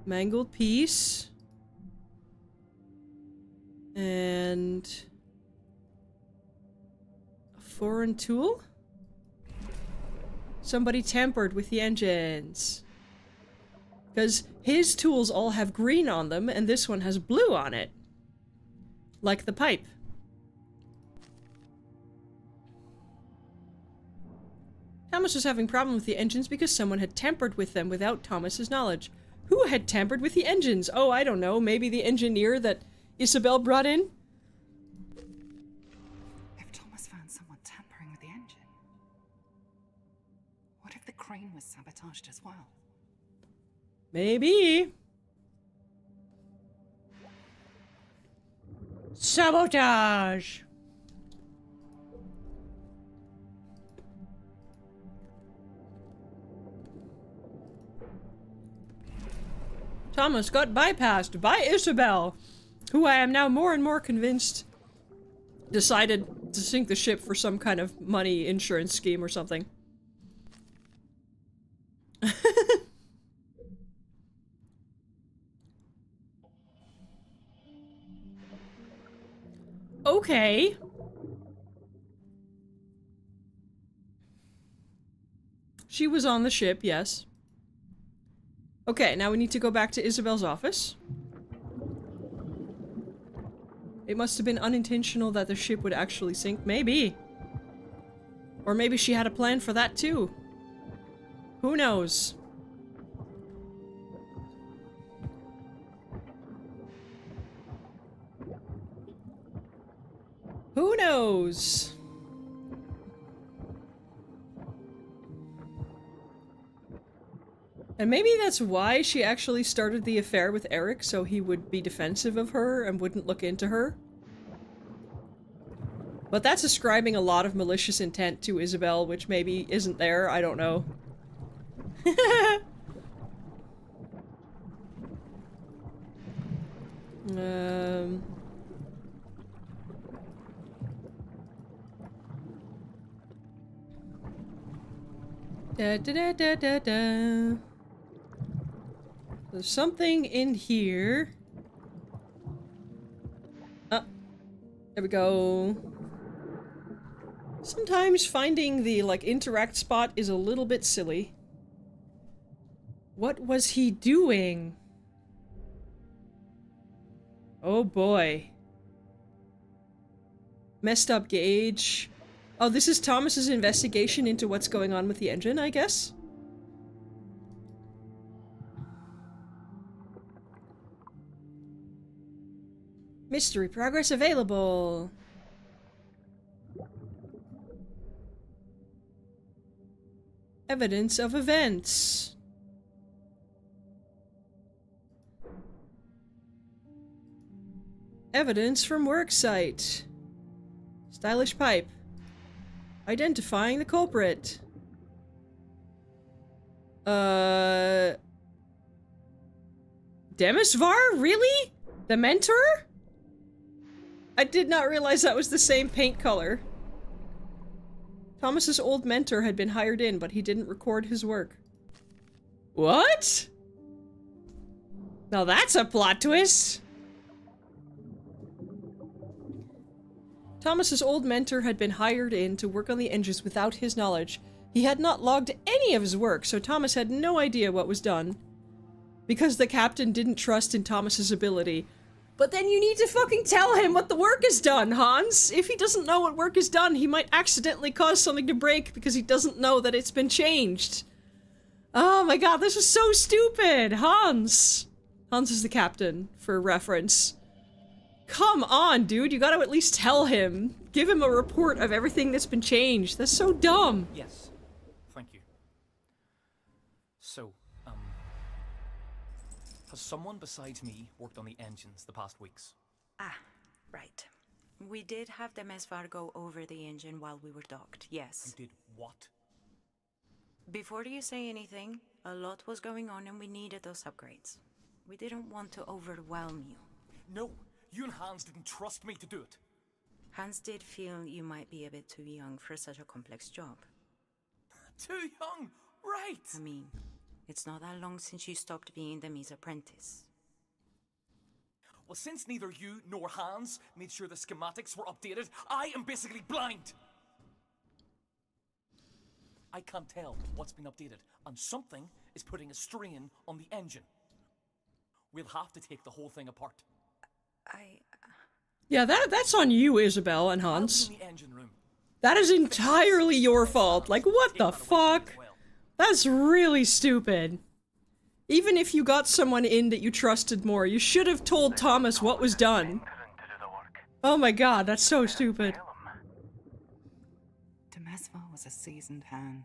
Mangled piece. And a foreign tool? Somebody tampered with the engines. Because his tools all have green on them, and this one has blue on it. Like the pipe. Thomas was having problems with the engines because someone had tampered with them without Thomas's knowledge. Who had tampered with the engines? Oh, I don't know. Maybe the engineer that Isabel brought in? If Thomas found someone tampering with the engine, what if the crane was sabotaged as well? Maybe. Sabotage! Thomas got bypassed by Isabel, who I am now more and more convinced decided to sink the ship for some kind of money insurance scheme or something. Okay. She was on the ship, yes. Okay, now we need to go back to Isabel's office. It must have been unintentional that the ship would actually sink. Maybe. Or maybe she had a plan for that too. Who knows? Who knows? And maybe that's why she actually started the affair with Eric, so he would be defensive of her and wouldn't look into her. But that's ascribing a lot of malicious intent to Isabel, which maybe isn't there, I don't know. Da da da da da da. There's something in here. Oh, there we go. Sometimes finding the, like, interact spot is a little bit silly. What was he doing? Oh boy. Messed up gauge. Oh, this is Thomas's investigation into what's going on with the engine, I guess? Mystery progress available. Evidence of events. Evidence from worksite. Stylish pipe. Identifying the culprit. Demisvar? Really? The mentor? I did not realize that was the same paint color. Thomas's old mentor had been hired in, but he didn't record his work. What? Now that's a plot twist! Thomas's old mentor had been hired in to work on the engines without his knowledge. He had not logged any of his work, so Thomas had no idea what was done. Because the captain didn't trust in Thomas's ability. But then you need to fucking tell him what the work is done, Hans! If he doesn't know what work is done, he might accidentally cause something to break because he doesn't know that it's been changed. Oh my god, this is so stupid! Hans! Hans is the captain, for reference. Come on, dude, you gotta at least tell him. Give him a report of everything that's been changed. That's so dumb. Yes, thank you. So, has someone besides me worked on the engines the past weeks? Ah, right. We did have the Mesvar go over the engine while we were docked, yes. You did what? Before you say anything, a lot was going on and we needed those upgrades. We didn't want to overwhelm you. No, you and Hans didn't trust me to do it. Hans did feel you might be a bit too young for such a complex job. Too young? Right! I mean, it's not that long since you stopped being Demi's apprentice. Well, since neither you nor Hans made sure the schematics were updated, I am basically blind! I can't tell what's been updated, and something is putting a strain on the engine. We'll have to take the whole thing apart. Yeah, that's on you, Isabel and Hans. In the engine room. That is entirely your fault. Like, what the fuck? That's really stupid. Even if you got someone in that you trusted more, you should have told Thomas what was done. Oh my god, that's so stupid. Demesvar was a seasoned hand.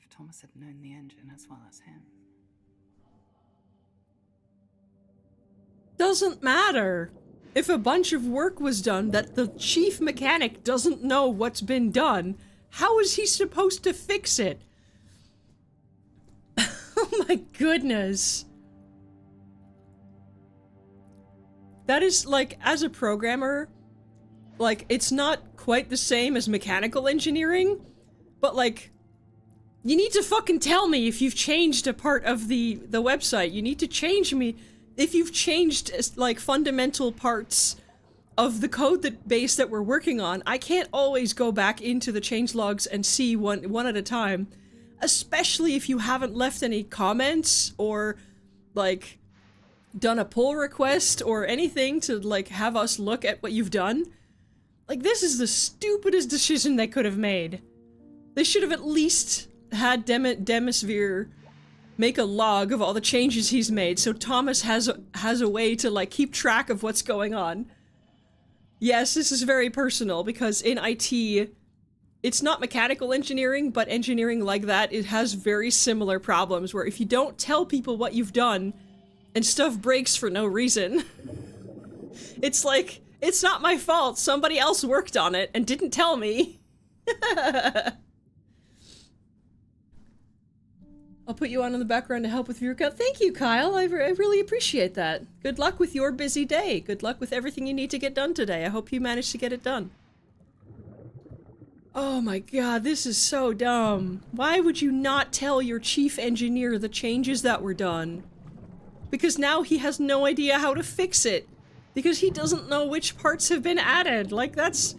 If Thomas had known the engine as well as him. Doesn't matter. If a bunch of work was done that the chief mechanic doesn't know what's been done, how is he supposed to fix it? Oh my goodness. That is, like, as a programmer, like, it's not quite the same as mechanical engineering, but, like, you need to fucking tell me if you've changed a part of the website. You need to change me if you've changed, like, fundamental parts of the code base that we're working on. I can't always go back into the changelogs and see one at a time. Especially if you haven't left any comments or, like, done a pull request or anything to, like, have us look at what you've done. Like, this is the stupidest decision they could have made. They should have at least had Demisvar make a log of all the changes he's made so Thomas has a way to, like, keep track of what's going on. Yes, this is very personal because in IT, it's not mechanical engineering, but engineering like that, it has very similar problems where if you don't tell people what you've done and stuff breaks for no reason, it's like, it's not my fault, somebody else worked on it and didn't tell me. I'll put you on in the background to help with your account. Thank you, Kyle. I really appreciate that. Good luck with your busy day. Good luck with everything you need to get done today. I hope you manage to get it done. Oh my god, this is so dumb. Why would you not tell your chief engineer the changes that were done? Because now he has no idea how to fix it. Because he doesn't know which parts have been added. Like, that's...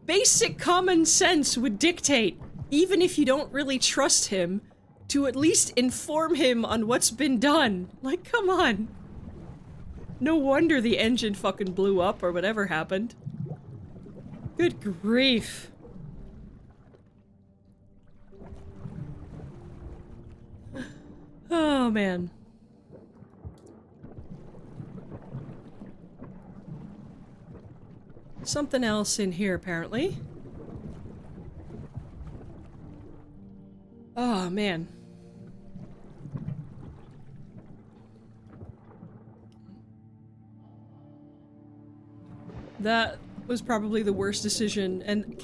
basic common sense would dictate, even if you don't really trust him, to at least inform him on what's been done. Like, come on. No wonder the engine fucking blew up or whatever happened. Good grief. Oh, man. Something else in here, apparently. Oh, man. That was probably the worst decision, and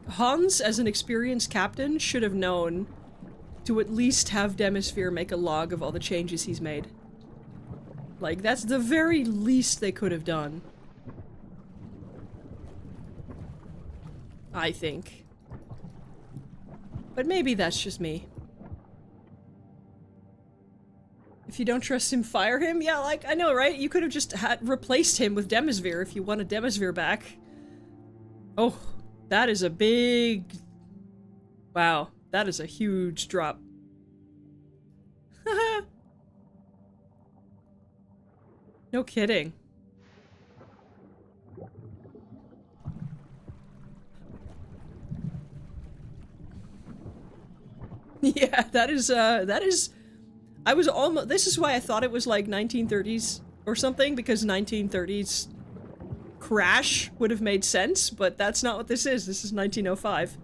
Hans, as an experienced captain, should have known to at least have Demisvar make a log of all the changes he's made. Like, that's the very least they could have done. I think. But maybe that's just me. If you don't trust him, fire him? Yeah, like, I know, right? You could have just replaced him with Demisvir if you wanted Demisvir back. Oh, that is a big... Wow, that is a huge drop. No kidding. Yeah, that is, I was almost, this is why I thought it was like 1930s or something, because 1930s Crash would have made sense, but that's not what this is. This is 1905.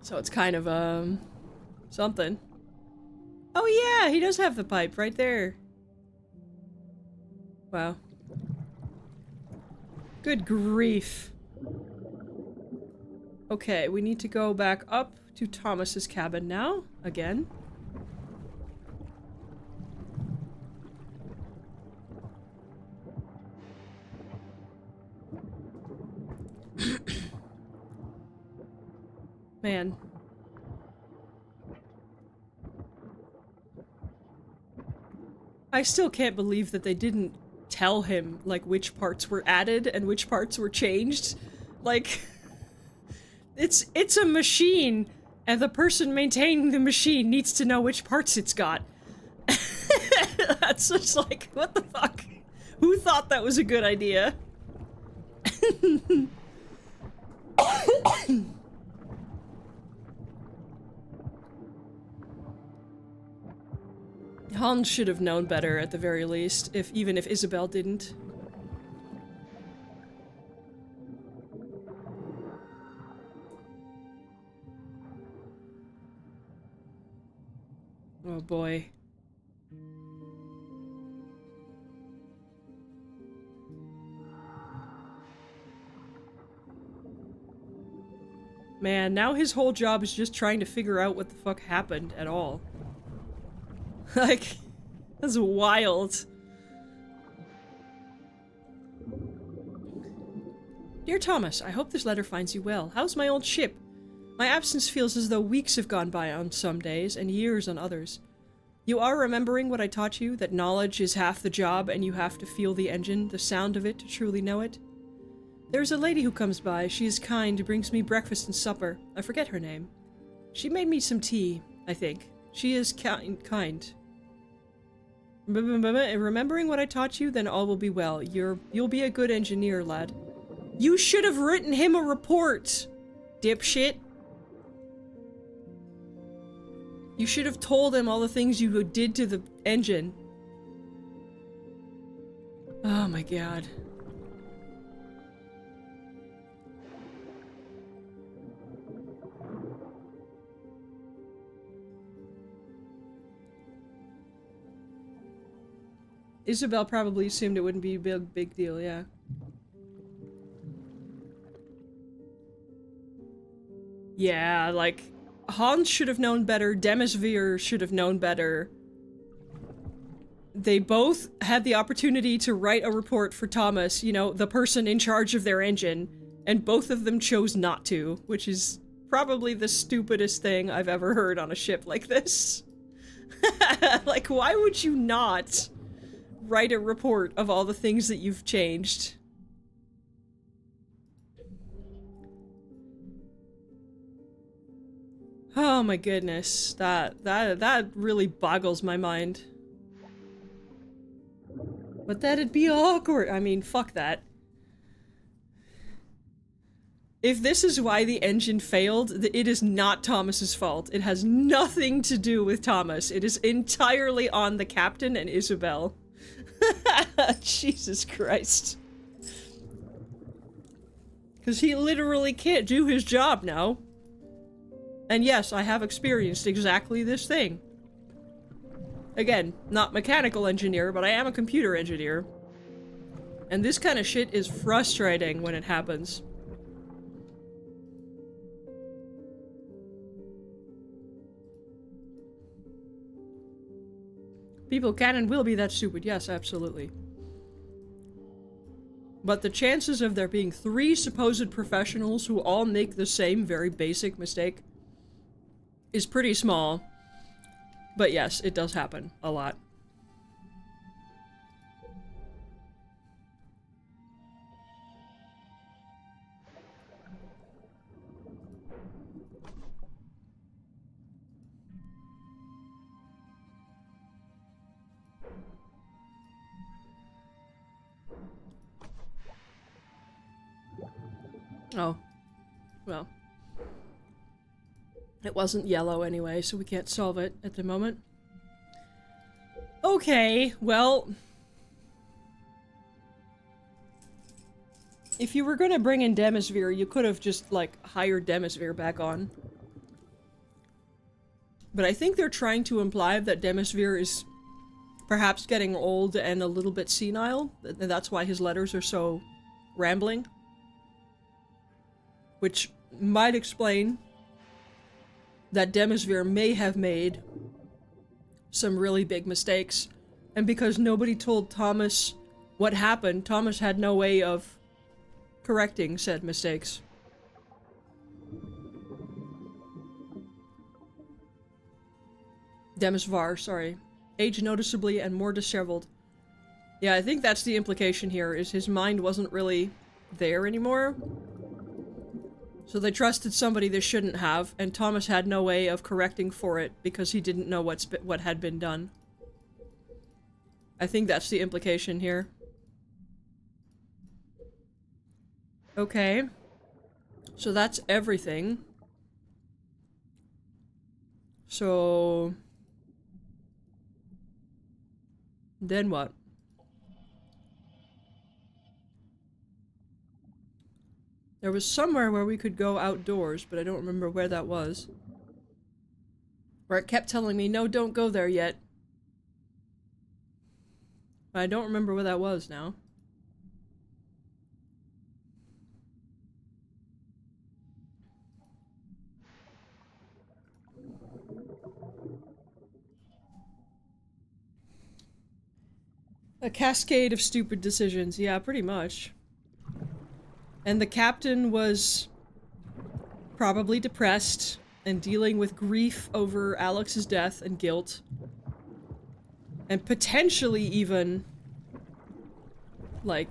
So it's kind of, something. Oh yeah, he does have the pipe right there. Wow. Good grief. Okay, we need to go back up to Thomas's cabin now, again. Man. I still can't believe that they didn't tell him, like, which parts were added and which parts were changed. Like, it's a machine, and the person maintaining the machine needs to know which parts it's got. That's just like, what the fuck? Who thought that was a good idea? Hans should have known better at the very least, even if Isabel didn't. Oh boy. Man, now his whole job is just trying to figure out what the fuck happened at all. Like, that's wild. Dear Thomas, I hope this letter finds you well. How's my old ship? My absence feels as though weeks have gone by on some days, and years on others. You are remembering what I taught you, that knowledge is half the job, and you have to feel the engine, the sound of it, to truly know it? There's a lady who comes by. She is kind, brings me breakfast and supper. I forget her name. She made me some tea, I think. She is kind. Remembering what I taught you, then all will be well. You'll be a good engineer, lad. You should have written him a report, dipshit. You should have told him all the things you did to the engine. Oh my god. Isabel probably assumed it wouldn't be a big deal, yeah. Yeah, like, Hans should have known better, Demisvir should have known better. They both had the opportunity to write a report for Thomas, you know, the person in charge of their engine, and both of them chose not to, which is probably the stupidest thing I've ever heard on a ship like this. Like, why would you not write a report of all the things that you've changed? Oh my goodness, that really boggles my mind. But that'd be awkward. I mean, fuck that. If this is why the engine failed, it is not Thomas's fault. It has nothing to do with Thomas. It is entirely on the captain and Isabel. Jesus Christ. Because he literally can't do his job now. And yes, I have experienced exactly this thing. Again, not mechanical engineer, but I am a computer engineer. And this kind of shit is frustrating when it happens. People can and will be that stupid, yes, absolutely. But the chances of there being 3 supposed professionals who all make the same very basic mistake is pretty small. But yes, it does happen a lot. Oh. Well. It wasn't yellow anyway, so we can't solve it at the moment. Okay, well... If you were gonna bring in Demisvere, you could have just, like, hired Demisvere back on. But I think they're trying to imply that Demisvere is perhaps getting old and a little bit senile, and that's why his letters are so rambling. Which might explain that Demisvere may have made some really big mistakes, and because nobody told Thomas what happened, Thomas had no way of correcting said mistakes. Demisvar, sorry. Age noticeably and more disheveled. Yeah, I think that's the implication here, is his mind wasn't really there anymore. So they trusted somebody they shouldn't have, and Thomas had no way of correcting for it because he didn't know what had been done. I think that's the implication here. Okay. So that's everything. So... then what? There was somewhere where we could go outdoors, but I don't remember where that was. Where it kept telling me, no, don't go there yet. But I don't remember where that was now. A cascade of stupid decisions. Yeah, pretty much. And the captain was probably depressed and dealing with grief over Alex's death and guilt. And potentially even, like,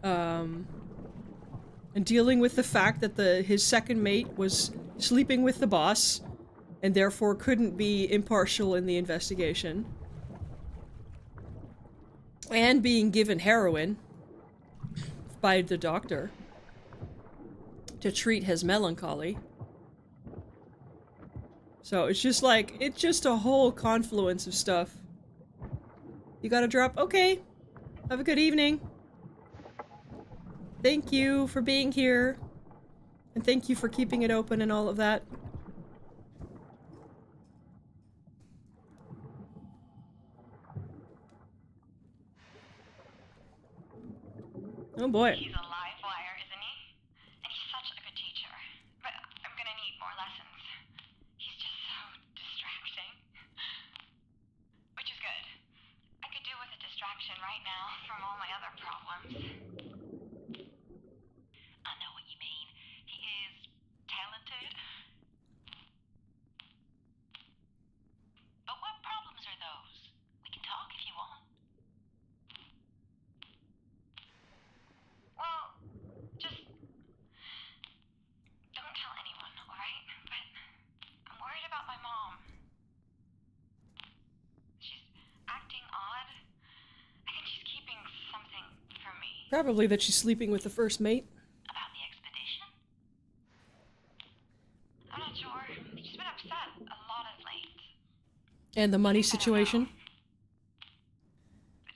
and dealing with the fact that his second mate was sleeping with the boss and therefore couldn't be impartial in the investigation. And being given heroin by the doctor to treat his melancholy. So it's just like, it's just a whole confluence of stuff. You gotta drop? Okay. Have a good evening. Thank you for being here. And thank you for keeping it open and all of that. Oh boy. He's a live wire, isn't he? And he's such a good teacher. But I'm gonna need more lessons. He's just so distracting. Which is good. I could do with a distraction right now from all my other problems. I know what you mean. He is talented. But what problems are those? We can talk if you want. Well, just don't tell anyone, alright? But I'm worried about my mom. She's acting odd. I think she's keeping something from me. Probably that she's sleeping with the first mate. About the expedition? I'm not sure. She's been upset a lot of late. And the money situation.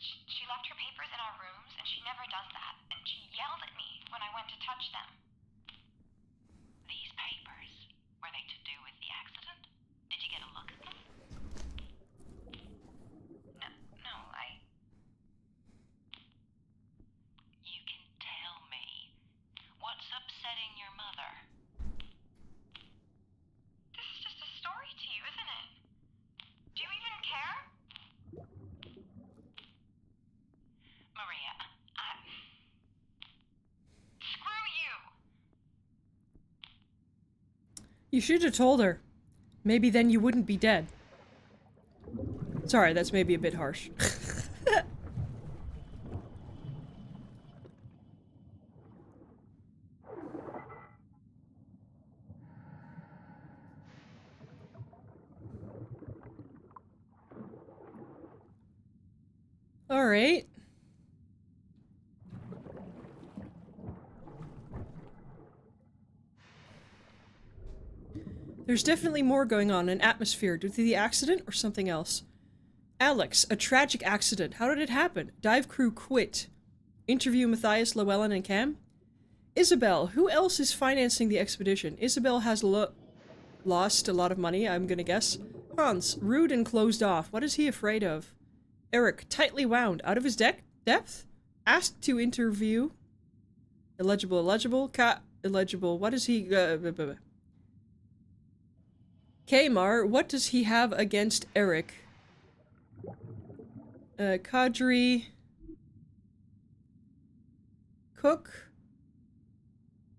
She left her papers in our rooms, and she never does that. And she yelled at me when I went to touch them. These papers, were they to do with the accident? Did you get a look at them? No, You can tell me. What's upsetting your mother? This is just a story to you, isn't it? Do you even You should have told her. Maybe then you wouldn't be dead. Sorry, that's maybe a bit harsh. Alright. There's definitely more going on in atmosphere due to the accident or something else. Alex, a tragic accident. How did it happen? Dive crew quit. Interview Matthias, Llewellyn, and Cam? Isabel, who else is financing the expedition? Isabel has lost a lot of money, I'm gonna guess. Hans, rude and closed off. What is he afraid of? Eric, tightly wound. Out of his depth? Asked to interview. Illegible, illegible. Illegible. What is he? Kmar, what does he have against Eric? Kadri. Cook.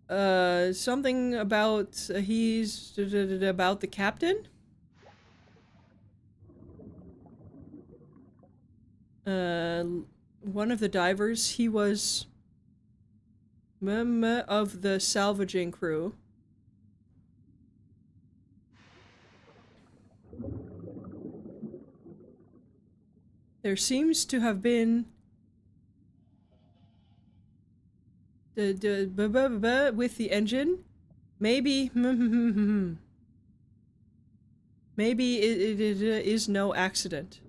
Something about he's about the captain? One of the divers, he was of the salvaging crew. There seems to have been with the engine. Maybe maybe it is no accident.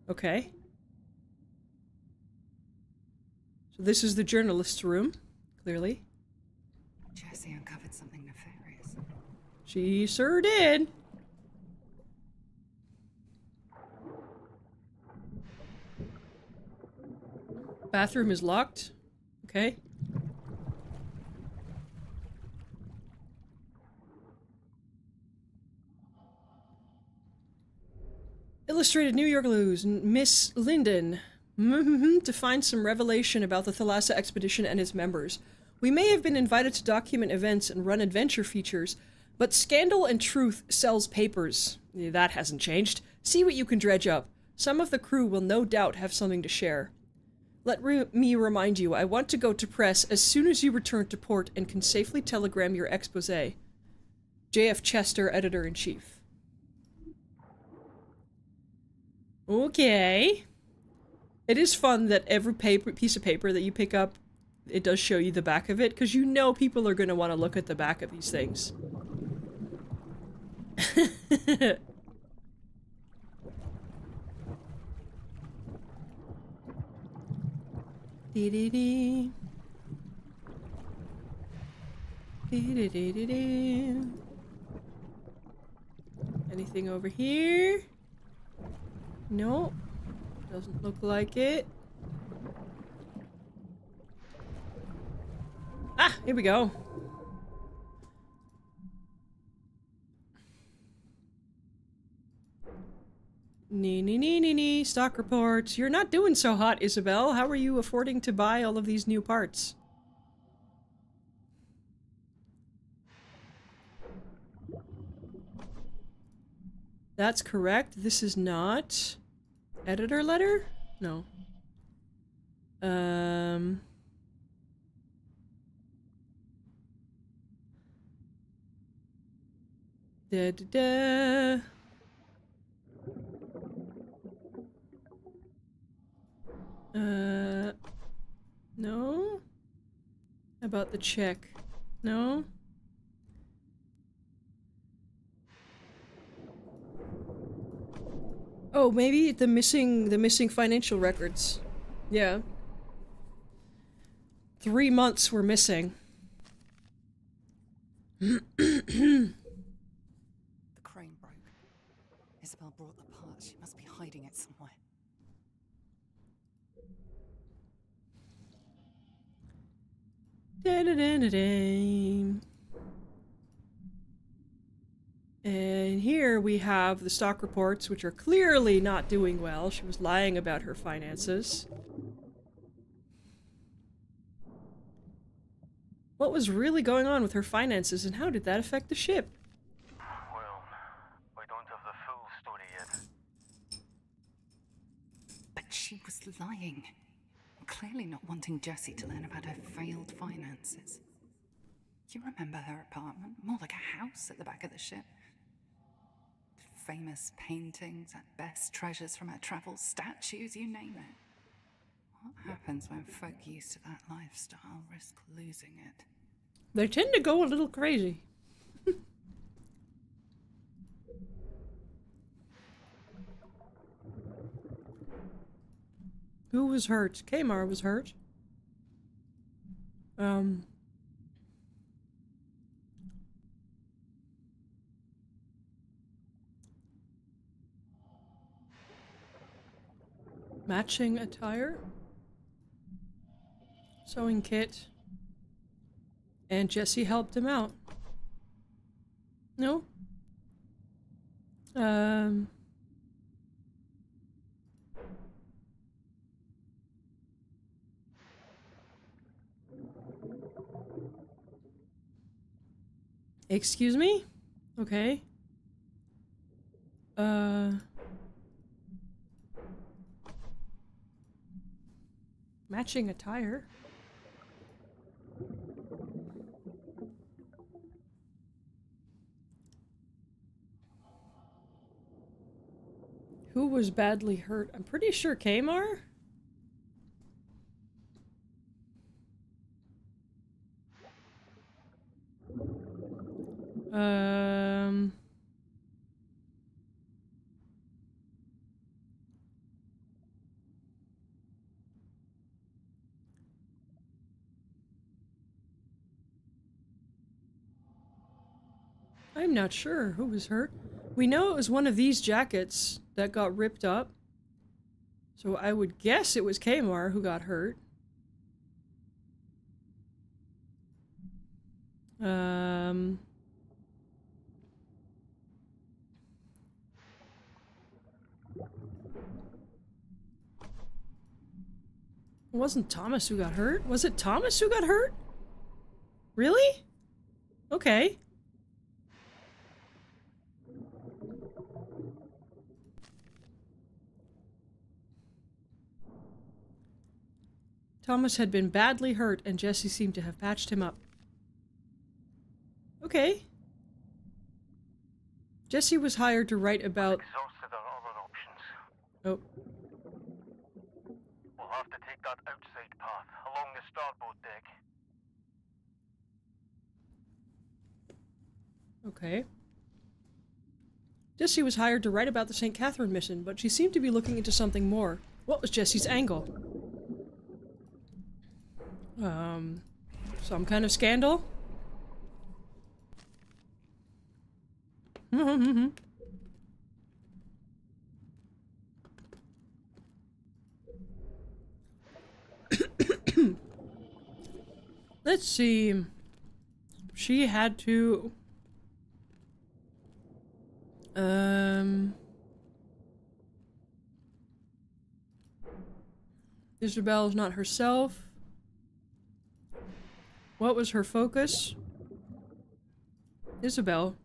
Okay. So this is the journalist's room, clearly. Jessie uncovered something nefarious. She sure did. Bathroom is locked. Okay. Illustrated New York News, Miss Linden. To find some revelation about the Thalassa expedition and its members. We may have been invited to document events and run adventure features, but Scandal and Truth sells papers. That hasn't changed. See what you can dredge up. Some of the crew will no doubt have something to share. Let me remind you, I want to go to press as soon as you return to port and can safely telegram your exposé. J.F. Chester, Editor-in-Chief. Okay. It is fun that every piece of paper that you pick up, it does show you the back of it, because you know people are going to want to look at the back of these things. Dee-dee-dee. Dee-dee-dee-dee-dee. Anything over here? No. Doesn't look like it. Ah, here we go. Nee. Stock reports. You're not doing so hot, Isabel. How are you affording to buy all of these new parts? That's correct. This is not... Editor letter? No. Da-da-da. No? How about the check? No? Oh, maybe the missing financial records. Yeah. 3 months were missing. The crane broke. Isabel brought the parts. She must be hiding it somewhere. Da-da-da-da-da. And here we have the stock reports, which are clearly not doing well. She was lying about her finances. What was really going on with her finances, and how did that affect the ship? Well, I don't have the full story yet. But she was lying. Clearly not wanting Jesse to learn about her failed finances. You remember her apartment? More like a house at the back of the ship. Famous paintings, at best treasures from her travels, statues, you name it. What happens when folk used to that lifestyle risk losing it? They tend to go a little crazy. Who was hurt? Kamar was hurt. Matching attire? Sewing kit. And Jesse helped him out. No? Excuse me? Okay. Matching attire? Who was badly hurt? I'm pretty sure Kamar? I'm not sure who was hurt. We know it was one of these jackets that got ripped up. So I would guess it was Kamar who got hurt. It wasn't Thomas who got hurt. Was it Thomas who got hurt? Really? Okay. Thomas had been badly hurt, and Jesse seemed to have patched him up. Okay. Jesse was hired to write about... Exhausted our other options. Oh. We'll have to take that outside path, along the starboard deck. Okay. Jesse was hired to write about the St. Catherine mission, but she seemed to be looking into something more. What was Jesse's angle? Some kind of scandal? Let's see. She had to... Isabel's not herself. What was her focus? Isabel.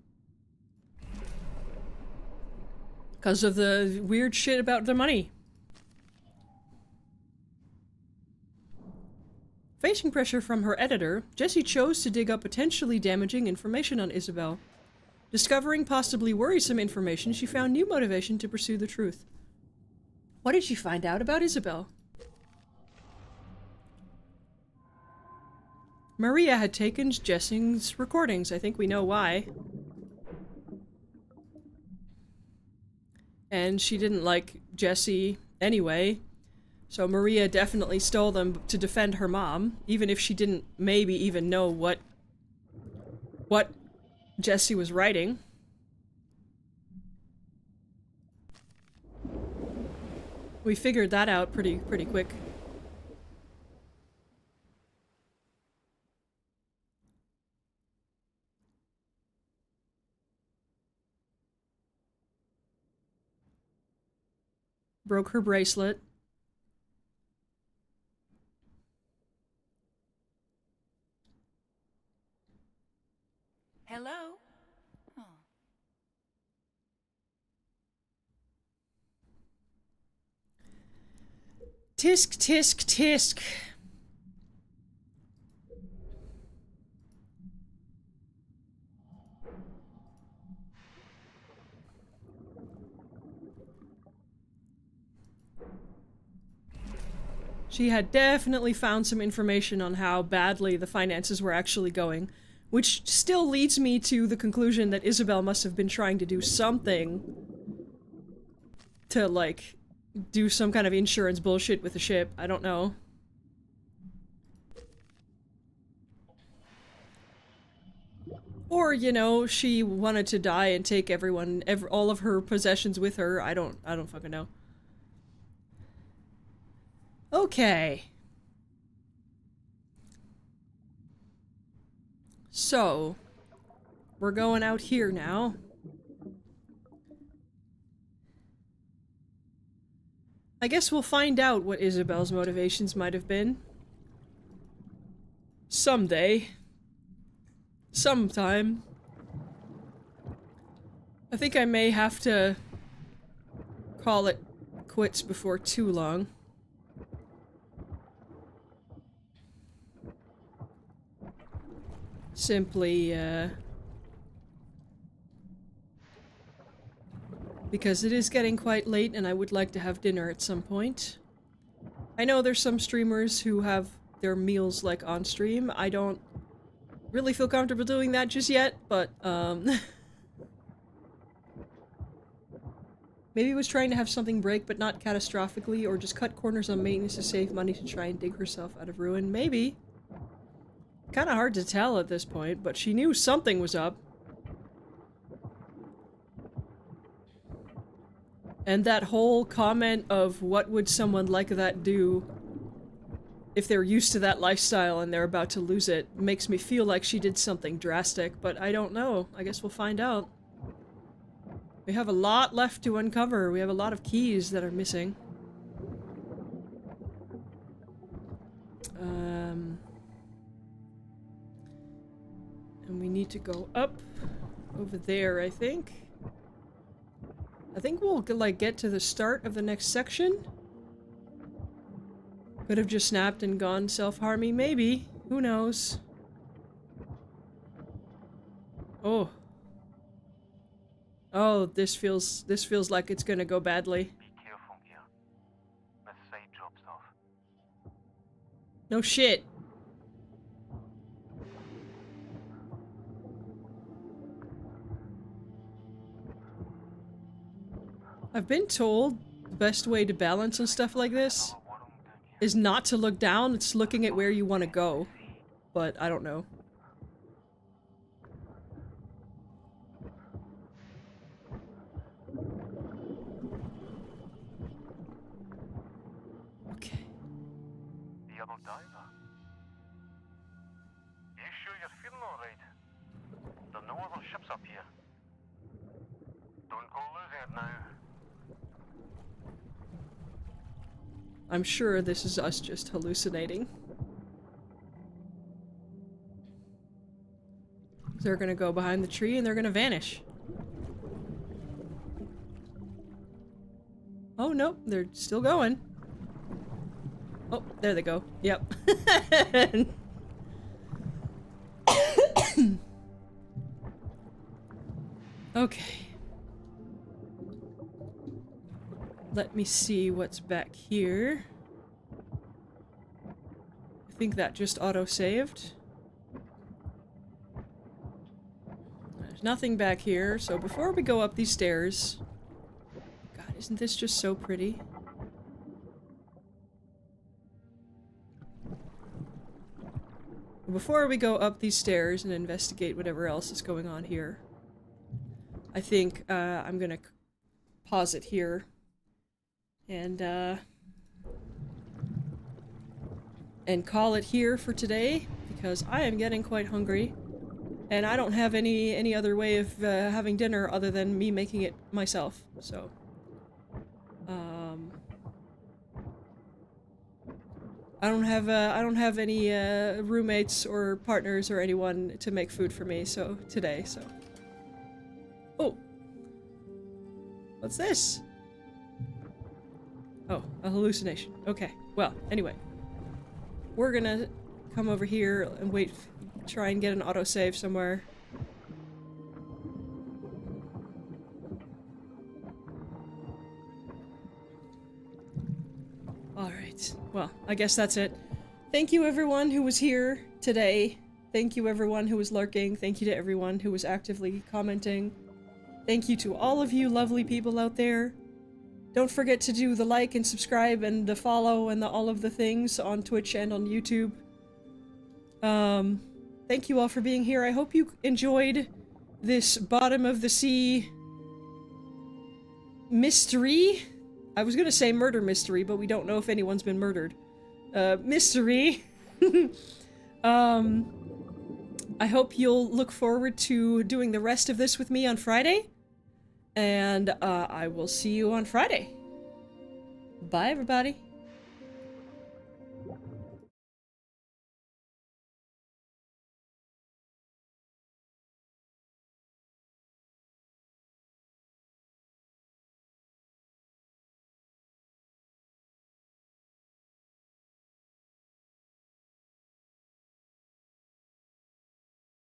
Because of the weird shit about the money. Facing pressure from her editor, Jessie chose to dig up potentially damaging information on Isabel. Discovering possibly worrisome information, she found new motivation to pursue the truth. What did she find out about Isabel? Maria had taken Jessing's recordings. I think we know why. And she didn't like Jesse anyway. So Maria definitely stole them to defend her mom, even if she didn't maybe even know what Jesse was writing. We figured that out pretty quick. Broke her bracelet. Hello? Oh. Tisk, tisk, tisk. She had definitely found some information on how badly the finances were actually going, which still leads me to the conclusion that Isabel must have been trying to do something to, like, do some kind of insurance bullshit with the ship. I don't know. Or, you know, she wanted to die and take all of her possessions with her. I don't fucking know. Okay. So, we're going out here now. I guess we'll find out what Isabel's motivations might have been. Someday. Sometime. I think I may have to call it quits before too long. Simply, because it is getting quite late and I would like to have dinner at some point. I know there's some streamers who have their meals, like, on stream. I don't really feel comfortable doing that just yet, but, maybe was trying to have something break, but not catastrophically, or just cut corners on maintenance to save money to try and dig herself out of ruin. Maybe. Kinda hard to tell at this point, but she knew something was up. And that whole comment of what would someone like that do if they're used to that lifestyle and they're about to lose it makes me feel like she did something drastic, but I don't know. I guess we'll find out. We have a lot left to uncover. We have a lot of keys that are missing. And we need to go up over there, I think. I think we'll, like, get to the start of the next section. Could have just snapped and gone self-harming, maybe. Who knows? Oh. Oh, this feels like it's gonna go badly. Be careful here. The side drops off. No shit. I've been told the best way to balance and stuff like this is not to look down, it's looking at where you want to go. But I don't know. Okay. The other diver. You sure you're feeling alright? There are no other ships up here. Don't go losing it now. I'm sure this is us just hallucinating. They're gonna go behind the tree and they're gonna vanish. Oh, nope, they're still going. Oh, there they go. Yep. Okay. Let me see what's back here. I think that just auto-saved. There's nothing back here, so before we go up these stairs... God, isn't this just so pretty? Before we go up these stairs and investigate whatever else is going on here, I think I'm gonna pause it here. And call it here for today, because I am getting quite hungry, and I don't have any other way of having dinner other than me making it myself, so... I don't have any roommates or partners or anyone to make food for me today. Oh, what's this? Oh, a hallucination. Okay. Well, anyway, we're gonna come over here and try and get an autosave somewhere. Alright, well, I guess that's it. Thank you everyone who was here today. Thank you everyone who was lurking. Thank you to everyone who was actively commenting. Thank you to all of you lovely people out there. Don't forget to do the like and subscribe and the follow and all of the things on Twitch and on YouTube. Thank you all for being here. I hope you enjoyed this bottom of the sea mystery. I was gonna say murder mystery, but we don't know if anyone's been murdered. Mystery. I hope you'll look forward to doing the rest of this with me on Friday. And I will see you on Friday. Bye, everybody.